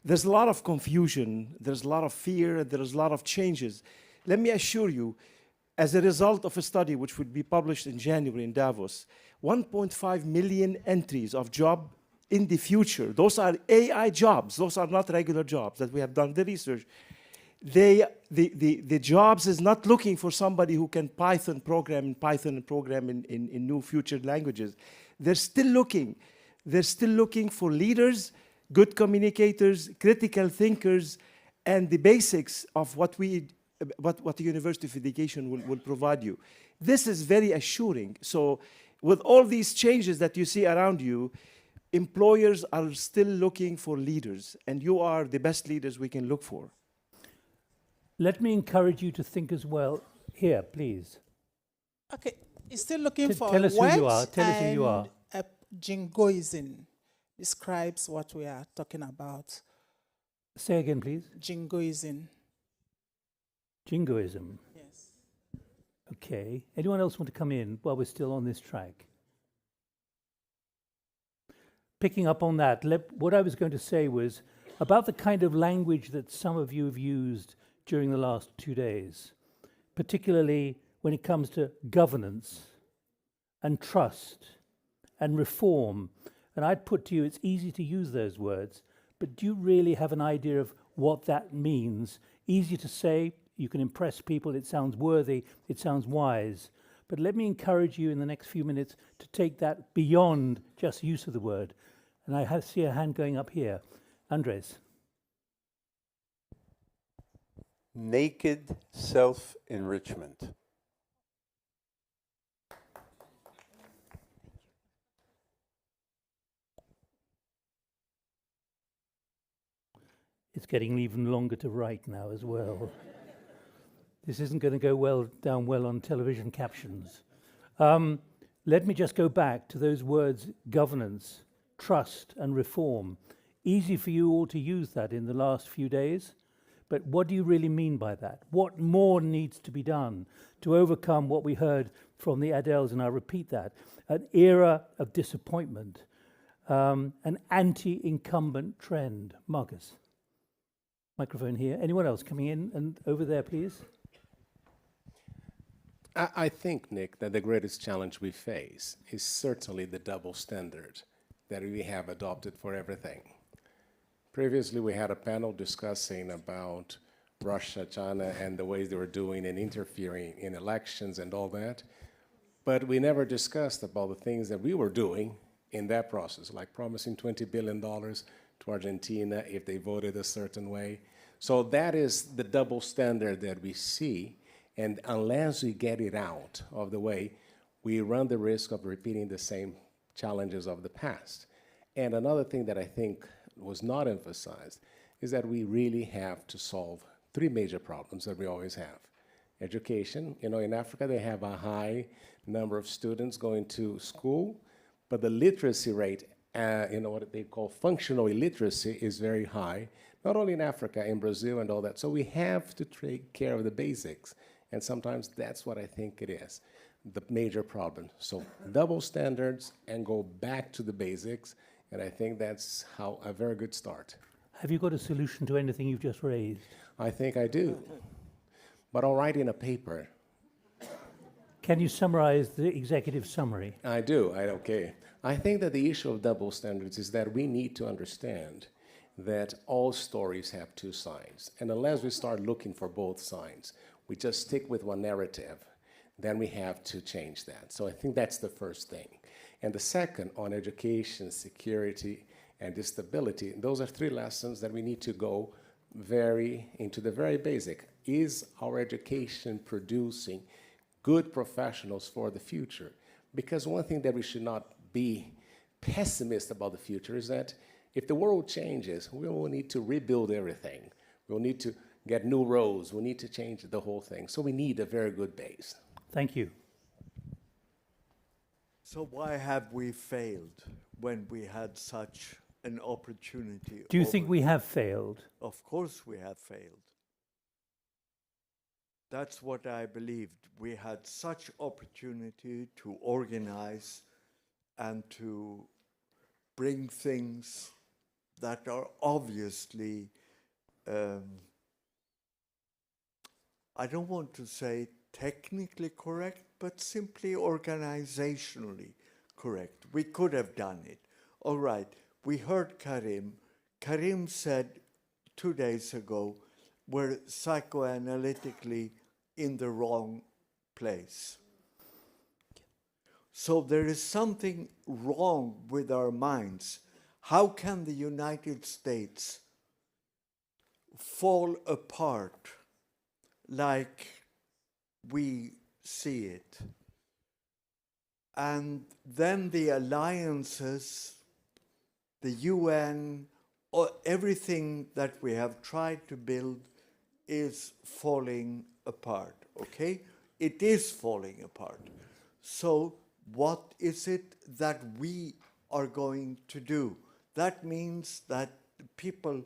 There's a lot of confusion. There's a lot of fear. There's a lot of changes. Let me assure you, as a result of a study which would be published in January in Davos, 1.5 million entries of job in the future. Those are AI jobs. Those are not regular jobs that we have done the research. The jobs is not looking for somebody who can program in new future languages. They're still looking. They're still looking for leaders, good communicators, critical thinkers, and the basics of what the University of Education will provide you. This is very assuring. So with all these changes that you see around you, employers are still looking for leaders, and you are the best leaders we can look for. Let me encourage you to think as well. Here, please. Okay, he's still looking for tell us words, who you are. Tell us who you are. Jingoism describes what we are talking about. Say again, please. Jingoism. Jingoism. Yes. Okay. Anyone else want to come in while we're still on this track? Picking up on that, what I was going to say was about the kind of language that some of you have used during the last 2 days, particularly when it comes to governance and trust and reform. And I'd put to you, it's easy to use those words, but do you really have an idea of what that means? Easy to say, you can impress people, it sounds worthy, it sounds wise. But let me encourage you in the next few minutes to take that beyond just use of the word. And I see a hand going up here. Andres. Naked self-enrichment. It's getting even longer to write now as well. This isn't going to go down well on television captions. Let me just go back to those words, governance, trust, and reform. Easy for you all to use that in the last few days. But what do you really mean by that? What more needs to be done to overcome what we heard from the Adels, and I repeat that, an era of disappointment, an anti-incumbent trend? Marcus, microphone here. Anyone else coming in? And over there, please. I think, Nick, that the greatest challenge we face is certainly the double standard that we have adopted for everything. Previously, we had a panel discussing about Russia, China, and the ways they were doing and interfering in elections and all that. But we never discussed about the things that we were doing in that process, like promising $20 billion to Argentina if they voted a certain way. So that is the double standard that we see. And unless we get it out of the way, we run the risk of repeating the same challenges of the past. And another thing that I think was not emphasized is that we really have to solve three major problems that we always have. Education, in Africa they have a high number of students going to school, but the literacy rate, what they call functional illiteracy, is very high, not only in Africa, in Brazil and all that. So we have to take care of the basics, and sometimes that's what I think it is, the major problem. So double standards and go back to the basics. And I think that's a very good start. Have you got a solution to anything you've just raised? I think I do. But I'll write in a paper. Can you summarize the executive summary? I do. Okay. I think that the issue of double standards is that we need to understand that all stories have two sides. And unless we start looking for both sides, we just stick with one narrative, then we have to change that. So I think that's the first thing. And the second, on education, security, and stability, those are three lessons that we need to go into the very basic. Is our education producing good professionals for the future? Because one thing that we should not be pessimist about the future is that if the world changes, we will need to rebuild everything. We'll need to get new roads. We need to change the whole thing. So we need a very good base. Thank you. So why have we failed when we had such an opportunity? Do you think we have failed? Of course we have failed. That's what I believed. We had such opportunity to organize and to bring things that are obviously, I don't want to say technically correct, but simply organizationally correct. We could have done it. All right, we heard Karim. Karim said 2 days ago, we're psychoanalytically in the wrong place. So there is something wrong with our minds. How can the United States fall apart like we see it? And then the alliances, the UN, or everything that we have tried to build is falling apart, okay? It is falling apart. So what is it that we are going to do? That means that people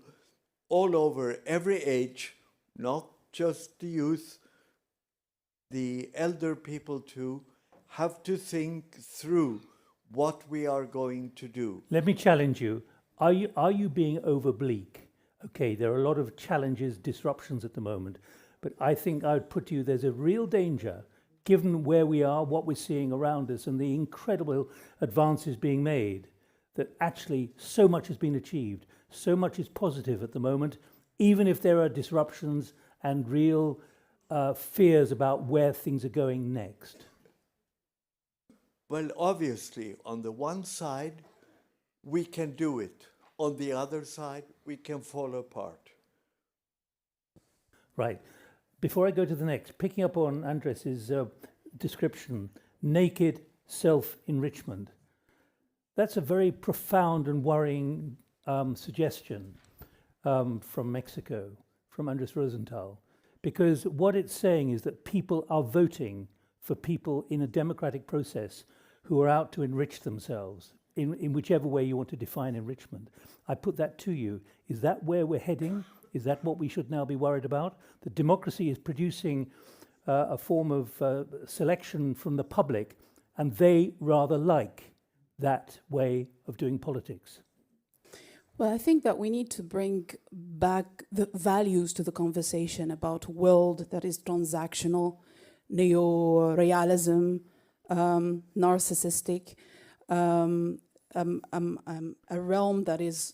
all over every age, not just the youth, the elder people too, have to think through what we are going to do. Let me challenge you. Are you being over bleak? Okay, there are a lot of challenges, disruptions at the moment, but I think I would put to you there's a real danger, given where we are, what we're seeing around us, and the incredible advances being made, that actually so much has been achieved, so much is positive at the moment, even if there are disruptions and real fears about where things are going next. Well, obviously, on the one side, we can do it. On the other side, we can fall apart. Right. Before I go to the next, picking up on Andres's description, naked self-enrichment. That's a very profound and worrying suggestion from Mexico, from Andres Rosenthal, because what it's saying is that people are voting for people in a democratic process who are out to enrich themselves in whichever way you want to define enrichment. I put that to you. Is that where we're heading? Is that what we should now be worried about? That democracy is producing a form of selection from the public, and they rather like that way of doing politics. Well, I think that we need to bring back the values to the conversation about world that is transactional, neo-realism, narcissistic, a realm that is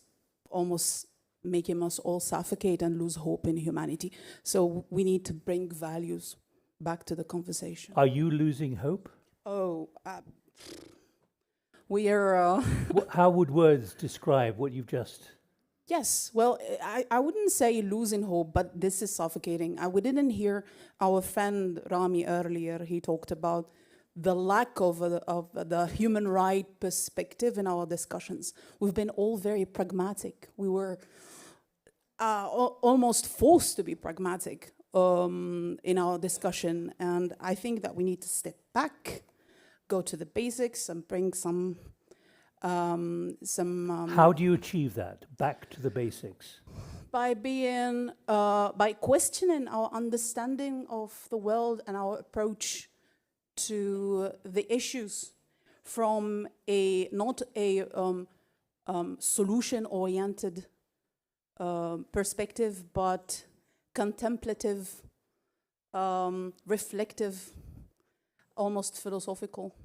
almost making us all suffocate and lose hope in humanity. So we need to bring values back to the conversation. Are you losing hope? Oh, we are... How would words describe what you've just... Yes, well, I wouldn't say losing hope, but this is suffocating. We didn't hear our friend Rami earlier. He talked about the lack of the human right perspective in our discussions. We've been all very pragmatic. We were almost forced to be pragmatic in our discussion. And I think that we need to step back, go to the basics, and bring some... How do you achieve that? Back to the basics. By being, by questioning our understanding of the world and our approach to the issues from not a solution-oriented perspective, but contemplative, reflective, almost philosophical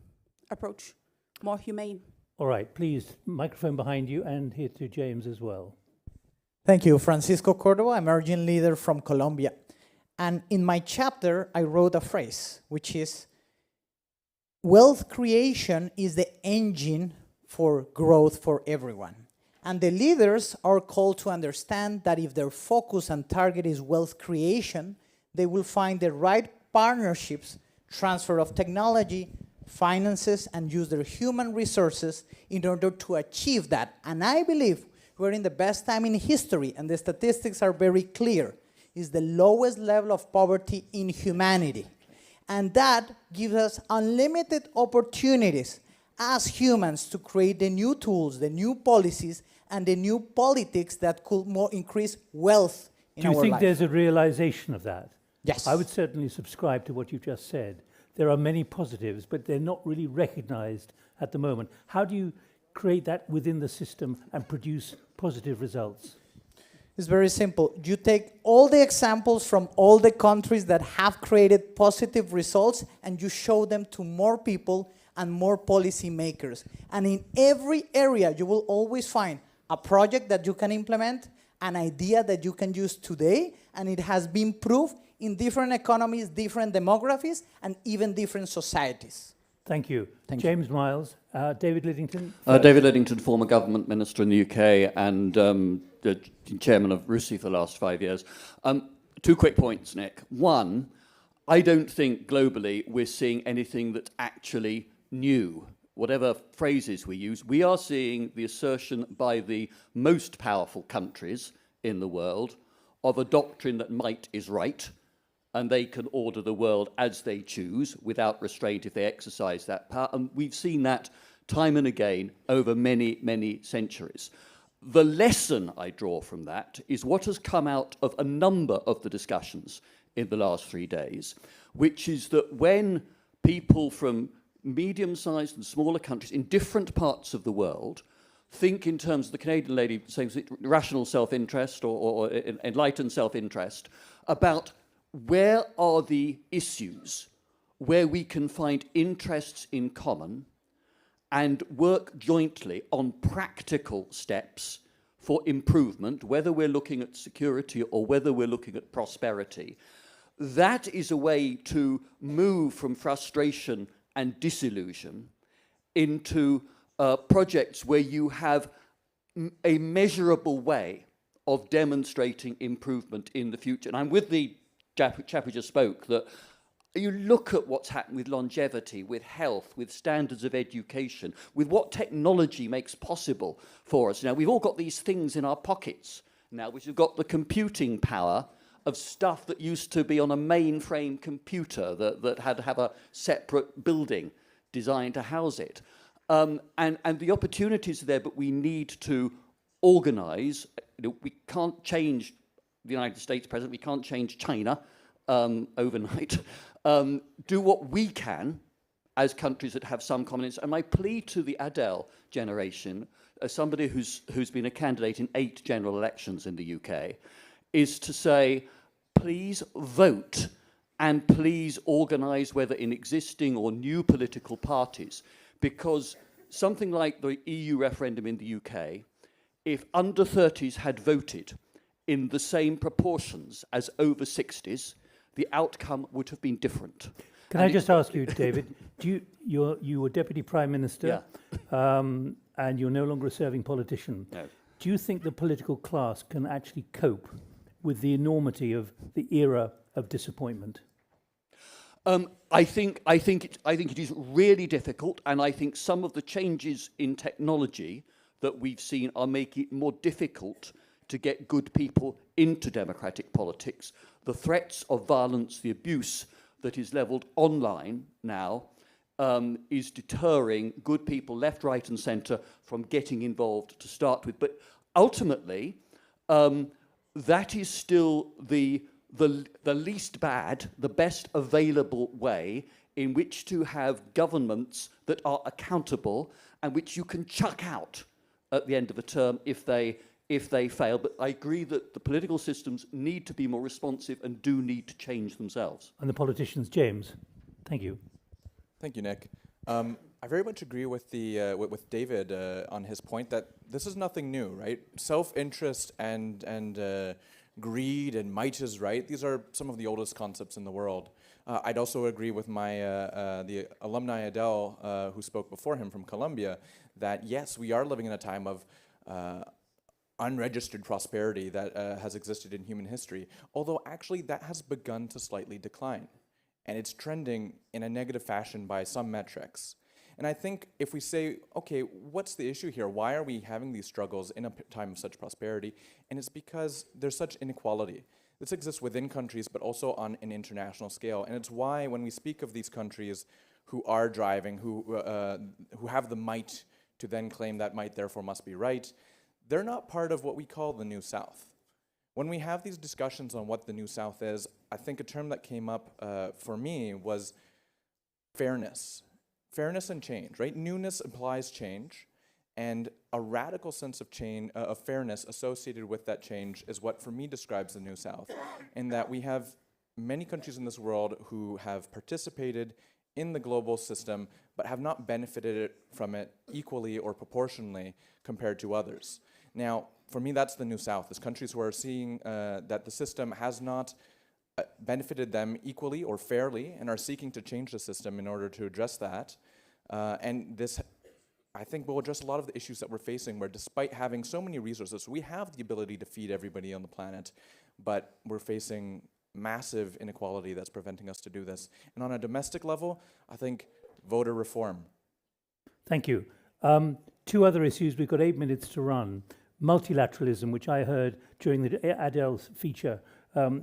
approach, more humane. All right, please, microphone behind you, and here to James as well. Thank you. Francisco Cordova, emerging leader from Colombia. And in my chapter, I wrote a phrase, which is, wealth creation is the engine for growth for everyone. And the leaders are called to understand that if their focus and target is wealth creation, they will find the right partnerships, transfer of technology, finances, and use their human resources in order to achieve that. And I believe we're in the best time in history, and the statistics are very clear. It's the lowest level of poverty in humanity. And that gives us unlimited opportunities as humans to create the new tools, the new policies, and the new politics that could more increase wealth in our life. Do you think there's a realization of that? Yes. I would certainly subscribe to what you've just said. There are many positives, but they're not really recognized at the moment. How do you create that within the system and produce positive results? It's very simple. You take all the examples from all the countries that have created positive results and you show them to more people and more policy makers. And in every area, you will always find a project that you can implement, an idea that you can use today, and it has been proved in different economies, different demographies, and even different societies. Thank you. Thank James Miles, David Lidington. David Lidington, former government minister in the UK and the chairman of RUSI for the last 5 years. 2 quick points, Nick. One, I don't think globally we're seeing anything that's actually new. Whatever phrases we use, we are seeing the assertion by the most powerful countries in the world of a doctrine that might is right, and they can order the world as they choose without restraint if they exercise that power. And we've seen that time and again over many, many centuries. The lesson I draw from that is what has come out of a number of the discussions in the last 3 days, which is that when people from medium-sized and smaller countries in different parts of the world think in terms of the Canadian lady saying rational self-interest or enlightened self-interest about where are the issues where we can find interests in common and work jointly on practical steps for improvement, whether we're looking at security or whether we're looking at prosperity. That is a way to move from frustration and disillusion into projects where you have a measurable way of demonstrating improvement in the future. And I'm with the chap who just spoke, that you look at what's happened with longevity, with health, with standards of education, with what technology makes possible for us. Now, we've all got these things in our pockets now, which have got the computing power of stuff that used to be on a mainframe computer that had to have a separate building designed to house it. And the opportunities are there, but we need to organize. We can't change the United States president, we can't change China overnight. Do what we can as countries that have some common interest. And my plea to the Adele generation, as somebody who's been a candidate in 8 general elections in the UK, is to say, please vote and please organise, whether in existing or new political parties, because something like the EU referendum in the UK, if under 30s had voted in the same proportions as over 60s, the outcome would have been different. Can I just ask you, David, you were Deputy Prime Minister, and you're no longer a serving politician. No. Do you think the political class can actually cope with the enormity of the era of disappointment? I think it is really difficult, and I think some of the changes in technology that we've seen are making it more difficult to get good people into democratic politics. The threats of violence, the abuse that is levelled online now is deterring good people left, right and centre from getting involved to start with. But ultimately, that is still the least bad, the best available way in which to have governments that are accountable and which you can chuck out at the end of a term if they fail. But I agree that the political systems need to be more responsive and do need to change themselves. And the politicians, James, thank you. Thank you, Nick. I very much agree with with David on his point that this is nothing new, right? Self-interest and greed and might is right. These are some of the oldest concepts in the world. I'd also agree with the alumni Adele who spoke before him from Colombia that yes, we are living in a time of unregistered prosperity that has existed in human history, although actually that has begun to slightly decline. And it's trending in a negative fashion by some metrics. And I think if we say, okay, what's the issue here? Why are we having these struggles in a time of such prosperity? And it's because there's such inequality. This exists within countries, but also on an international scale. And it's why when we speak of these countries who are driving, who have the might to then claim that might therefore must be right, they're not part of what we call the New South. When we have these discussions on what the New South is, I think a term that came up for me was fairness. Fairness and change, right? Newness implies change, and a radical sense of change, of fairness associated with that change is what for me describes the New South, in that we have many countries in this world who have participated in the global system but have not benefited from it equally or proportionally compared to others. Now, for me, that's the New South, is countries who are seeing that the system has not benefited them equally or fairly and are seeking to change the system in order to address that. And this, I think, will address a lot of the issues that we're facing, where despite having so many resources, we have the ability to feed everybody on the planet, but we're facing massive inequality that's preventing us to do this. And on a domestic level, I think voter reform. Thank you. Two other issues. We've got 8 minutes to run. Multilateralism, which I heard during the Adele's feature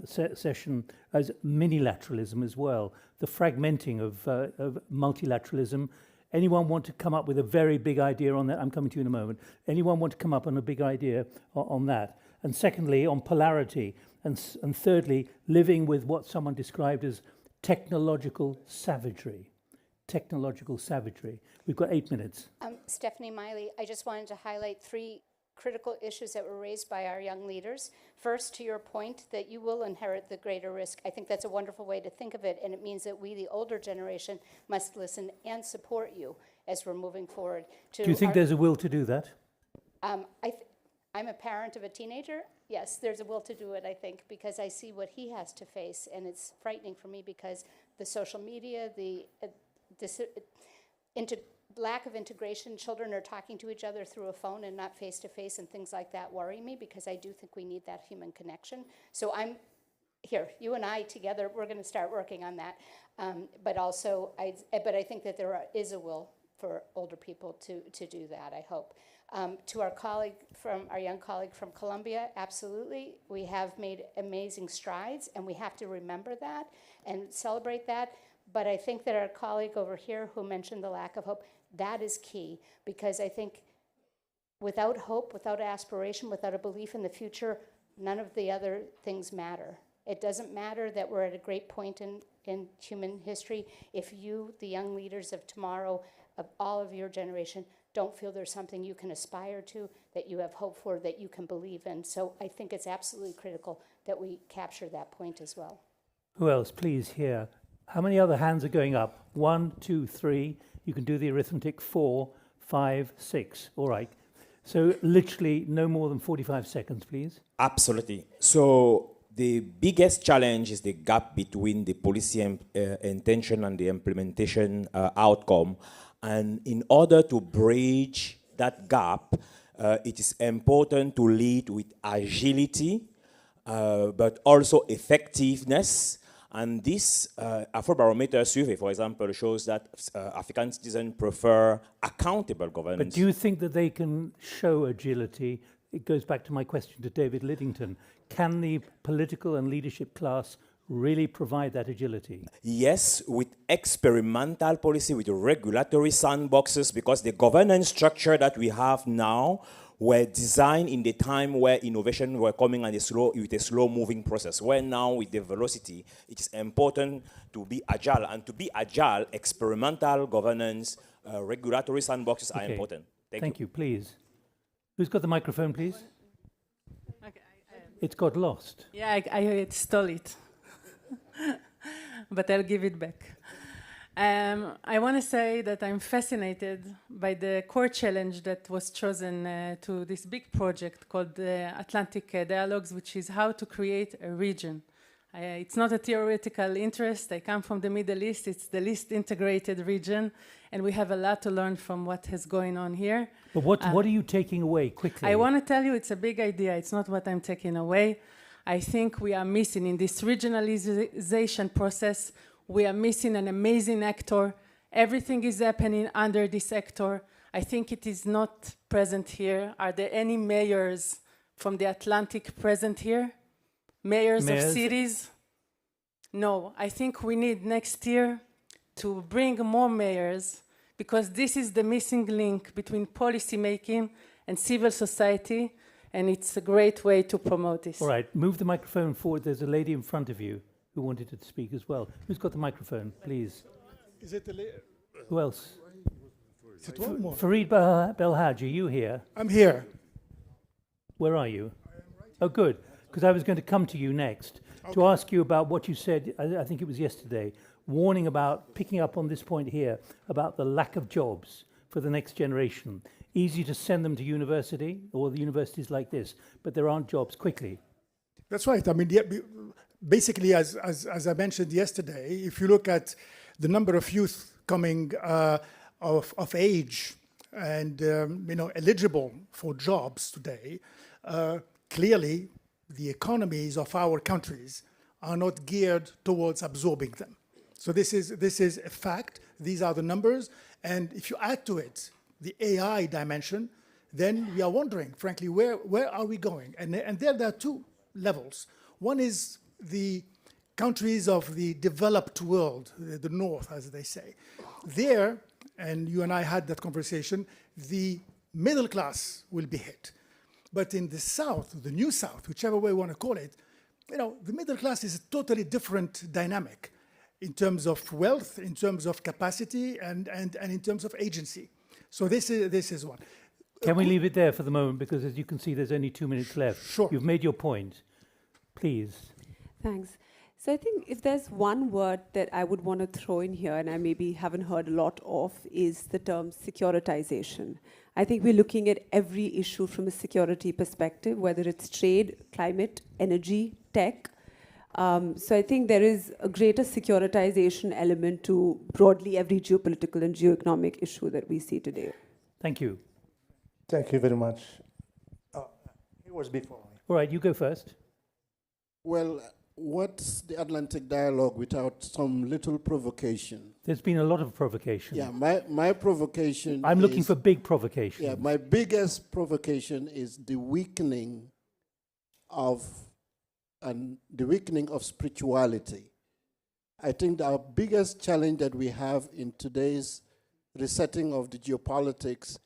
session as minilateralism as well. The fragmenting of multilateralism. Anyone want to come up with a very big idea on that? I'm coming to you in a moment. Anyone want to come up on a big idea on that? And secondly, on polarity. And thirdly, living with what someone described as technological savagery. Technological savagery. We've got 8 minutes. Stephanie Miley, I just wanted to highlight 3 critical issues that were raised by our young leaders. First, to your point that you will inherit the greater risk. I think that's a wonderful way to think of it, and it means that we, the older generation, must listen and support you as we're moving forward. Do you think there's a will to do that? I'm a parent of a teenager. Yes, there's a will to do it, I think, because I see what he has to face, and it's frightening for me because the social media, the lack of integration, children are talking to each other through a phone and not face-to-face, and things like that worry me because I do think we need that human connection. So I'm here, you and I together, we're going to start working on that. But I think that there is a will for older people to do that, I hope. To our young colleague from Colombia, absolutely, we have made amazing strides, and we have to remember that and celebrate that. But I think that our colleague over here who mentioned the lack of hope, that is key, because I think without hope, without aspiration, without a belief in the future, none of the other things matter. It doesn't matter that we're at a great point in human history if you, the young leaders of tomorrow, of all of your generation, don't feel there's something you can aspire to, that you have hope for, that you can believe in. So I think it's absolutely critical that we capture that point as well. Who else, please, here? How many other hands are going up? 1, 2, 3. You can do the arithmetic. 4, 5, 6. All right. So literally no more than 45 seconds, please. Absolutely. So the biggest challenge is the gap between the policy intention and the implementation outcome. And in order to bridge that gap, it is important to lead with agility, but also effectiveness. And this Afrobarometer survey, for example, shows that African citizens prefer accountable governance. But do you think that they can show agility? It goes back to my question to David Liddington. Can the political and leadership class really provide that agility? Yes, with experimental policy, with regulatory sandboxes, because the governance structure that we have now were designed in the time where innovation were coming with a slow-moving process. Where now, with the velocity, it is important to be agile. And to be agile, experimental governance, regulatory sandboxes are important. Thank you. Please. Who's got the microphone, please? Okay, it's got lost. Yeah, I stole it. But I'll give it back. I want to say that I'm fascinated by the core challenge that was chosen to this big project called the Atlantic Dialogues, which is how to create a region. It's not a theoretical interest. I come from the Middle East. It's the least integrated region, and we have a lot to learn from what is going on here. But what are you taking away quickly? I want to tell you it's a big idea. It's not what I'm taking away. I think we are missing in this regionalization process, we are missing an amazing actor. Everything is happening under this actor. I think it is not present here. Are there any mayors from the Atlantic present here? Mayors of cities? No, I think we need next year to bring more mayors, because this is the missing link between policy making and civil society, and it's a great way to promote this. All right, move the microphone forward. There's a lady in front of you who wanted to speak as well. Who's got the microphone, please? Is it the Who else? Is it one more? Fareed Belhaj, are you here? I'm here. Where are you? Oh, good, because I was going to come to you next to ask you about what you said, I think it was yesterday, warning about, picking up on this point here, about the lack of jobs for the next generation. Easy to send them to university, or the universities like this, but there aren't jobs quickly. That's right. I mean, basically, as I mentioned yesterday, if you look at the number of youth coming of age and eligible for jobs today, clearly the economies of our countries are not geared towards absorbing them. So this is a fact. These are the numbers, and if you add to it the AI dimension, then we are wondering, frankly, where are we going? And there are two levels. One is the countries of the developed world, the North, as they say. There, and you and I had that conversation, the middle class will be hit. But in the South, the New South, whichever way you want to call it, the middle class is a totally different dynamic in terms of wealth, in terms of capacity, and in terms of agency. So this is one. Can we leave it there for the moment? Because as you can see, there's only 2 minutes left. Sure. You've made your point. Please. Thanks. So I think if there's one word that I would want to throw in here, and I maybe haven't heard a lot of, is the term securitization. I think we're looking at every issue from a security perspective, whether it's trade, climate, energy, tech. So I think there is a greater securitization element to broadly every geopolitical and geoeconomic issue that we see today. Thank you. Thank you very much. He was before me. All right, you go first. Well, what's the Atlantic Dialogue without some little provocation? There's been a lot of provocation. Yeah, my provocation I'm looking for big provocation. Yeah, my biggest provocation is the weakening of spirituality. I think our biggest challenge that we have in today's resetting of the geopolitics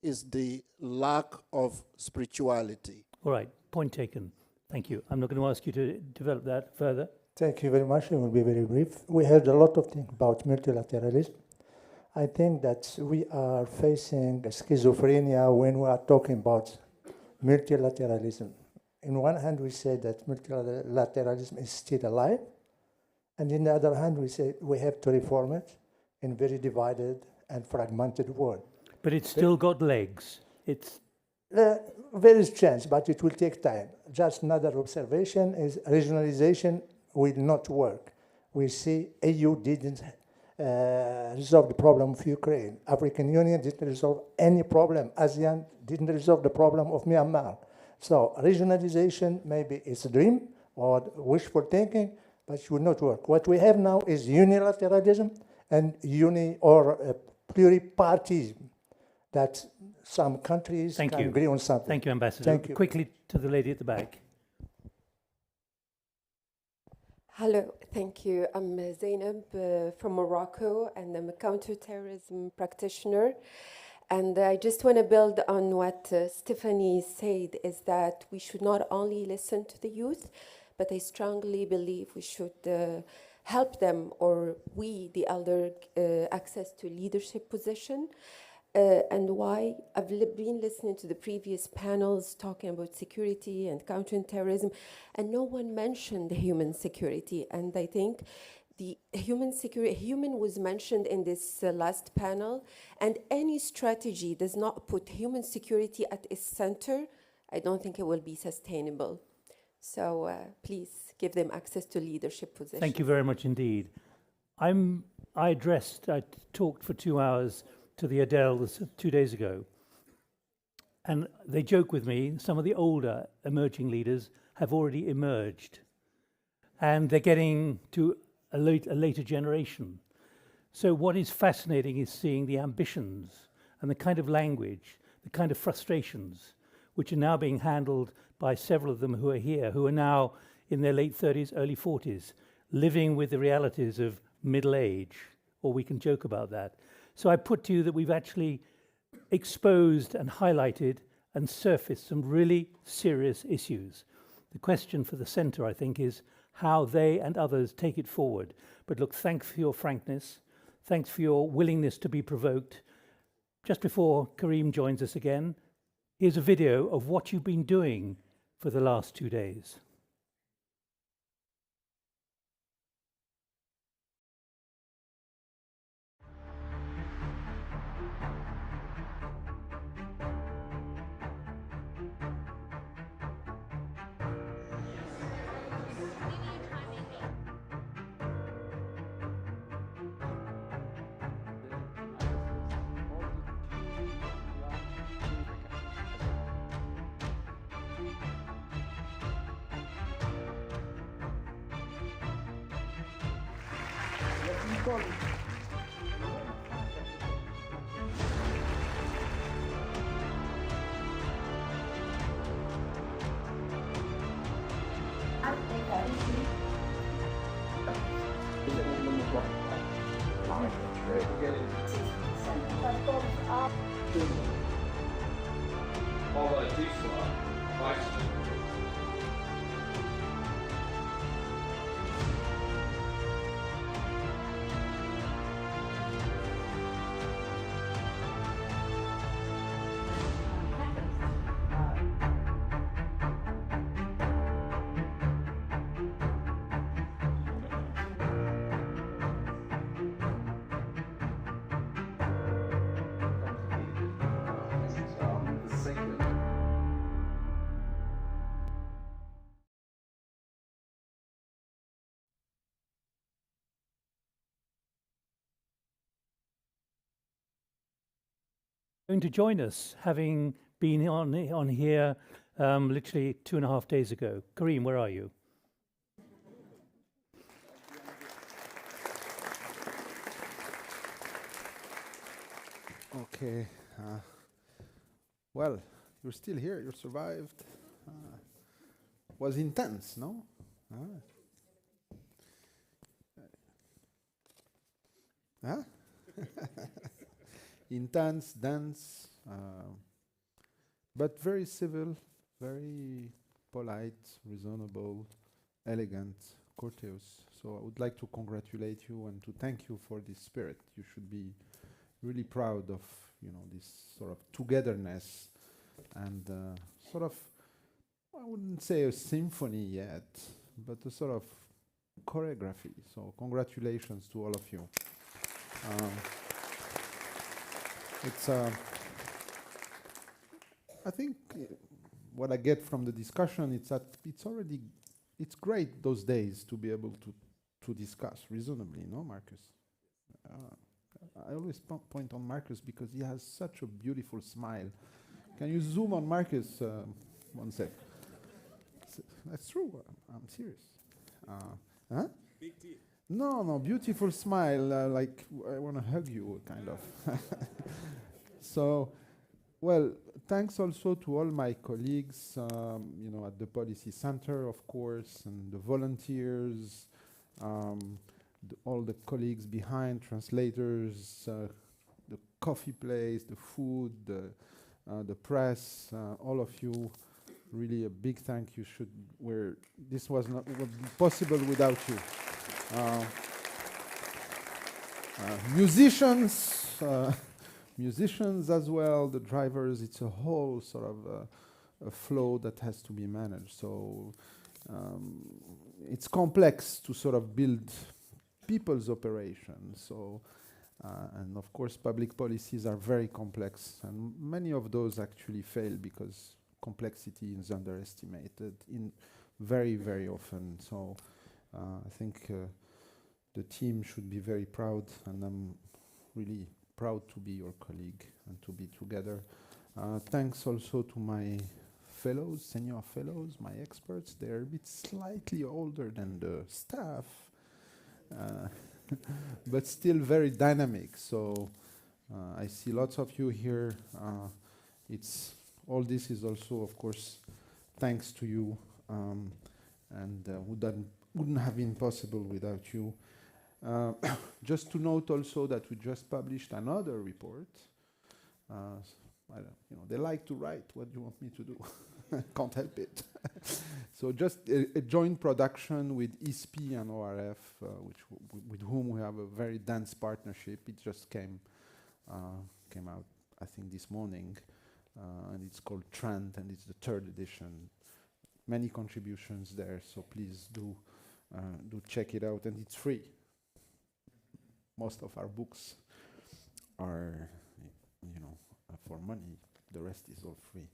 is the lack of spirituality. All right, point taken. Thank you. I'm not going to ask you to develop that further. Thank you very much. I will be very brief. We heard a lot of things about multilateralism. I think that we are facing a schizophrenia when we are talking about multilateralism. On one hand, we say that multilateralism is still alive, and on the other hand, we say we have to reform it in a very divided and fragmented world. But it's still got legs. It's there is chance, but it will take time. Just another observation is regionalization will not work. We see EU didn't resolve the problem of Ukraine. African Union didn't resolve any problem. ASEAN didn't resolve the problem of Myanmar. So regionalization maybe is a dream or wishful thinking, but it will not work. What we have now is unilateralism and pluripartism, that some countries can agree on something. Thank you, Ambassador. Thank you. Quickly to the lady at the back. Hello, thank you. I'm Zainab from Morocco, and I'm a counterterrorism practitioner. And I just want to build on what Stephanie said, is that we should not only listen to the youth, but I strongly believe we should help them, or we, the elder, access to leadership position. And why? I've been listening to the previous panels talking about security and counterterrorism, and no one mentioned the human security. And I think the human was mentioned in this last panel, and any strategy does not put human security at its center, I don't think it will be sustainable. So please give them access to leadership positions. Thank you very much indeed. I talked for 2 hours to the Adels 2 days ago, and they joke with me, some of the older emerging leaders have already emerged, and they're getting to a later generation. So what is fascinating is seeing the ambitions and the kind of language, the kind of frustrations, which are now being handled by several of them who are here, who are now in their late 30s, early 40s, living with the realities of middle age, or we can joke about that. So I put to you that we've actually exposed and highlighted and surfaced some really serious issues. The question for the centre, I think, is how they and others take it forward. But look, thanks for your frankness. Thanks for your willingness to be provoked. Just before Karim joins us again, here's a video of what you've been doing for the last 2 days. Going to join us, having been on here literally 2.5 days ago. Karim, where are you? Okay. Well, you're still here. You survived. Was intense, no? Huh? Intense, dense, but very civil, very polite, reasonable, elegant, courteous. So I would like to congratulate you and to thank you for this spirit. You should be really proud of, this sort of togetherness and sort of, I wouldn't say a symphony yet, but a sort of choreography. So congratulations to all of you. I think what I get from the discussion is that it's great those days to be able to discuss reasonably, no, Marcus? I always point on Marcus because he has such a beautiful smile. Can you zoom on Marcus 1 sec? That's true, I'm serious. Huh? Big teeth. No, beautiful smile, like I want to hug you, kind of. So, well, thanks also to all my colleagues, at the Policy Center, of course, and the volunteers, all the colleagues behind, translators, the coffee place, the food, the press, all of you. Really a big thank you. This was not would be possible without you. Musicians as well, the drivers, it's a whole sort of a flow that has to be managed. So it's complex to sort of build people's operations. So, and of course, public policies are very complex, and many of those actually fail because complexity is underestimated in very, very often. So, I think the team should be very proud, and I'm really proud to be your colleague and to be together. Thanks also to my fellows, senior fellows, my experts. They're a bit slightly older than the staff, but still very dynamic. So I see lots of you here. It's all this is also, of course, thanks to you, and wouldn't have been possible without you. Just to note also that we just published another report. They like to write. What do you want me to do? Can't help it. So just a joint production with ISPI and ORF, with whom we have a very dense partnership. It just came out, I think, this morning, and it's called Trend, and it's the 3rd edition. Many contributions there, so please do check it out, and it's free. Most of our books are, for money. The rest is all free.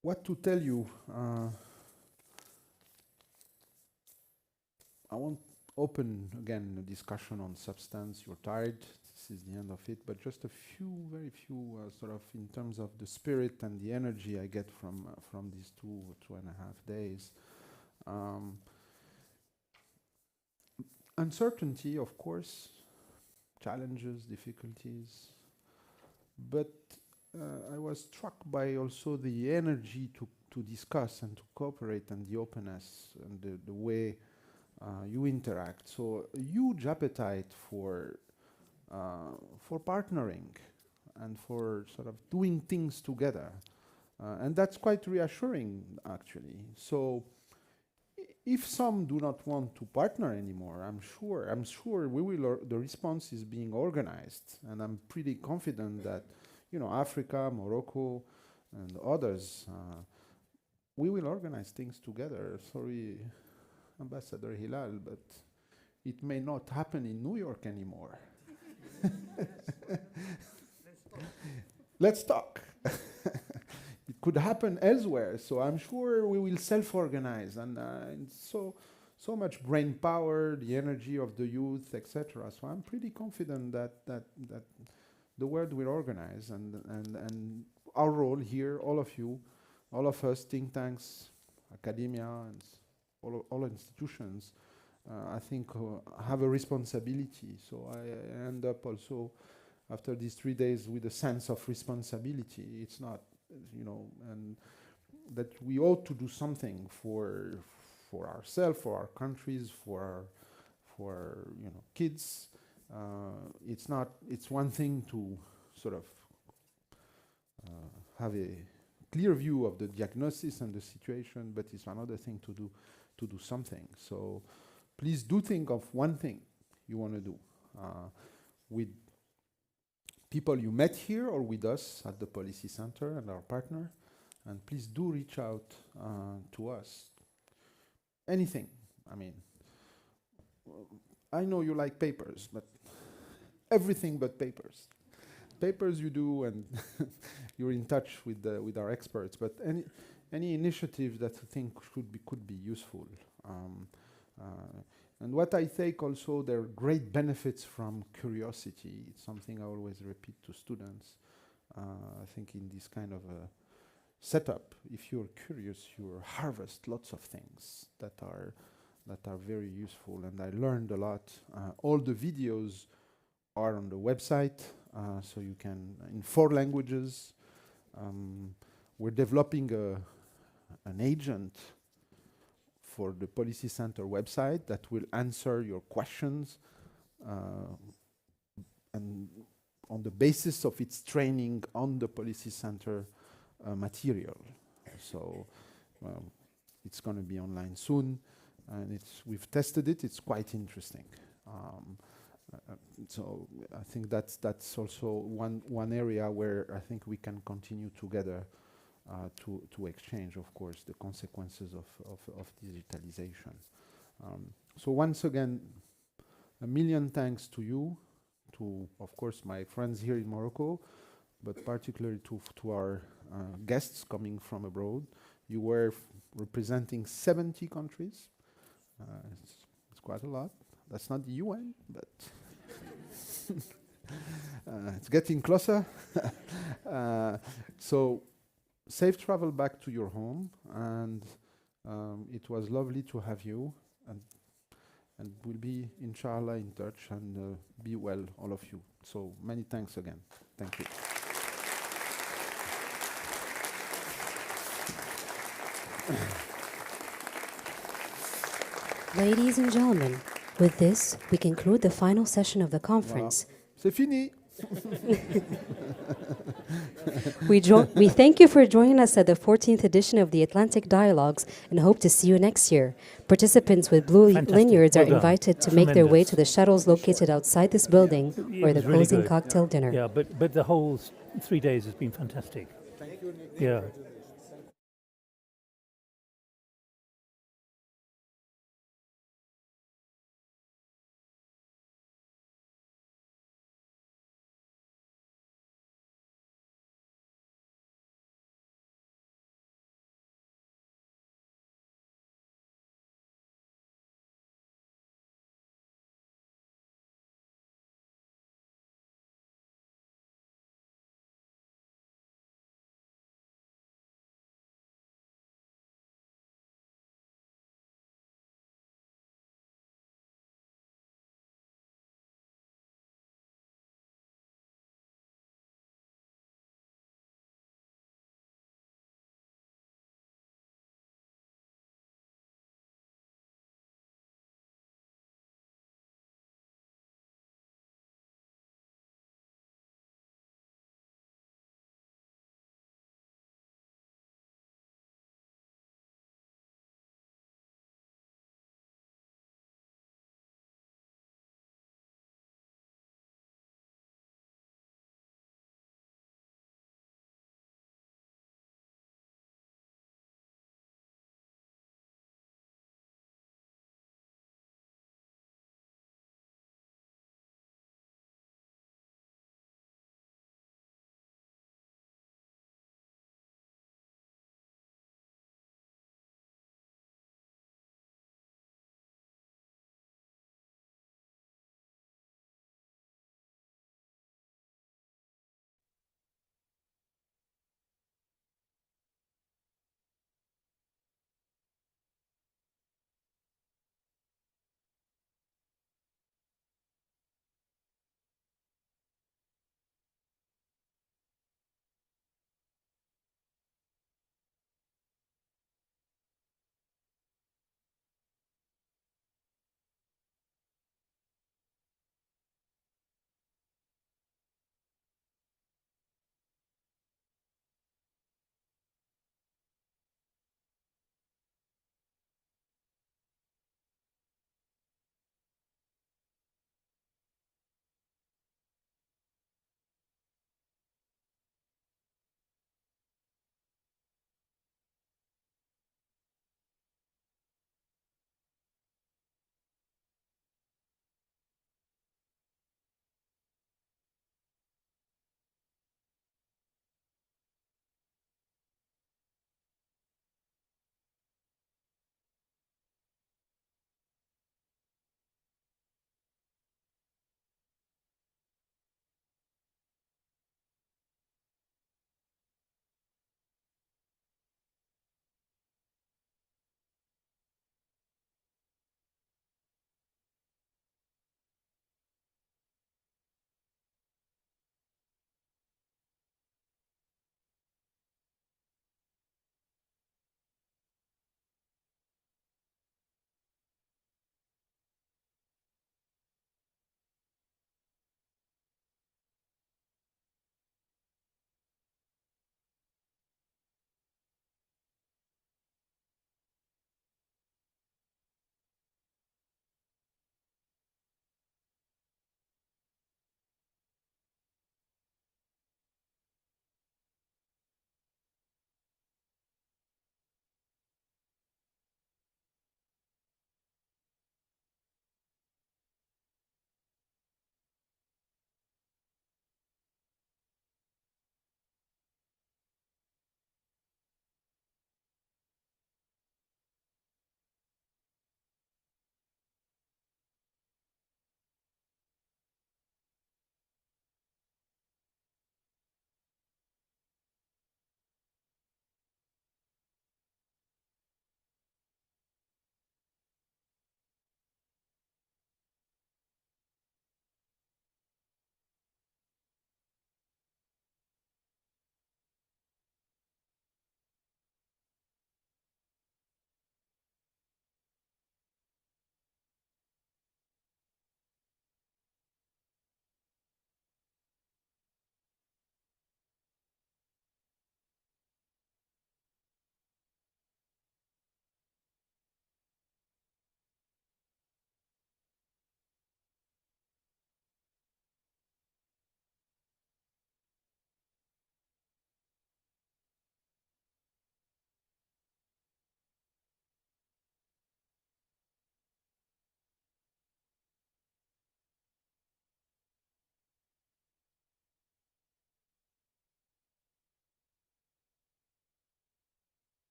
What to tell you? I won't open again a discussion on substance. You're tired. This is the end of it. But just a few, very few, sort of in terms of the spirit and the energy I get from these 2.5 days. Uncertainty, of course, challenges, difficulties, but I was struck by also the energy to discuss and to cooperate, and the openness and the way you interact. So a huge appetite for partnering and for sort of doing things together, and that's quite reassuring, actually. So if some do not want to partner anymore, I'm sure we will. The response is being organized, and I'm pretty confident that, Africa, Morocco, and others, we will organize things together. Sorry, Ambassador Hilal, but it may not happen in New York anymore. Let's talk. It could happen elsewhere, so I'm sure we will self-organize, and so much brain power, the energy of the youth, etc. So I'm pretty confident that the world will organize, and our role here, all of you, all of us, think tanks, academia, and all institutions, I think have a responsibility. So I end up also after these 3 days with a sense of responsibility. It's not, and that we ought to do something for ourselves, for our countries, for kids. It's one thing to sort of have a clear view of the diagnosis and the situation, but it's another thing to do something. So please do think of one thing you want to do with people you met here or with us at the Policy Center and our partner, and please do reach out to us. Anything. I mean, I know you like papers, but everything but papers. Papers you do, and you're in touch with our experts. But any initiative that you think could be useful. And what I take also, there are great benefits from curiosity. It's something I always repeat to students. I think in this kind of a setup, if you're curious, you harvest lots of things that are very useful. And I learned a lot. All the videos are on the website, so you can, in 4 languages. We're developing an agent for the Policy Center website that will answer your questions, and on the basis of its training on the Policy Center material. So it's going to be online soon, and we've tested it. It's quite interesting. So I think that's also one area where I think we can continue together to exchange, of course, the consequences of digitalization. So once again, a million thanks to you, to, of course, my friends here in Morocco, but particularly to our guests coming from abroad. You were representing 70 countries. It's quite a lot. That's not the UN, but it's getting closer. So safe travel back to your home, and it was lovely to have you, and we'll be, inshallah, in touch, and be well, all of you. So many thanks again. Thank you. Ladies and gentlemen, with this, we conclude the final session of the conference. Voilà. C'est fini. We thank you for joining us at the 14th edition of the Atlantic Dialogues and hope to see you next year. Participants with blue lanyards are invited to make their way to the shuttles located outside this building or the closing cocktail dinner. Yeah, but the whole 3 days has been fantastic. Thank you, Nick. Yeah.